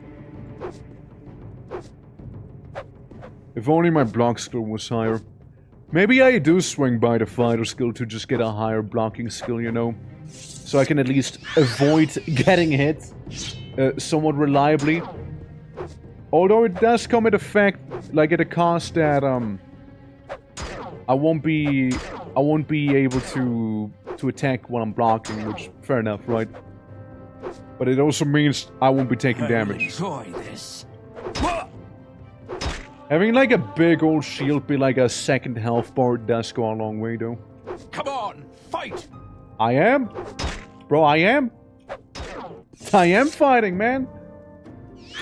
If only my block skill was higher. Maybe I do swing by the fighter skill to just get a higher blocking skill, you know? So I can at least avoid getting hit somewhat reliably. Although it does come at a fact, like at a cost that I won't be able to attack while I'm blocking, which fair enough, right? But it also means I won't be taking damage. Enjoy this. Having like a big old shield be like a second health bar does go a long way though. Come on, fight! I am? Bro, I am? I am fighting, man.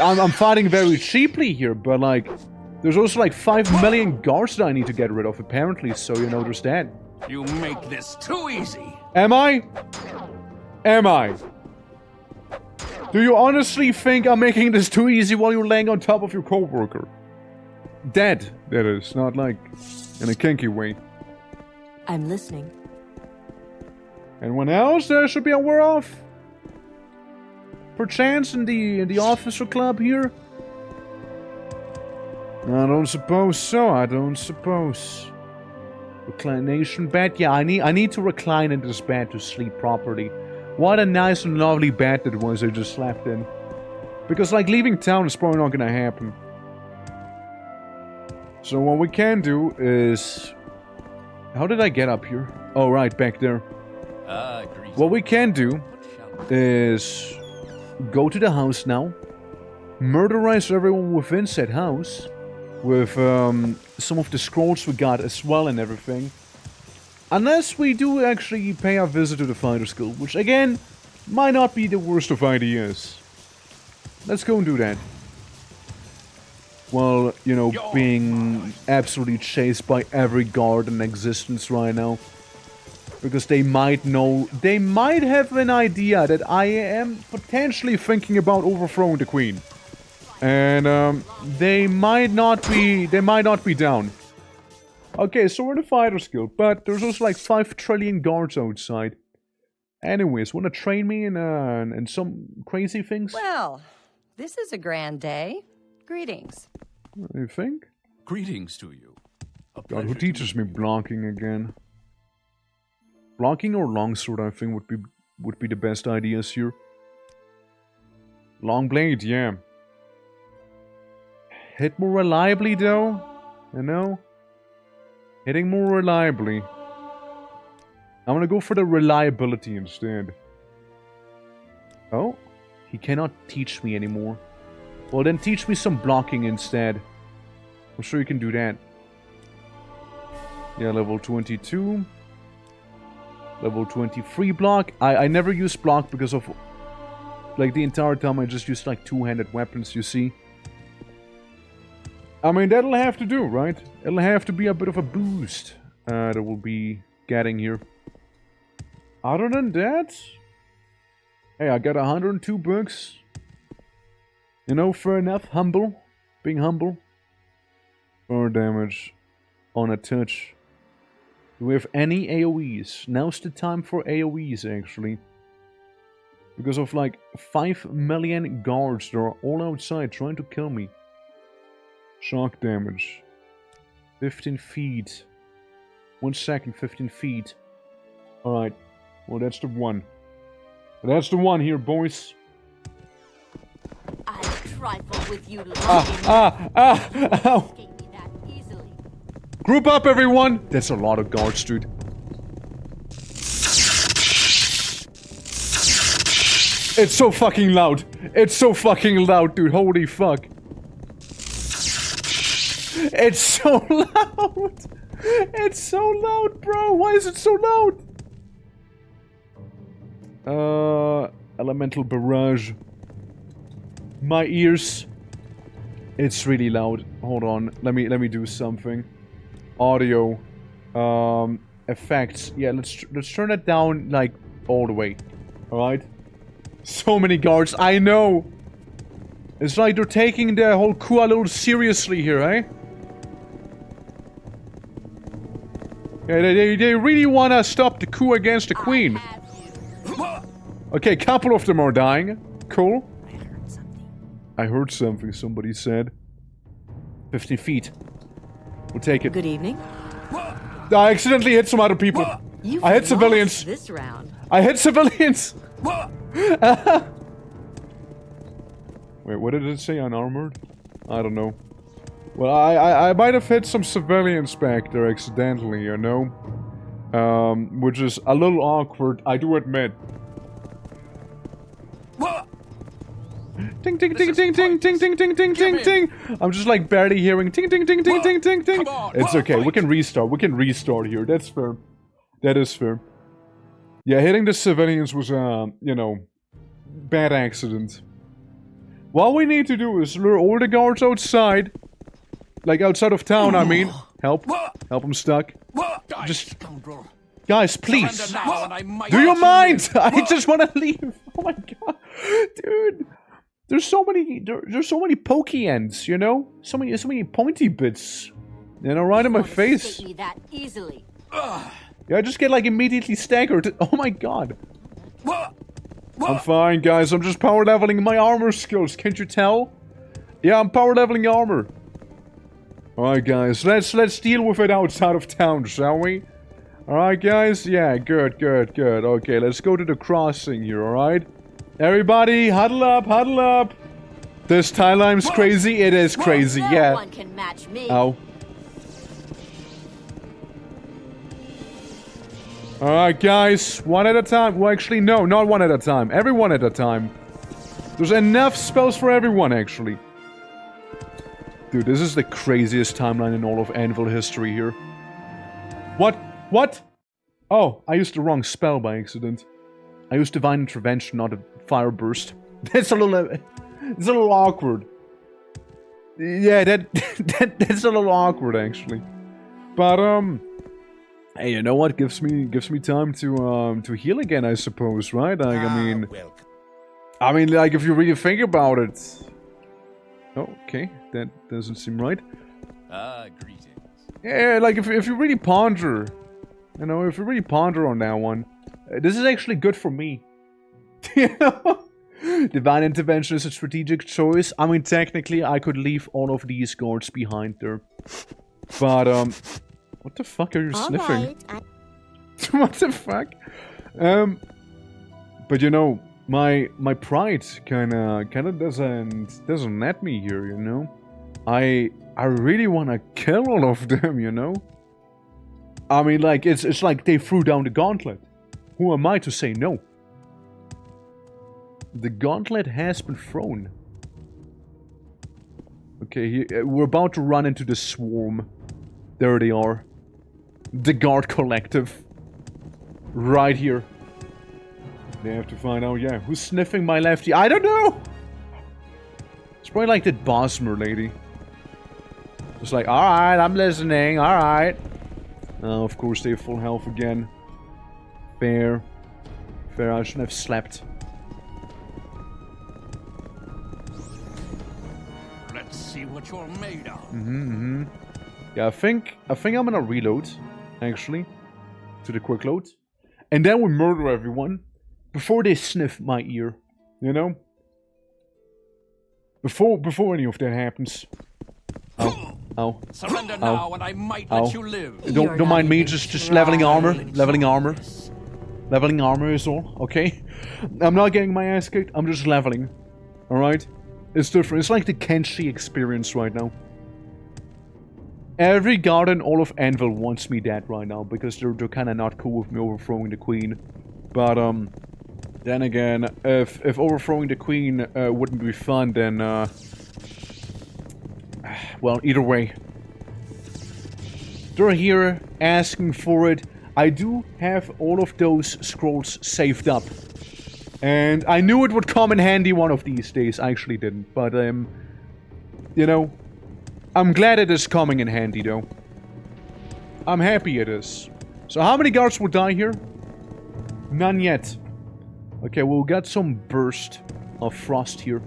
I'm fighting very cheaply here, but like, there's also like 5 million guards that I need to get rid of apparently, so you know there's that. You make this too easy. Am I? Am I? Do you honestly think I'm making this too easy while you're laying on top of your coworker? Dead, that is, not like in a kinky way. I'm listening. Anyone else that I should be aware of? Perchance in the officer club here? I don't suppose so, I don't suppose. Reclination bed? Yeah, I need to recline in this bed to sleep properly. What a nice and lovely bed that was I just slept in. Because like leaving town is probably not gonna happen. So what we can do is... How did I get up here? Oh, right, back there. What we can do is go to the house now, murderize everyone within said house, with some of the scrolls we got as well and everything. Unless we do actually pay our visit to the fighter school, which again, might not be the worst of ideas. Let's go and do that. Well, you know, being absolutely chased by every guard in existence right now. Because they might know, they might have an idea that I am potentially thinking about overthrowing the queen. And, they might not be down. Okay, so we're in the fighter's guild, but there's also like 5 trillion guards outside. Anyways, wanna train me in some crazy things? Well, this is a grand day. Greetings. You think? Greetings to you. A God, who pleasure to teaches me meet you. blocking again? Blocking or longsword, I think, would be the best ideas here. Long blade, yeah. Hit more reliably, though. You know? Hitting more reliably. I'm gonna go for the reliability instead. Oh? He cannot teach me anymore. Well, then teach me some blocking instead. I'm sure you can do that. Yeah, level 22. Level 23 block. I never use block because of... Like, the entire time I just used, like, two-handed weapons, you see. I mean, that'll have to do, right? It'll have to be a bit of a boost that we'll be getting here. Other than that... Hey, I got 102 bucks. You know, fair enough. Humble. Being humble. 4 damage on a touch. Do we have any AoEs? Now's the time for AoEs, actually. Because of like 5 million guards that are all outside trying to kill me. Shock damage. 15 feet. 1 second, 15 feet. Alright. Well, that's the one. That's the one here, boys. I trifle with you, Ow. escape me that easily. Group up, everyone! That's a lot of guards, dude. It's so fucking loud. It's so fucking loud, dude. Holy fuck. It's so loud! It's so loud, bro! Why is it so loud? Elemental barrage. My ears. It's really loud. Hold on. Let me do something. Audio. Effects. Yeah, let's turn it down, like, all the way. Alright? So many guards. I know! It's like they're taking the whole coup a little seriously here, eh? Yeah, they really wanna stop the coup against the queen. Okay, a couple of them are dying. Cool. I heard something somebody said. 50 feet. We'll take it. Good evening. I accidentally hit some other people. I hit civilians. This round. I hit civilians. Wait, what did it say? Unarmored? I don't know. Well, I might have hit some civilians back there accidentally, you know? Which is a little awkward, I do admit. Ting ting ting ting ting ting ting ting ting ting ting. I'm just like barely hearing ting ting ting ting ting ting ting. It's okay, we can restart. We can restart here. That's fair. That is fair. Yeah, hitting the civilians was you know, bad accident. What we need to do is lure all the guards outside. Like outside of town, I mean. Help. Help them stuck. Just... Guys, please. Do you mind? I just want to leave. Oh my god. Dude. There's so many pokey ends, you know? So many pointy bits. You know, right in my face. Me that easily. Yeah, I just get like immediately staggered. Oh my god. I'm fine, guys. I'm just power leveling my armor skills. Can't you tell? Yeah, I'm power leveling armor. Alright, guys. Let's deal with it outside of town, shall we? Alright, guys? Yeah, good. Okay, let's go to the crossing here, alright? Everybody, huddle up. This timeline's crazy. It is crazy, yeah. No one can match me. Ow. Alright, guys. One at a time. Well, actually, no. Not one at a time. Everyone at a time. There's enough spells for everyone, actually. Dude, this is the craziest timeline in all of Anvil history here. What? What? Oh, I used the wrong spell by accident. I used Divine Intervention, not a Fire Burst. That's a little... It's a little awkward. Yeah, that's a little awkward, actually. But, hey, you know what? Gives me time to heal again, I suppose, right? Like, I mean, like, if you really think about it. Oh, okay, that doesn't seem right. Greetings. Yeah, like, if you really ponder, you know, if you really ponder on that one, this is actually good for me. You know? Divine Intervention is a strategic choice. I mean, technically, I could leave all of these guards behind there. But, what the fuck are you sniffing? What the fuck? But you know, my pride kinda doesn't let me here, you know? I really wanna kill all of them, you know? I mean, like, it's like they threw down the gauntlet. Who am I to say no? The gauntlet has been thrown. Okay, we're about to run into the swarm. There they are. The guard collective. Right here. They have to find out, yeah, who's sniffing my lefty? I don't know! It's probably like that Bosmer lady. Just like, alright, I'm listening, alright. Oh, of course they have full health again. Fair. Fair, I shouldn't have slept. Let's see what you're made of. Yeah, I think I'm gonna reload, actually. To the quick load. And then we murder everyone. Before they sniff my ear. You know? Before any of that happens. Ow. Ow. Surrender now and I might Ow. let you live. Don't mind me, just leveling armor. Leveling armor. Leveling armor is all, okay? I'm not getting my ass kicked, I'm just leveling. Alright? It's different. It's like the Kenshi experience right now. Every god in all of Anvil wants me dead right now, because they're kinda not cool with me overthrowing the queen. But, then again, if overthrowing the queen wouldn't be fun, then, well, either way. They're here asking for it. I do have all of those scrolls saved up. And I knew it would come in handy one of these days. I actually didn't. But, you know, I'm glad it is coming in handy, though. I'm happy it is. So how many guards will die here? None yet. Okay, well, we got some burst of frost here.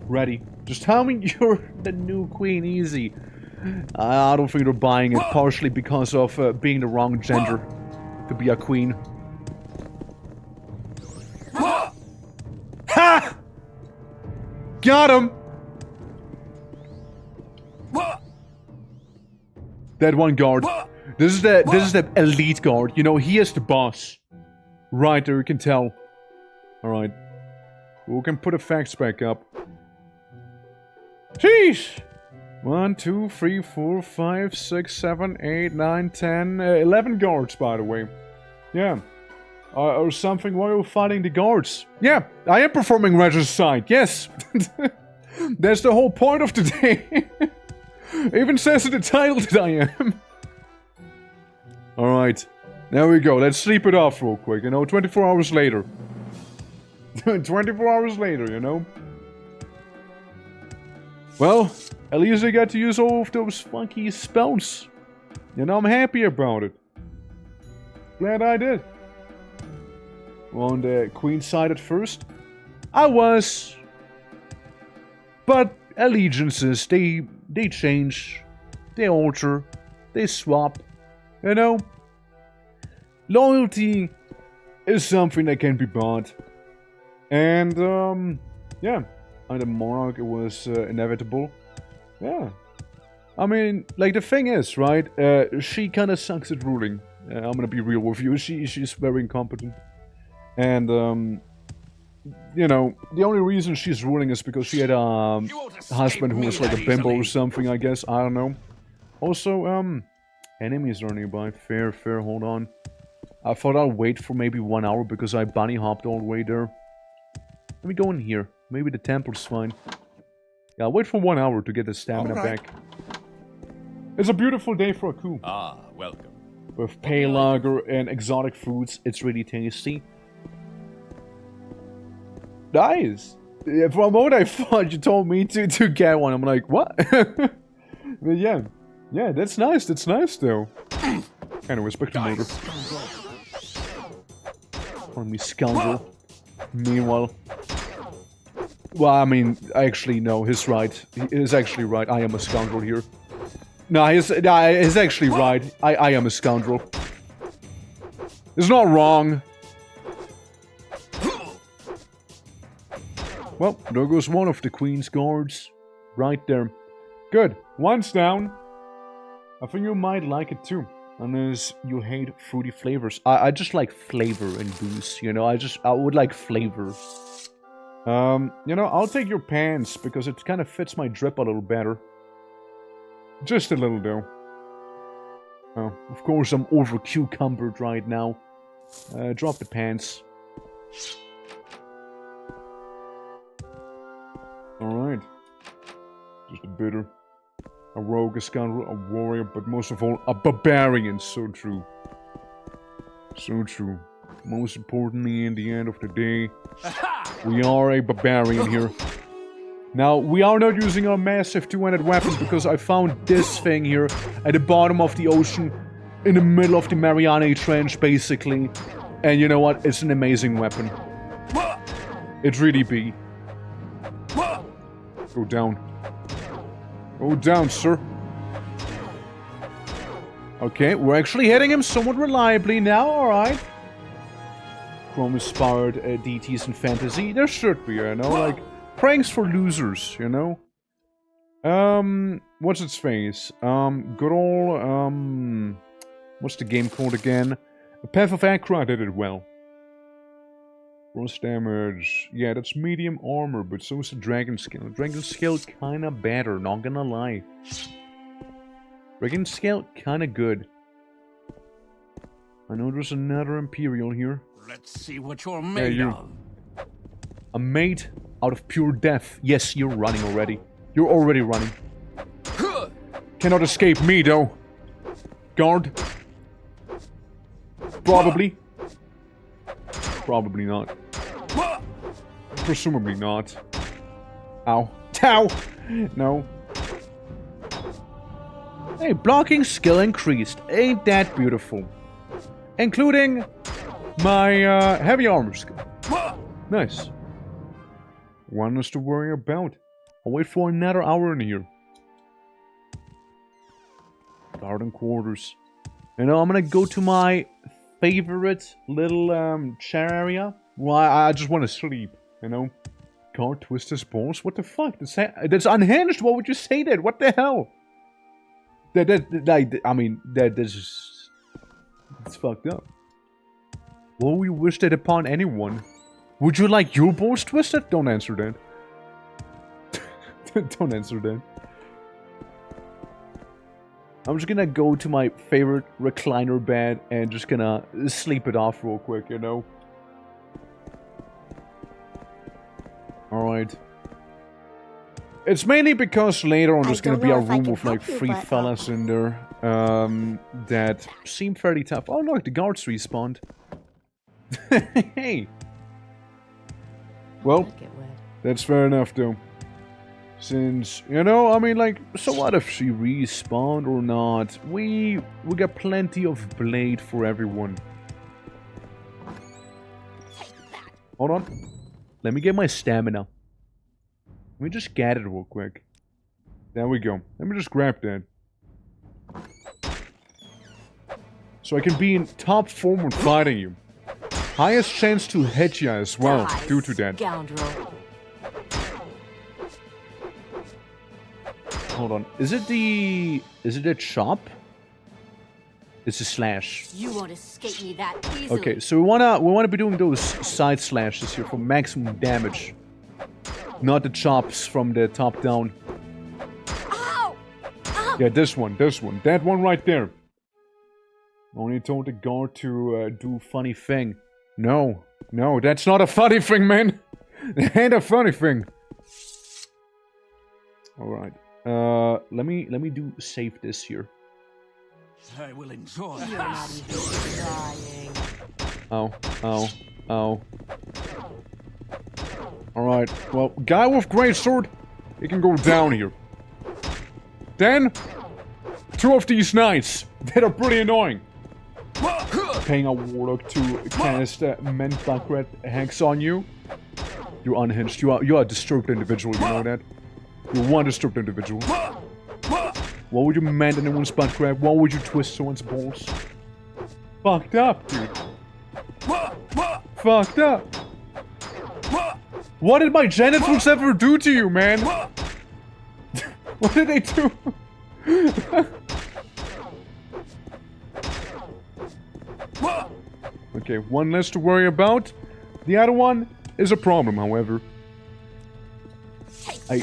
Ready. Just tell me you're the new queen, easy. I don't think they're buying it, partially because of being the wrong gender to be a queen. Ha! Got him! That one guard. This is the elite guard. You know, he is the boss. Right there, you can tell. Alright. We can put the facts back up. Sheesh! 1, 2, 3, 4, 5, 6, 7, 8, 9, 10, 11 guards, by the way. Yeah. Or something while you're fighting the guards. Yeah, I am performing regicide, yes! That's the whole point of today. Even says in the title that I am. Alright. There we go, let's sleep it off real quick, you know, 24 hours later. 24 hours later, you know? Well, at least I got to use all of those funky spells. You know, I'm happy about it. Glad I did. Well, on the queen side at first, I was. But allegiances, they change. They alter. They swap. You know? Loyalty is something that can be bought. And, yeah. Under Monarch, it was inevitable. Yeah. I mean, like, the thing is, right? She kind of sucks at ruling. I'm gonna be real with you. She's very incompetent. And, you know, the only reason she's ruling is because she had a husband who was like a bimbo or something, I guess. I don't know. Also, enemies are nearby. Fair, hold on. I thought I'll wait for maybe 1 hour because I bunny hopped all the way there. Let me go in here. Maybe the temple's fine. Yeah, I'll wait for 1 hour to get the stamina back. It's a beautiful day for a coup. Ah, welcome. With pale lager and exotic foods, it's really tasty. Nice! Yeah, for a moment I thought you told me to get one. I'm like, what? But yeah. Yeah, that's nice though. Kind of respect the motor. Call me scoundrel. Meanwhile... Well, I mean, actually, no, he's right. He is actually right. I am a scoundrel here. No, he's actually right. I am a scoundrel. It's not wrong. Well, there goes one of the Queen's guards. Right there. Good. One's down. I think you might like it too. Unless you hate fruity flavors. I just like flavor in booze, you know? I would like flavor. You know, I'll take your pants, because it kind of fits my drip a little better. Just a little, though. Oh, of course I'm over-cucumbered right now. Drop the pants. Alright. Just a bitter. A rogue, a scoundrel, a warrior, but most of all, a barbarian. So true. So true. Most importantly, in the end of the day, we are a barbarian here. Now, we are not using our massive two-handed weapon because I found this thing here at the bottom of the ocean, in the middle of the Mariana Trench, basically. And you know what? It's an amazing weapon. It really be. Go down. Go down, sir. Okay, we're actually hitting him somewhat reliably now, alright. Chrome-inspired deities and fantasy. There should be, you know, like, pranks for losers, you know? What's its face? Good old, what's the game called again? Path of Acra did it well. Gross damage. Yeah, that's medium armor, but so is the Dragon Scale. Dragon Scale kinda better, not gonna lie. Dragon Scale kinda good. I know there's another Imperial here. Let's see what you're made of. A mate out of pure death. Yes, you're running already. You're already running. Cannot escape me, though. Guard? Probably. Probably not. Presumably not. Ow. Ow! No. Hey, blocking skill increased. Ain't that beautiful? Including my heavy armor skill. Nice. One less to worry about. I'll wait for another hour in here. Garden quarters. You know, I'm gonna go to my favorite little chair area. Well, I just want to sleep, you know. Can't twist his balls? What the fuck? That's unhinged! Why would you say that? What the hell? This is... It's fucked up. What would you wish that upon anyone? Would you like your balls twisted? Don't answer that. Don't answer that. I'm just gonna go to my favorite recliner bed and just gonna sleep it off real quick, you know? Alright. It's mainly because later on there's gonna be a room with like 3 fellas in there that seem fairly tough. Oh look, the guards respawned. Hey! Well, that's fair enough though. Since, you know, I mean, like, so what if she respawned or not? We got plenty of blade for everyone. Hold on. Let me get my stamina. Let me just get it real quick. There we go. Let me just grab that. So I can be in top form when fighting you. Highest chance to hit you as well, due to that. Scoundrel. Hold on. Is it a chop? It's a slash. You won't escape me that easily. Okay, so we wanna be doing those side slashes here for maximum damage. Not the chops from the top down. Ow! Ow! Yeah, this one. That one right there. Only told the guard to do funny thing. No, that's not a funny thing, man. It ain't a funny thing. Alright. Let me do save this here. I will enjoy You're not even trying. Ow. Alright, well, guy with great sword, he can go down here. Then, 2 of these knights that are pretty annoying. Paying a warlock to cast Mentbacret Hex on you. You're unhinged. You are a disturbed individual, you know that? You're one disturbed individual. Why would you mend anyone's butt crack? Why would you twist someone's balls? Fucked up, dude. Fucked up. What did my genitals ever do to you, man? What did they do? Okay, one less to worry about. The other one is a problem, however. I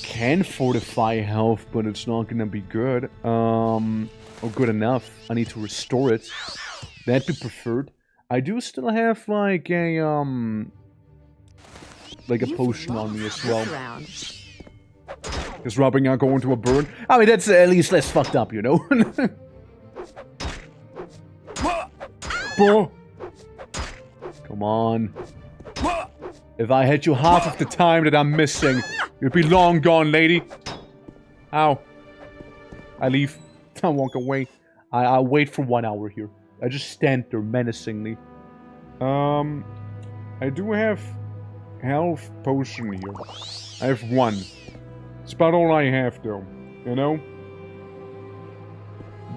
can fortify health, but it's not gonna be good. Or good enough. I need to restore it. That'd be preferred. I do still have like a potion on me as well. Is rubbing alcohol into a burn? I mean, that's at least less fucked up, you know? Bro. Come on. If I hit you half of the time that I'm missing, you'd be long gone, lady. Ow. I leave. I walk away. I wait for 1 hour here. I just stand there menacingly. I do have health potion here. I have 1. It's about all I have, though. You know?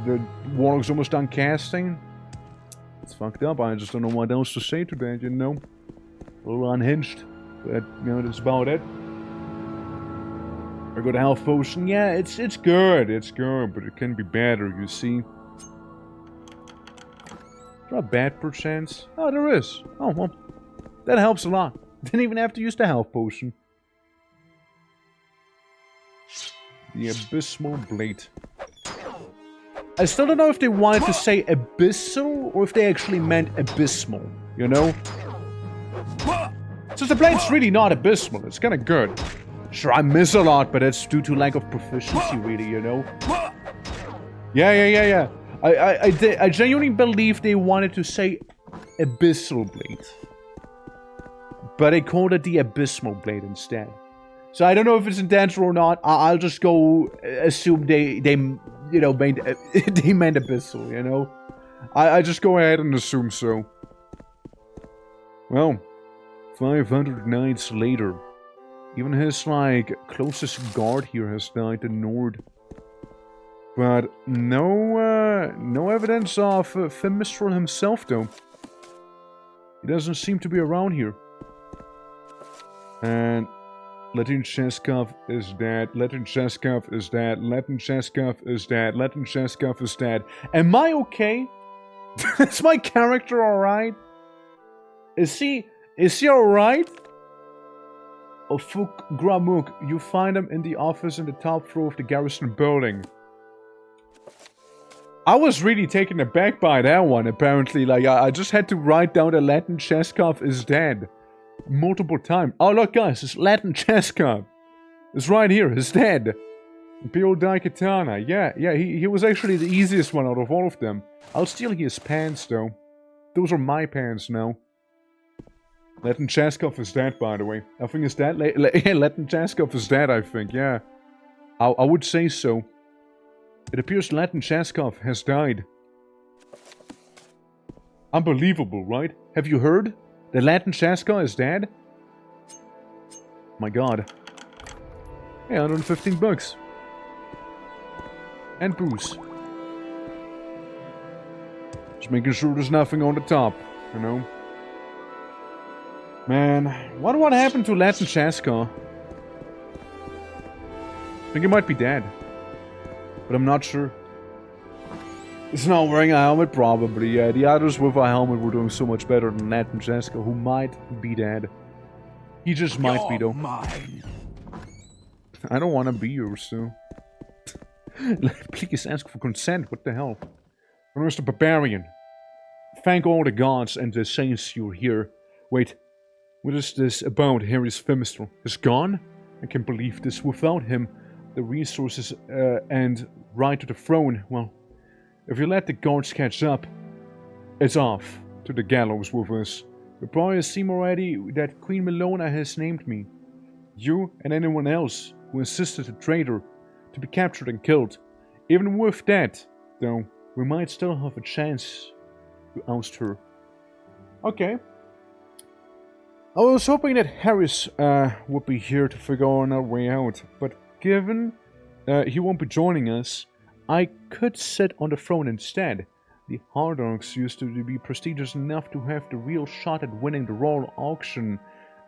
The warlock's almost done casting. It's fucked up. I just don't know what else to say to that, you know? A little unhinged. But, you know, that's about it. I got a health potion. Yeah, it's good. It's good, but it can be better, you see. Is there a bad perchance? Oh, there is. Oh, well. That helps a lot. Didn't even have to use the health potion. The Abysmal Blade. I still don't know if they wanted to say abyssal or if they actually meant abysmal, you know? Since the blade's really not abysmal, it's kinda good. Sure, I miss a lot, but that's due to lack of proficiency, really, you know? Yeah. I genuinely believe they wanted to say Abyssal Blade. But they called it the Abysmal Blade instead. So I don't know if it's intentional or not. I'll just go assume they you know, made, they meant Abyssal, you know? I just go ahead and assume so. Well, 500 nights later, even his, like, closest guard here has died in Nord. But no evidence of Mistral himself, though. He doesn't seem to be around here. And Letin Cheskov is dead. Letin Cheskov is dead. Letin Cheskov is dead. Letin Cheskov is dead. Am I okay? Is my character alright? Is he alright? Oh, Fuk Gramuk, you find him in the office in the top floor of the garrison building. I was really taken aback by that one, apparently. Like, I just had to write down that Letin Cheskov is dead. Multiple times. Oh, look, guys, it's Letin Cheskov. It's right here. He's dead. Imperial Daikatana. Yeah, he was actually the easiest one out of all of them. I'll steal his pants, though. Those are my pants now. Letin Cheskov is dead, by the way. I think it's dead. Letin Cheskov is dead, I think, yeah. I would say so. It appears Letin Cheskov has died. Unbelievable, right? Have you heard? The Letin Cheskov is dead? My god. Hey, 115 bucks. And booze. Just making sure there's nothing on the top, you know? Man, what happened to Letin Cheskov? I think he might be dead. But I'm not sure. He's not wearing a helmet, probably. Yeah, the others with a helmet were doing so much better than Letin Cheskov, who might be dead. He just might be, though. Mine. I don't want to be yours, so. Please ask for consent. What the hell? Mr. Barbarian. Thank all the gods and the saints you're here. Wait, what is this about Harry's Femistral? He's gone? I can't believe this. Without him, the resources and right to the throne, well, if you let the guards catch up, it's off to the gallows with us. You probably seem already that Queen Melona has named me. You and anyone else who assisted the traitor to be captured and killed. Even with that, though, we might still have a chance to oust her. Okay. I was hoping that Harris would be here to figure out our way out, but given he won't be joining us, I could sit on the throne instead. The Hardarks used to be prestigious enough to have the real shot at winning the royal auction,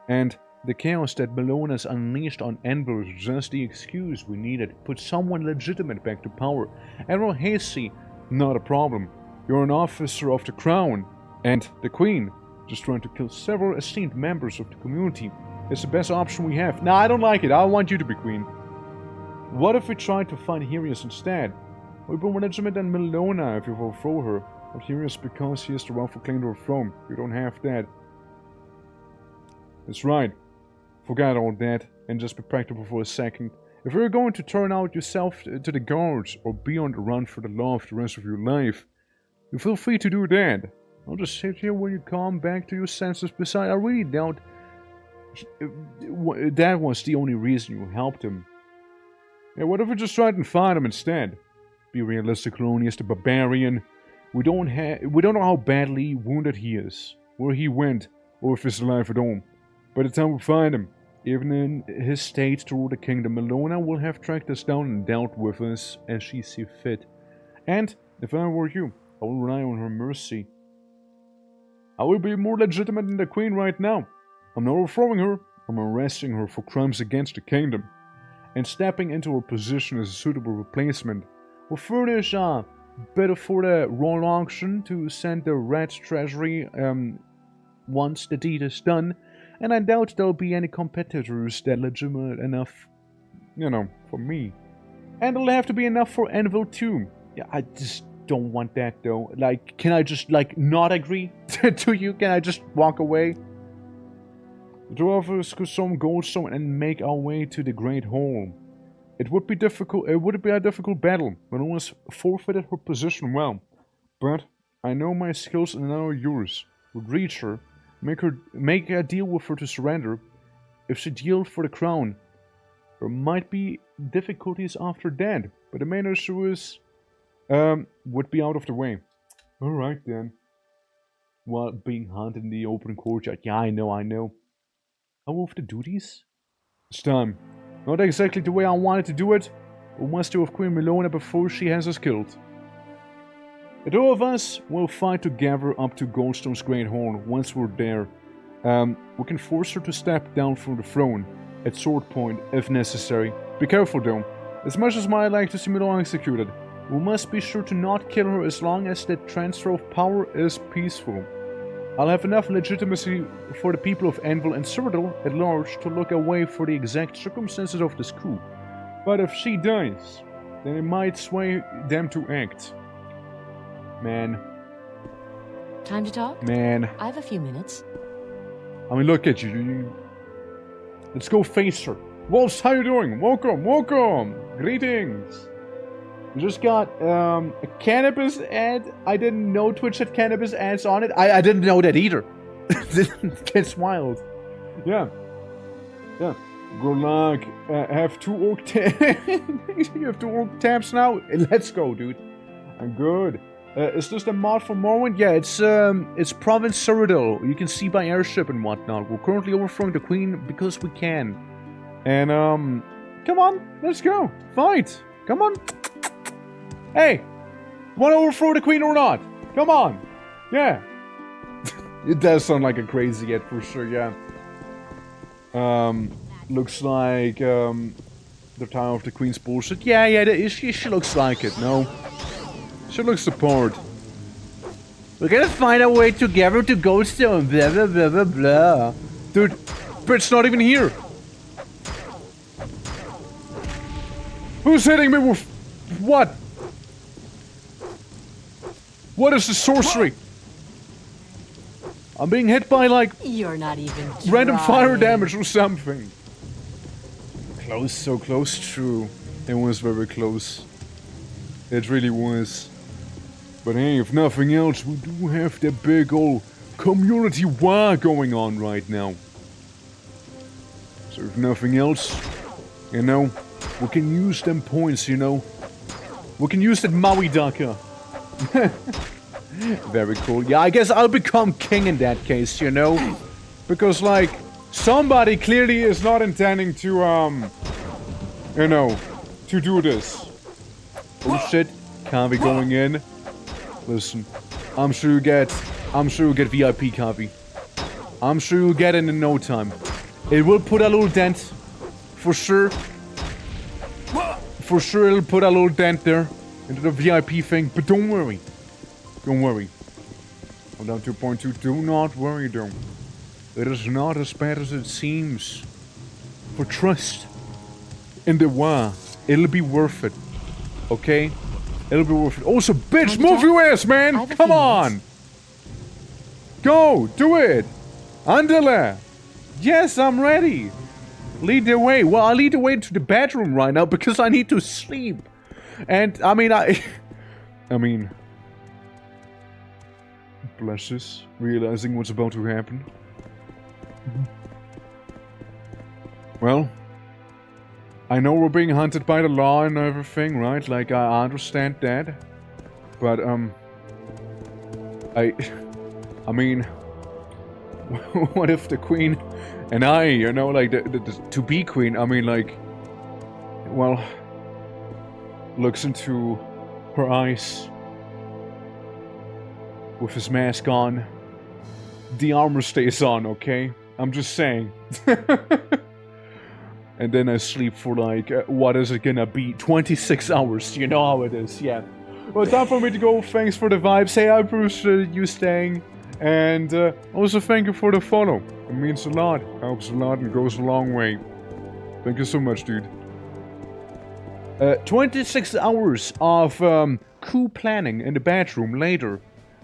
and the chaos that Melona's unleashed on Anvil is just the excuse we needed to put someone legitimate back to power. Admiral Hasty, not a problem. You're an officer of the crown, and the queen, just trying to kill several esteemed members of the community. It's the best option we have. Nah, I don't like it. I want you to be queen. What if we tried to find Helios instead? We'll be more legitimate than Melona if you overthrow her. But Helios because he is the rightful claim to her throne. You don't have that. That's right. Forget all that and just be practical for a second. If you're going to turn out yourself to the guards or be on the run for the law for the rest of your life, you feel free to do that. I'll just sit here when you come back to your senses. Besides, I really doubt that was the only reason you helped him. Yeah, what if we just tried and find him instead? Be realistic, Colonius, the barbarian. We don't know how badly wounded he is, where he went, or if he's alive at all. By the time we find him, even in his state to rule the kingdom, Melona will have tracked us down and dealt with us as she sees fit. And, if I were you, I will rely on her mercy. I will be more legitimate than the queen right now. I'm not overthrowing her, I'm arresting her for crimes against the kingdom. And stepping into her position as a suitable replacement will furnish a bit for the royal auction to send the rat treasury once the deed is done. And I doubt there'll be any competitors that legitimate enough, you know, for me. And it'll have to be enough for Anvil too. Yeah, I just don't want that though. Like, can I just, like, not agree to you? Can I just walk away? The two of us could some goldstone and make our way to the Great Hall. It would be difficult. It would be a difficult battle. Manoa's forfeited her position well, but I know my skills and I know yours. Would reach her, make a deal with her to surrender. If she deals for the crown, there might be difficulties after that, but the main issue is, would be out of the way. All right then. While being hunted in the open courtyard. Yeah, I know. How off the duties? It's time. Not exactly the way I wanted to do it. We must do with Queen Milona before she has us killed. The two of us will fight together up to Goldstone's Great Hall. Once we're there, we can force her to step down from the throne at sword point if necessary. Be careful though. As much as I'd like to see Milona executed, we must be sure to not kill her as long as that transfer of power is peaceful. I'll have enough legitimacy for the people of Anvil and CYRODIIL at large to look away for the exact circumstances of this coup. But if she dies, then it might sway them to act. Man. Time to talk? Man. I have a few minutes. I mean, look at you. Let's go face her. Wolves, how you doing? Welcome. Greetings. We just got a cannabis ad. I didn't know Twitch had cannabis ads on it. I didn't know that either. That's wild. Yeah. Good luck. Have 2 orc tabs. You have 2 orc tabs now? Let's go, dude. I'm good. Is this the mod for Morrowind? Yeah, it's Province CYRODIIL. You can see by airship and whatnot. We're currently overthrowing the queen because we can. And, come on. Let's go. Fight. Come on. Hey, want to overthrow the queen or not? Come on. Yeah. It does sound like a crazy yet for sure, yeah. Looks like, the Tower of the Queen's bullshit. Yeah, she looks like it, no? She looks the part. We're gonna find a way together to Goldstone, blah blah blah blah blah. Dude, Brit's not even here. Who's hitting me with what? What is the sorcery? I'm being hit by like You're not even random fire trying. damage or something. Close, so close, true. It was very close. It really was. But hey, if nothing else, we do have that big old community war going on right now. So if nothing else, you know, we can use them points, you know. We can use that Maui Daka. Very cool. Yeah, I guess I'll become king in that case, you know? Because, like, somebody clearly is not intending to, you know, to do this. Oh shit, can't be going in. Listen, I'm sure you get VIP copy. I'm sure you'll get it in no time. It will put a little dent, for sure. For sure it'll put a little dent there into the VIP thing, but don't worry. Don't worry. I'm down 2.2. Do not worry, though. It is not as bad as it seems. For trust in the war, it'll be worth it. Okay? It'll be worth it. Also, bitch, move your ass, man! Come on! Go! Do it! Andale! Yes, I'm ready! Lead the way. Well, I lead the way to the bedroom right now because I need to sleep. And, I mean, blushes, realizing what's about to happen. Well, I know we're being hunted by the law and everything, right? Like, I understand that. But, I mean, what if the queen and I, you know, like, the to-be queen, I mean, like, well, looks into her eyes with his mask on. The armor stays on, okay? I'm just saying. And then I sleep for like, what is it gonna be? 26 hours, you know how it is, yeah. Well, time for me to go. Thanks for the vibes. Hey, I appreciate you staying. And also thank you for the follow. It means a lot, helps a lot, and goes a long way. Thank you so much, dude. 26 hours of coup planning in the bedroom later.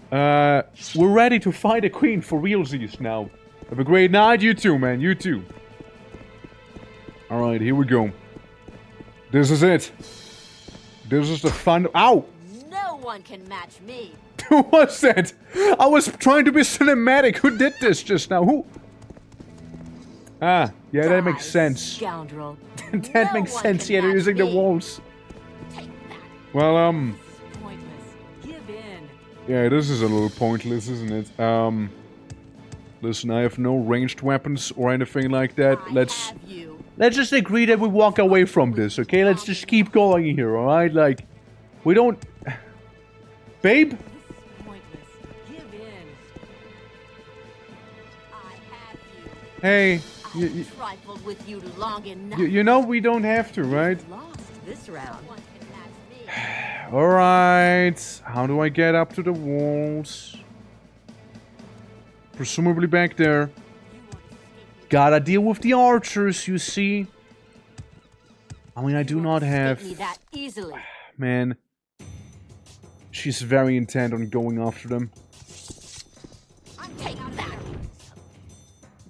We're ready to fight a queen for realsies now. Have a great night, you too, man, you too. Alright, here we go. This is it. This is the fun. Ow! No one can match me. Who was that? I was trying to be cinematic. Who did this just now? Who? Ah, yeah, that makes sense. Scoundrel. That makes sense. Yeah, they're using the walls. Take that. Well, Pointless. Give in. yeah, this is a little pointless, isn't it? Listen, I have no ranged weapons or anything like that. I have you. Let's just agree that we walk away from this, okay? Let's just keep going here, alright? Like, we don't... Babe? This is pointless. Give in. I have you. Hey, I've trifled with you long enough. you know we don't have to, right? Lost this round. No one can match me. Alright. How do I get up to the walls? Presumably back there. Gotta deal with the archers, you see. I mean, I do not have... Me that easily. Man. She's very intent on going after them. Take that.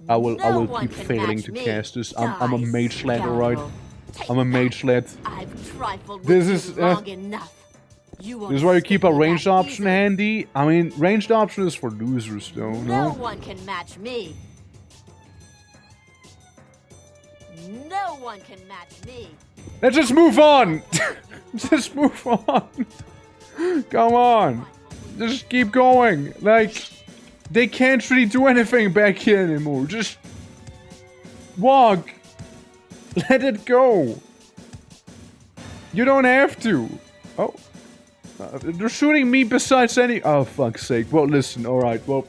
I will No keep one can failing match to me. cast this. I'm a Die, mage lad, scoundrel. alright? Take I'm a that. mage lad. I've trifled with This you is, long enough. You won't This is why you keep a escape me ranged that option easily. handy. I mean, ranged option is for losers, though, No no? one can match me. No one can match me. Let's just move on! Just move on! Come on! Just keep going! Like, they can't really do anything back here anymore. Just... walk! Let it go! You don't have to! Oh. They're shooting me besides any... Oh, fuck's sake. Well, listen, alright, well...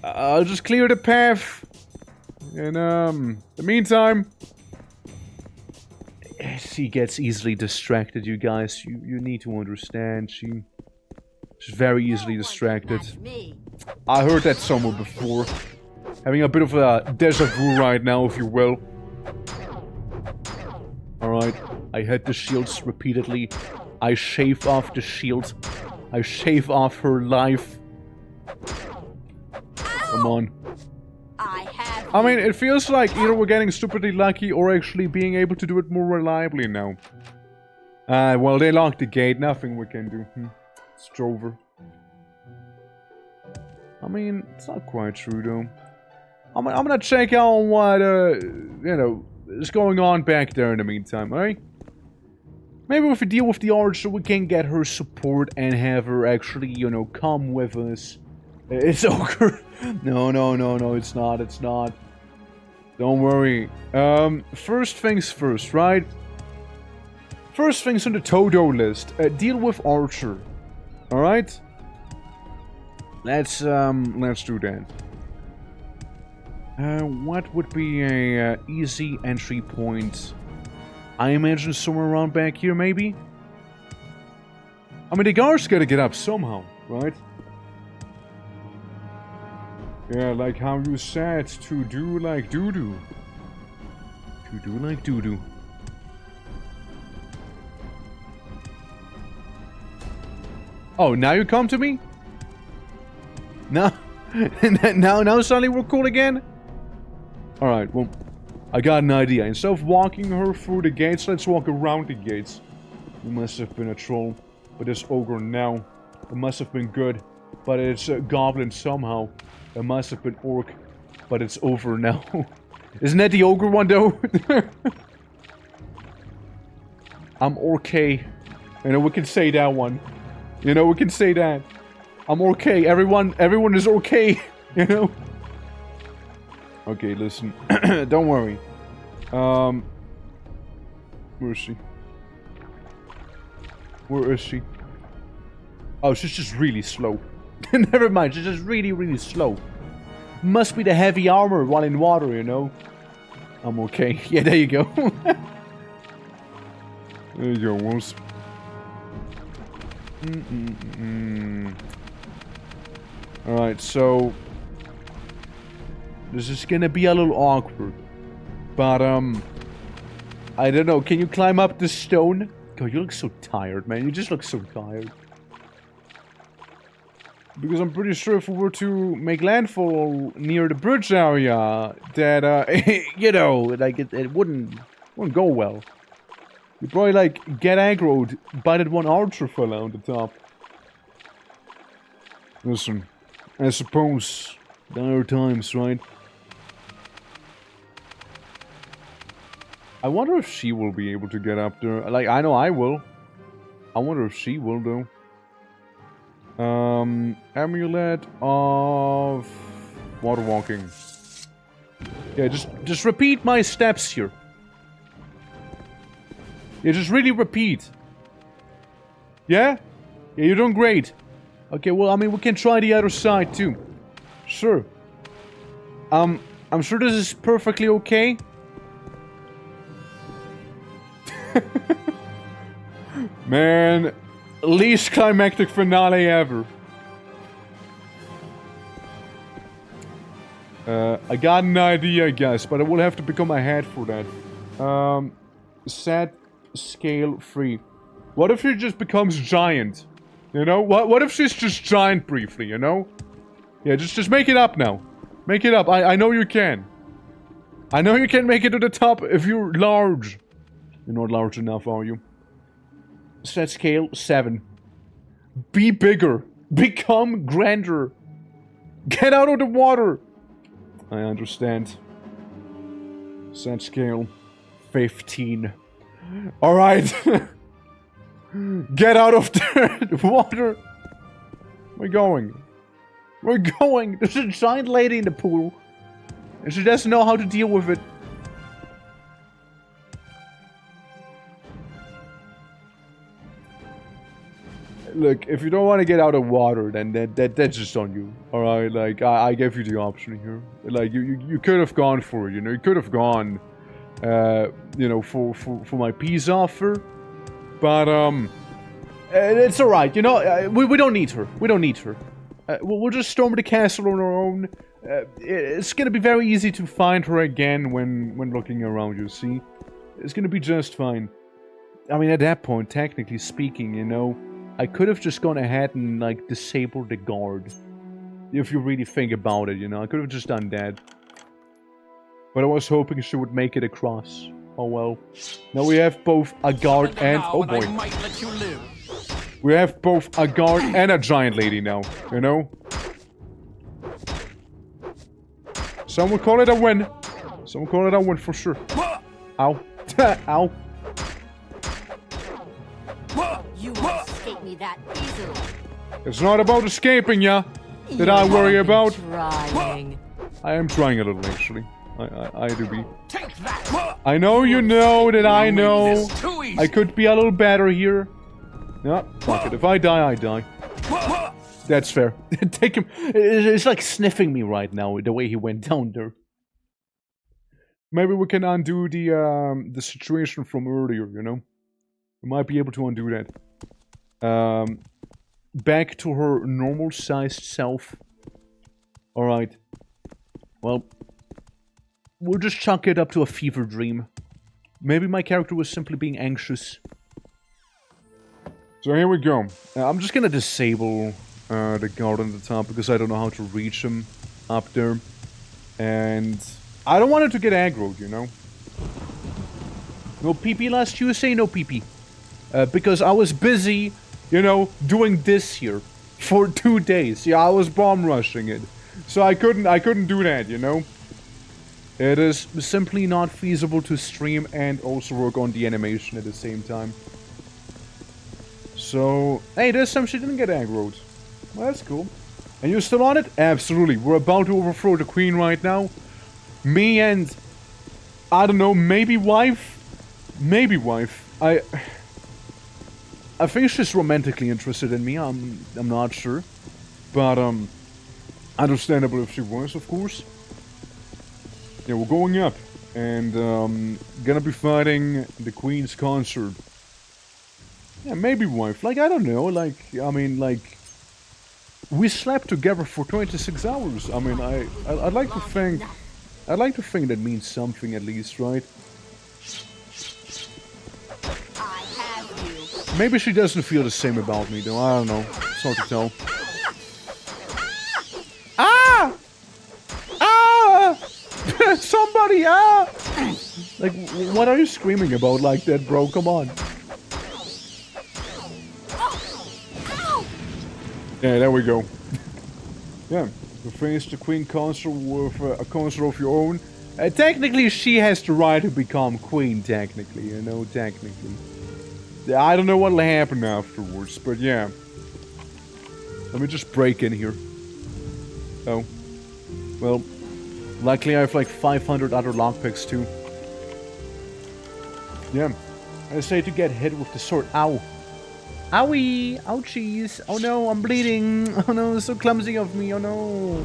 I'll just clear the path. And, the meantime... She gets easily distracted, you guys. You need to understand. She's very easily No one can distracted. match me. I heard that somewhere before. Having a bit of a deja vu right now, if you will. Alright. I hit the shields repeatedly. I shave off the shield. I shave off her life. Come on. I have I mean, it feels like either we're getting stupidly lucky or actually being able to do it more reliably now. Well, they locked the gate. Nothing we can do. It's over. I mean, it's not quite true, though. I'm gonna check out what, you know, is going on back there in the meantime, alright? Maybe if we deal with the archer, we can get her support and have her actually, you know, come with us. It's ogre. No, it's not, it's not. Don't worry. First things first, right? First things on the to-do list. Deal with archer. Alright? Let's do that. What would be a easy entry point? I imagine somewhere around back here, maybe? I mean, the guards gotta get up somehow, right? Yeah, like how you said, to do like doo-doo. To do like doo-doo. Oh, now you come to me? No. now suddenly we're cool again? Alright, well, I got an idea. Instead of walking her through the gates, let's walk around the gates. You must have been a troll, but this ogre now. It must have been good, but it's a goblin somehow. It must have been orc, but it's over now. Isn't that the ogre one, though? I'm okay. You know, we can say that one. You know, we can say that. I'm okay. Everyone is okay. You know? Okay, listen. Don't worry. Where is she? Where is she? Oh, she's just really slow. Never mind, she's just really, really slow. Must be the heavy armor while in water, you know? I'm okay. Yeah, there you go. There you go, Wolves. Alright, so... this is gonna be a little awkward. But, I don't know, can you climb up the stone? God, you look so tired, man. You just look so tired. Because I'm pretty sure if we were to make landfall near the bridge area, that, you know, like, it wouldn't go well. You'd probably, like, get aggroed by that one archer fella on the top. Listen, I suppose there are times, right? I wonder if she will be able to get up there. Like, I know I will. I wonder if she will, though. Amulet of water walking. Yeah, just repeat my steps here. Yeah, just really repeat. Yeah? Yeah, you're doing great. Okay, well, I mean, we can try the other side, too. Sure. I'm sure this is perfectly okay. Man, least climactic finale ever. I got an idea, I guess, but I will have to become a head for that. Set scale free. What if she just becomes giant? You know? What if she's just giant briefly, you know? Yeah, just make it up now. Make it up. I know you can. I know you can make it to the top if you're large. You're not large enough, are you? Set scale 7. Be bigger. Become grander. Get out of the water. I understand. Set scale 15. Alright. Get out of the water. We're going. We're going. There's a giant lady in the pool. And she doesn't know how to deal with it. Look, if you don't want to get out of water, then that's just on you. Alright, like, I gave you the option here. Like, you could have gone for it, you know? You could have gone, you know, for my peace offer. But, it's alright, you know? We don't need her. We don't need her. We'll just storm the castle on our own. It's gonna be very easy to find her again when looking around, you see? It's gonna be just fine. I mean, at that point, technically speaking, you know, I could have just gone ahead and, like, disabled the guard. If you really think about it, you know. I could have just done that. But I was hoping she would make it across. Oh well. Now we have both a guard and... Oh boy. We have both a guard and a giant lady now, you know? Some would call it a win. Some would call it a win for sure. Ow. Ow. You won't escape me that easily. It's not about escaping ya that I worry about. Trying. I am trying a little, actually. I do be. I know you know that I know I could be a little better here. No, fuck it. If I die, I die. That's fair. Take him. It's like sniffing me right now, the way he went down there. Maybe we can undo the situation from earlier, you know? We might be able to undo that. Back to her normal-sized self. Alright. Well, we'll just chalk it up to a fever dream. Maybe my character was simply being anxious. So here we go. I'm just gonna disable the guard on the top because I don't know how to reach him up there. And I don't want him to get aggroed, you know? No PP last Tuesday? No PP. Because I was busy, you know, doing this here for 2 days. Yeah, I was bomb rushing it. So I couldn't do that, you know? It is simply not feasible to stream and also work on the animation at the same time. So, hey, this time she didn't get aggroed. Well, that's cool. And you're still on it? Absolutely. We're about to overthrow the queen right now. Me and, I don't know, maybe wife? Maybe wife. I think she's romantically interested in me. I'm not sure. But, understandable if she was, of course. Yeah, we're going up. And, gonna be fighting the Queen's consort. Yeah, maybe wife. Like, I don't know. Like, I mean, like... We slept together for 26 hours. I mean, I'd like to think... I'd like to think that means something at least, right? I have you. Maybe she doesn't feel the same about me, though. I don't know. It's hard to tell. owie, ah! Like, what are you screaming about like that, bro? Come on. Yeah, there we go. Yeah, you face the queen consort with a consort of your own. Technically, she has the right to become queen, technically, you know, technically. Yeah, I don't know what'll happen afterwards, but yeah. Let me just break in here. Oh. Well, luckily I have like 500 other lockpicks too. Yeah. I say to get hit with the sword. Ow. Owie! Ouchies! Oh no, I'm bleeding! Oh no, so clumsy of me, oh no!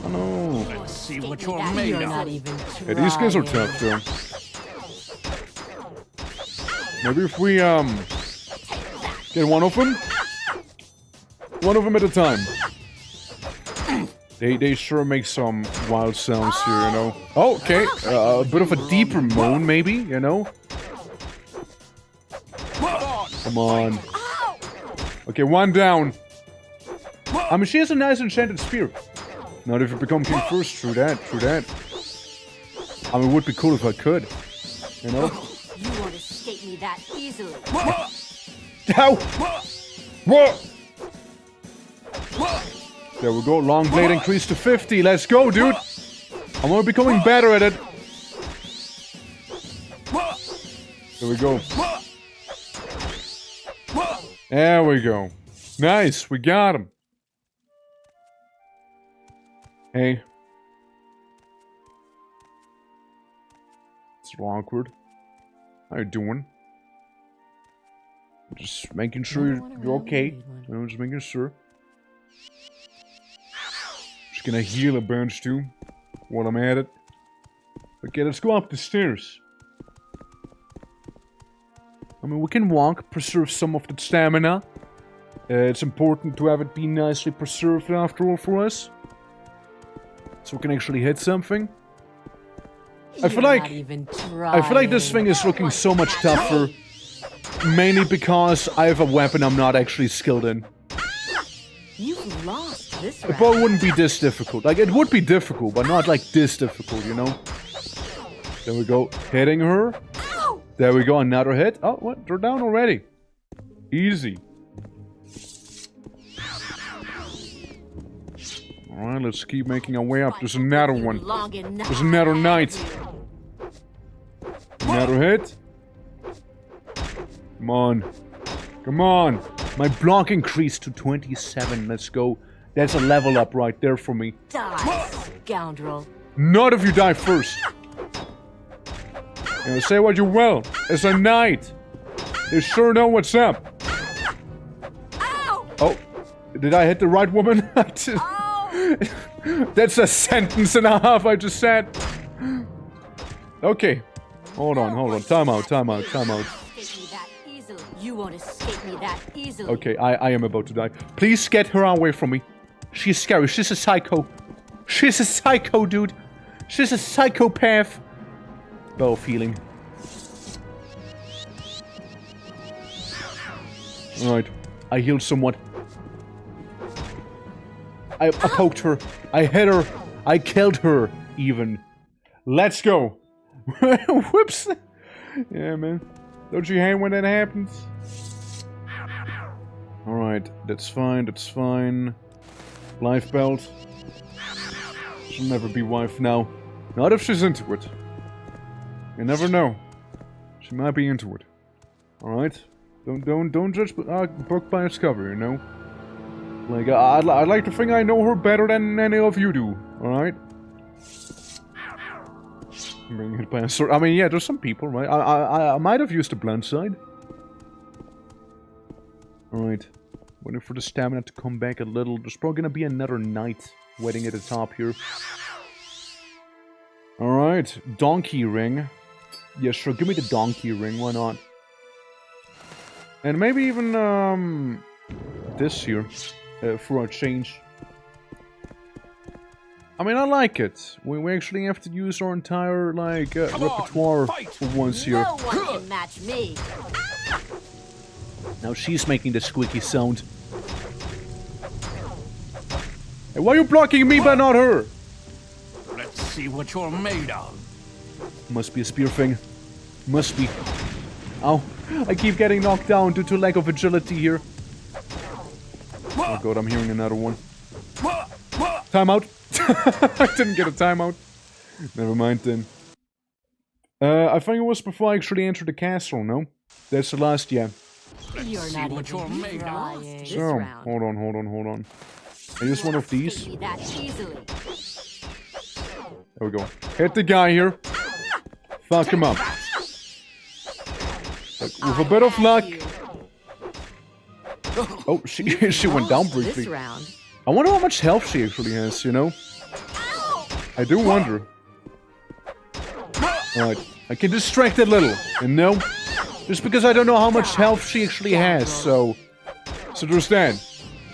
Oh no. Let's see what you're made You're of. not even Yeah, these guys are trying. tough though. Maybe if we, get one of them? One of them at a time. They sure make some wild sounds here, you know. Oh, okay. A bit of a deeper moan, maybe, you know. Come on. Okay, one down. I mean, she has a nice enchanted spear. Not if you become king first, true that, true that. I mean, it would be cool if I could. You know? You won't escape me that easily. Ow! What? There we go, long blade increased to 50. Let's go, dude! I'm only becoming better at it. There we go. There we go. Nice, we got him. Hey. It's awkward. How you doing? Just making sure you're okay. You know, just making sure. Just gonna heal a bunch too, while I'm at it. Okay, let's go up the stairs. I mean, we can walk, preserve some of the stamina. It's important to have it be nicely preserved after all for us. So we can actually hit something. I feel like this thing is looking so much tougher. Mainly because I have a weapon I'm not actually skilled in. You've lost this It round. probably wouldn't be this difficult. Like, it would be difficult, but not like this difficult, you know? There we go. Hitting her. There we go, another hit. Oh, what? They're down already. Easy. Alright, let's keep making our way up. There's another one. There's another knight. Another hit. Come on. Come on. My block increased to 27. Let's go. That's a level up right there for me. Die, scoundrel. Not if you die first. You know, say what you will. As a knight, they sure know what's up. Ow! Oh, did I hit the right woman? Ow! That's a sentence and a half I just said. Okay. Hold on. Time out. You won't escape me that easily. Okay, I am about to die. Please get her away from me. She's scary. She's a psycho. She's a psycho, dude. She's a psychopath. Bell feeling. Alright. I healed somewhat. I poked her. I hit her. I killed her, even. Let's go. Whoops. Yeah, man. Don't you hate when that happens? Alright, that's fine. Life belt. She'll never be wife now. Not if she's into it. You never know. She might be into it. Alright? Don't judge book by its cover, you know? Like, I'd like to think I know her better than any of you do, alright? I'm being hit by a sword. I mean, yeah, there's some people, right? I might have used the blunt side. Alright. Waiting for the stamina to come back a little. There's probably gonna be another knight waiting at the top here. Alright. Donkey ring. Yeah, sure. Give me the donkey ring. Why not? And maybe even, this here. For a change. I mean, I like it. We actually have to use our entire, like, repertoire for once here. No one can match me. Now she's making the squeaky sound. Hey, why are you blocking me but not her? Let's see what you're made of. Must be a spear thing. Must be. Ow. I keep getting knocked down due to lack of agility here. Oh god, I'm hearing another one. Timeout. I didn't get a timeout. Never mind then. I think it was before I actually entered the castle, no? That's the last, yeah. You're not even trying. This So, round. hold on. I use one of these. Escape me that easily. There we go. Hit the guy here. Fuck him up. With a bit of luck. Oh, she went down This briefly. round. I wonder how much health she actually has, you know? I do wonder. Alright, I can distract a little, you know? Just because I don't know how much health she actually has, so there's that.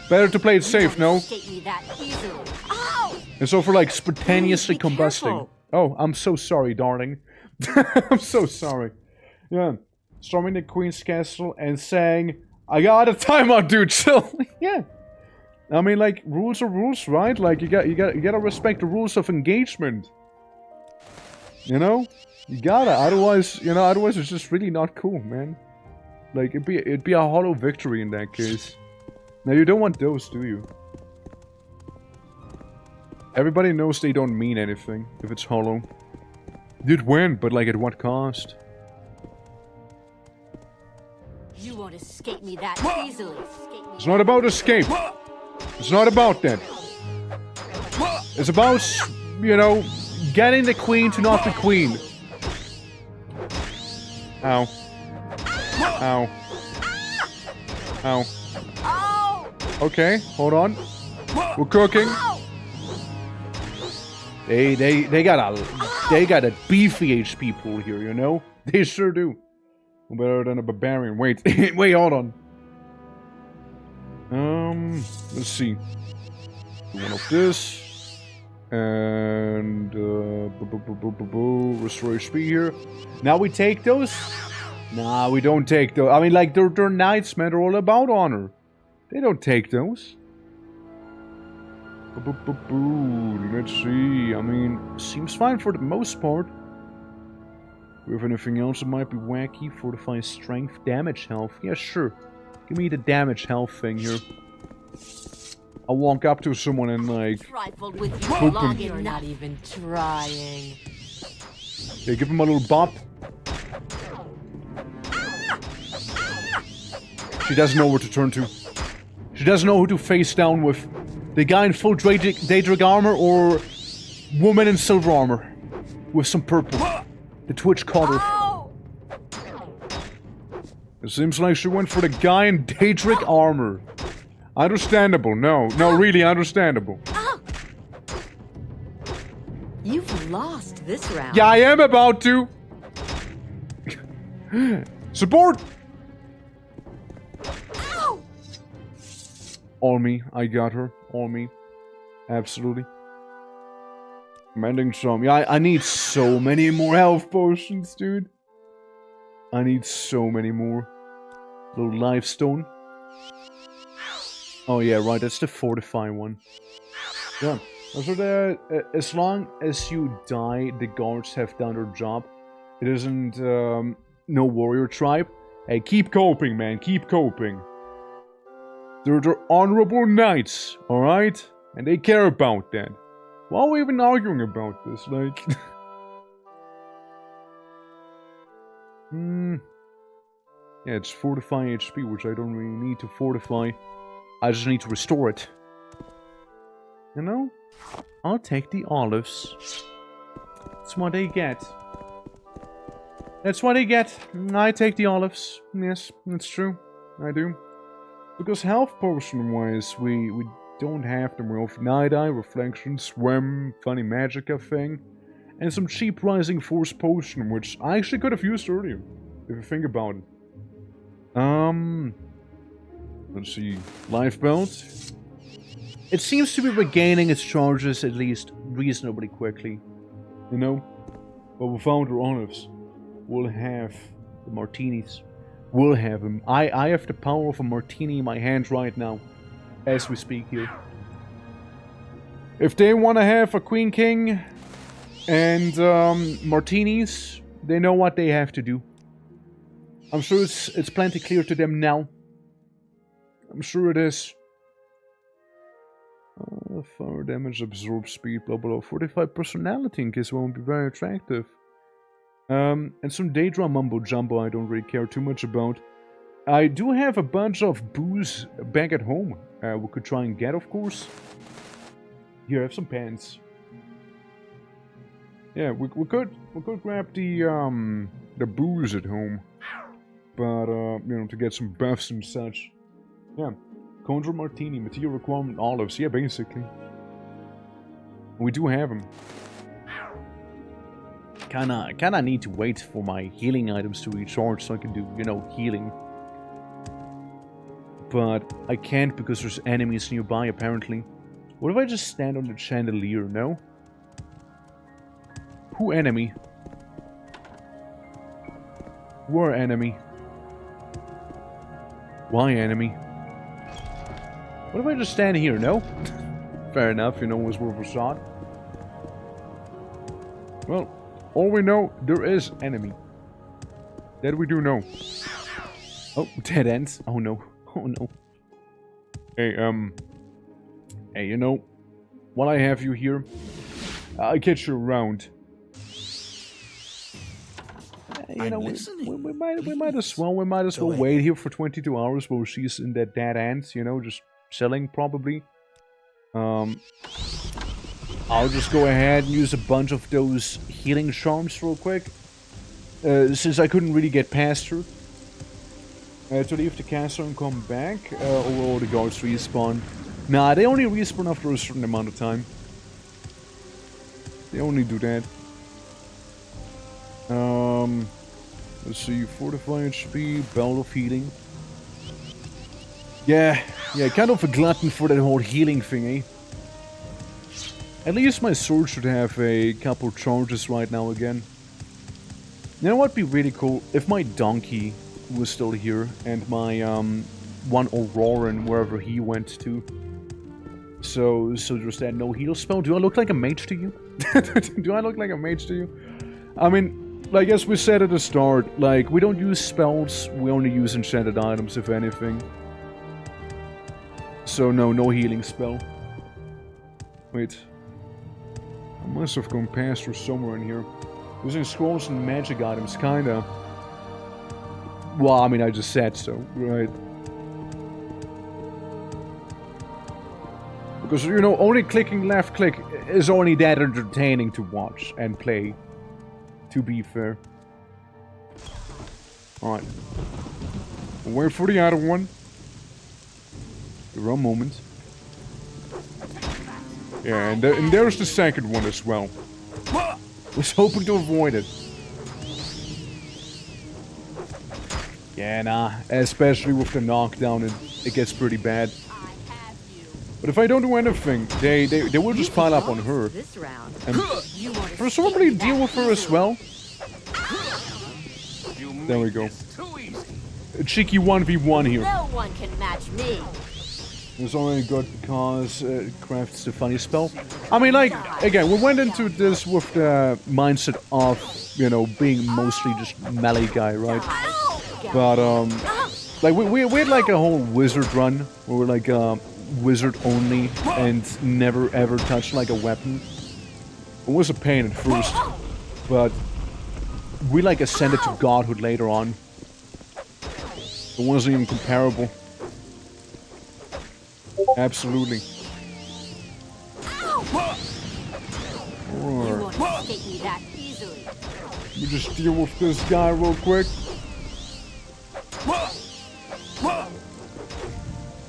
Better to play it safe, no? Escape me that easily. Ow! And so for like spontaneously Please be combusting. careful. Oh, I'm so sorry, darling. I'm so sorry. Yeah. Storming the Queen's castle and saying, I got a timeout, dude, chill. Yeah. I mean, like, rules are rules, right? Like, you gotta respect the rules of engagement. You know? You gotta, otherwise it's just really not cool, man. Like, it'd be a hollow victory in that case. Now, you don't want those, do you? Everybody knows they don't mean anything if it's hollow. You'd win, but like, at what cost? You won't escape me that easily. It's not about escape. It's not about that. It's about, you know, getting the queen to not the queen. Ow. Ow. Ow. Oh! Okay, hold on. We're cooking. They got a beefy HP pool here, you know? They sure do. Better than a barbarian. Wait, wait, hold on. Let's see. One of this. And, restore HP here. Now we take those? Nah, we don't take those. I mean, like, they're knights, man. They're all about honor. They don't take those. Let's see. I mean, seems fine for the most part. Do we have anything else that might be wacky? Fortify strength, damage health. Yeah, sure. Give me the damage health thing here. I'll walk up to someone and like... Trifled with you Poop long him. You're not enough. even trying. Yeah, give him a little bop. She doesn't know where to turn to. She doesn't know who to face down with. The guy in full Daedric armor or woman in silver armor. With some purple. The Twitch caught her. Oh! It seems like she went for the guy in Daedric armor. Understandable. No, really understandable. You've lost this round. Yeah, I am about to. Support! Ow! All me. I got her. All me. Absolutely. Mending some. Yeah, I need so many more health potions, dude. I need so many more. Little life stone. Oh yeah, right. That's the fortify one. Yeah. So as long as you die, the guards have done their job. It isn't no warrior tribe. Hey, keep coping, man. Keep coping. They're honorable knights, all right, and they care about that. Why are we even arguing about this? Like, yeah, it's fortify HP, which I don't really need to fortify. I just need to restore it. You know? I'll take the olives. That's what they get. That's what they get. I take the olives. Yes, that's true. I do. Because health potion-wise, we don't have them. We have Night Eye, Reflection, Swim, Funny Magicka thing, and some cheap Rising Force potion, which I actually could have used earlier, if you think about it. Let's see. Life Belt. It seems to be regaining its charges at least reasonably quickly. You know? But without our olives, we'll have the martinis. We'll have them. I have the power of a martini in my hand right now. As we speak here. If they want to have a Queen King, And martinis, they know what they have to do. I'm sure it's plenty clear to them now. I'm sure it is. Fire damage, absorb speed, blah blah blah. 45 personality in case won't be very attractive. And some Daedra mumbo jumbo I don't really care too much about. I do have a bunch of booze back at home. We could try and get, of course. Here, I have some pants. Yeah, we could grab the booze at home, but you know, to get some buffs and such. Yeah, Conjure Martini, material requirement olives. Yeah, basically. We do have them. Kinda need to wait for my healing items to recharge so I can do, you know, healing. But I can't because there's enemies nearby apparently. What if I just stand on the chandelier? No? Who enemy? Where enemy? Why enemy? What if I just stand here? No? Fair enough, you know, it was worth a shot. Well, all we know, there is enemy. That we do know. Oh, dead ends. Oh no. Oh no. Hey, hey, you know, while I have you here, I'll catch you around. You know, we might as well wait here for 22 hours while she's in that dead end, you know, just chilling probably. I'll just go ahead and use a bunch of those healing charms real quick. Since I couldn't really get past her. To leave the castle and come back, or will the guards respawn? Nah, they only respawn after a certain amount of time. They only do that. Let's see, 45 HP, Bell of Healing. Yeah, kind of a glutton for that whole healing thingy. At least my sword should have a couple charges right now again. You know what'd be really cool? If my donkey was still here and my one Auroran wherever he went to. So there's that no heal spell. Do I look like a mage to you? Do I look like a mage to you? I mean, like as we said at the start, like we don't use spells, we only use enchanted items if anything. So no healing spell. Wait. I must have gone past her somewhere in here. Using scrolls and magic items, kinda. Well, I mean, I just said so, right? Because, you know, only clicking left click is only that entertaining to watch and play, to be fair. Alright. Wait for the other one. Give her a moment. Yeah, and there's the second one as well. Was hoping to avoid it. Yeah, nah, especially with the knockdown, it gets pretty bad. But if I don't do anything, they will just pile up on her. And presumably deal with her as well. There we go. A cheeky 1v1 here. No one can match me. It's only good because it crafts the funny spell. I mean, like, again, we went into this with the mindset of, you know, being mostly just melee guy, right? But, like, we had like a whole wizard run, where we're like, wizard only, and never ever touched like a weapon. It was a pain at first, but we like ascended to godhood later on. It wasn't even comparable. Absolutely. You won't escape me that easily. Let me just deal with this guy real quick.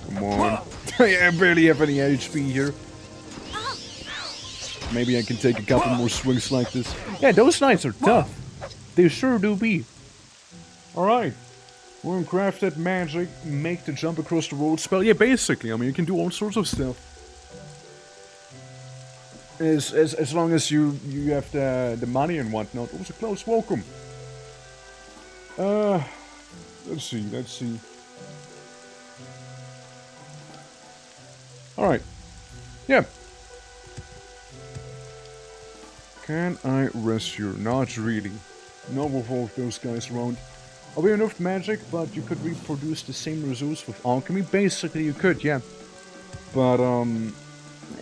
Come on. I barely have any HP here. Maybe I can take a couple more swings like this. Yeah, those knights are tough. They sure do be. Alright. We're gonna craft that magic, make the jump across the road spell. Yeah, basically, I mean, you can do all sorts of stuff. As long as you have the money and whatnot. It was a close welcome. Let's see. Alright. Yeah. Can I rest here? Not really. Not with all of those guys around. Are we enough magic, but you could reproduce the same results with alchemy? Basically, you could, yeah. But,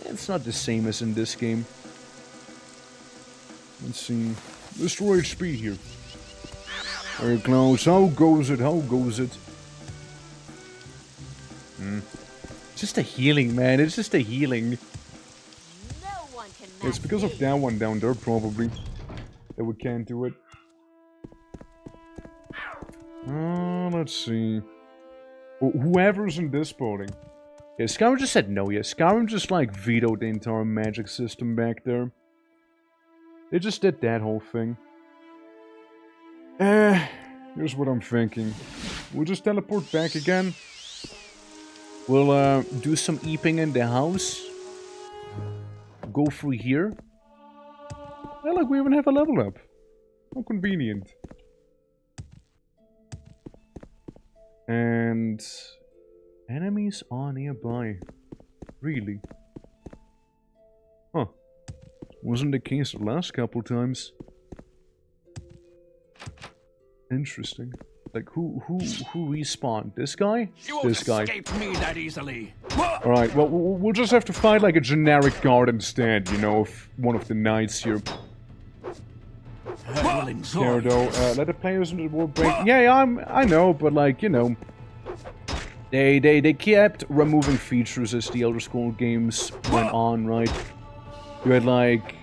it's not the same as in this game. Let's see. Destroy HP here. Very close. How goes it? How goes it? Just a healing, man. It's just a healing. No one can match It's because of me. that one down there, probably, that we can't do it. Let's see. Whoever's in this building. Yeah, Skyrim just said no, yeah. Skyrim just, like, vetoed the entire magic system back there. They just did that whole thing. Here's what I'm thinking. We'll just teleport back again. We'll, do some eeping in the house. Go through here. Yeah, look, we even have a level up. How convenient. And enemies are nearby. Really? Huh. Wasn't the case the last couple times. Interesting. Like who respawned? This guy? You won't This guy. escape me that easily. Alright, well, we'll just have to fight like a generic guard instead, you know, of one of the knights here. I will enjoy. CYRODIIL, let the players in the world break. Yeah, I know, but like, you know, they kept removing features as the Elder Scrolls games went on, right? You had like,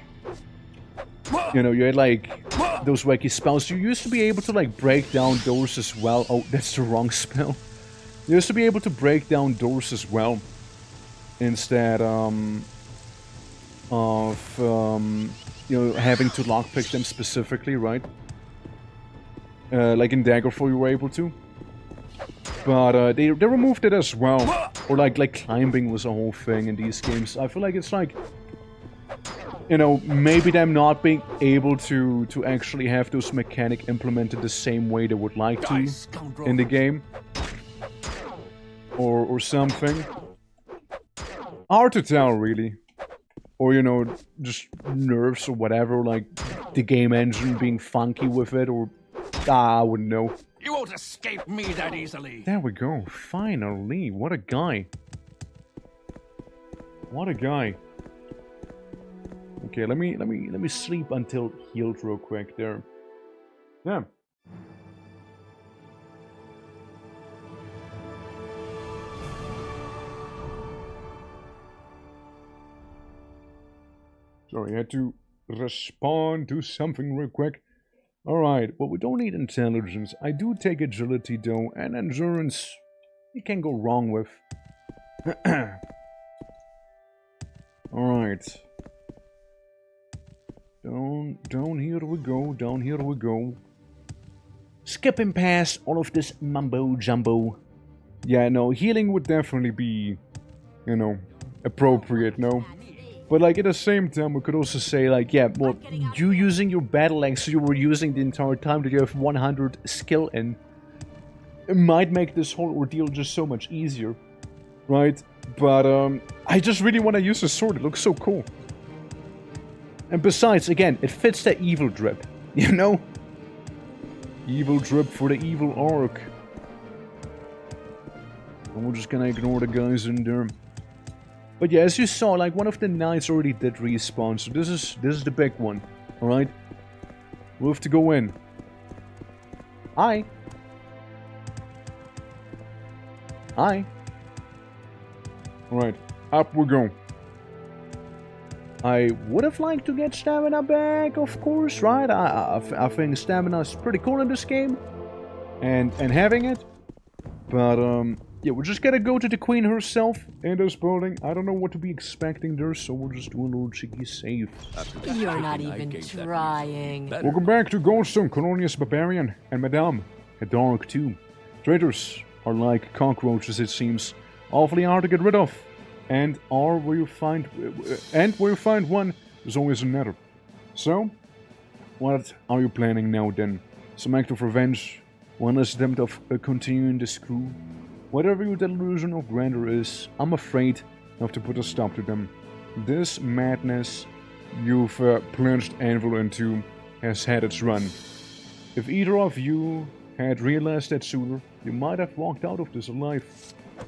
you know, you had like those wacky spells. You used to be able to like break down doors as well. Oh, that's the wrong spell. You used to be able to break down doors as well, instead of you know, having to lockpick them specifically, right? Like in Daggerfall you were able to. But they removed it as well. Or like climbing was a whole thing in these games. I feel like it's like, you know, maybe them not being able to actually have those mechanics implemented the same way they would like to in the game. Or something. Hard to tell, really. Or, you know, just nerfs or whatever, like the game engine being funky with it, or I wouldn't know. You won't escape me that easily. There we go. Finally, what a guy. What a guy. Okay, let me sleep until healed real quick there. Yeah. Sorry, I had to respond to something real quick. Alright, well, we don't need intelligence. I do take agility, though, and endurance you can't go wrong with. Alright. Down here we go, down here we go. Skipping past all of this mumbo-jumbo. Yeah, no, healing would definitely be, you know, appropriate, no? But, like, at the same time, we could also say, like, yeah, well, you using your battle axe you were using the entire time that you have 100 skill in, it might make this whole ordeal just so much easier, right? But, I just really want to use the sword. It looks so cool. And besides, again, it fits that evil drip, you know? Evil drip for the evil orc. And we're just gonna ignore the guys in there. But yeah, as you saw, like, one of the knights already did respawn, so this is the big one, alright? We'll have to go in. Hi. Hi. Alright, up we go. I would have liked to get stamina back, of course, right? I think stamina is pretty cool in this game. And having it. But, yeah, we're just gonna go to the queen herself in this building. I don't know what to be expecting there, so we'll just do a little cheeky save. You're not even trying. Welcome back to Goldstone, Colonius Barbarian, and Madame, a Dark too. Traitors are like cockroaches, it seems. Awfully hard to get rid of. And where you find one, there's always another. So, what are you planning now then? Some act of revenge? One less attempt of continuing this coup? Whatever your delusion of grandeur is, I'm afraid I have to put a stop to them. This madness you've plunged Anvil into has had its run. If either of you had realized that sooner, you might have walked out of this alive.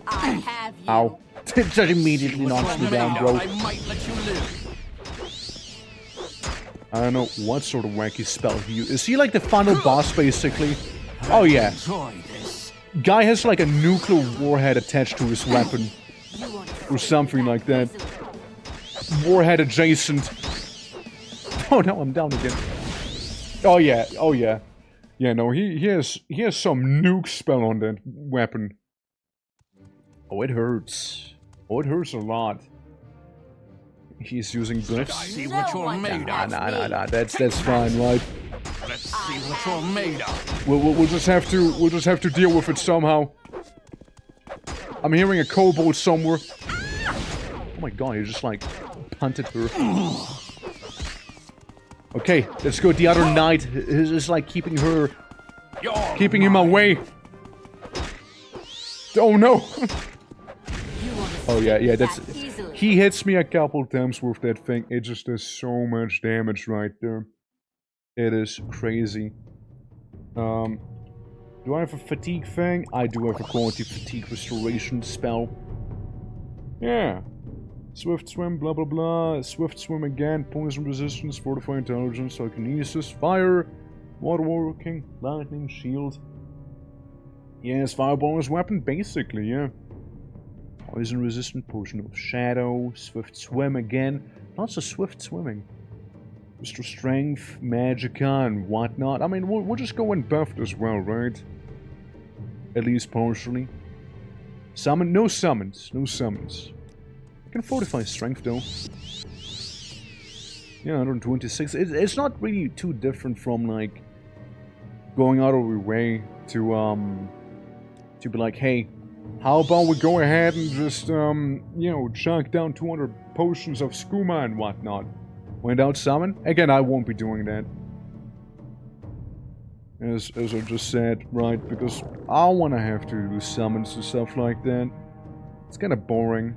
I have you. Ow. It just immediately knocks me down, bro. I might let you live. I don't know what sort of wacky spell he used. Is he like the final boss, basically? Oh, yeah. Enjoy this. Guy has like a nuclear warhead attached to his weapon. You want to Or something like that. Warhead adjacent. Oh no, I'm down again. Oh yeah, oh yeah. Yeah, no, he has some nuke spell on that weapon. Oh, it hurts. Oh, it hurts a lot. He's using glyphs. See what you're made Nah, of. nah, that's fine, right? Let's see what you're made of. We'll just have to deal with it somehow. I'm hearing a kobold somewhere. Oh my god, he just like punted her. Okay, that's good. The other knight is like keeping him away. Oh no! Oh yeah, that's. He hits me a couple times with that thing. It just does so much damage right there. It is crazy. Do I have a fatigue thing? I do have a quality fatigue restoration spell. Yeah. Swift swim, blah blah blah. Swift swim again. Poison resistance, fortify intelligence, telekinesis, fire, water working, lightning, shield. Yes, fireball is weapon, basically, yeah. Poison resistant, potion of shadow, swift swim again. Lots of swift swimming. Restore strength, magicka, and whatnot. I mean, we'll just go and buffed as well, right? At least partially. Summon? No summons. No summons. I can fortify strength, though. Yeah, 126. It's not really too different from, like, going out of your way to be like, hey, how about we go ahead and just, you know, chunk down 200 potions of skooma and whatnot. Without summon? Again, I won't be doing that. As I just said, right? Because I want to have to do summons and stuff like that. It's kind of boring.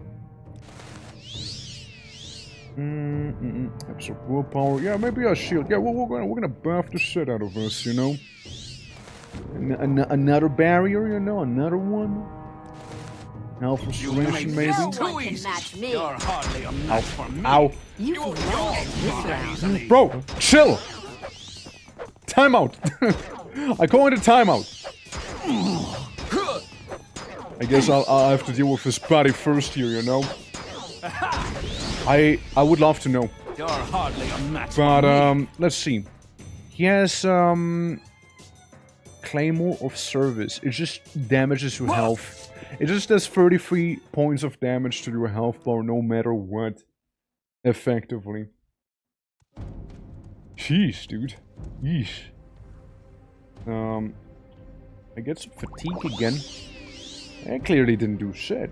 Absorb willpower. Yeah, maybe a shield. Yeah, we're gonna buff the shit out of us, you know. Another barrier, you know, another one. Health restoration, maybe. No one can match me. You're hardly a match for me. Ow. You've lost this round. Bro, chill. Timeout. I call it a timeout. I guess I'll have to deal with his body first here, you know. I would love to know. You're hardly a match But for me. let's see. He has Claymore of Service. It just damages your health. It just does 33 points of damage to your health bar no matter what. Effectively. Jeez, dude. Yeesh. I get some fatigue again. I clearly didn't do shit.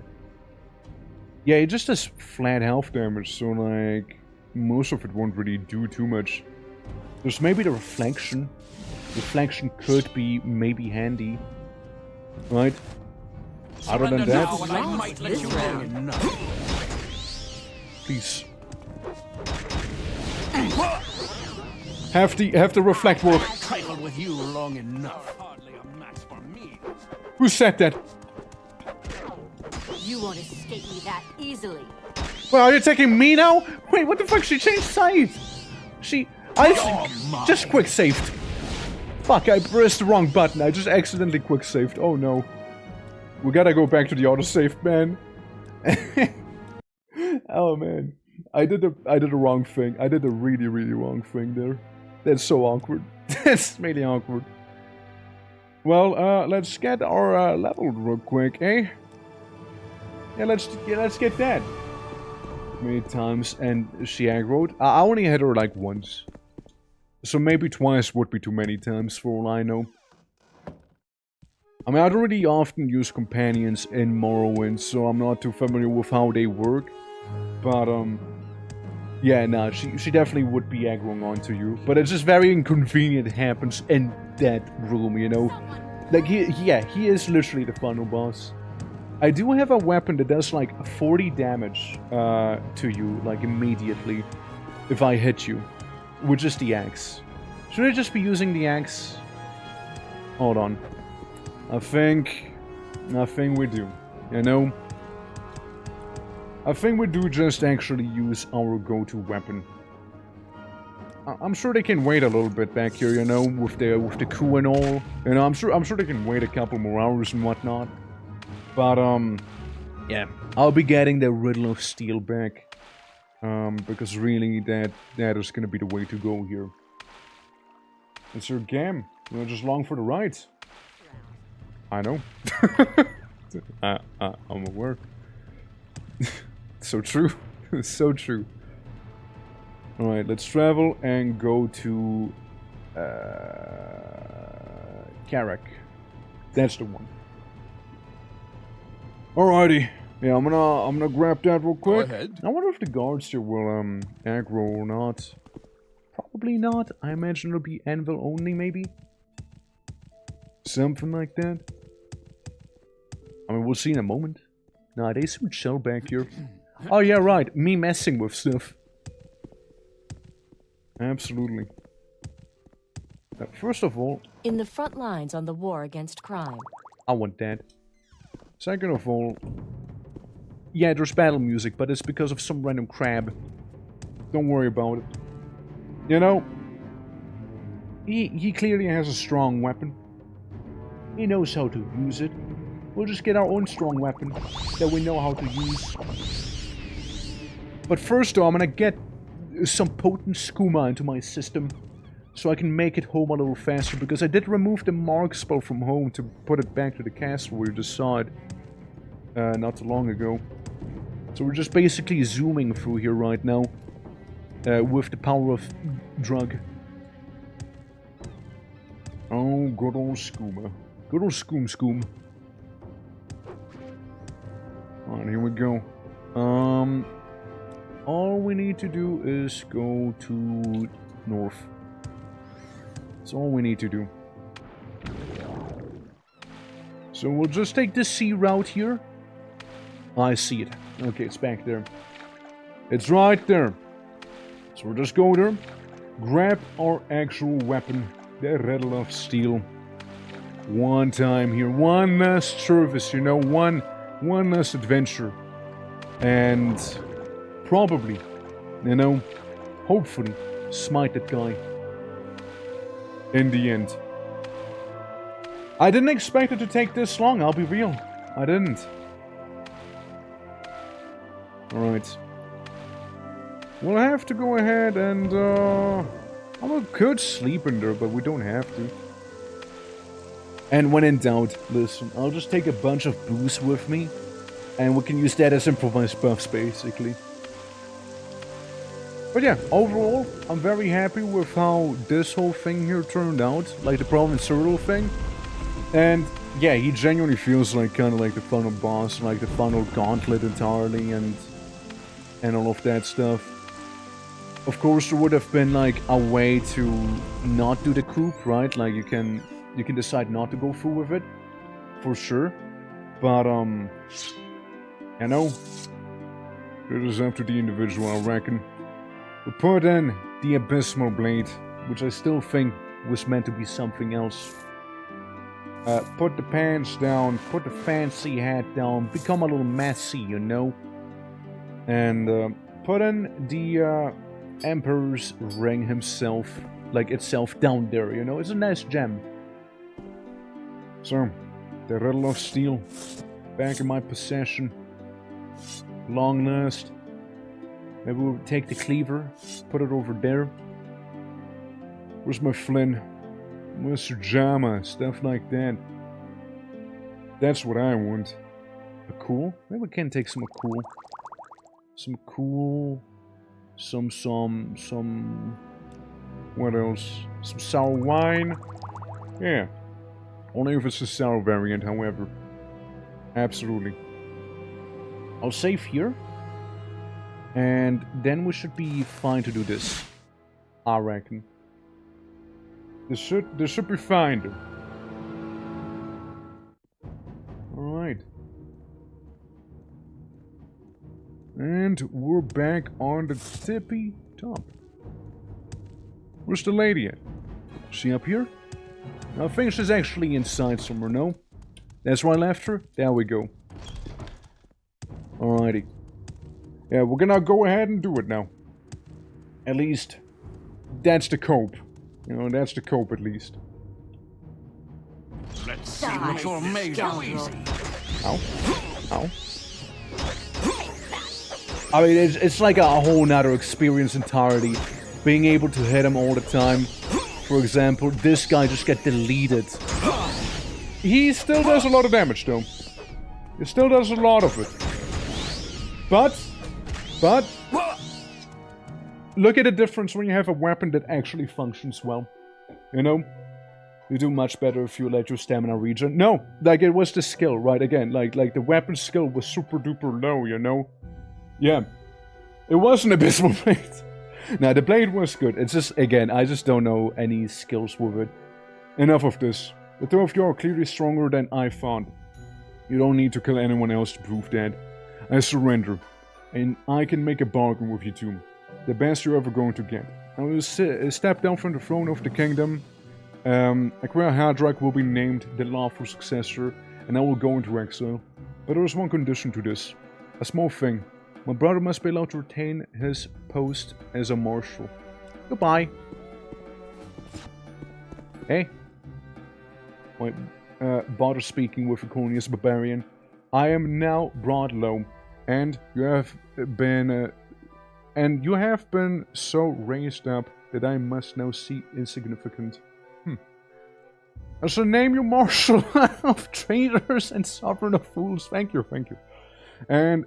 Yeah, it just does flat health damage, so like most of it won't really do too much. There's maybe the reflection. Reflection could be maybe handy. Right? Other than that, I might let you long enough. please. Have the reflect work. Trifled with you long enough. Hardly a match for me. Who said that? You won't escape me that easily. Well, are you attacking me now? Wait, what the fuck? She changed sides. I just quick saved. Fuck, I pressed the wrong button. I just accidentally quick saved. Oh no. We gotta go back to the autosave, man. Oh man. I did the wrong thing. I did the really, really wrong thing there. That's so awkward. That's really awkward. Well, let's get our leveled real quick, eh? Yeah, let's get that. Many times, and she aggroed. I only hit her like once. So maybe twice would be too many times for all I know. I mean, I don't really often use companions in Morrowind, so I'm not too familiar with how they work. But, yeah, nah, she definitely would be aggroing onto you. But it's just very inconvenient it happens in that room, you know? Like, he is literally the final boss. I do have a weapon that does like 40 damage to you, like immediately. if I hit you, which is the axe. Should I just be using the axe? Hold on. I think we do. You know? I think we do just actually use our go-to weapon. I'm sure they can wait a little bit back here, you know, with the coup and all. You know, I'm sure they can wait a couple more hours and whatnot. But yeah, I'll be getting the Riddle of Steel back. Because really that is gonna be the way to go here. It's your game. You know, just long for the ride. I know. I'm aware. So true. So true. Alright, let's travel and go to Karak. That's the one. Alrighty. Yeah, I'm gonna grab that real quick. Go ahead. I wonder if the guards here will aggro or not. Probably not. I imagine it'll be Anvil only, maybe. Something like that. I mean, we'll see in a moment. Nah, they seem chill back here. Oh yeah, right. Me messing with stuff. Absolutely. First of all, In the front lines on the war against crime. I want that. Second of all, yeah, there's battle music, but it's because of some random crab. Don't worry about it. You know, he clearly has a strong weapon. He knows how to use it. We'll just get our own strong weapon that we know how to use. But first though, I'm gonna get some potent skooma into my system so I can make it home a little faster, because I did remove the mark spell from home to put it back to the castle where you just saw it not too long ago. So we're just basically zooming through here right now with the power of drug. Oh, good old skooma. Good old skoom. Alright, here we go. All we need to do is go to north. That's all we need to do. So we'll just take the sea route here. I see it. Okay, it's back there. It's right there. So we'll just go there. Grab our actual weapon. The Riddle of Steel. One time here. One last service, you know. One last adventure. And probably, you know, hopefully smite that guy. In the end. I didn't expect it to take this long, I'll be real. I didn't. Alright. We'll have to go ahead and, I could sleep in there, but we don't have to. And when in doubt, listen, I'll just take a bunch of booze with me, and we can use that as improvised buffs, basically. But yeah, overall, I'm very happy with how this whole thing here turned out, like the Province CYRODIIL thing. And yeah, he genuinely feels like kind of like the final boss, like the final gauntlet entirely, and all of that stuff. Of course, there would have been like a way to not do the coup, right? Like you can decide not to go through with it, for sure. But you know, it is up to the individual, I reckon. We put in the Abysmal Blade, which I still think was meant to be something else. Put the pants down, put the fancy hat down, become a little messy, you know. And put in the Emperor's Ring himself, like itself down there, you know. It's a nice gem. So, the Riddle of Steel, back in my possession. Long last. Maybe we'll take the cleaver, put it over there. Where's my Flynn? Where's Sir Jama? Stuff like that. That's what I want. A cool? Maybe we can take some cool. Some cool. Some. What else? Some sour wine. Yeah. Only if it's a sour variant, however. Absolutely. I'll save here. And then we should be fine to do this. I reckon. This should be fine. Alright. And we're back on the tippy top. Where's the lady at? Is she up here? I think she's actually inside somewhere, no? That's where I left her? There we go. Alrighty. Yeah, we're gonna go ahead and do it now. At least, that's the cope. You know, that's the cope at least. Let's see what you're made of. Ow. Ow. I mean, it's like a whole nother experience entirely. Being able to hit him all the time. For example, this guy just got deleted. He still does a lot of damage, though. He still does a lot of it. But... Look at the difference when you have a weapon that actually functions well. You know? You do much better if you let your stamina regen. No, like it was the skill, right? Again, like the weapon skill was super duper low, you know? Yeah. It was an abysmal blade. Now, the blade was good. It's just, again, I just don't know any skills with it. Enough of this. The two of you are clearly stronger than I thought. You don't need to kill anyone else to prove that. I surrender. And I can make a bargain with you two. The best you're ever going to get. I will step down from the throne of the kingdom. Aquia Hadrak will be named the lawful successor, and I will go into exile. But there is one condition to this. A small thing. My brother must be allowed to retain his post as a marshal. Goodbye. Hey. Wait, bother speaking with Iconius Barbarian. I am now brought low, and you have been so raised up that I must now see insignificant. I shall name you Marshal of Traitors and Sovereign of Fools. Thank you, thank you. And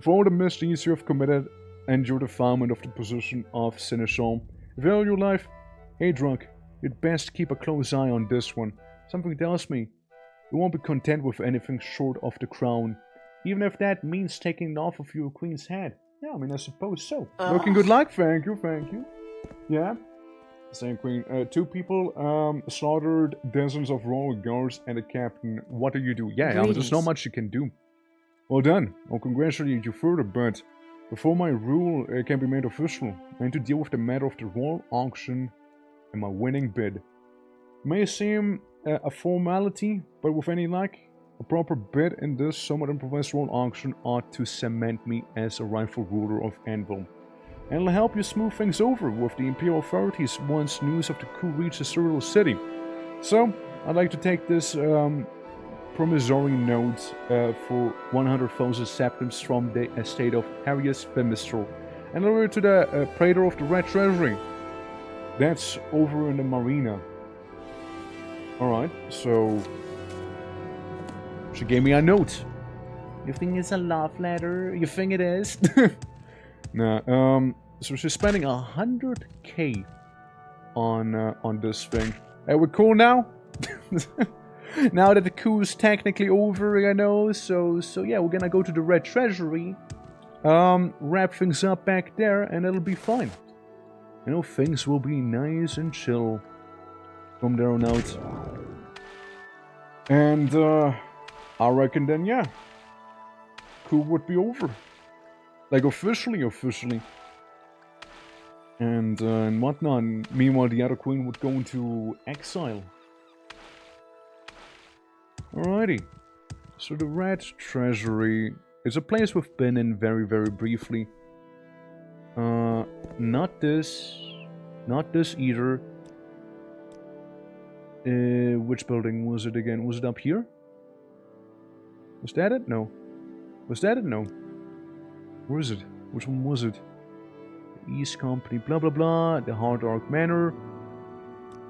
for all the misdeeds you have committed and your defilement of the position of Seneschal, value your life. Hey, drunk, you'd best keep a close eye on this one. Something tells me you won't be content with anything short of the crown, even if that means taking it off of your queen's head. Yeah, I mean, I suppose so. Looking good luck, thank you, thank you. Yeah. Same queen. 2 people slaughtered dozens of royal guards and a captain. What do you do? Yeah, I mean, there's not much you can do. Well done. I'll congratulate you further, but before my rule can be made official, I need to deal with the matter of the royal auction and my winning bid. It may seem a formality, but with any luck, a proper bid in this somewhat improvised royal auction ought to cement me as a rightful ruler of Anvil. And it'll help you smooth things over with the Imperial authorities once news of the coup reaches CYRODIIL City. So, I'd like to take this promissory note for 100,000 septims from the estate of Harrius Femistral and over to the Praetor of the Red Treasury. That's over in the marina. Alright, so... she gave me a note. You think it's a love letter? You think it is? Nah, so she's spending 100k on this thing. Are we cool now? Now that the coup is technically over, you know, so yeah, we're gonna go to the Red Treasury, wrap things up back there, and it'll be fine. You know, things will be nice and chill from there on out. And, I reckon then, yeah, coup would be over. Like, officially. And whatnot. And meanwhile, the other queen would go into exile. Alrighty. So the Red Treasury is a place we've been in very, very briefly. Not this either. Which building was it again? Was it up here? Was that it? No. Was that it? No. Where is it? Which one was it? The East Company, blah blah blah. The Hard Arc Manor.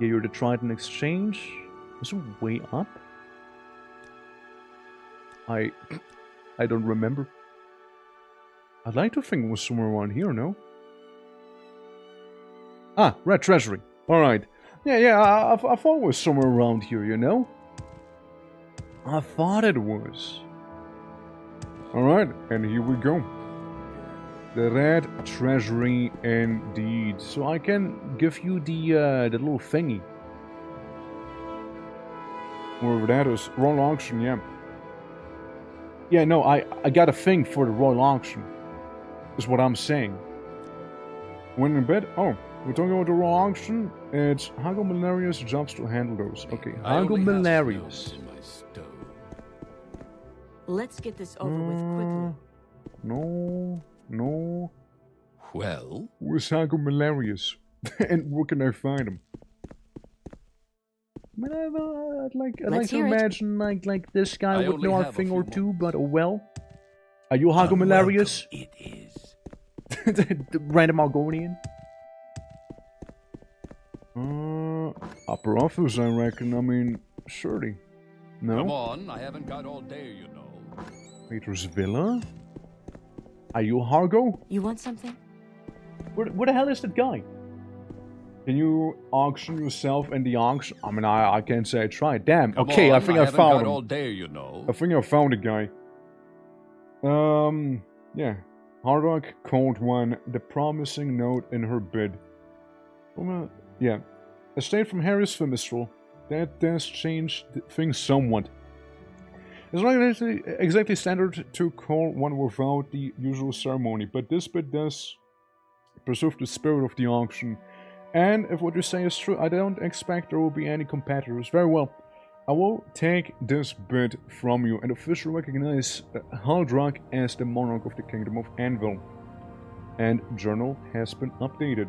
Yeah, you're the Triton Exchange. Was it way up? I don't remember. I'd like to think it was somewhere around here, no? Ah, Red Treasury. Alright. Yeah, I thought it was somewhere around here, you know? I thought it was. Alright, and here we go. The Red Treasury indeed. So I can give you the little thingy. Wherever that is. Royal Auction, yeah. Yeah, no, I got a thing for the Royal Auction. Is what I'm saying. When in bed? Oh, We're talking about the raw auction. It's Hago Malarius jobs to handle those. Okay, I Hago only have Malarius. snow in my stove. Let's get this over with quickly. No. Well, Who is Hago Malarius? And where can I find him? I mean, I'd like to hear it. imagine like this guy I would only know a have a thing few or two, moments. but oh well. Are you Hago Malarius? It is. The random Argonian? Upper office, I reckon. I mean, surely. No? come on, I haven't got all day, you know. Peter's Villa? Are you Hargo? You want something? Where the hell is that guy? Can you auction yourself in the auction? I mean, I can't say I tried. Damn. Come Okay, on, I think I haven't found got him. all day, you know. I think I found the guy. Yeah. Hardrock called one the promising note in her bid. Yeah. A state from Harry's Femistrel. That does change things somewhat. It's not exactly standard to call one without the usual ceremony, but this bit does preserve the spirit of the auction. And if what you say is true, I don't expect there will be any competitors. Very well. I will take this bid from you and officially recognize Haldrock as the monarch of the Kingdom of Anvil. And journal has been updated.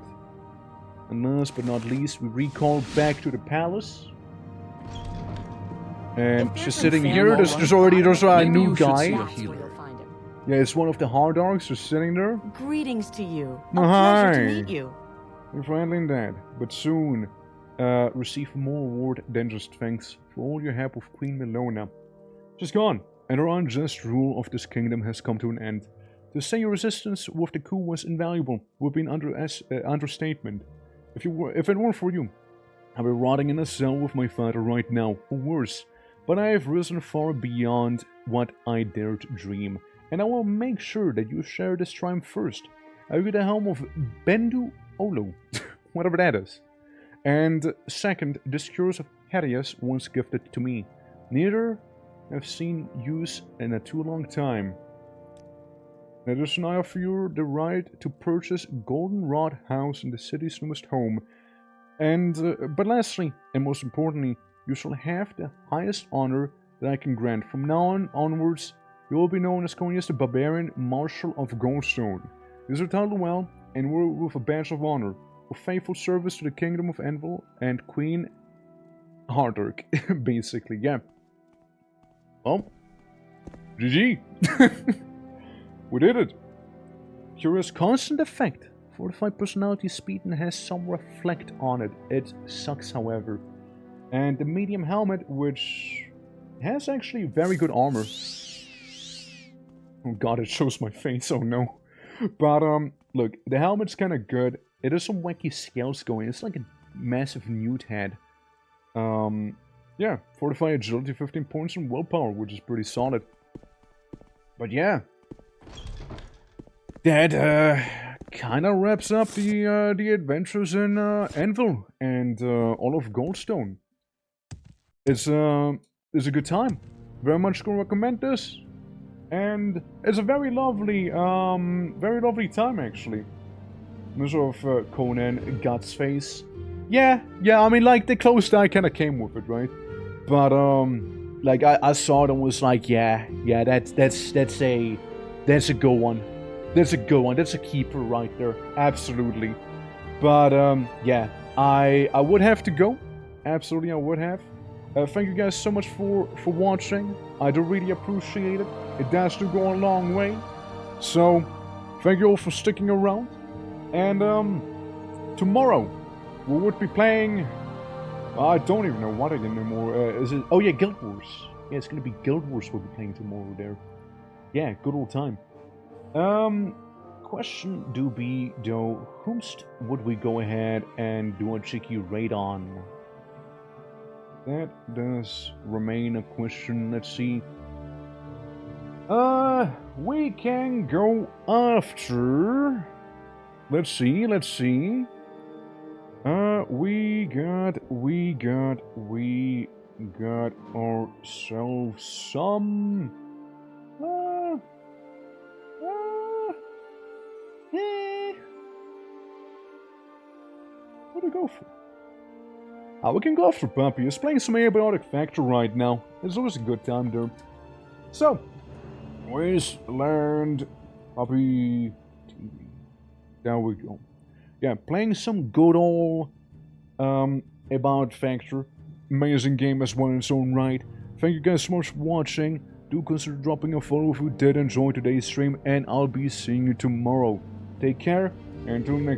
And last but not least, we recall back to the palace. And If she's there's sitting some here. family There's already a Maybe new you should guy. see a That's where healer. you'll find him. Yeah, it's one of the hard dogs just sitting there. Greetings to you. Oh, A pleasure hi. to meet you. You're handling that, but soon receive more reward than just thanks for all your help with Queen Melona. She's gone, and her unjust rule of this kingdom has come to an end. To say your resistance with the coup was invaluable would be an understatement. If it weren't for you, I'd be rotting in a cell with my father right now, or worse. But I have risen far beyond what I dared dream, and I will make sure that you share this triumph first. I will get the helm of Bendu Olo, whatever that is. And second, this curse of Herias once gifted to me. Neither have seen use in a too long time. In addition, I offer you the right to purchase Goldenrod House in the city's newest home. And, but lastly, and most importantly, you shall have the highest honor that I can grant. From now onwards, you will be known as Conius the Barbarian Marshal of Goldstone. This is a title well, and we're with a badge of honor, for faithful service to the Kingdom of Anvil and Queen Hardurk, basically, yeah. Well, GG! We did it! Curious constant effect. Fortified personality speed and has some reflect on it. It sucks, however. And the medium helmet, which has actually very good armor. Oh god, it shows my face, oh no. But, look, the helmet's kinda good. It has some wacky scales going. It's like a massive newt head. Yeah, fortified agility 15 points and willpower, which is pretty solid. But yeah. That, kinda wraps up the adventures in, Anvil and, all of Goldstone. It's a good time. Very much gonna recommend this. And it's a very lovely time, actually. Sort of Conan, Guts face. Yeah, I mean, like, the close I kinda came with it, right? But, like, I saw it and was like, yeah, that's a good one. That's a good one. That's a keeper right there. Absolutely. But, yeah, I would have to go. Absolutely, I would have. Thank you guys so much for watching. I do really appreciate it. It does do go a long way. So, thank you all for sticking around. And, tomorrow, we would be playing... I don't even know what again anymore. Is it... Oh yeah, Guild Wars. Yeah, it's gonna be Guild Wars we'll be playing tomorrow there. Yeah, good old time. Question do be, though, whomst would we go ahead and do a cheeky raid on? That does remain a question. Let's see. We can go after... Let's see. We got ourselves some... What do we go for? We can go for Puppy. He's playing some Abiotic Factor right now. It's always a good time there. So, we learned Puppy TV. There we go. Yeah, playing some good old About Factor. Amazing game as well in its own right. Thank you guys so much for watching. Do consider dropping a follow if you did enjoy today's stream, and I'll be seeing you tomorrow. Take care, and until next